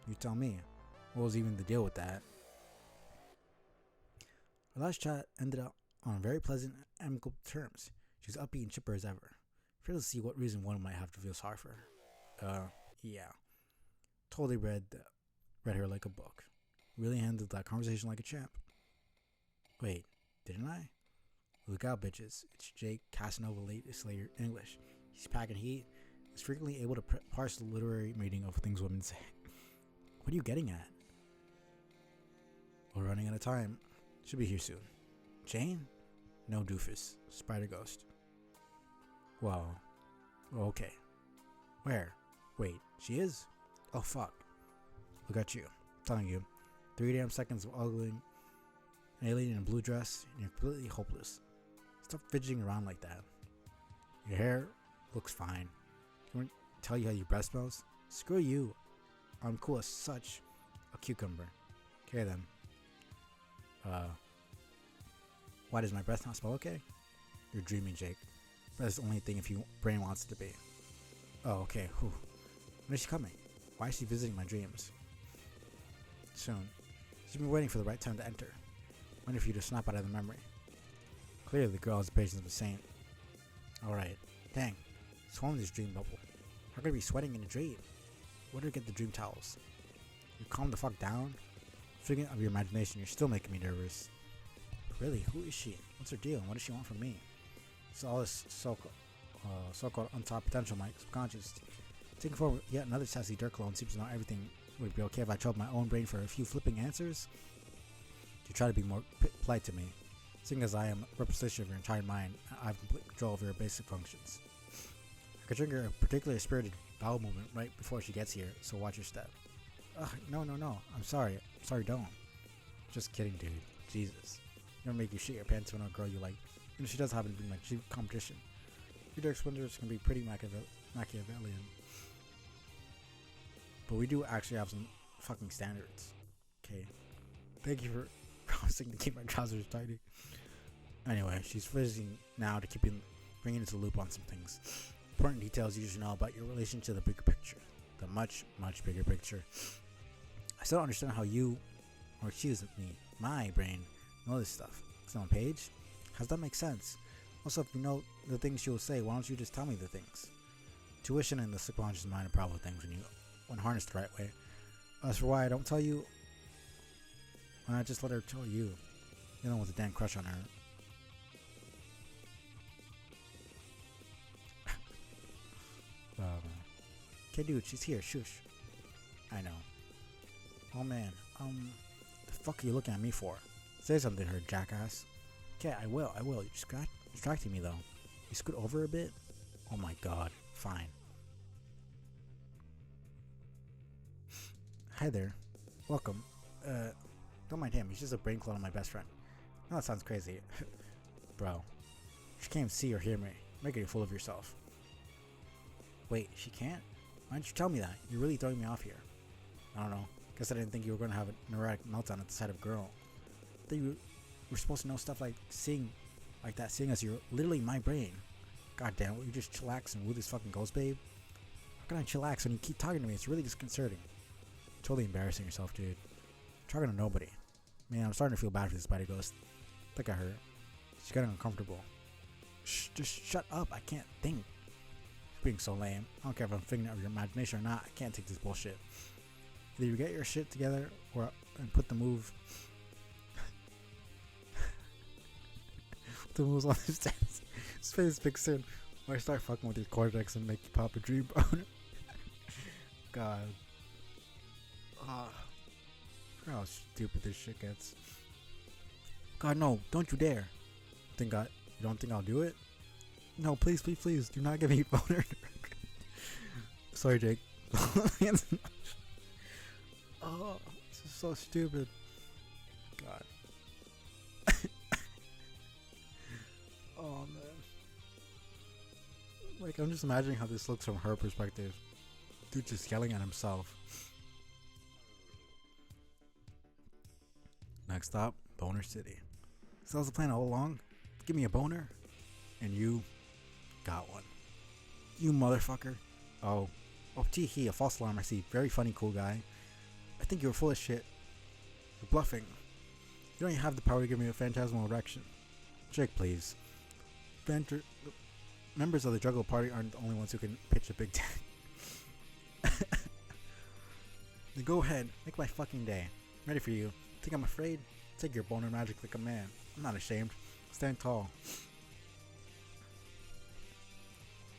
You tell me. What was even the deal with that? Our last chat ended up on very pleasant, amicable terms. She was upbeat and chipper as ever. Fair to see what reason one might have to feel sorry for her. Yeah. Totally read her like a book. Really handled that conversation like a champ. Wait, didn't I? Look out, bitches. It's Jake Casanova latest Slayer English. He's packing heat. He's frequently able to parse the literary meaning of things women say. What are you getting at? We're running out of time. Should be here soon. Jane? No doofus. Spider Ghost. Well, okay. Where? Wait, she is? Oh fuck. Look at you. I'm telling you. 3 damn seconds of ogling an alien in a blue dress and you're completely hopeless. Stop fidgeting around like that. Your hair looks fine. You want to tell you how your breath smells? Screw you. I'm cool as such a cucumber. Okay then. Why does my breath not smell okay? You're dreaming, Jake. That's the only thing if your brain wants it to be. Oh, okay. Whew. When is she coming? Why is she visiting my dreams? Soon. She's been waiting for the right time to enter. Waiting for you to snap out of the memory. Clearly the girl has the patience of a saint. Alright. Dang. Swallowing this dream bubble. How could I be sweating in a dream? Where do I get the dream towels? You calm the fuck down? Figment of your imagination, you're still making me nervous. Really? Who is she? What's her deal? And what does she want from me? So all this so-called untapped potential, my subconscious. Taking forward yet another sassy dirt clone seems to know everything would be okay if I troubled my own brain for a few flipping answers. You try to be more polite to me. Seeing as I am a representation of your entire mind, I have complete control over your basic functions. I could trigger a particularly spirited bowel movement right before she gets here, so watch your step. Ugh, no. I'm sorry. Don't. Just kidding, dude. Jesus. Never make you shit your pants when a girl you like. And she does happen to be my chief competition. Your Dirk Swindlers can be pretty Machiavellian. But we do actually have some fucking standards. Okay. Thank you for promising to keep my trousers tidy. Anyway, she's visiting now to bring you into the loop on some things. Important details you should know about your relation to the bigger picture. The much, much bigger picture. I still don't understand how you, or excuse me, my brain, know this stuff. It's on page? How does that make sense? Also, if you know the things she will say, why don't you just tell me the things? Tuition and the subconscious mind are powerful things when harnessed the right way. As for why I don't tell you, why not just let her tell you? You know, with a damn crush on her. Okay, dude, she's here. Shush. I know. Oh man, the fuck are you looking at me for? Say something to her, jackass. Okay, I will. You're distracting me though. You scoot over a bit? Oh my god. Fine. Hi there. Welcome. Don't mind him. He's just a brain clone of my best friend. No, that sounds crazy. Bro. She can't see or hear me. Make a fool of yourself. Wait, she can't? Why didn't you tell me that? You're really throwing me off here. I don't know. Guess I didn't think you were going to have a neurotic meltdown at the sight of a girl. I thought you were supposed to know stuff like seeing as you're literally my brain. God damn, will you just chillax and woo this fucking ghost, babe? How can I chillax when you keep talking to me? It's really disconcerting. Totally embarrassing yourself, dude. Talking to nobody. Man, I'm starting to feel bad for this spider ghost. Look at her. She's getting uncomfortable. Shh, just shut up. I can't think. You're being so lame. I don't care if I'm figuring out your imagination or not. I can't take this bullshit. Either you get your shit together and put the moves on this dance. Space fix in. Or I start fucking with your cortex and make you pop a dream boner. God. How stupid this shit gets. God, no, don't you dare. You don't think I'll do it? No, please, do not give me a boner. Sorry, Jake. Oh, this is so stupid. God. Oh, man. Like, I'm just imagining how this looks from her perspective. Dude just yelling at himself. Next stop, Boner City. So that was the plan all along? Give me a boner? And you got one. You motherfucker. Oh, tee-hee, a false alarm, I see. Very funny, cool guy. I think you're full of shit. You're bluffing. You don't even have the power to give me a phantasmal erection. Jake, please. Members of the Juggle Party aren't the only ones who can pitch a big tent. Then go ahead, make my fucking day. I'm ready for you. Think I'm afraid? Take your boner magic like a man. I'm not ashamed. Stand tall.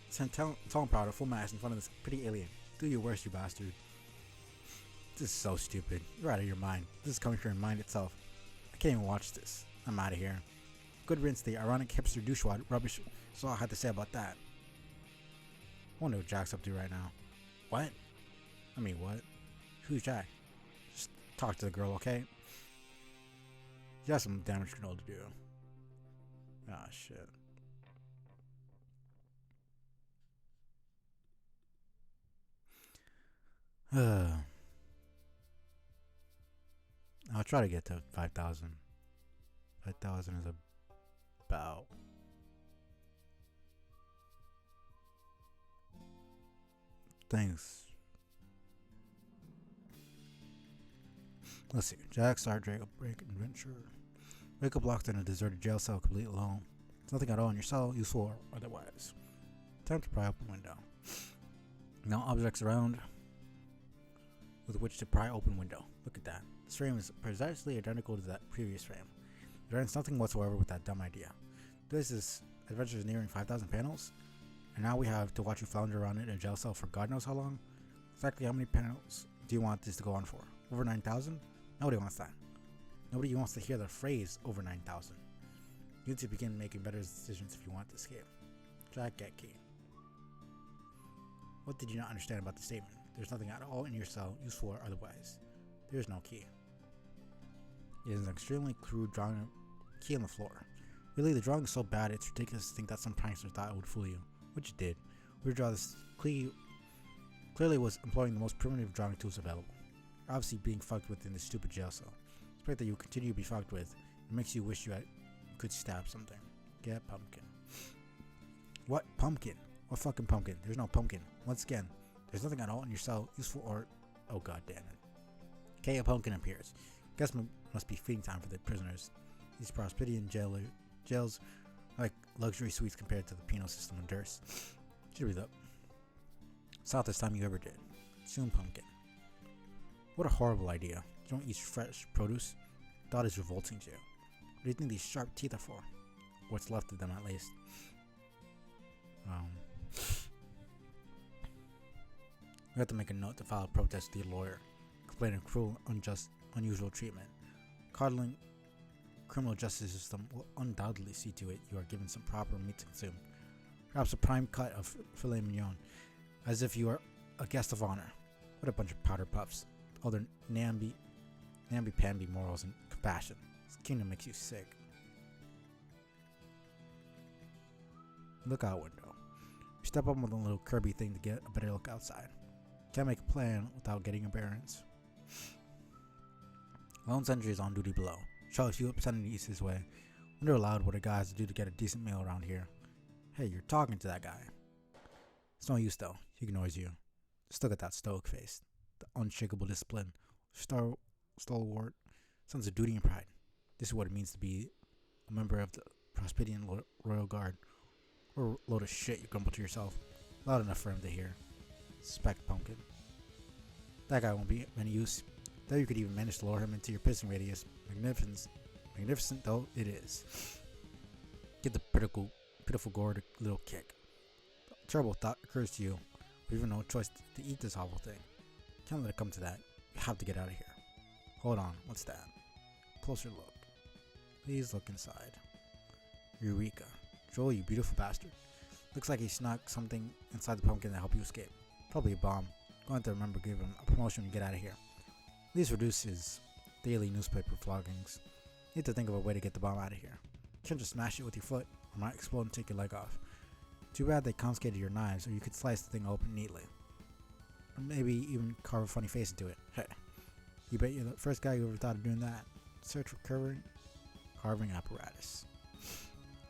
Stand tall and proud, a full mass in front of this pretty alien. Do your worst, you bastard. This is so stupid. You're out of your mind. This is coming from your mind itself. I can't even watch this. I'm out of here. Good riddance, the ironic hipster douchewad rubbish. That's all I had to say about that. wonder what Jack's up to right now. What? I mean, what? Who's Jack? Just talk to the girl, okay? You got some damage control to do. Ah, shit. I'll try to get to 5,000. 5,000 is about... Thanks. Let's see. Jack, Star Drake, break adventure. Wake up locked in a deserted jail cell, completely alone. There's nothing at all in your cell, useful or otherwise. Time to pry open window. No objects around with which to pry open window. Look at that. This frame is precisely identical to that previous frame. There ends nothing whatsoever with that dumb idea. This adventure is nearing 5,000 panels, and now we have to watch you flounder around in a jail cell for God knows how long. Exactly how many panels do you want this to go on for? Over 9,000? Nobody wants that. Nobody wants to hear the phrase over 9,000. You need to begin making better decisions if you want to escape. Jack, get key. What did you not understand about the statement? There's nothing at all in your cell, useful or otherwise. There is no key. It is an extremely crude drawing of key on the floor. Really, the drawing is so bad it's ridiculous to think that some prankster thought it would fool you, which it did. Weird Draw this clearly was employing the most primitive drawing tools available. You're obviously being fucked with in this stupid jail cell. Despite that you continue to be fucked with, it makes you wish you could stab something. Get pumpkin. What pumpkin? What fucking pumpkin? There's no pumpkin. Once again, there's nothing at all in your cell, useful or... Oh god damn it. Okay, a pumpkin appears. Guess must be feeding time for the prisoners. These Prospedian jails are like luxury suites compared to the penal system of Durst. Should be the softest time you ever did. Soon pumpkin. What a horrible idea. You don't eat fresh produce? Thought is revolting to you. What do you think these sharp teeth are for? What's left of them at least. We have to make a note to file a protest to the lawyer, complaining of cruel, unjust, unusual treatment. Coddling criminal justice system will undoubtedly see to it you are given some proper meat to consume. Perhaps a prime cut of filet mignon, as if you are a guest of honor. What a bunch of powder puffs. All their namby-pamby morals and compassion. This kingdom makes you sick. Lookout window. You step up with a little Kirby thing to get a better look outside. Can't make a plan without getting your bearings. Lone sentry is on duty below. Shot a few obscenities his way. Wonder aloud what a guy has to do to get a decent meal around here. Hey, you're talking to that guy. It's no use though. He ignores you. Just look at that stoic face. The unshakable discipline. Stalwart. Sense of duty and pride. This is what it means to be a member of the Prospedian Royal Guard. Or a load of shit, you grumble to yourself. Loud enough for him to hear. Suspect pumpkin. That guy won't be of any use. Though you could even manage to lure him into your pissing radius. Magnificent though it is. Give the pitiful gourd a little kick. A terrible thought occurs to you. We have no choice to eat this awful thing. Can't let it come to that. You have to get out of here. Hold on, what's that? Closer look. Please look inside. Eureka. Joel, you beautiful bastard. Looks like he snuck something inside the pumpkin to help you escape. Probably a bomb. Going to remember give him a promotion and get out of here. At least reduce his daily newspaper floggings. Need to think of a way to get the bomb out of here. You can't just smash it with your foot, or it might explode and take your leg off. Too bad they confiscated your knives, or you could slice the thing open neatly. Or maybe even carve a funny face into it. Hey, you bet you're the first guy who ever thought of doing that. Search for carving apparatus.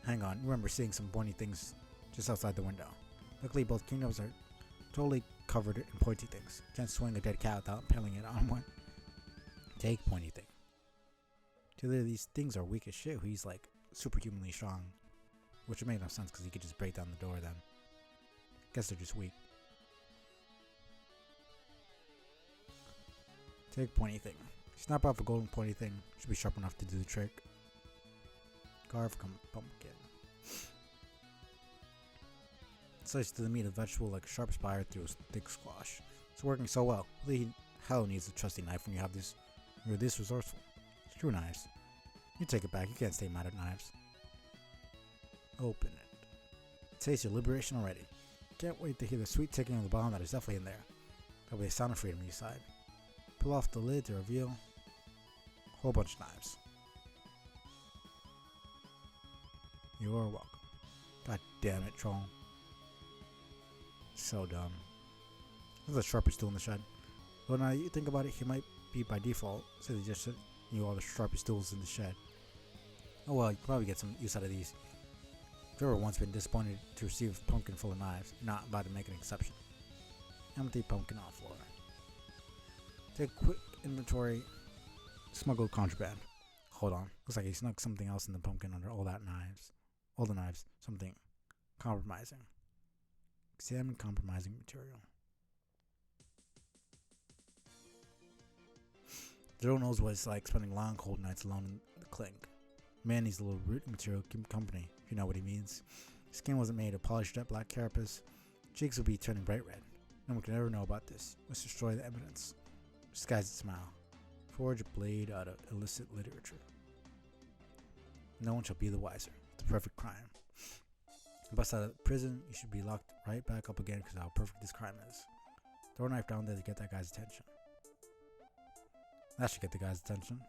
Hang on, remember seeing some pointy things just outside the window. Luckily, both kingdoms are totally covered in pointy things. Can't swing a dead cat without impaling it on one. Take pointy thing. Clearly, these things are weak as shit. He's like superhumanly strong, which would make no sense because he could just break down the door then. Guess they're just weak. Take pointy thing. Snap off a golden pointy thing. Should be sharp enough to do the trick. Carve pumpkin. Slice to the meat of vegetable like a sharp spire through a thick squash. It's working so well. Really, hell needs a trusty knife when you have this. You're this resourceful. Screw knives. You take it back. You can't stay mad at knives. Open it. Taste your liberation already. Can't wait to hear the sweet ticking of the bomb that is definitely in there. That'll be a sound of freedom on your side. Pull off the lid to reveal a whole bunch of knives. You're welcome. God damn it, troll. So dumb. This is the sharpest tool in the shed. Well, now you think about it, he might be by default, so they just said you all the sharpest tools in the shed. Oh well, you can probably get some use out of these. If you've ever once been disappointed to receive a pumpkin full of knives, you're not about to make an exception. Empty pumpkin on floor. Take a quick inventory. Smuggled contraband. Hold on. Looks like he snuck something else in the pumpkin under all the knives. Something compromising. Examine compromising material. Zero knows what it's like spending long cold nights alone in the clink. Man needs a little root material to keep him company, if you know what he means. His skin wasn't made of polished jet black carapace. Cheeks would be turning bright red. No one can ever know about this. Let's destroy the evidence. Disguise a smile. Forge a blade out of illicit literature. No one shall be the wiser. The perfect crime. Bust out of prison, you should be locked right back up again because of how perfect this crime is. Throw a knife down there to get that guy's attention. That should get the guy's attention.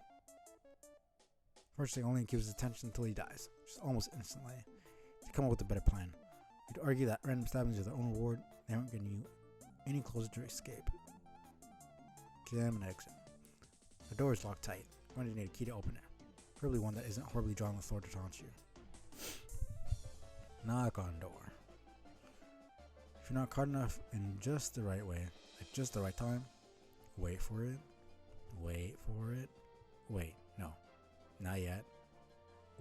Fortunately, only keeps his attention until he dies, just almost instantly. To come up with a better plan. You'd argue that random stabbings are their own reward. They aren't getting you any closer to escape. Examine and exit. The door is locked tight. You're going to need a key to open it. Probably one that isn't horribly drawn on the floor to taunt you. Knock on door. If you're not caught enough in just the right way, at just the right time, wait for it. Wait for it. Wait, no. Not yet.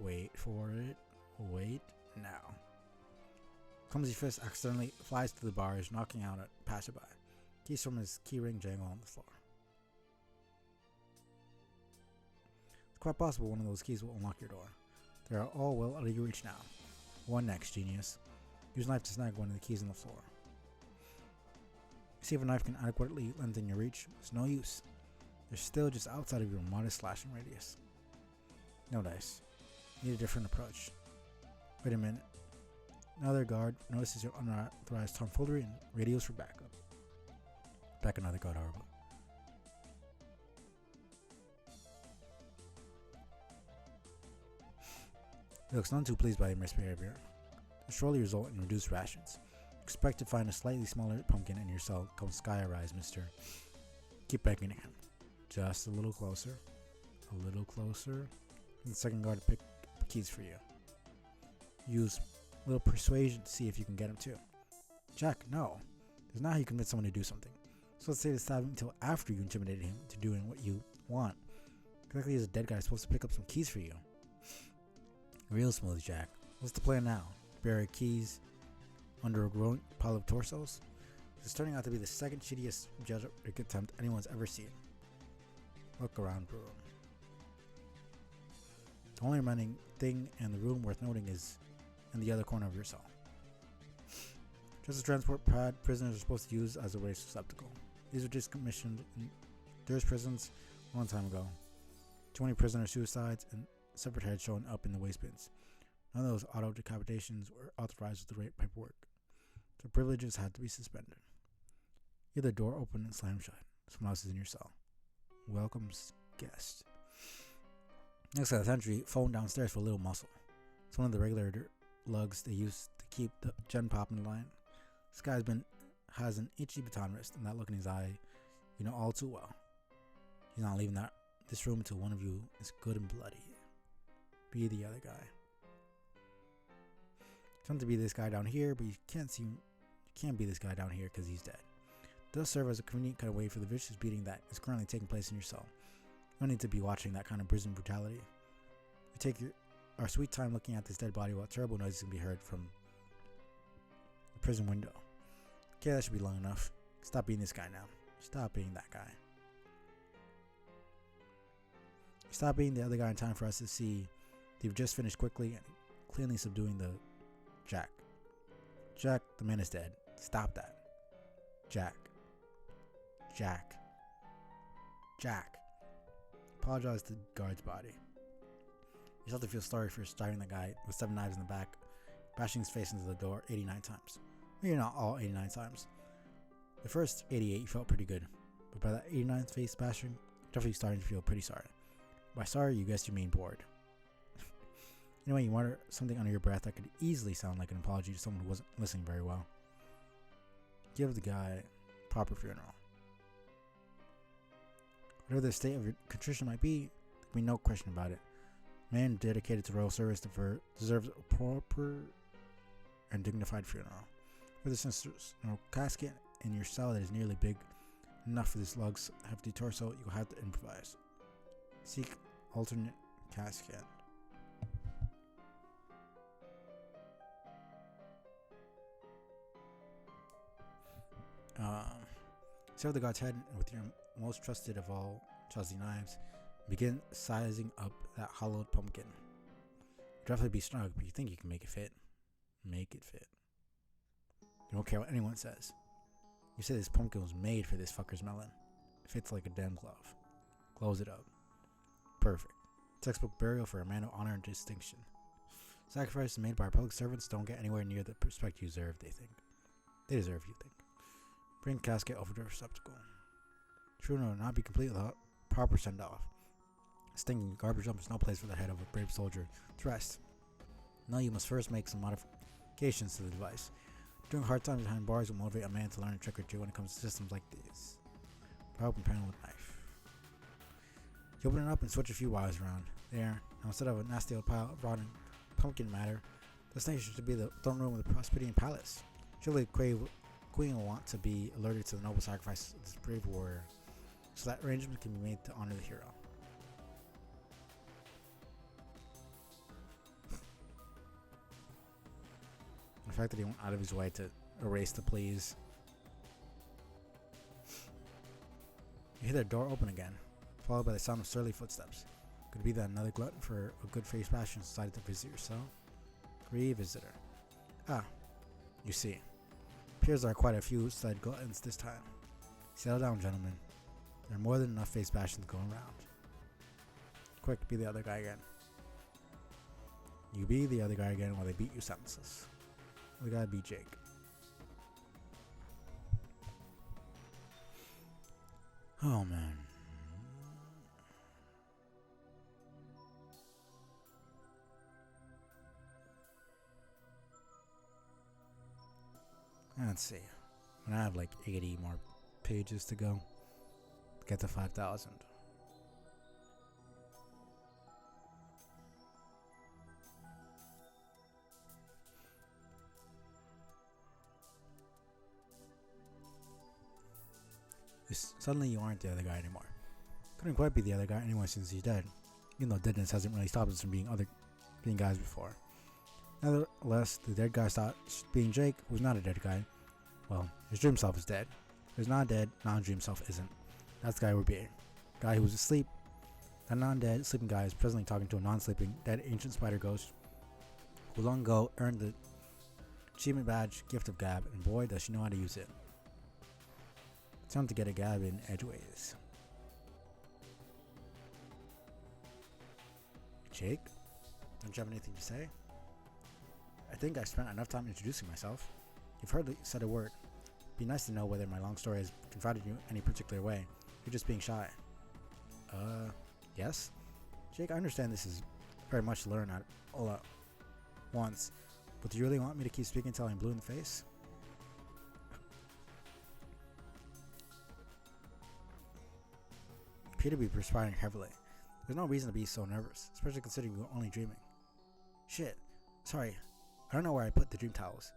Wait for it. Wait now. Clumsy fist accidentally flies to the bars, knocking out a passerby. Keys from his keyring jangle on the floor. It's quite possible one of those keys will unlock your door. They are all well out of your reach now. One next, genius. Use a knife to snag one of the keys on the floor. See if a knife can adequately lengthen your reach. It's no use. They're still just outside of your modest slashing radius. No dice. Need a different approach. Wait a minute. Another guard notices your unauthorized tomfoolery and radios for backup. Back another guard, however. He looks none too pleased by your misbehavior. This surely result in reduced rations. Expect to find a slightly smaller pumpkin in your cell called Sky Rise, mister. Keep beckoning him. Just a little closer. A little closer. And the second guard to pick keys for you. Use a little persuasion to see if you can get him too. Jack, no. There's not how you convince someone to do something. So let's say to stab him until after you intimidated him to doing what you want. Exactly as a dead guy is supposed to pick up some keys for you. Real smooth, Jack. What's the plan now? Bury keys under a growing pile of torsos? It's turning out to be the second shittiest judge attempt anyone's ever seen. Look around the room. The only remaining thing in the room worth noting is in the other corner of your cell. Just a transport pad prisoners are supposed to use as a waste receptacle. These were decommissioned in Durst prisons a long time ago. 20 prisoner suicides and separate heads showing up in the waste bins. None of those auto decapitations were authorized with the right paperwork. So privileges had to be suspended. You hear the door open and slam shut. Someone else is in your cell. Welcome's guest. Next to the entry, phone downstairs for a little muscle. It's one of the regular lugs they use to keep the gen pop in line. This guy has an itchy baton wrist, and that look in his eye, you know all too well. He's not leaving this room until one of you is good and bloody. Be the other guy. It's fun to be this guy down here, but you can't be this guy down here because he's dead. It does serve as a convenient cutaway for the vicious beating that is currently taking place in your cell. You don't need to be watching that kind of prison brutality. We take our sweet time looking at this dead body while terrible noises can be heard from the prison window. Okay, that should be long enough. Stop being this guy now. Stop being that guy. Stop being the other guy in time for us to see that you've just finished quickly and cleanly subduing the Jack. Jack, the man is dead. Stop that. Jack. Jack. Jack. Apologize to the guard's body. You start to feel sorry for stabbing the guy with 7 knives in the back, bashing his face into the door 89 times. Maybe not all 89 times. The first 88 you felt pretty good, but by that 89th face bashing, you're definitely starting to feel pretty sorry. By sorry, you guess you mean bored. Anyway, you mutter something under your breath that could easily sound like an apology to someone who wasn't listening very well. Give the guy proper funeral. Whatever the state of your contrition might be, there can be no question about it. A man dedicated to royal service deserves a proper and dignified funeral. For this instance, no casket in your cell that is nearly big enough for this lug's hefty torso, you'll have to improvise. Seek alternate casket. Sever the god's head with your most trusted of all trusty knives. Begin sizing up that hollowed pumpkin. You'll definitely be snug, but you think you can make it fit. Make it fit. You don't care what anyone says. You say this pumpkin was made for this fucker's melon. It fits like a damn glove. Close it up. Perfect. Textbook burial for a man of honor and distinction. Sacrifices made by our public servants don't get anywhere near the respect you deserve, they think. They deserve, you think. Bring casket over to the receptacle. Funeral will not be complete without proper send-off. Stinking garbage dump is no place for the head of a brave soldier to rest. No, you must first make some modifications to the device. During hard times behind bars will motivate a man to learn a trick or two when it comes to systems like these. Open panel with knife. You open it up and switch a few wires around. There, now instead of a nasty old pile of rotten pumpkin matter, destination should be the throne room of the Prosperian Palace. Surely the Queen will want to be alerted to the noble sacrifice of this brave warrior, so that arrangement can be made to honor the hero. The fact that he went out of his way to erase the please. You hear the door open again, followed by the sound of surly footsteps. Could it be that another glutton for a good face passion decided to visit your cell? Visitor. Ah, you see. Appears there are quite a few said gluttons this time. Settle down, gentlemen. There are more than enough face passions going around. Quick, be the other guy again. You be the other guy again while they beat you senseless. The guy be Jake. Oh man. Let's see. I have like 80 more pages to go to get to 5,000. Suddenly you aren't the other guy anymore. Couldn't quite be the other guy anyway since he's dead, even though deadness hasn't really stopped us from being guys before. Nevertheless, the dead guy stopped being Jake, who's not a dead guy. Well, his dream self is dead. His non-dead, non-dream self isn't. That's the guy we're being. Guy who's asleep. That non-dead, sleeping guy is presently talking to a non-sleeping, dead ancient spider ghost who long ago earned the achievement badge Gift of Gab, and boy does she know how to use it. It's time to get a gab in edgeways. Jake? Don't you have anything to say? I think I've spent enough time introducing myself. You've hardly said a word. Be nice to know whether my long story has confronted you any particular way. You're just being shy. Yes? Jake, I understand this is very much to learn all at once, but do you really want me to keep speaking until I'm blue in the face? You appear to be perspiring heavily. There's no reason to be so nervous, especially considering you were only dreaming. Shit. Sorry. I don't know where I put the dream towels.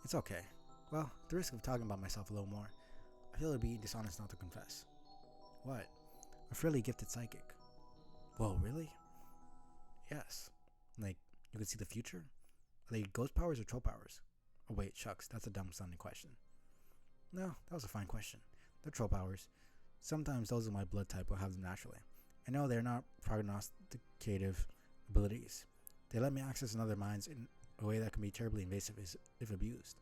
It's okay. Well, at the risk of talking about myself a little more, I feel it would be dishonest not to confess. What? A fairly gifted psychic. Whoa, really? Yes. Like, you can see the future? Are they ghost powers or troll powers? Oh wait, shucks, that's a dumb sounding question. No, that was a fine question. They're troll powers. Sometimes those of my blood type will have them naturally. I know they're not prognosticative abilities. They let me access another minds in a way that can be terribly invasive if abused.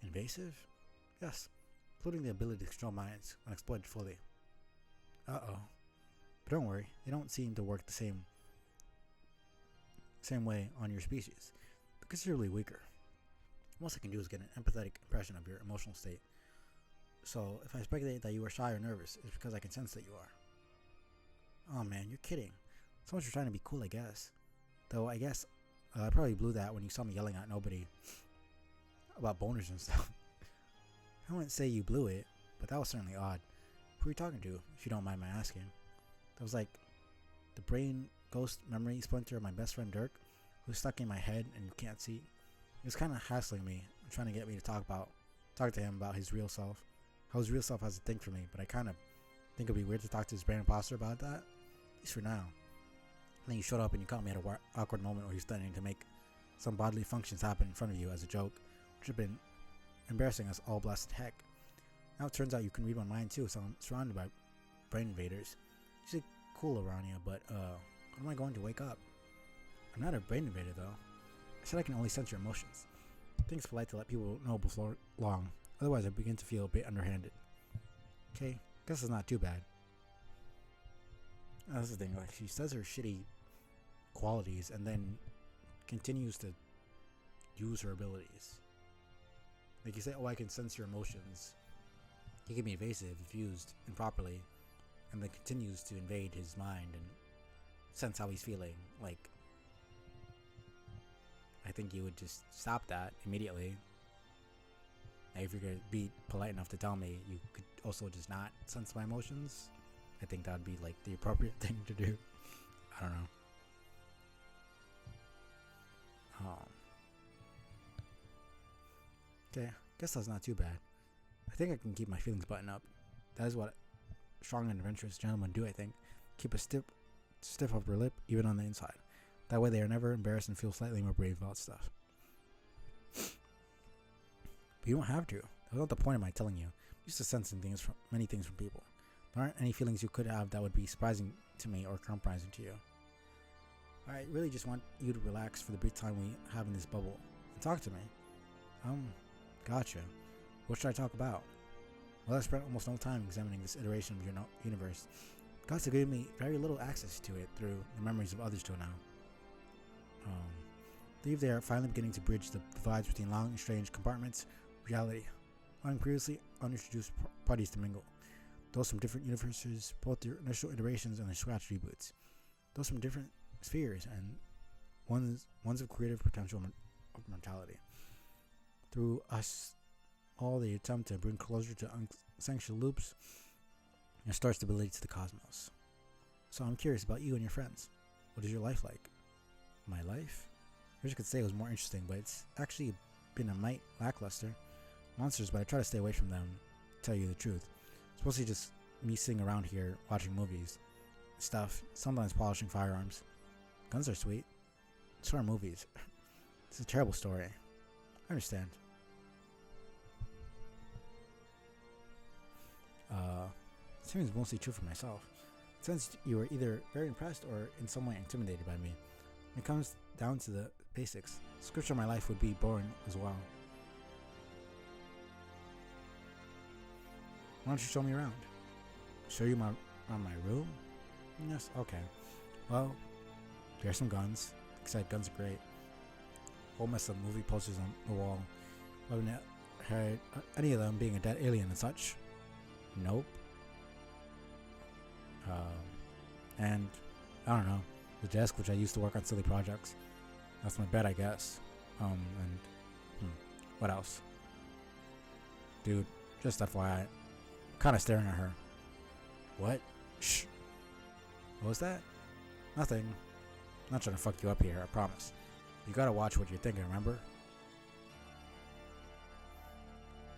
Invasive? Yes, including the ability to control minds when exploited fully. Uh-oh. But don't worry, they don't seem to work the same same way on your species, but considerably weaker. Most I can do is get an empathetic impression of your emotional state. So if I speculate that you are shy or nervous, it's because I can sense that you are. Oh man, you're kidding. So much for trying to be cool, I guess. Though I guess I probably blew that when you saw me yelling at nobody about boners and stuff. I wouldn't say you blew it, but that was certainly odd. Who are you talking to, if you don't mind my asking? That was like the brain ghost memory splinter of my best friend Dirk, who's stuck in my head and you can't see. He was kind of hassling me, trying to get me to talk to him about his real self. How his real self has a thing for me, but I kind of think it'd be weird to talk to his brain imposter about that, at least for now. And then you showed up and you caught me at an awkward moment where you're studying to make some bodily functions happen in front of you as a joke, which have been embarrassing as all blasted heck. Now it turns out you can read my mind too, so I'm surrounded by brain invaders. It's usually cool around you, but when am I going to wake up? I'm not a brain invader though. I said I can only sense your emotions. I think it's polite to let people know before long, otherwise I begin to feel a bit underhanded. Okay, guess it's not too bad. That's the thing, like she says her shitty qualities and then continues to use her abilities. Like you say, oh, I can sense your emotions. He can be evasive if used improperly, and then continues to invade his mind and sense how he's feeling. Like, I think you would just stop that immediately. Now, if you're gonna be polite enough to tell me you could also just not sense my emotions, I think that would be like the appropriate thing to do. I don't know. Okay, guess that's not too bad. I think I can keep my feelings buttoned up. That is what strong and adventurous gentlemen do, I think. Keep a stiff upper lip, even on the inside. That way they are never embarrassed and feel slightly more brave about stuff. But you don't have to. That's not the point of my telling you. I'm used to sensing many things from people. There aren't any feelings you could have that would be surprising to me or compromising to you. I really just want you to relax for the brief time we have in this bubble and talk to me. Gotcha. What should I talk about? Well, I spent almost no time examining this iteration of your universe. Gods have given me very little access to it through the memories of others till now. I believe they are finally beginning to bridge the divides between long and strange compartments of reality, allowing previously unintroduced parties to mingle. Those from different universes, both their initial iterations and their scratch reboots. Those from different spheres and ones of creative potential of mortality. Through us all, they attempt to bring closure to unsanctioned loops and restore stability to the cosmos. So I'm curious about you and your friends. What is your life like? My life? I wish I could say it was more interesting, but it's actually been a mite lackluster. Monsters, but I try to stay away from them, to tell you the truth. It's mostly just me sitting around here watching movies, stuff, sometimes polishing firearms. Guns are sweet. So are movies. It's a terrible story. I understand. Seems mostly true for myself. Since you were either very impressed or in some way intimidated by me. When it comes down to the basics, scripture of my life would be boring as well. Why don't you show me around? Show you around my room? Yes, okay. Well, there's some guns. Except guns are great. Whole mess of movie posters on the wall. I haven't heard any of them being a dead alien and such. Nope. And I don't know, the desk which I used to work on silly projects. That's my bed, I guess. What else? Dude, just FYI, kind of staring at her. What? Shh. What was that? Nothing. I'm not trying to fuck you up here, I promise. You gotta watch what you're thinking, remember?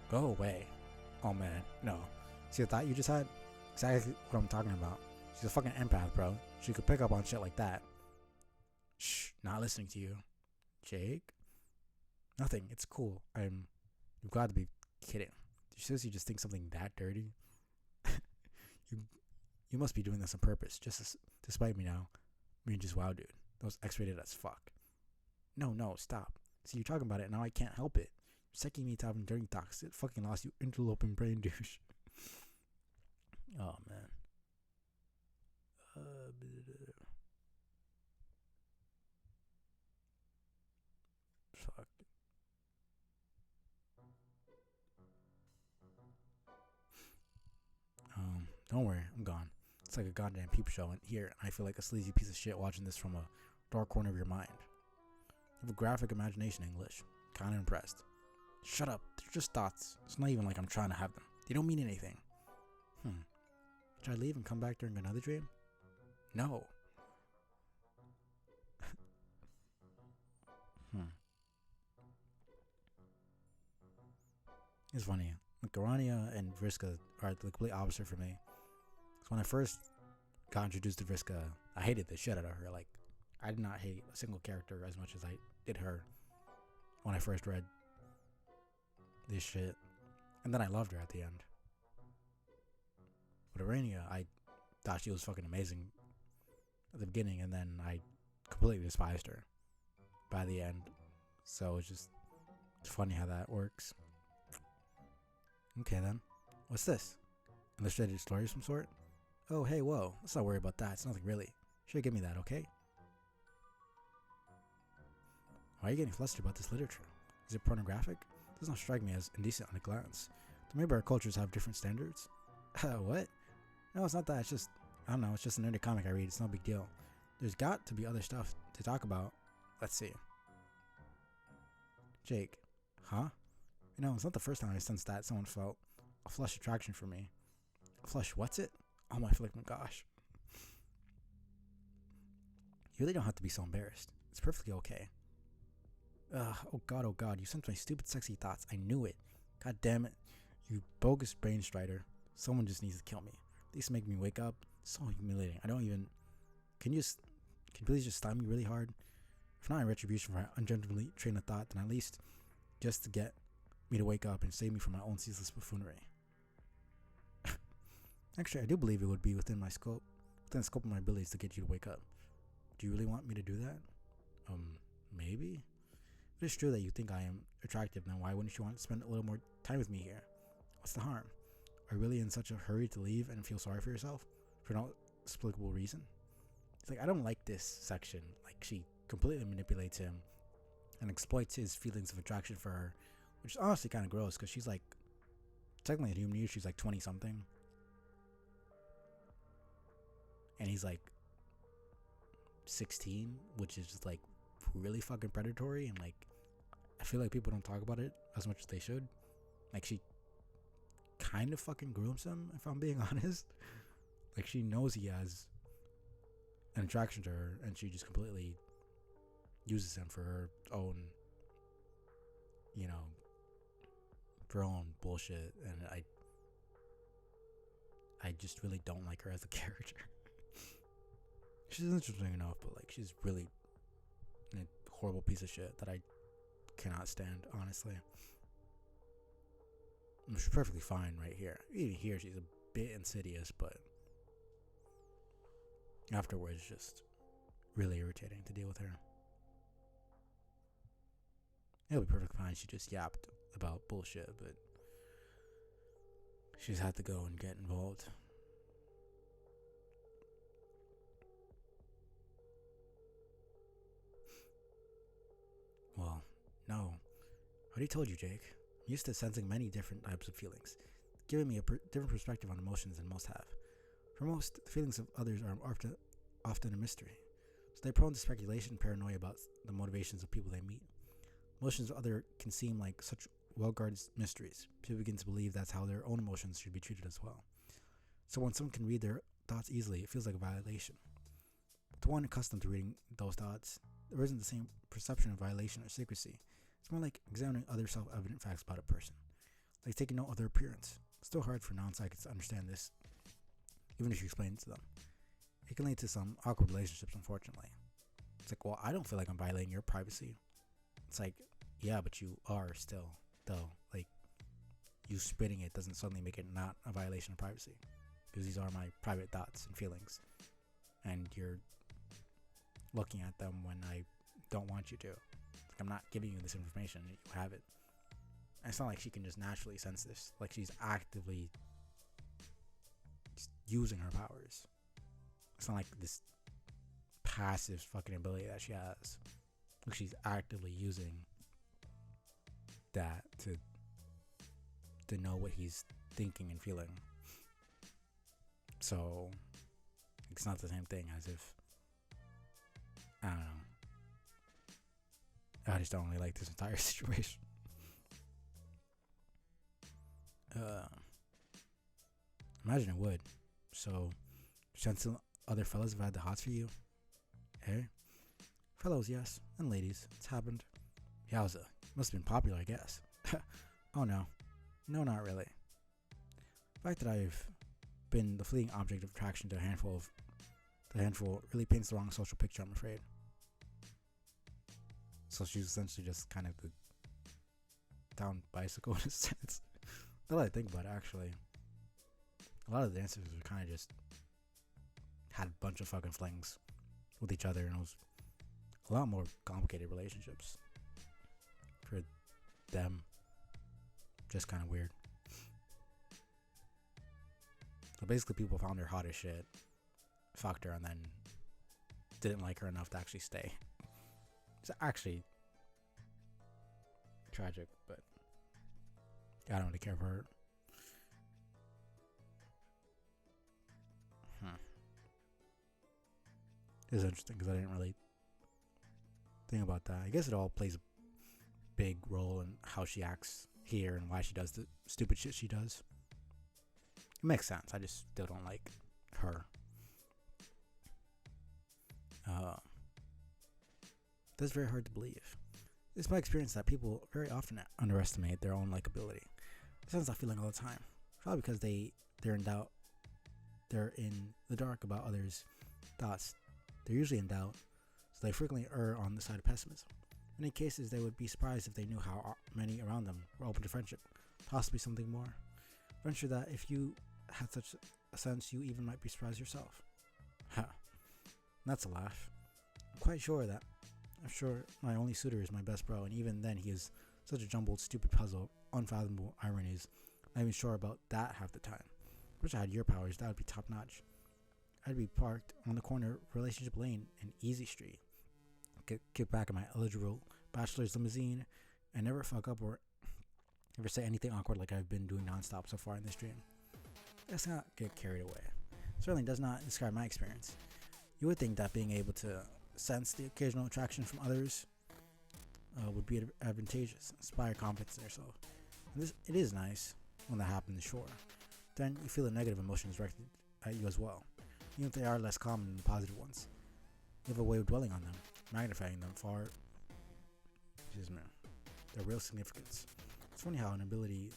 Go away. Oh man, no. See the thought you just had? Exactly what I'm talking about. She's a fucking empath, bro. She could pick up on shit like that. Shh, not listening to you. Jake? Nothing, it's cool. You've got to be kidding. You just think something that dirty? You must be doing this on purpose, just to spite me now. I mean, just wow, dude. That was X-rated as fuck. No, stop. See, you're talking about it, now I can't help it. You're secking me to having dirty thoughts. It fucking lost you interloping brain douche. Oh, man. Don't worry, I'm gone. It's like a goddamn peep show in here, and I feel like a sleazy piece of shit watching this from a dark corner of your mind. You have a graphic imagination, English. Kinda impressed. Shut up. They're just thoughts. It's not even like I'm trying to have them. They don't mean anything. Should I leave and come back during another dream? No. It's funny. Like, Garania and Vriska are the complete opposite for me. Because when I first got introduced to Vriska, I hated the shit out of her. Like, I did not hate a single character as much as I did her when I first read this shit. And then I loved her at the end. With Arania, I thought she was fucking amazing at the beginning, and then I completely despised her by the end. So it's funny how that works. Okay then, what's this? Illustrated story of some sort? Oh hey, whoa, let's not worry about that, it's nothing really. Sure, give me that, okay? Why are you getting flustered about this literature? Is it pornographic? It does not strike me as indecent on a glance. So maybe our cultures have different standards? What? No, it's not that, it's just, I don't know, it's just an nerdy comic I read, it's no big deal. There's got to be other stuff to talk about. Let's see. Jake. Huh? You know, it's not the first time I sensed that someone felt a flush attraction for me. A flush, what's it? Oh my flick, my gosh. You really don't have to be so embarrassed. It's perfectly okay. Oh god, you sensed my stupid sexy thoughts. I knew it. God damn it. You bogus brain strider. Someone just needs to kill me. At least make me wake up. It's so humiliating. I don't even... Can you please just stop me really hard? If not in retribution for my ungentlemanly train of thought, then at least just to get me to wake up and save me from my own ceaseless buffoonery. Actually, I do believe it would be within the scope of my abilities to get you to wake up. Do you really want me to do that? Maybe? If it's true that you think I am attractive, then why wouldn't you want to spend a little more time with me here? What's the harm? Are you really in such a hurry to leave and feel sorry for yourself? For no explicable reason? It's like, I don't like this section. Like, she completely manipulates him and exploits his feelings of attraction for her, which is honestly kind of gross, because she's like, technically at human years, she's like 20 something. And he's like 16, which is just like really fucking predatory. And like, I feel like people don't talk about it as much as they should. Like, she kind of fucking grooms him, if I'm being honest. Like, she knows he has an attraction to her, and she just completely uses him for her own, you know, for her own bullshit. And I just really don't like her as a character. She's interesting enough, but like, she's really a horrible piece of shit that I cannot stand, honestly. She's perfectly fine right here. Even here, she's a bit insidious, but afterwards, just really irritating to deal with her. It'll be perfectly fine. She just yapped about bullshit, but she's had to go and get involved. Well, no. I already told you, Jake. I'm used to sensing many different types of feelings, giving me a different perspective on emotions than most have. For most, the feelings of others are often a mystery, so they're prone to speculation and paranoia about the motivations of people they meet. Emotions of others can seem like such well-guarded mysteries. People begin to believe that's how their own emotions should be treated as well. So when someone can read their thoughts easily, it feels like a violation. To one accustomed to reading those thoughts, there isn't the same perception of violation or secrecy. It's more like examining other self-evident facts about a person, like taking note of their appearance. It's still hard for non-psychics to understand this, even if you explain it to them. It can lead to some awkward relationships, unfortunately. It's like, well, I don't feel like I'm violating your privacy. It's like, yeah, but you are still, though. Like, you spitting it doesn't suddenly make it not a violation of privacy, because these are my private thoughts and feelings, and you're looking at them when I don't want you to. Like, I'm not giving you this information, you have it. And it's not like she can just naturally sense this. Like, she's actively just using her powers. It's not like this passive fucking ability that she has. Like, she's actively using that to know what he's thinking and feeling. So it's not the same thing as if, I don't know, I just don't really like this entire situation. Imagine it would. So, since other fellas have had the hots for you, hey, fellows, yes, and ladies, it's happened. Yowza, must have been popular, I guess. Oh no, not really. The fact that I've been the fleeting object of attraction to a handful really paints the wrong social picture, I'm afraid. So she's essentially just kind of the down bicycle in a sense. Now that I think about it, actually, a lot of the dancers were kind of just had a bunch of fucking flings with each other, and it was a lot more complicated relationships for them. Just kind of weird. So basically, people found her hot as shit, fucked her, and then didn't like her enough to actually stay. It's actually tragic, but I don't really care for her. It's interesting because I didn't really think about that. I guess it all plays a big role in how she acts here and why she does the stupid shit she does. It makes sense. I just still don't like her. That's very hard to believe. It's my experience that people very often underestimate their own likability. I sense that feeling all the time. Probably because they're in doubt. They're in the dark about others' thoughts. They're usually in doubt, so they frequently err on the side of pessimism. In many cases, they would be surprised if they knew how many around them were open to friendship, possibly something more. Venture that if you had such a sense, you even might be surprised yourself. Ha! That's a laugh. I'm sure my only suitor is my best bro, and even then he is such a jumbled, stupid puzzle, unfathomable ironies. Not even sure about that half the time. Wish I had your powers, that would be top notch. I'd be parked on the corner of Relationship Lane and Easy Street. Get back in my eligible bachelor's limousine and never fuck up or ever say anything awkward like I've been doing nonstop so far in this dream. Let's not get carried away. Certainly does not describe my experience. You would think that being able to sense the occasional attraction from others would be advantageous, inspire confidence in yourself. And it is nice when that happens, sure. Then you feel the negative emotions directed at you as well, even if they are less common than the positive ones. You have a way of dwelling on them, magnifying them far, their real significance. It's funny how an ability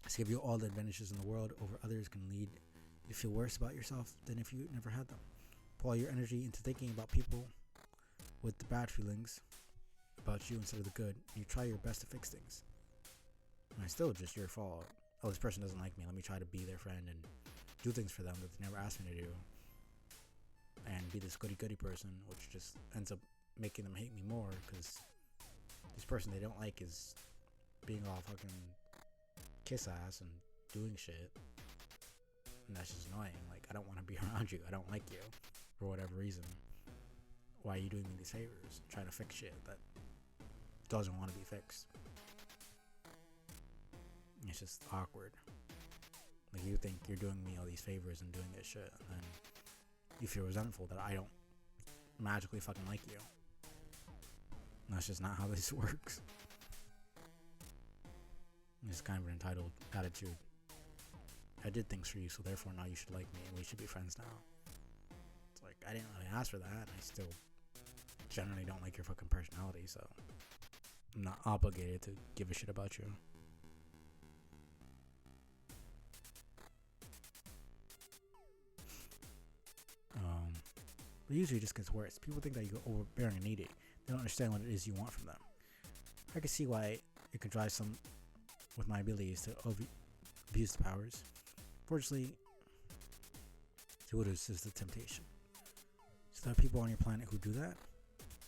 to give you all the advantages in the world over others can lead you to feel worse about yourself than if you never had them. Pour all your energy into thinking about people with the bad feelings about you instead of the good, and you try your best to fix things. And it's still just your fault. Oh, this person doesn't like me. Let me try to be their friend and do things for them that they never asked me to do. And be this goody-goody person, which just ends up making them hate me more because this person they don't like is being all fucking kiss ass and doing shit. And that's just annoying. Like, I don't want to be around you. I don't like you for whatever reason. Why are you doing me these favors? Trying to fix shit that doesn't want to be fixed. It's just awkward. Like, you think you're doing me all these favors and doing this shit, and then you feel resentful that I don't magically fucking like you. And that's just not how this works. It's kind of an entitled attitude. I did things for you, so therefore now you should like me, and we should be friends now. It's like, I didn't really ask for that, and I still generally don't like your fucking personality, so I'm not obligated to give a shit about you. But usually it just gets worse. People think that you're overbearing and needy. They don't understand what it is you want from them. I can see why it could drive some with my abilities to abuse the powers. Fortunately, to is the temptation. So there are people on your planet who do that.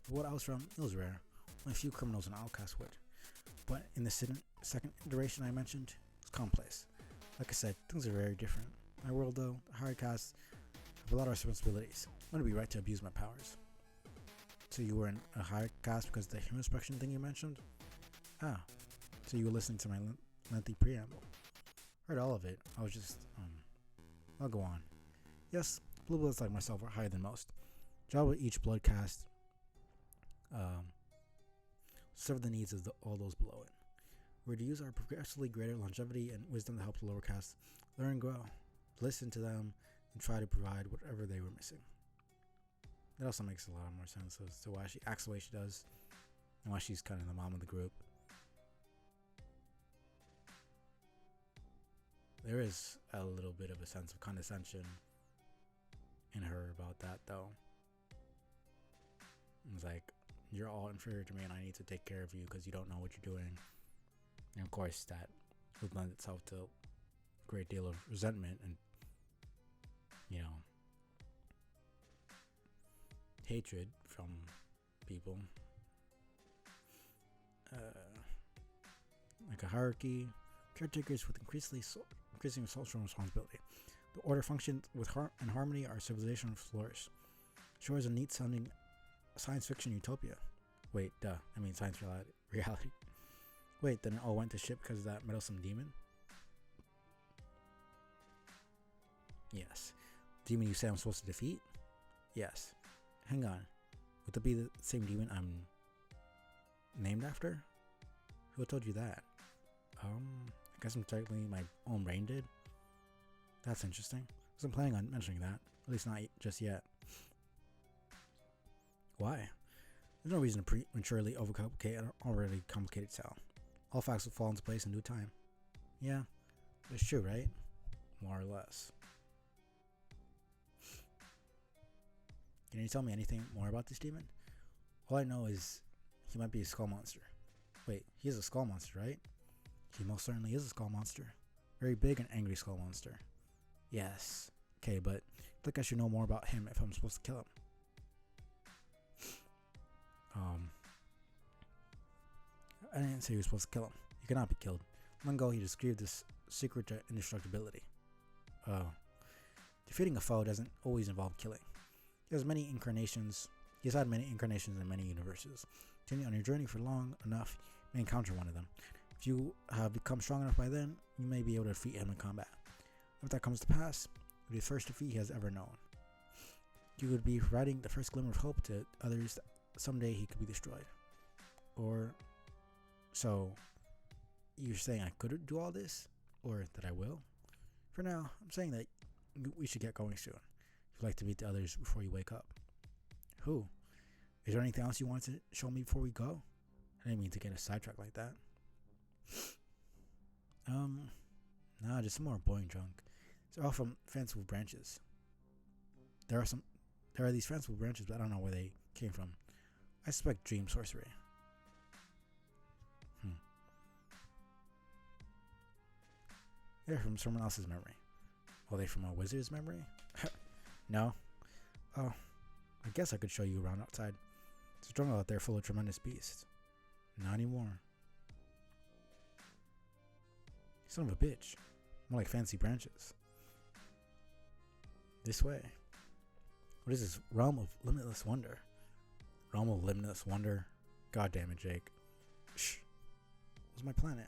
But what I was from, it was rare. Only a few criminals and outcasts would. But in the second iteration I mentioned, it's commonplace. Like I said, things are very different. My world, though, the higher castes have a lot of responsibilities. I'm going to be right to abuse my powers. So you were in a higher caste because of the human inspection thing you mentioned? Ah, so you were listening to my lengthy preamble. Heard all of it. I was just, I'll go on. Yes, blue bloods like myself are higher than most. Job of each blood cast serve the needs of all those below it. We're to use our progressively greater longevity and wisdom to help the lower castes learn and grow, listen to them, and try to provide whatever they were missing. That also makes a lot more sense as to why she acts the way she does and why she's kind of the mom of the group. There is a little bit of a sense of condescension in her about that, though. It's like, you're all inferior to me and I need to take care of you because you don't know what you're doing. And of course, that would lend itself to a great deal of resentment and, hatred from people. Like a hierarchy, caretakers with increasing social responsibility. The order functions with and harmony, our civilization flourish. Sure is a neat sounding science fiction utopia. Wait, I mean science reality. Wait, then it all went to shit because of that meddlesome demon? Yes. Demon you say I'm supposed to defeat? Yes. Hang on. Would that be the same demon I'm named after? Who told you that? I guess I'm technically my own brain did. That's interesting. I wasn't planning on mentioning that. At least not just yet. Why? There's no reason to prematurely overcomplicate an already complicated tale. All facts will fall into place in due time. Yeah, that's true, right? More or less. Can you tell me anything more about this demon? All I know is he might be a skull monster. Wait, he is a skull monster, right? He most certainly is a skull monster. Very big and angry skull monster. Yes. Okay, but I think I should know more about him if I'm supposed to kill him. I didn't say you were supposed to kill him. He cannot be killed. Long ago, he described this secret to indestructibility. Defeating a foe doesn't always involve killing. He has had many incarnations in many universes. Continue on your journey for long enough, you may encounter one of them. If you have become strong enough by then, you may be able to defeat him in combat. If that comes to pass, it will be the first defeat he has ever known. You would be providing the first glimmer of hope to others that someday he could be destroyed. So, you're saying I could do all this? Or that I will? For now, I'm saying that we should get going soon. If you'd like to meet the others before you wake up. Who? Is there anything else you want to show me before we go? I didn't mean to get a sidetrack like that. Nah, just some more boring junk. They're all from fanciful branches. There are these fanciful branches, but I don't know where they came from. I suspect dream sorcery. They're from someone else's memory. Are they from a wizard's memory? No? Oh, I guess I could show you around outside. It's a jungle out there full of tremendous beasts. Not anymore. Son of a bitch. More like fancy branches. This way. What is this? Realm of limitless wonder. Realm of limitless wonder. God damn it, Jake. Shh. What's my planet?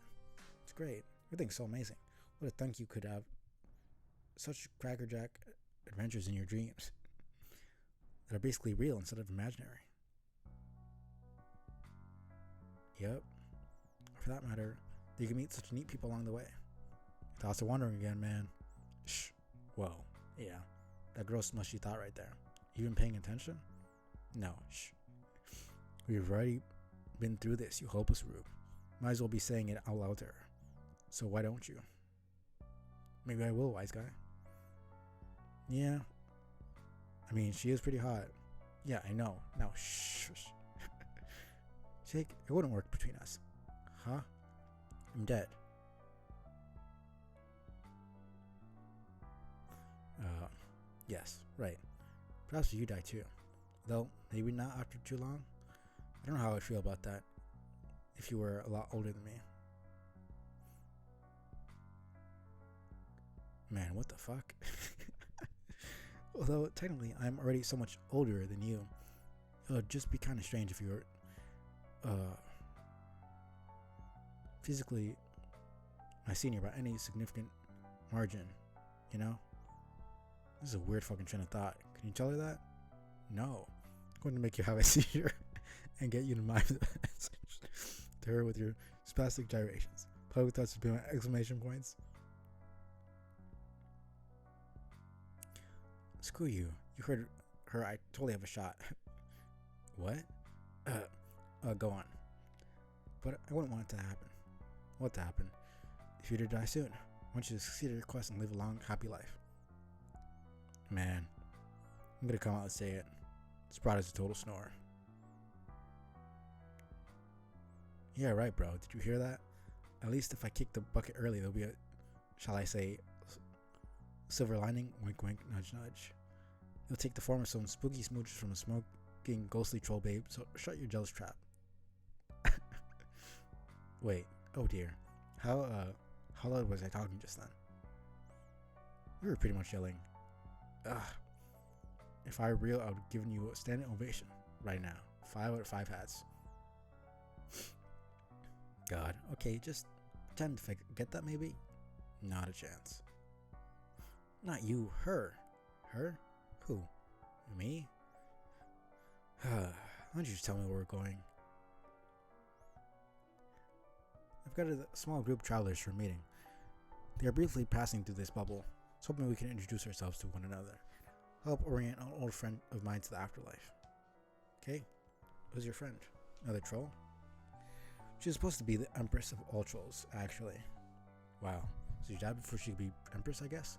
It's great. Everything's so amazing. What a think you could have such crackerjack adventures in your dreams that are basically real instead of imaginary. Yep. For that matter, you can meet such neat people along the way. Thoughts of wandering again, man. Shh. Well, yeah. That gross mushy thought right there. You been paying attention? No. Shh. We've already been through this, you hopeless rube. Might as well be saying it out loud to her. So why don't you? Maybe I will, wise guy. Yeah. I mean, she is pretty hot. Yeah, I know. Now, shh. Jake, it wouldn't work between us. Huh? I'm dead. Yes, right. Perhaps you die too. Though, maybe not after too long. I don't know how I feel about that. If you were a lot older than me. Man, what the fuck? Although, technically, I'm already so much older than you. It would just be kind of strange if you were, physically my senior by any significant margin, you know? This is a weird fucking train of thought. Can you tell her that? No. I'm going to make you have a seizure and get you to mind the message to her with your spastic gyrations. Public thoughts would be my exclamation points. Screw you. You heard her. I totally have a shot. What? Go on. But I wouldn't want it to happen. What to happen? If you were to die soon, I want you to succeed at your quest and live a long, happy life. Man, I'm gonna come out and say it. Sprott is a total snore. Yeah, right, bro. Did you hear that? At least if I kick the bucket early, there'll be a, shall I say, silver lining. Wink, wink, nudge, nudge. It'll take the form of some spooky smooches from a smoking, ghostly troll babe. So shut your jealous trap. Wait. Oh dear. How loud was I talking just then? We were pretty much yelling. Ugh. If I were real, I would have given you a standing ovation right now. 5 out of 5 hats. God. Okay, just pretend to get that maybe? Not a chance. Not you, her. Her? Who? Me? Why don't you just tell me where we're going? I've got a small group of travelers for a meeting. They are briefly passing through this bubble, so hoping we can introduce ourselves to one another. Help orient an old friend of mine to the afterlife. Okay? Who's your friend? Another troll? She's supposed to be the Empress of all trolls, actually. Wow. So you died before she could be Empress, I guess?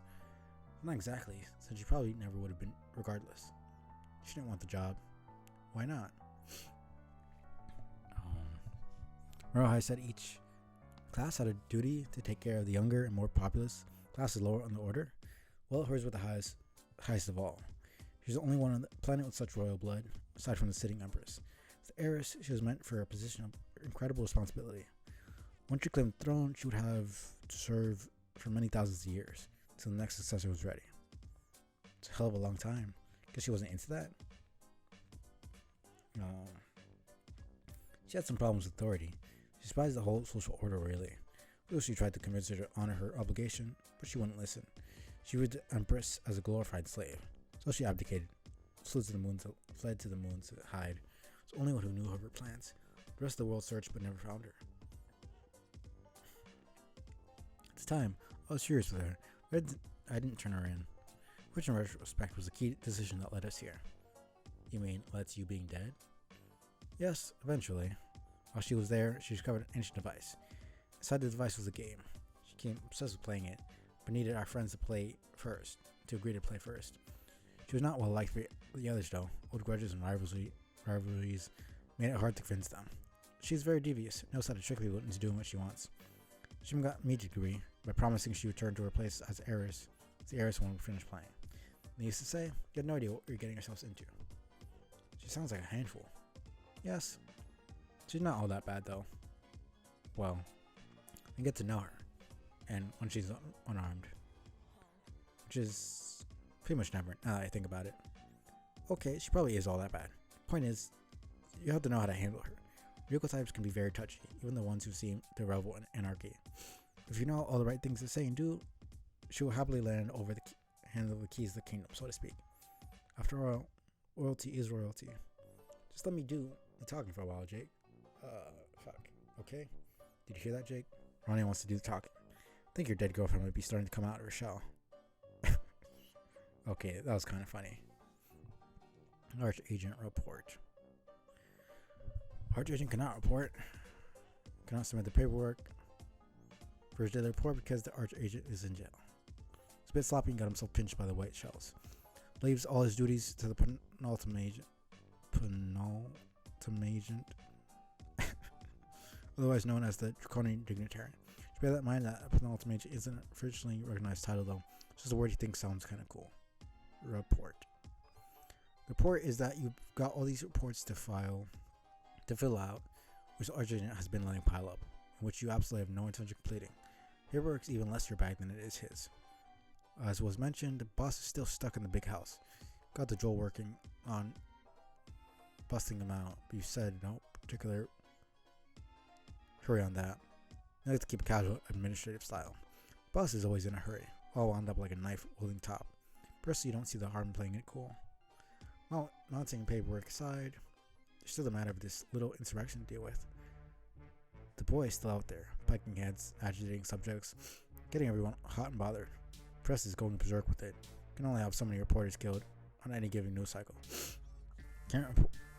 Not exactly, since she probably never would have been regardless. She didn't want the job. Why not? Rohai said each class had a duty to take care of the younger and more populous classes lower on the order. Well, hers was the highest of all. She's the only one on the planet with such royal blood, aside from the sitting empress. As the heiress, she was meant for a position of incredible responsibility. Once she claimed the throne, she would have to serve for many thousands of years, until the next successor was ready. It's a hell of a long time. Guess she wasn't into that? She had some problems with authority. She despised the whole social order, really. Lucy tried to convince her to honor her obligation, but she wouldn't listen. She viewed the Empress as a glorified slave, so she abdicated, fled to the moon to hide. It's the only one who knew of her plans. The rest of the world searched but never found her. At the time, I was furious with her, but I didn't turn her in, which in retrospect was the key decision that led us here. You mean, led to you being dead? Yes, eventually. While she was there, she discovered an ancient device. Inside the device was a game. She became obsessed with playing it, but needed our friends to agree to play first. She was not well liked by the others though. Old grudges and rivalries made it hard to convince them. She's very devious, knows how to trick people into doing what she wants. She got me to agree by promising she would return to her place as heiress, when we finished playing. They used to say, you had no idea what you're getting yourselves into. She sounds like a handful. Yes. She's not all that bad though. Well, I get to know her. And when she's unarmed. Which is pretty much never, now that I think about it. Okay, she probably is all that bad. Point is, you have to know how to handle her. Vehicle types can be very touchy, even the ones who seem to revel in anarchy. If you know all the right things to say and do, she will happily land over the hand of the keys of the kingdom, so to speak. After all, royalty is royalty. Just let me do the talking for a while, Jake. Fuck. Okay? Did you hear that, Jake? Ronnie wants to do the talking. I think your dead girlfriend might be starting to come out of her shell. Okay, that was kind of funny. Archagent report. Archagent cannot report. Cannot submit the paperwork for his daily report because the Archagent is in jail. He's a bit sloppy and got himself pinched by the white shells. Leaves all his duties to the penultimate agent. Otherwise known as the Draconian Dignitarian. Just bear that in mind that a penultimate agent isn't an officially recognized title though. It's just a word he thinks sounds kind of cool. Report. The report is that you've got all these reports to fill out, which the Archagent has been letting pile up, and which you absolutely have no intention of completing. Paperwork's even less your bag than it is his. As was mentioned, the boss is still stuck in the big house. Got the Joel working on busting him out, but you said no particular hurry on that. You like to keep a casual administrative style. Boss is always in a hurry, all wound up like a knife holding top. Personally, you don't see the harm in playing it cool. Well, mounting paperwork aside, there's still the matter of this little insurrection to deal with. The boy is still out there, piking heads, agitating subjects, getting everyone hot and bothered. Press is going berserk with it. Can only have so many reporters killed on any given news cycle. Can't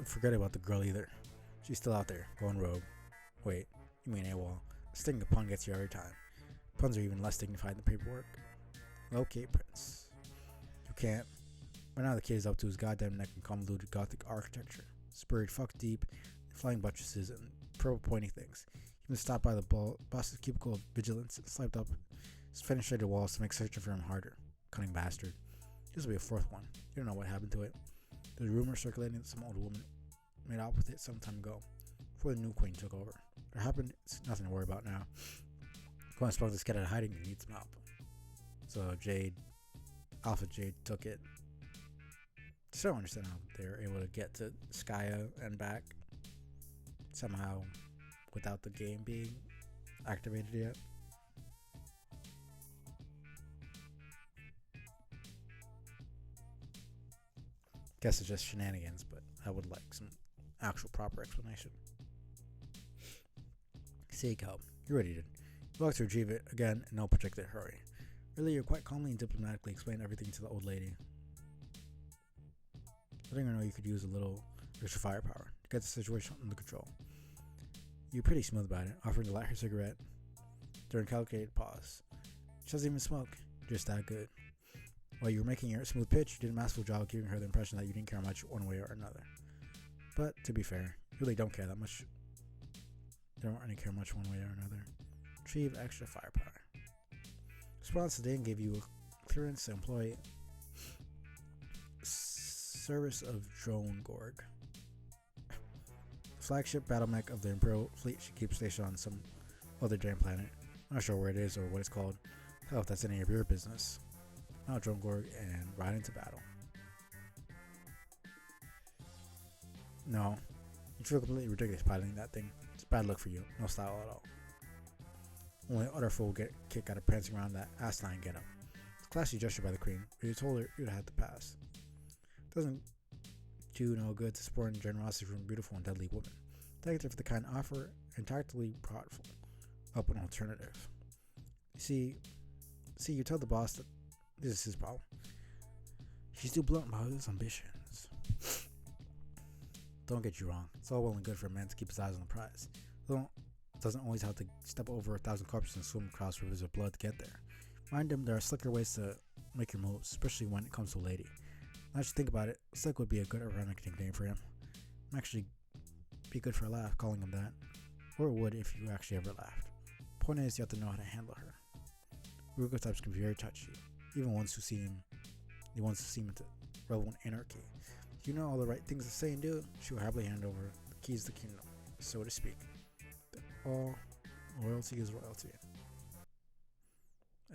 forget about the girl either. She's still out there, going rogue. Wait, you mean AWOL. A stinging pun gets you every time. Puns are even less dignified than paperwork. Locate Prince. You can't. By now the kid is up to his goddamn neck in convoluted gothic architecture. Spurred fuck deep, flying buttresses, and purple pointy things. Even stopped by the boss's cubicle of vigilance and swiped up his fenestrated walls to make searching for him harder. Cunning bastard. This will be a fourth one. You don't know what happened to it. There's a rumor circulating that some old woman made out with it some time ago, before the new queen took over. What happened? It's nothing to worry about now. Go and spoke this kid out of hiding and need some help. So Alpha Jade took it. Just don't understand how they were able to get to Skya and back somehow without the game being activated yet. Guess it's just shenanigans, but I would like some actual proper explanation. Seek help. You're ready to. You like to retrieve it again in no particular hurry. Really, you quite calmly and diplomatically explain everything to the old lady. Letting her know you could use a little extra firepower to get the situation under control. You're pretty smooth about it, offering to light her cigarette during a calculated pause. She doesn't even smoke, just that good. While you were making your smooth pitch, you did a masterful job of giving her the impression that you didn't care much one way or another. But, to be fair, you really don't care that much. They don't really care much one way or another. Retrieve extra firepower. Response today gave you a clearance to employ service of Drone Gorg. The flagship battle mech of the Imperial fleet should keep stationed on some other damn planet. I'm not sure where it is or what it's called. Hell, if that's any of your business. Now Drone Gorg and ride into battle. No, you feel completely ridiculous piloting that thing. It's bad luck for you. No style at all. Only utter fool will get a kick out of prancing around that asinine getup. It's a classy gesture by the queen, but you told her you'd have to pass. Doesn't do no good to spurn generosity from a beautiful and deadly woman. Thank her for the kind offer and tactfully thoughtful up an alternative. See, you tell the boss that this is his problem. He's too blunt about his ambitions. Don't get you wrong. It's all well and good for a man to keep his eyes on the prize. Doesn't always have to step over 1,000 corpses and swim across rivers of blood to get there. Mind him, there are slicker ways to make your moves, especially when it comes to a lady. Now that you think about it, slick would be a good ironic nickname for him. I'm actually be good for a laugh calling him that. Or it would if you actually ever laughed. Point is, you have to know how to handle her. Rugo types can be very touchy, even the ones who seem into relevant anarchy. If you know all the right things to say and do, she will happily hand over the keys to the kingdom, so to speak. All loyalty is royalty.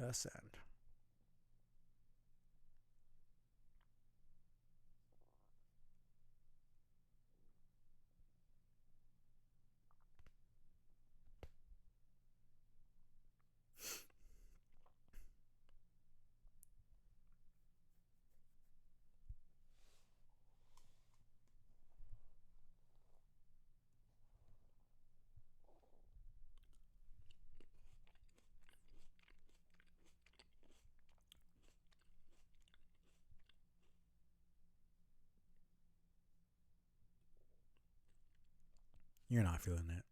Ascend. You're not feeling it.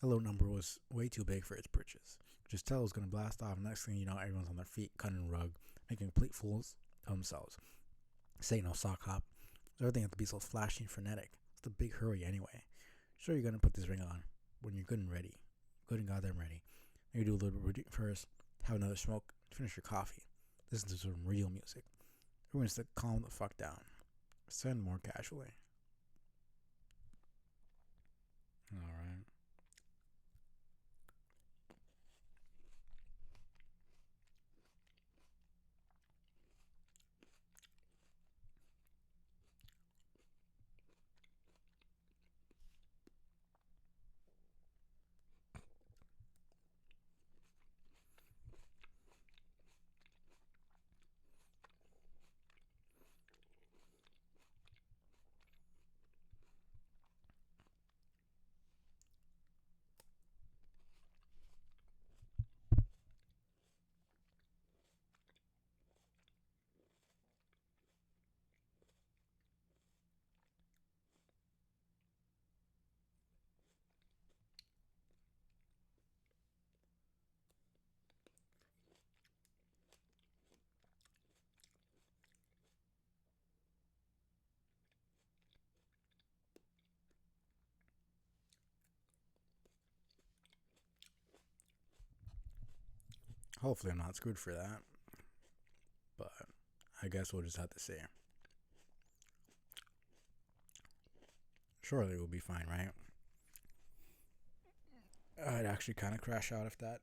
The low number was way too big for its britches. Just tell it was going to blast off. Next thing you know, everyone's on their feet, cutting the rug, making complete fools of themselves. Say no sock hop. Everything had to be so flashy and frenetic. It's the big hurry anyway. Sure, you're going to put this ring on when you're good and ready. Good and goddamn ready. Maybe do a little bit of reading first, have another smoke, finish your coffee, listen to some real music. Everyone's to calm the fuck down. Send more casually. Alright. Hopefully, I'm not screwed for that. But I guess we'll just have to see. Surely we'll be fine, right? I'd actually kind of crash out if that.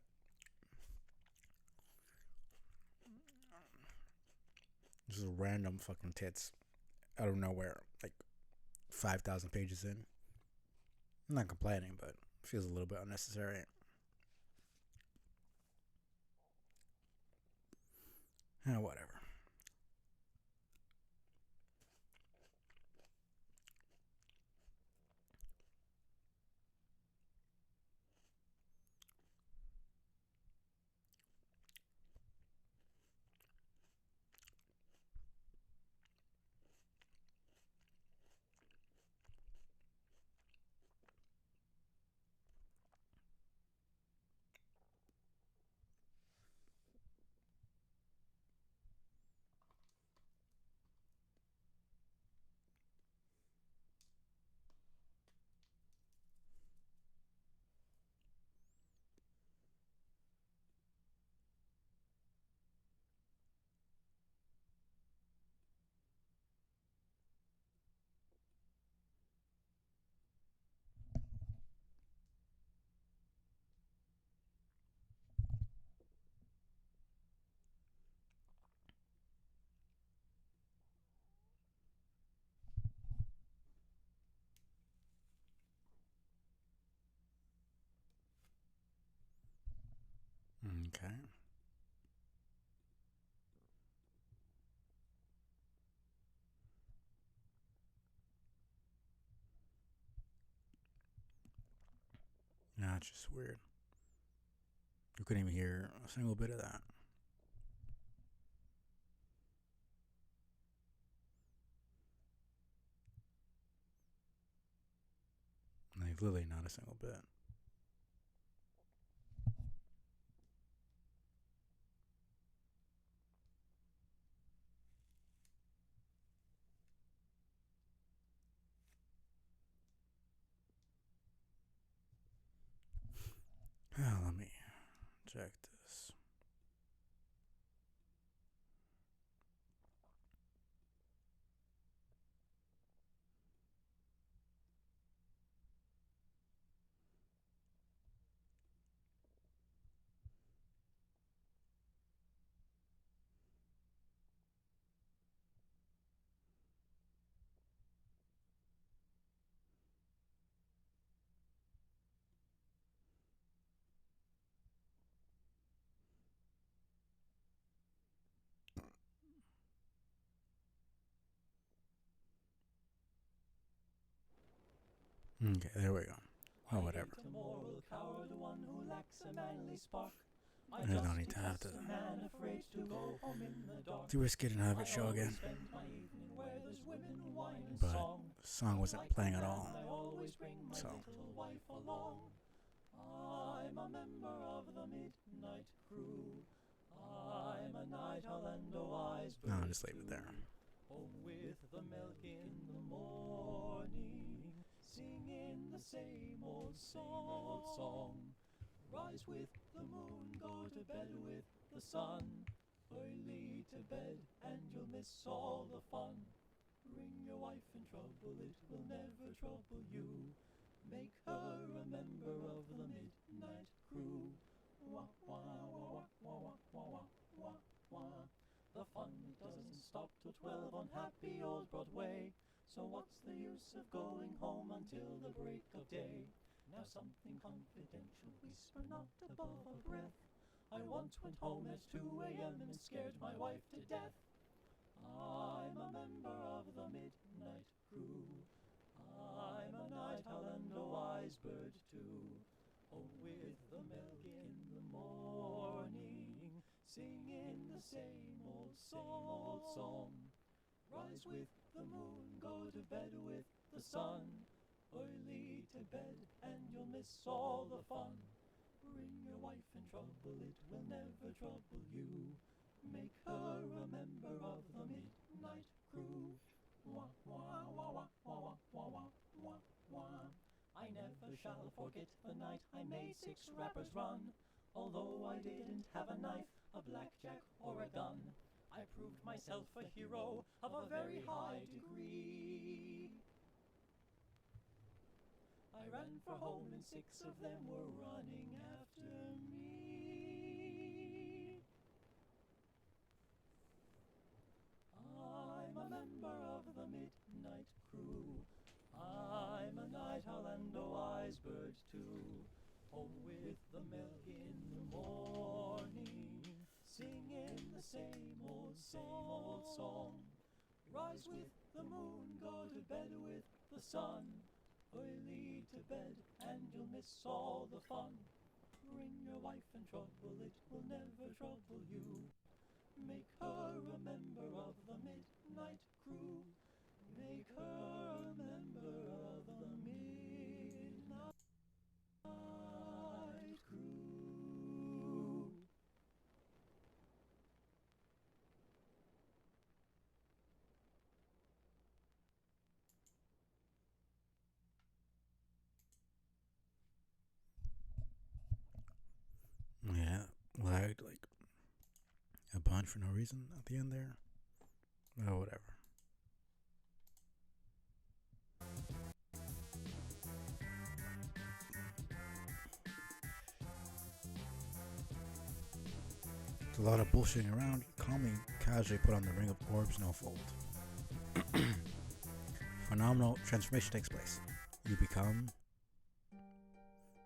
Just random fucking tits out of nowhere, like 5,000 pages in. I'm not complaining, but it feels a little bit unnecessary. Whatever. Okay. Nah, it's just weird. You couldn't even hear a single bit of that. Like, literally not a single bit. Let me check this. Okay, there we go. Oh, whatever. There's no need to have to do Risk It and have it show again. But the song wasn't playing at all. So. I'm a member of the midnight crew. I'm a night owl and a wise bird. No, I'll just leave it there. Home with the milk in the morning, singing the same old song. Rise with the moon, go to bed with the sun. Early to bed and you'll miss all the fun. Ring your wife in trouble, it will never trouble you. Make her a member of the midnight crew. Wah, wah, wah, wah, wah, wah, wah, wah. The fun doesn't stop till 12 on happy old Broadway. So what's the use of going home until the break of day? Now something confidential, whisper not above a breath. I once went home at 2 a.m. and scared my wife to death. I'm a member of the midnight crew. I'm a night owl and a wise bird too. Home with the milk in the morning, singing the same old song. Rise with the moon, go to bed with the sun. Early to bed and you'll miss all the fun. Bring your wife in trouble, it will never trouble you. Make her a member of the midnight crew. Wah, wah, wah, wah, wah, wah, wah, wah, wah. I never shall forget the night I made 6 rappers run. Although I didn't have a knife, a blackjack, or a gun, I proved myself a hero of a very high degree. I ran for home and 6 of them were running after me. I'm a member of the midnight crew. I'm a night owl and a wise bird too. Home with the milk in the morning, singing the same old song. Rise with the moon, go to bed with the sun. Early to bed and you'll miss all the fun. Bring your wife in trouble, it will never trouble you. Make her a member of the midnight crew. Make her a member of the midnight crew. Yeah, lagged like a bunch for no reason at the end there. Oh, whatever. There's a lot of bullshitting around. Calmly, casually put on the ring of orbs, no fold. Phenomenal transformation takes place. You become.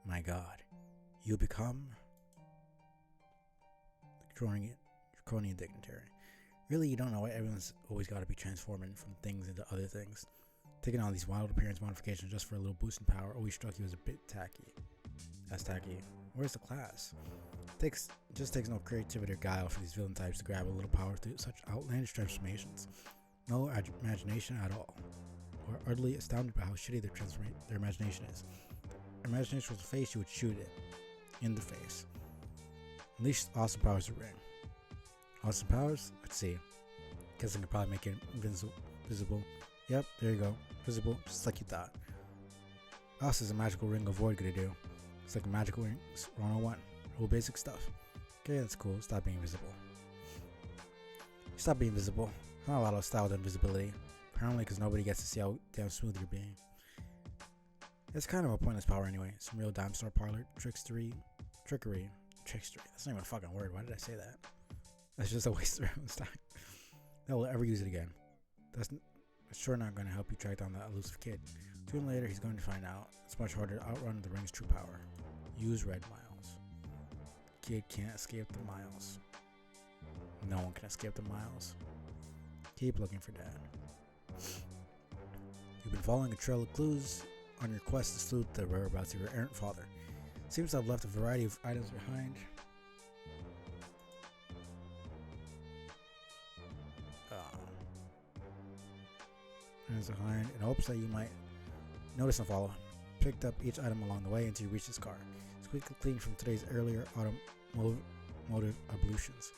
My god. You become. Draconian dignitary. Really, you don't know why everyone's always got to be transforming from things into other things. Taking on these wild appearance modifications just for a little boost in power always struck you as a bit tacky. That's tacky. Where's the class? Just takes no creativity or guile for these villain types to grab a little power through such outlandish transformations. No imagination at all. We're utterly astounded by how shitty their imagination is. Imagination was a face, you would shoot it. In the face. Unleash awesome powers to ring. Awesome powers? Let's see. Guess I can probably make it visible. Yep, there you go. Visible, just like you thought. What else is a magical ring of void gonna do? It's like a magical ring 101. Real basic stuff. Okay, that's cool. Stop being visible. Stop being visible. Not a lot of style with invisibility. Apparently because nobody gets to see how damn smooth you're being. It's kind of a pointless power anyway. Some real dime store parlor trickery. That's not even a fucking word. Why did I say that? That's just a waste of everyone's time. No one will ever use it again. That's sure not going to help you track down that elusive kid. Sooner or later, he's going to find out. It's much harder to outrun the ring's true power. Use red miles. Kid can't escape the miles. No one can escape the miles. Keep looking for Dad. You've been following a trail of clues on your quest to sleuth the whereabouts of your errant father. Seems to have left a variety of items behind. Behind in hopes that you might notice and follow. Picked up each item along the way until you reach his car. Squeaky clean from today's earlier automotive ablutions.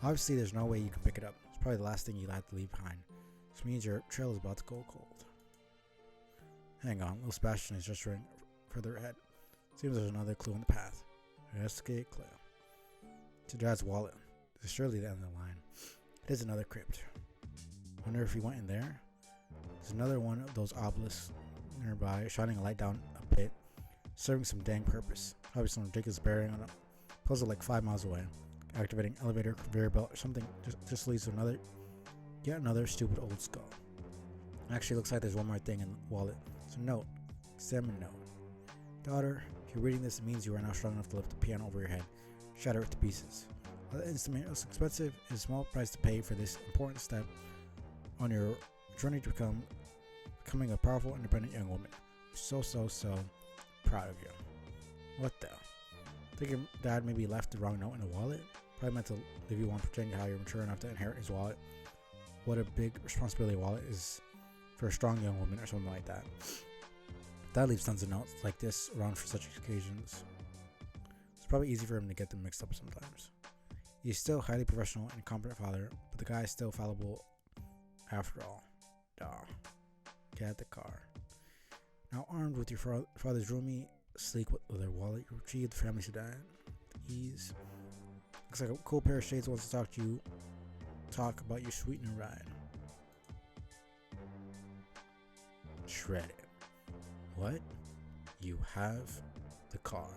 Obviously, there's no way you can pick it up. It's probably the last thing you'll have to leave behind. This means your trail is about to go cold. Hang on, little Sebastian is just running further ahead. Seems there's another clue in the path. Investigate clue. To Dad's wallet. This is surely the end of the line. It is another crypt. Wonder if he went in there? There's another one of those obelisks nearby, shining a light down a pit, serving some dang purpose. Probably some ridiculous bearing on a puzzle like 5 miles away. Activating elevator, conveyor belt, or something just leads to yet another stupid old skull. Actually, looks like there's one more thing in the wallet. It's a note. Examine note. Daughter, if you're reading this, it means you are now strong enough to lift the piano over your head, shatter it to pieces. While the instrument is expensive, it is a small price to pay for this important step on your journey to becoming a powerful, independent young woman. I'm so proud of you. What the? Think your dad maybe left the wrong note in the wallet? Probably meant to leave you one pretending how you're mature enough to inherit his wallet. What a big responsibility a wallet is for a strong young woman or something like that. Dad leaves tons of notes like this around for such occasions. It's probably easy for him to get them mixed up sometimes. He's still a highly professional and competent father, but the guy is still fallible after all. Duh. Get the car. Now armed with your father's roomy, sleek leather wallet, you retrieve the family sedan. ease. Looks like a cool pair of shades wants to talk about your sweetener ride. Shred it. What? You have the car.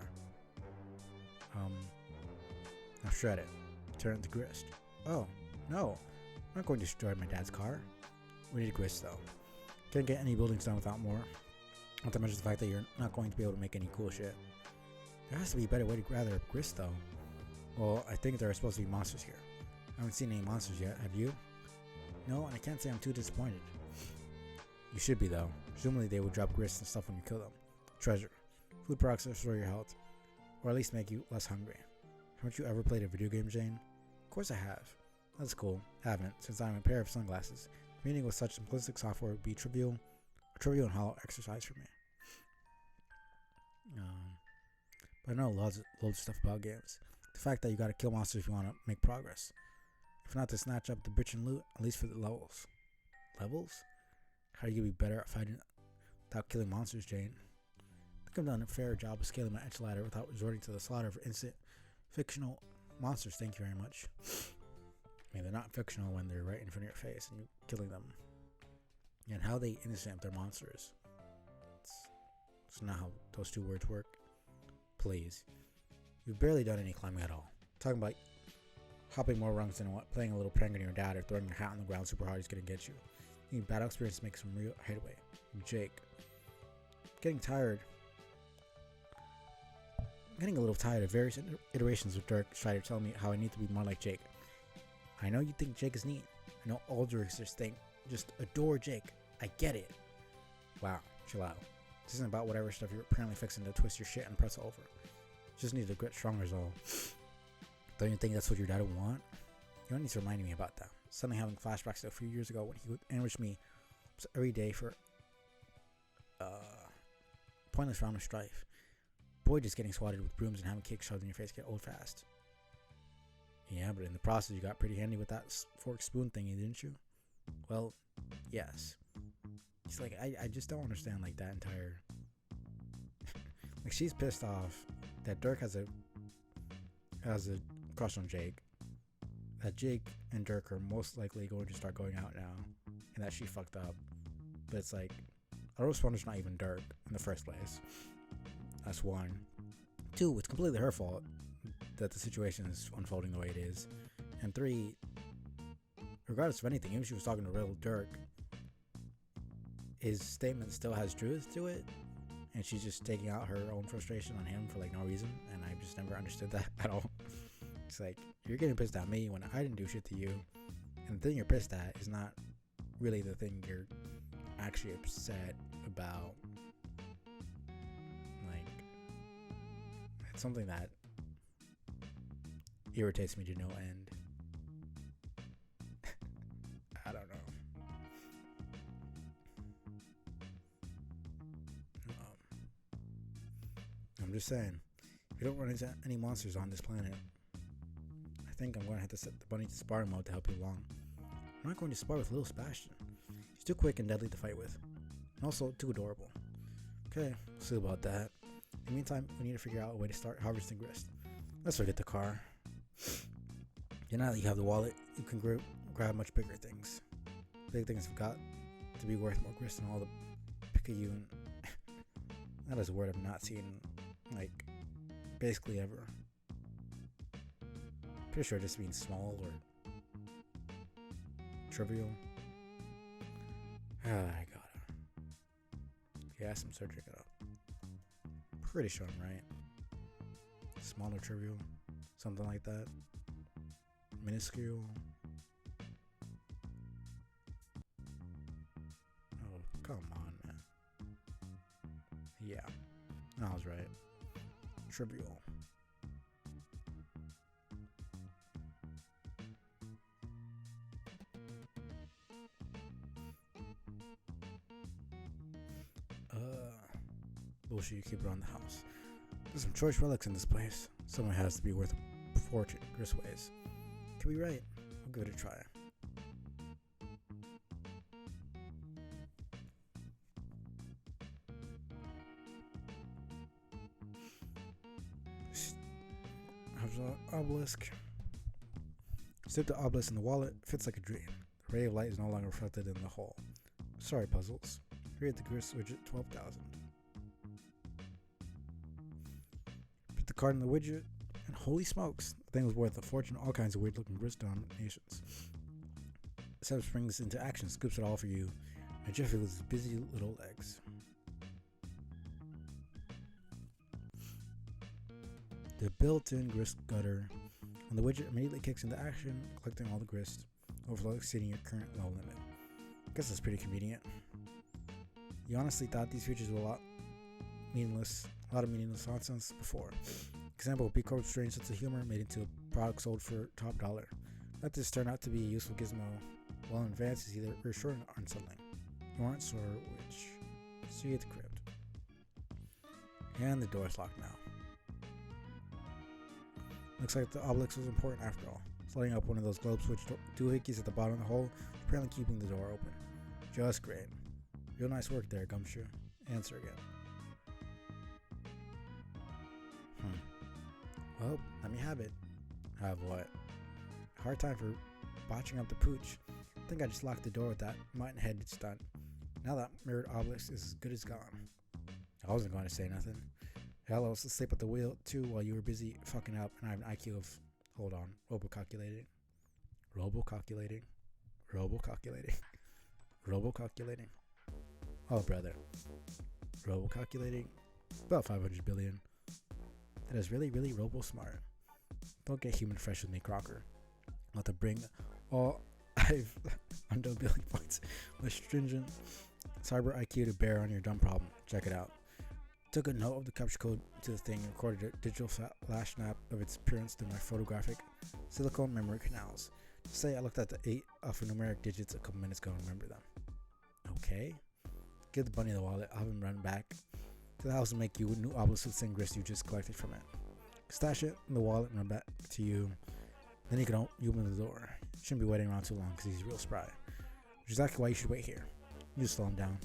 Now shred it. Turn it to grist. Oh, no. I'm not going to destroy my dad's car. We need grist though. Can't get any buildings done without more. Not to mention the fact that you're not going to be able to make any cool shit. There has to be a better way to gather up grist though. Well, I think there are supposed to be monsters here. I haven't seen any monsters yet, have you? No, and I can't say I'm too disappointed. You should be though. Presumably they will drop grist and stuff when you kill them. Treasure. Food products that restore your health. Or at least make you less hungry. Haven't you ever played a video game, Jane? Of course I have. That's cool. Haven't, since I'm a pair of sunglasses. Commuting with such simplistic software would be a trivial and hollow exercise for me. But I know loads of stuff about games. The fact that you gotta kill monsters if you want to make progress. If not to snatch up the bitch and loot, at least for the levels. Levels? How are you gonna be better at fighting without killing monsters, Jane? I think I've done a fair job of scaling my edge ladder without resorting to the slaughter of instant fictional monsters, thank you very much. I mean, they're not fictional when they're right in front of your face and you're killing them. And how they innocent if they're monsters. It's not how those two words work. Please. You've barely done any climbing at all. Talking about hopping more rungs than what playing a little prank on your dad or throwing your hat on the ground super hard is gonna get you. You need battle experience to make some real headway. Jake. Getting a little tired of various iterations of Dirk trying to tell me how I need to be more like Jake. I know you think Jake is neat. I know all Dirksters think. Just adore Jake. I get it. Wow, chill out. This isn't about whatever stuff you're apparently fixing to twist your shit and press over. You just need to get stronger is all. Don't you think that's what your dad would want? You don't need to remind me about that. Suddenly having flashbacks to a few years ago when he would ambush me every day for pointless round of strife. Boy, just getting swatted with brooms and having cake shoved in your face get old fast. Yeah, but in the process you got pretty handy with that fork spoon thingy, didn't you? Well, yes. It's like I just don't understand like that entire like she's pissed off that Dirk has a crush on Jake. That Jake and Dirk are most likely going to start going out now, and that she fucked up. But it's like our responder's not even Dirk in the first place. That's one. Two, it's completely her fault that the situation is unfolding the way it is. And three, regardless of anything, even if she was talking to real Dirk, his statement still has truth to it, and she's just taking out her own frustration on him for like no reason, and I've just never understood that at all. It's like, you're getting pissed at me when I didn't do shit to you, and the thing you're pissed at is not really the thing you're actually upset about. Like, it's something that irritates me to no end. I don't know. I'm just saying, if you don't run into any monsters on this planet, I think I'm going to have to set the bunny to spar mode to help you along. I'm not going to spar with little Sebastian. He's too quick and deadly to fight with. And also too adorable. Okay, we'll see about that. In the meantime, we need to figure out a way to start harvesting grist. Let's forget the car. Now that you have the wallet, you can grab much bigger things. Big things have got to be worth more grist than all the picayune. That is a word I've not seen, like, basically ever. Pretty sure it just means small or trivial. I gotta. Yeah, I'm searching it up. Pretty sure I'm right. Small or trivial. Something like that. Minuscule. Oh, come on, man. Yeah, I was right. Trivial. Bullshit, you keep around the house. There's some choice relics in this place. Someone has to be worth a fortune, Gristways. Could be right. I'll give it a try. There's an obelisk. Slip the obelisk in the wallet. Fits like a dream. The ray of light is no longer reflected in the hole. Sorry, puzzles. Create the grist widget 12,000. Put the card in the widget, and holy smokes, the thing was worth a fortune. All kinds of weird looking grist donations. Seb springs into action, scoops it all for you, and Jeffrey with his busy little legs. The built-in grist gutter on the widget immediately kicks into action, collecting all the grist, overflow exceeding your current low limit. I guess that's pretty convenient. You honestly thought these features were a lot of meaningless nonsense before. Example, B Corp's strange sense of humor made into a product sold for top dollar. Let this turn out to be a useful gizmo well in advance is either reassuring or unsettling. You aren't sure which. See you at the crypt. And the door's locked now. Looks like the obelisk was important after all. Sliding up one of those globe switch doohickeys at the bottom of the hole, apparently keeping the door open. Just great. Real nice work there, Gumshoe. Answer again. Well, let me have it. Have what? Hard time for botching up the pooch. I think I just locked the door with that mutton-headed stunt. Now that mirrored obelisk is as good as gone. I wasn't going to say nothing. Hell, I was asleep at the wheel too while you were busy fucking up, and I have an IQ of, hold on, robo-calculating. Oh, brother. Robo-calculating? About 500 billion. That is really, really robo-smart. Don't get human fresh with me, Crocker. I'll have to bring all I've under billion points with stringent cyber IQ to bear on your dumb problem. Check it out. Took a note of the capture code to the thing and recorded a digital flash snap of its appearance through my photographic silicone memory canals. To say I looked at the 8 alphanumeric digits a couple minutes ago and remember them. Okay. Give the bunny the wallet. I'll have him run back to the house and make you a new obelisk with the same grist you just collected from it. Stash it in the wallet and run back to you. Then you can open the door. Shouldn't be waiting around too long because he's real spry. Which is exactly why you should wait here. You just slow him down.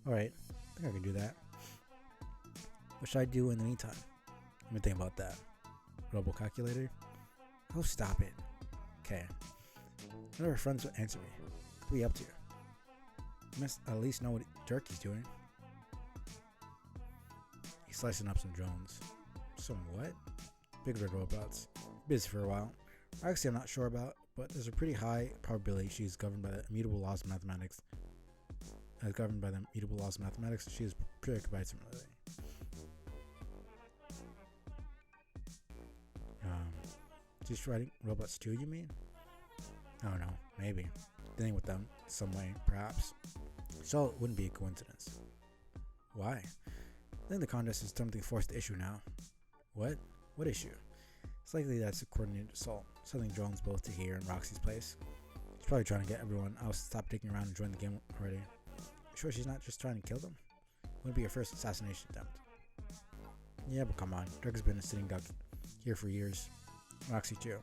Alright, I think I can do that. What should I do in the meantime? Let me think about that. Robo calculator? Oh, stop it. Okay. None of our friends will answer me. What are we up to? You must at least know what Jerky's doing. He's slicing up some drones. Some what? Big red robots. Busy for a while. Actually, I'm not sure about, but there's a pretty high probability she's governed by the immutable laws of mathematics. She is preoccupied similarly. She's writing robots too, you mean? I don't know, maybe. Dealing with them some way, perhaps. So it wouldn't be a coincidence. Why? I think the contest is something forced to issue now. What? What issue? It's likely that's a coordinated assault, sending drones both to here and Roxy's place. She's probably trying to get everyone else to stop dicking around and join the game already. Sure she's not just trying to kill them? Wouldn't be her first assassination attempt. Yeah, but come on. Dirk has been a sitting duck here for years. Roxy too.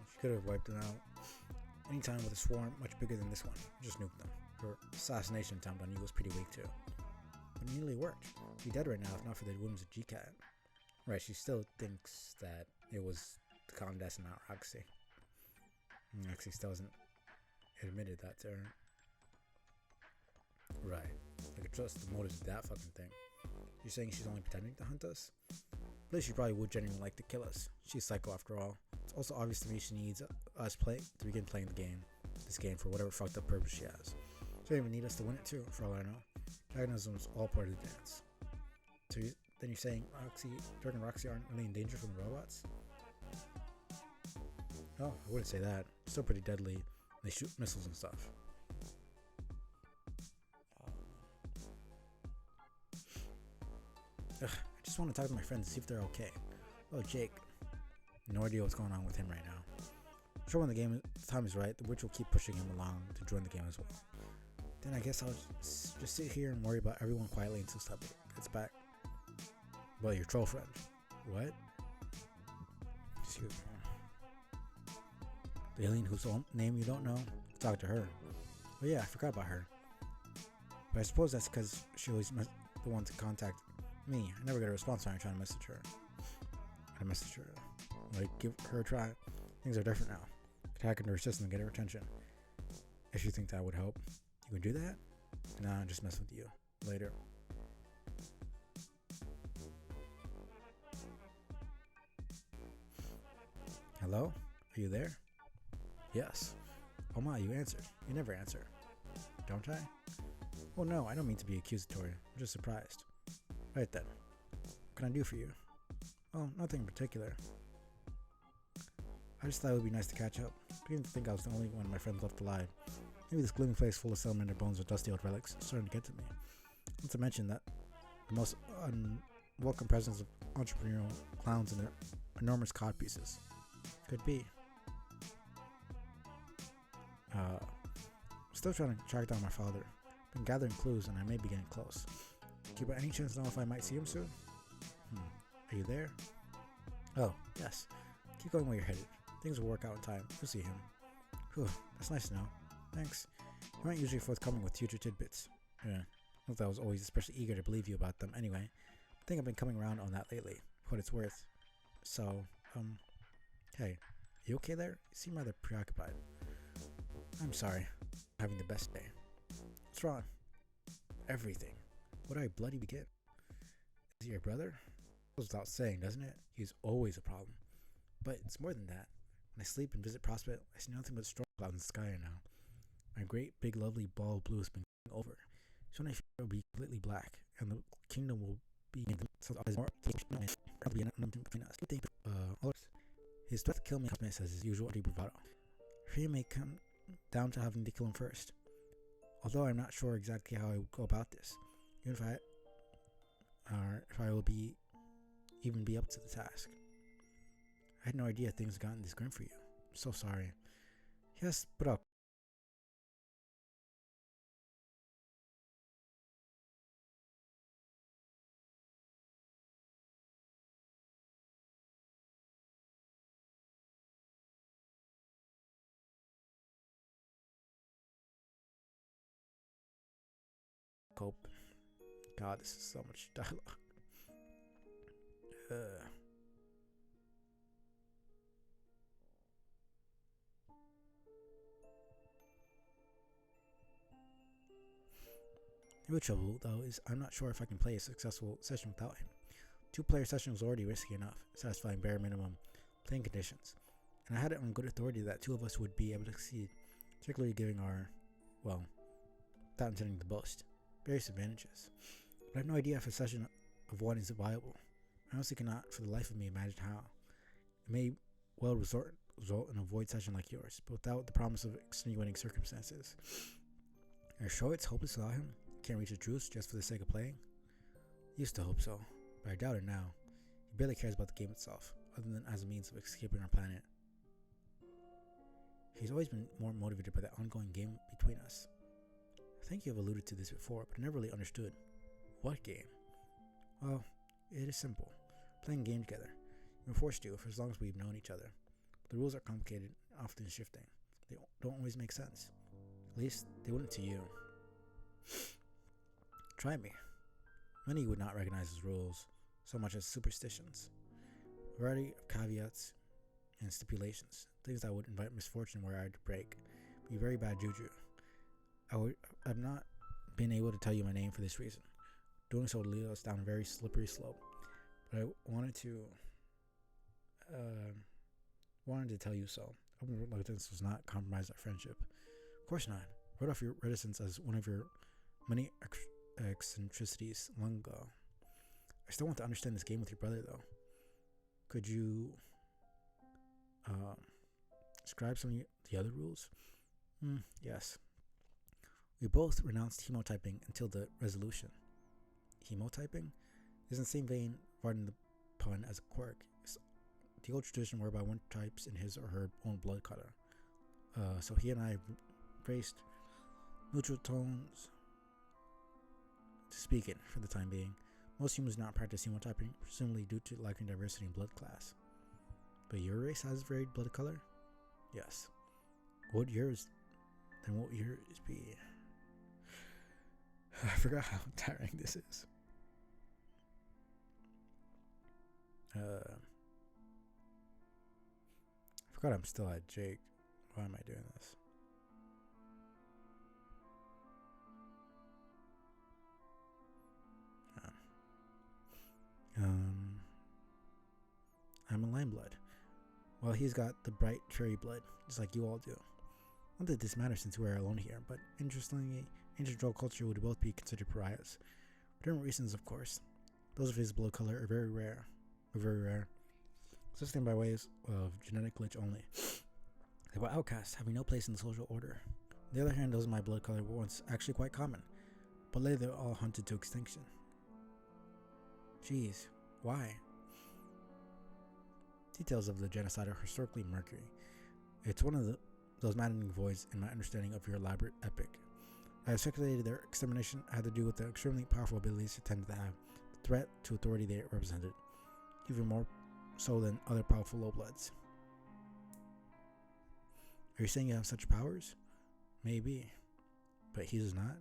She could have wiped them out anytime with a swarm much bigger than this one. Just nuked them. Her assassination attempt on you was pretty weak too. But it nearly worked. She'd be dead right now if not for the wounds of GCAT. Right, she still thinks that it was the contest and not Roxy. Roxy still hasn't admitted that to her. Right. I could trust the motives of that fucking thing. You're saying she's only pretending to hunt us? At least she probably would genuinely like to kill us. She's psycho after all. It's also obvious to me she needs us to begin playing this game for whatever fucked up purpose she has. She don't even need us to win it too, for all I know. Antagonism is all part of the dance. So then you're saying Dirk and Roxy aren't really in danger from the robots? Oh, I wouldn't say that. Still pretty deadly. They shoot missiles and stuff. I just want to talk to my friends and see if they're okay. Oh, Jake. No idea what's going on with him right now. Sure, when the time is right, the witch will keep pushing him along to join the game as well. Then I guess I'll just sit here and worry about everyone quietly until Step gets back. Well, your troll friend. What? Excuse me. The alien whose name you don't know? Talk to her. Oh yeah, I forgot about her. But I suppose that's because she always the one to contact me. I never get a response when I try to message her. Like, give her a try. Things are different now. Could hack into her system and get her attention. If you think that would help, you can do that? Nah, just mess with you. Later. Hello? Are you there? Yes. Oh my, you answered. You never answer. Don't I? Oh no, I don't mean to be accusatory. I'm just surprised. Right then. What can I do for you? Oh, nothing in particular. I just thought it would be nice to catch up. Beginning to think I was the only one of my friends left alive. Maybe this gloomy place full of salamander bones with dusty old relics is starting to get to me. Not to mention that the most unwelcome presence of entrepreneurial clowns and their enormous cod pieces. Could be. Still trying to track down my father. Been gathering clues and I may be getting close. Do you by any chance know if I might see him soon? Are you there? Oh, yes. Keep going where you're headed. Things will work out in time. You'll see him. Whew, that's nice to know. Thanks. You aren't usually forthcoming with future tidbits. Yeah, not that I was always especially eager to believe you about them anyway. I think I've been coming around on that lately, for what it's worth. So, hey, you okay there? You seem rather preoccupied. I'm sorry. I'm having the best day. What's wrong? Everything. What do I bloody begin? Is he your brother? Goes without saying, doesn't it? He's always a problem. But it's more than that. When I sleep and visit Prospect, I see nothing but storm clouds in the sky now. My great, big, lovely ball of blue has been going over. Soon I fear it will be completely black, and the kingdom will be more between us. His threat to kill me accompanies as his usual bravado. Fear may come down to having to kill him first. Although I'm not sure exactly how I would go about this, even if I will even be up to the task. I had no idea things had gotten this grim for you. I'm so sorry. Yes, but I'll cope. God, this is so much dialogue. The real trouble, though, is I'm not sure if I can play a successful session without him. Two-player session was already risky enough, satisfying bare minimum playing conditions, and I had it on good authority that two of us would be able to succeed, particularly giving our, well, without intending to boast, various advantages. But I have no idea if a session of one is viable. I honestly cannot, for the life of me, imagine how. It may well result in a void session like yours, but without the promise of extenuating circumstances. Are you sure it's hopeless without him? Can't reach a truce just for the sake of playing? Used to hope so, but I doubt it now. He barely cares about the game itself, other than as a means of escaping our planet. He's always been more motivated by the ongoing game between us. I think you have alluded to this before, but I never really understood. What game? Well, it is simple. Playing a game together. We've been forced to for as long as we've known each other. But the rules are complicated and often shifting. They don't always make sense. At least, they wouldn't to you. Try me. Many would not recognize as rules so much as superstitions. A variety of caveats and stipulations, things that would invite misfortune were I to break, be very bad juju. I've not been able to tell you my name for this reason. Doing so would lead us down a very slippery slope. But I wanted to tell you so. Open reluctance does not compromise our friendship. Of course not. Wrote off your reticence as one of your many eccentricities long ago. I still want to understand this game with your brother, though. Could you describe some of the other rules? Yes. We both renounced hemotyping until the resolution. Hemotyping is in the same vein, pardon the pun, as a quirk. It's the old tradition whereby one types in his or her own blood color. So he and I embraced neutral tones to speak it for the time being. Most humans do not practice hemotyping, presumably due to lacking diversity in blood class. But your race has varied blood color? Yes. What yours? Then what yours be? I forgot how tiring this is. I forgot I'm still at Jake. Why am I doing this? I'm a lime blood. Well, he's got the bright cherry blood, just like you all do. Not that this matters since we're alone here, but interestingly, ancient troll culture would both be considered pariahs. For different reasons, of course. Those of his blood color are very rare. Existing by ways of genetic glitch only. They were outcasts, having no place in the social order. On the other hand, those of my blood color were once actually quite common, but later they were all hunted to extinction. Jeez, why? Details of the genocide are historically murky. It's one of those maddening voids in my understanding of your elaborate epic. I have speculated their extermination had to do with the extremely powerful abilities they tended to have, the threat to authority they represented, even more so than other powerful low-bloods. Are you saying you have such powers? Maybe. But he does not.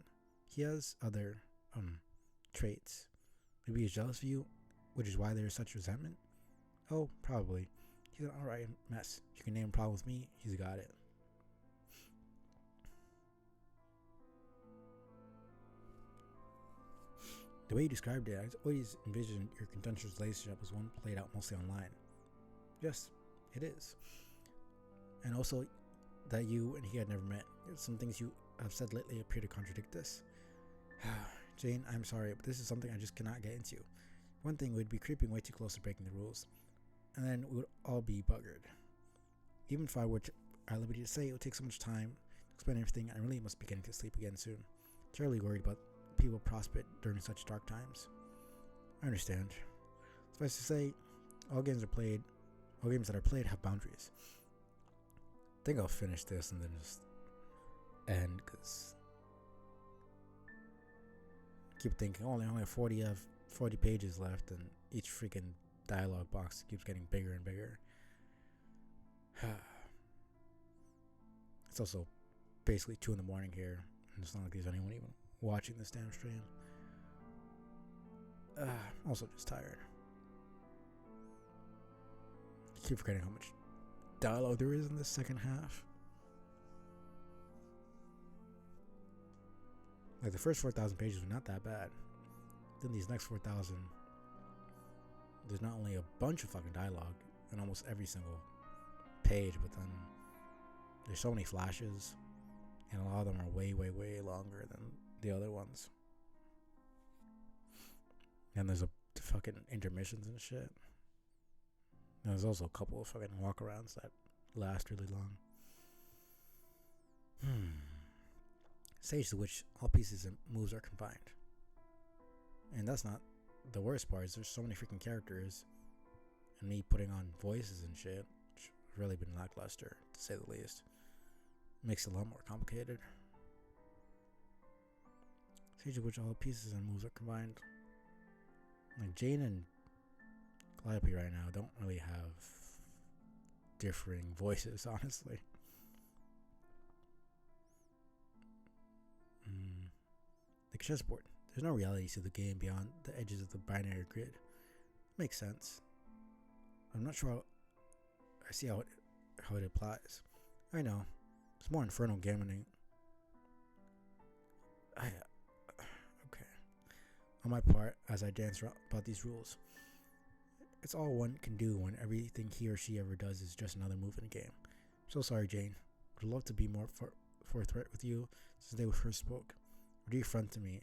He has other, traits. Maybe he's jealous of you, which is why there is such resentment? Oh, probably. He's an alright mess. You can name a problem with me, he's got it. The way you described it, I always envisioned your contentious relationship as one played out mostly online. Yes, it is. And also that you and he had never met. Some things you have said lately appear to contradict this. Jane, I'm sorry, but this is something I just cannot get into. One thing would be creeping way too close to breaking the rules, and then we would all be buggered. Even if I were at liberty to say, it would take so much time to explain everything, and I really must be getting to sleep again soon. Terribly worried about people prospect during such dark times. I understand. Suffice to say, all games that are played have boundaries. I think I'll finish this and then just end, because I keep thinking, only have 40 pages left, and each freaking dialogue box keeps getting bigger and bigger. It's also basically 2 a.m. here, and it's not like there's anyone even watching this damn stream. Also just tired. I keep forgetting how much dialogue there is in this second half. Like, the first 4,000 pages were not that bad. Then these next 4,000, there's not only a bunch of fucking dialogue in almost every single page, but then there's so many flashes, and a lot of them are way, way, way longer than the other ones. And there's fucking intermissions and shit. And there's also a couple of fucking walkarounds that last really long. Stage to which all pieces and moves are combined. And that's not the worst part. Is there's so many freaking characters, and me putting on voices and shit, which has really been lackluster, to say the least. Makes it a lot more complicated. Stage of which all pieces and moves are combined. Like, Jane and Calliope right now don't really have differing voices, honestly. Like chessboard. There's no reality to the game beyond the edges of the binary grid. Makes sense. I'm not sure I see how it applies. I know. It's more infernal gambling. Okay. On my part, as I dance about these rules, it's all one can do when everything he or she ever does is just another move in a game. I'm so sorry, Jane. Would love to be more forthright with you since the day we first spoke. What are you friend to me?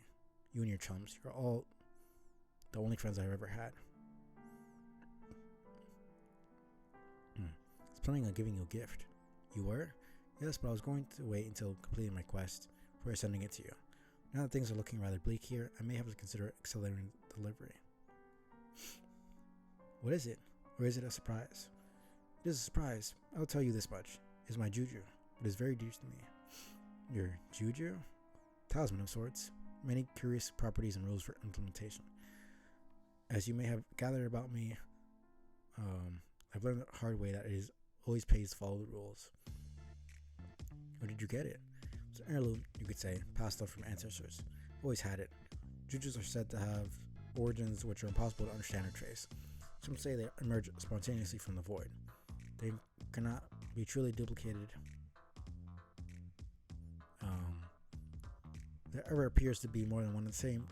You and your chums. You're all the only friends I've ever had. I was planning on giving you a gift. You were? Yes, but I was going to wait until completing my quest before sending it to you. Now that things are looking rather bleak here, I may have to consider accelerating delivery. What is it? Or is it a surprise? It is a surprise. I'll tell you this much. It is my juju. It is very dear to me. Your juju? Talisman of sorts. Many curious properties and rules for implementation. As you may have gathered about me, I've learned the hard way that it is always pays to follow the rules. Where did you get it? It's an heirloom, you could say, passed on from ancestors. Always had it. Jujus are said to have origins which are impossible to understand or trace. Some say they emerge spontaneously from the void. They cannot be truly duplicated. There ever appears to be more than one and the same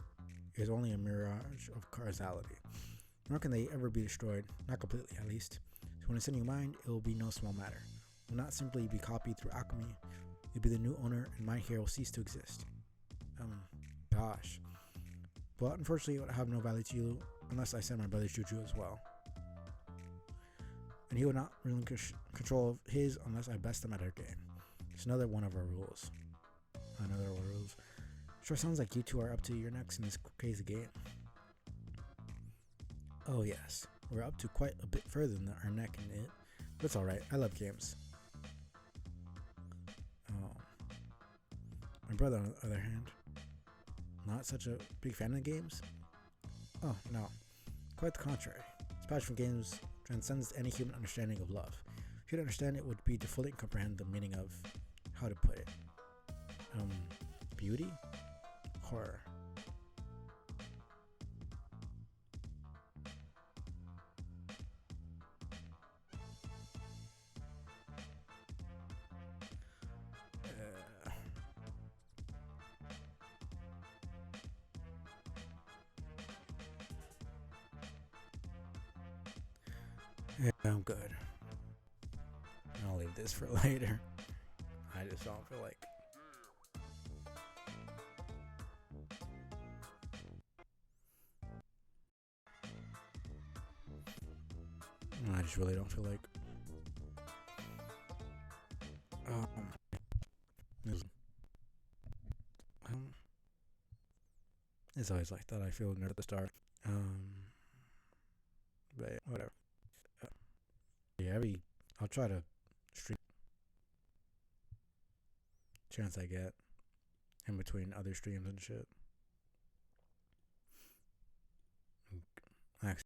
is only a mirage of causality. Nor can they ever be destroyed, not completely at least. So when it's in your mind, it will be no small matter. It will not simply be copied through alchemy. You'll be the new owner, and mind here will cease to exist. Gosh. But unfortunately, it would have no value to you unless I send my brother's juju as well. And he will not relinquish control of his unless I best him at our game. It's another one of our rules. Sure sounds like you two are up to your necks in this crazy game. Oh yes, we're up to quite a bit further than our neck in it. But it's alright, I love games. My brother, on the other hand, not such a big fan of games. Oh no, quite the contrary. His passion for games transcends any human understanding of love. If you could understand it, would be to fully comprehend the meaning of, how to put it, beauty? Horror. Yeah, I'm good. I'll leave this for later. I just don't feel like. I just really don't feel like. It's always like that. I feel nerd at the start. But yeah, whatever. Yeah, I'll try to stream chance I get in between other streams and shit. Actually,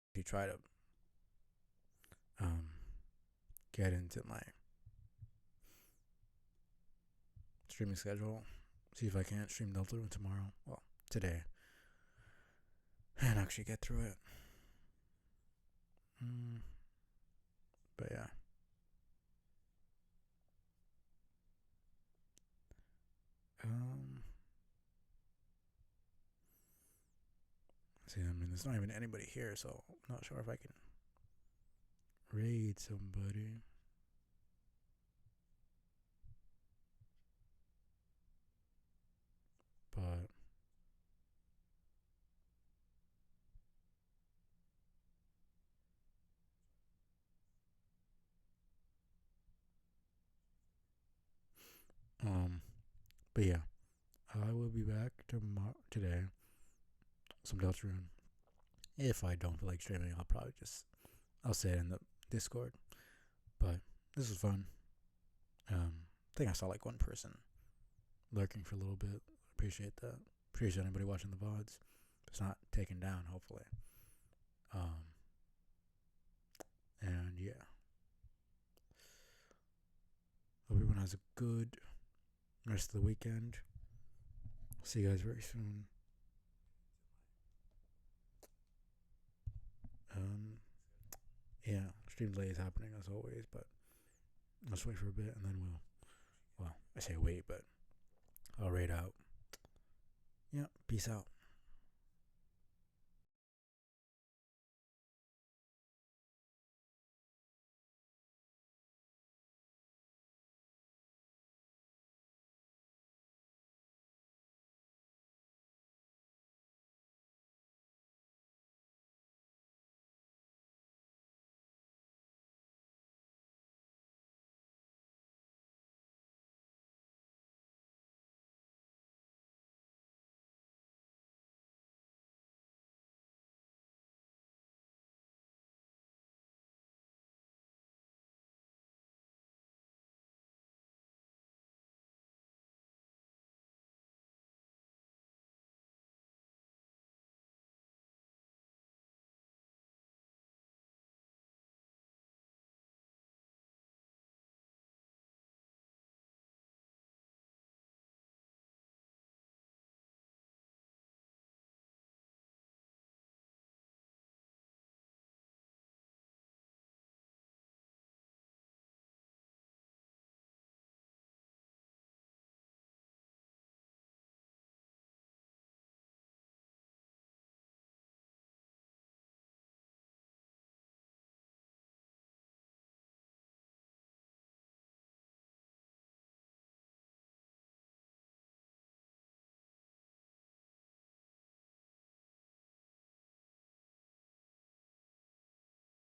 if you try to get into my streaming schedule, see if I can't stream Deltarune tomorrow. Well, today, and actually get through it. But yeah. See, I mean, there's not even anybody here, so I'm not sure if I can raid somebody. But but yeah, I will be back today. Some Deltarune. If I don't feel like streaming, I'll say it in the Discord. But this was fun. I think I saw like one person lurking for a little bit. Appreciate that. Appreciate anybody watching the VODs. It's not taken down, hopefully. And yeah. Hope everyone has a good rest of the weekend. See you guys very soon. Yeah, stream delay is happening as always, but let's wait for a bit and then I say wait, but I'll raid out. Yeah, peace out.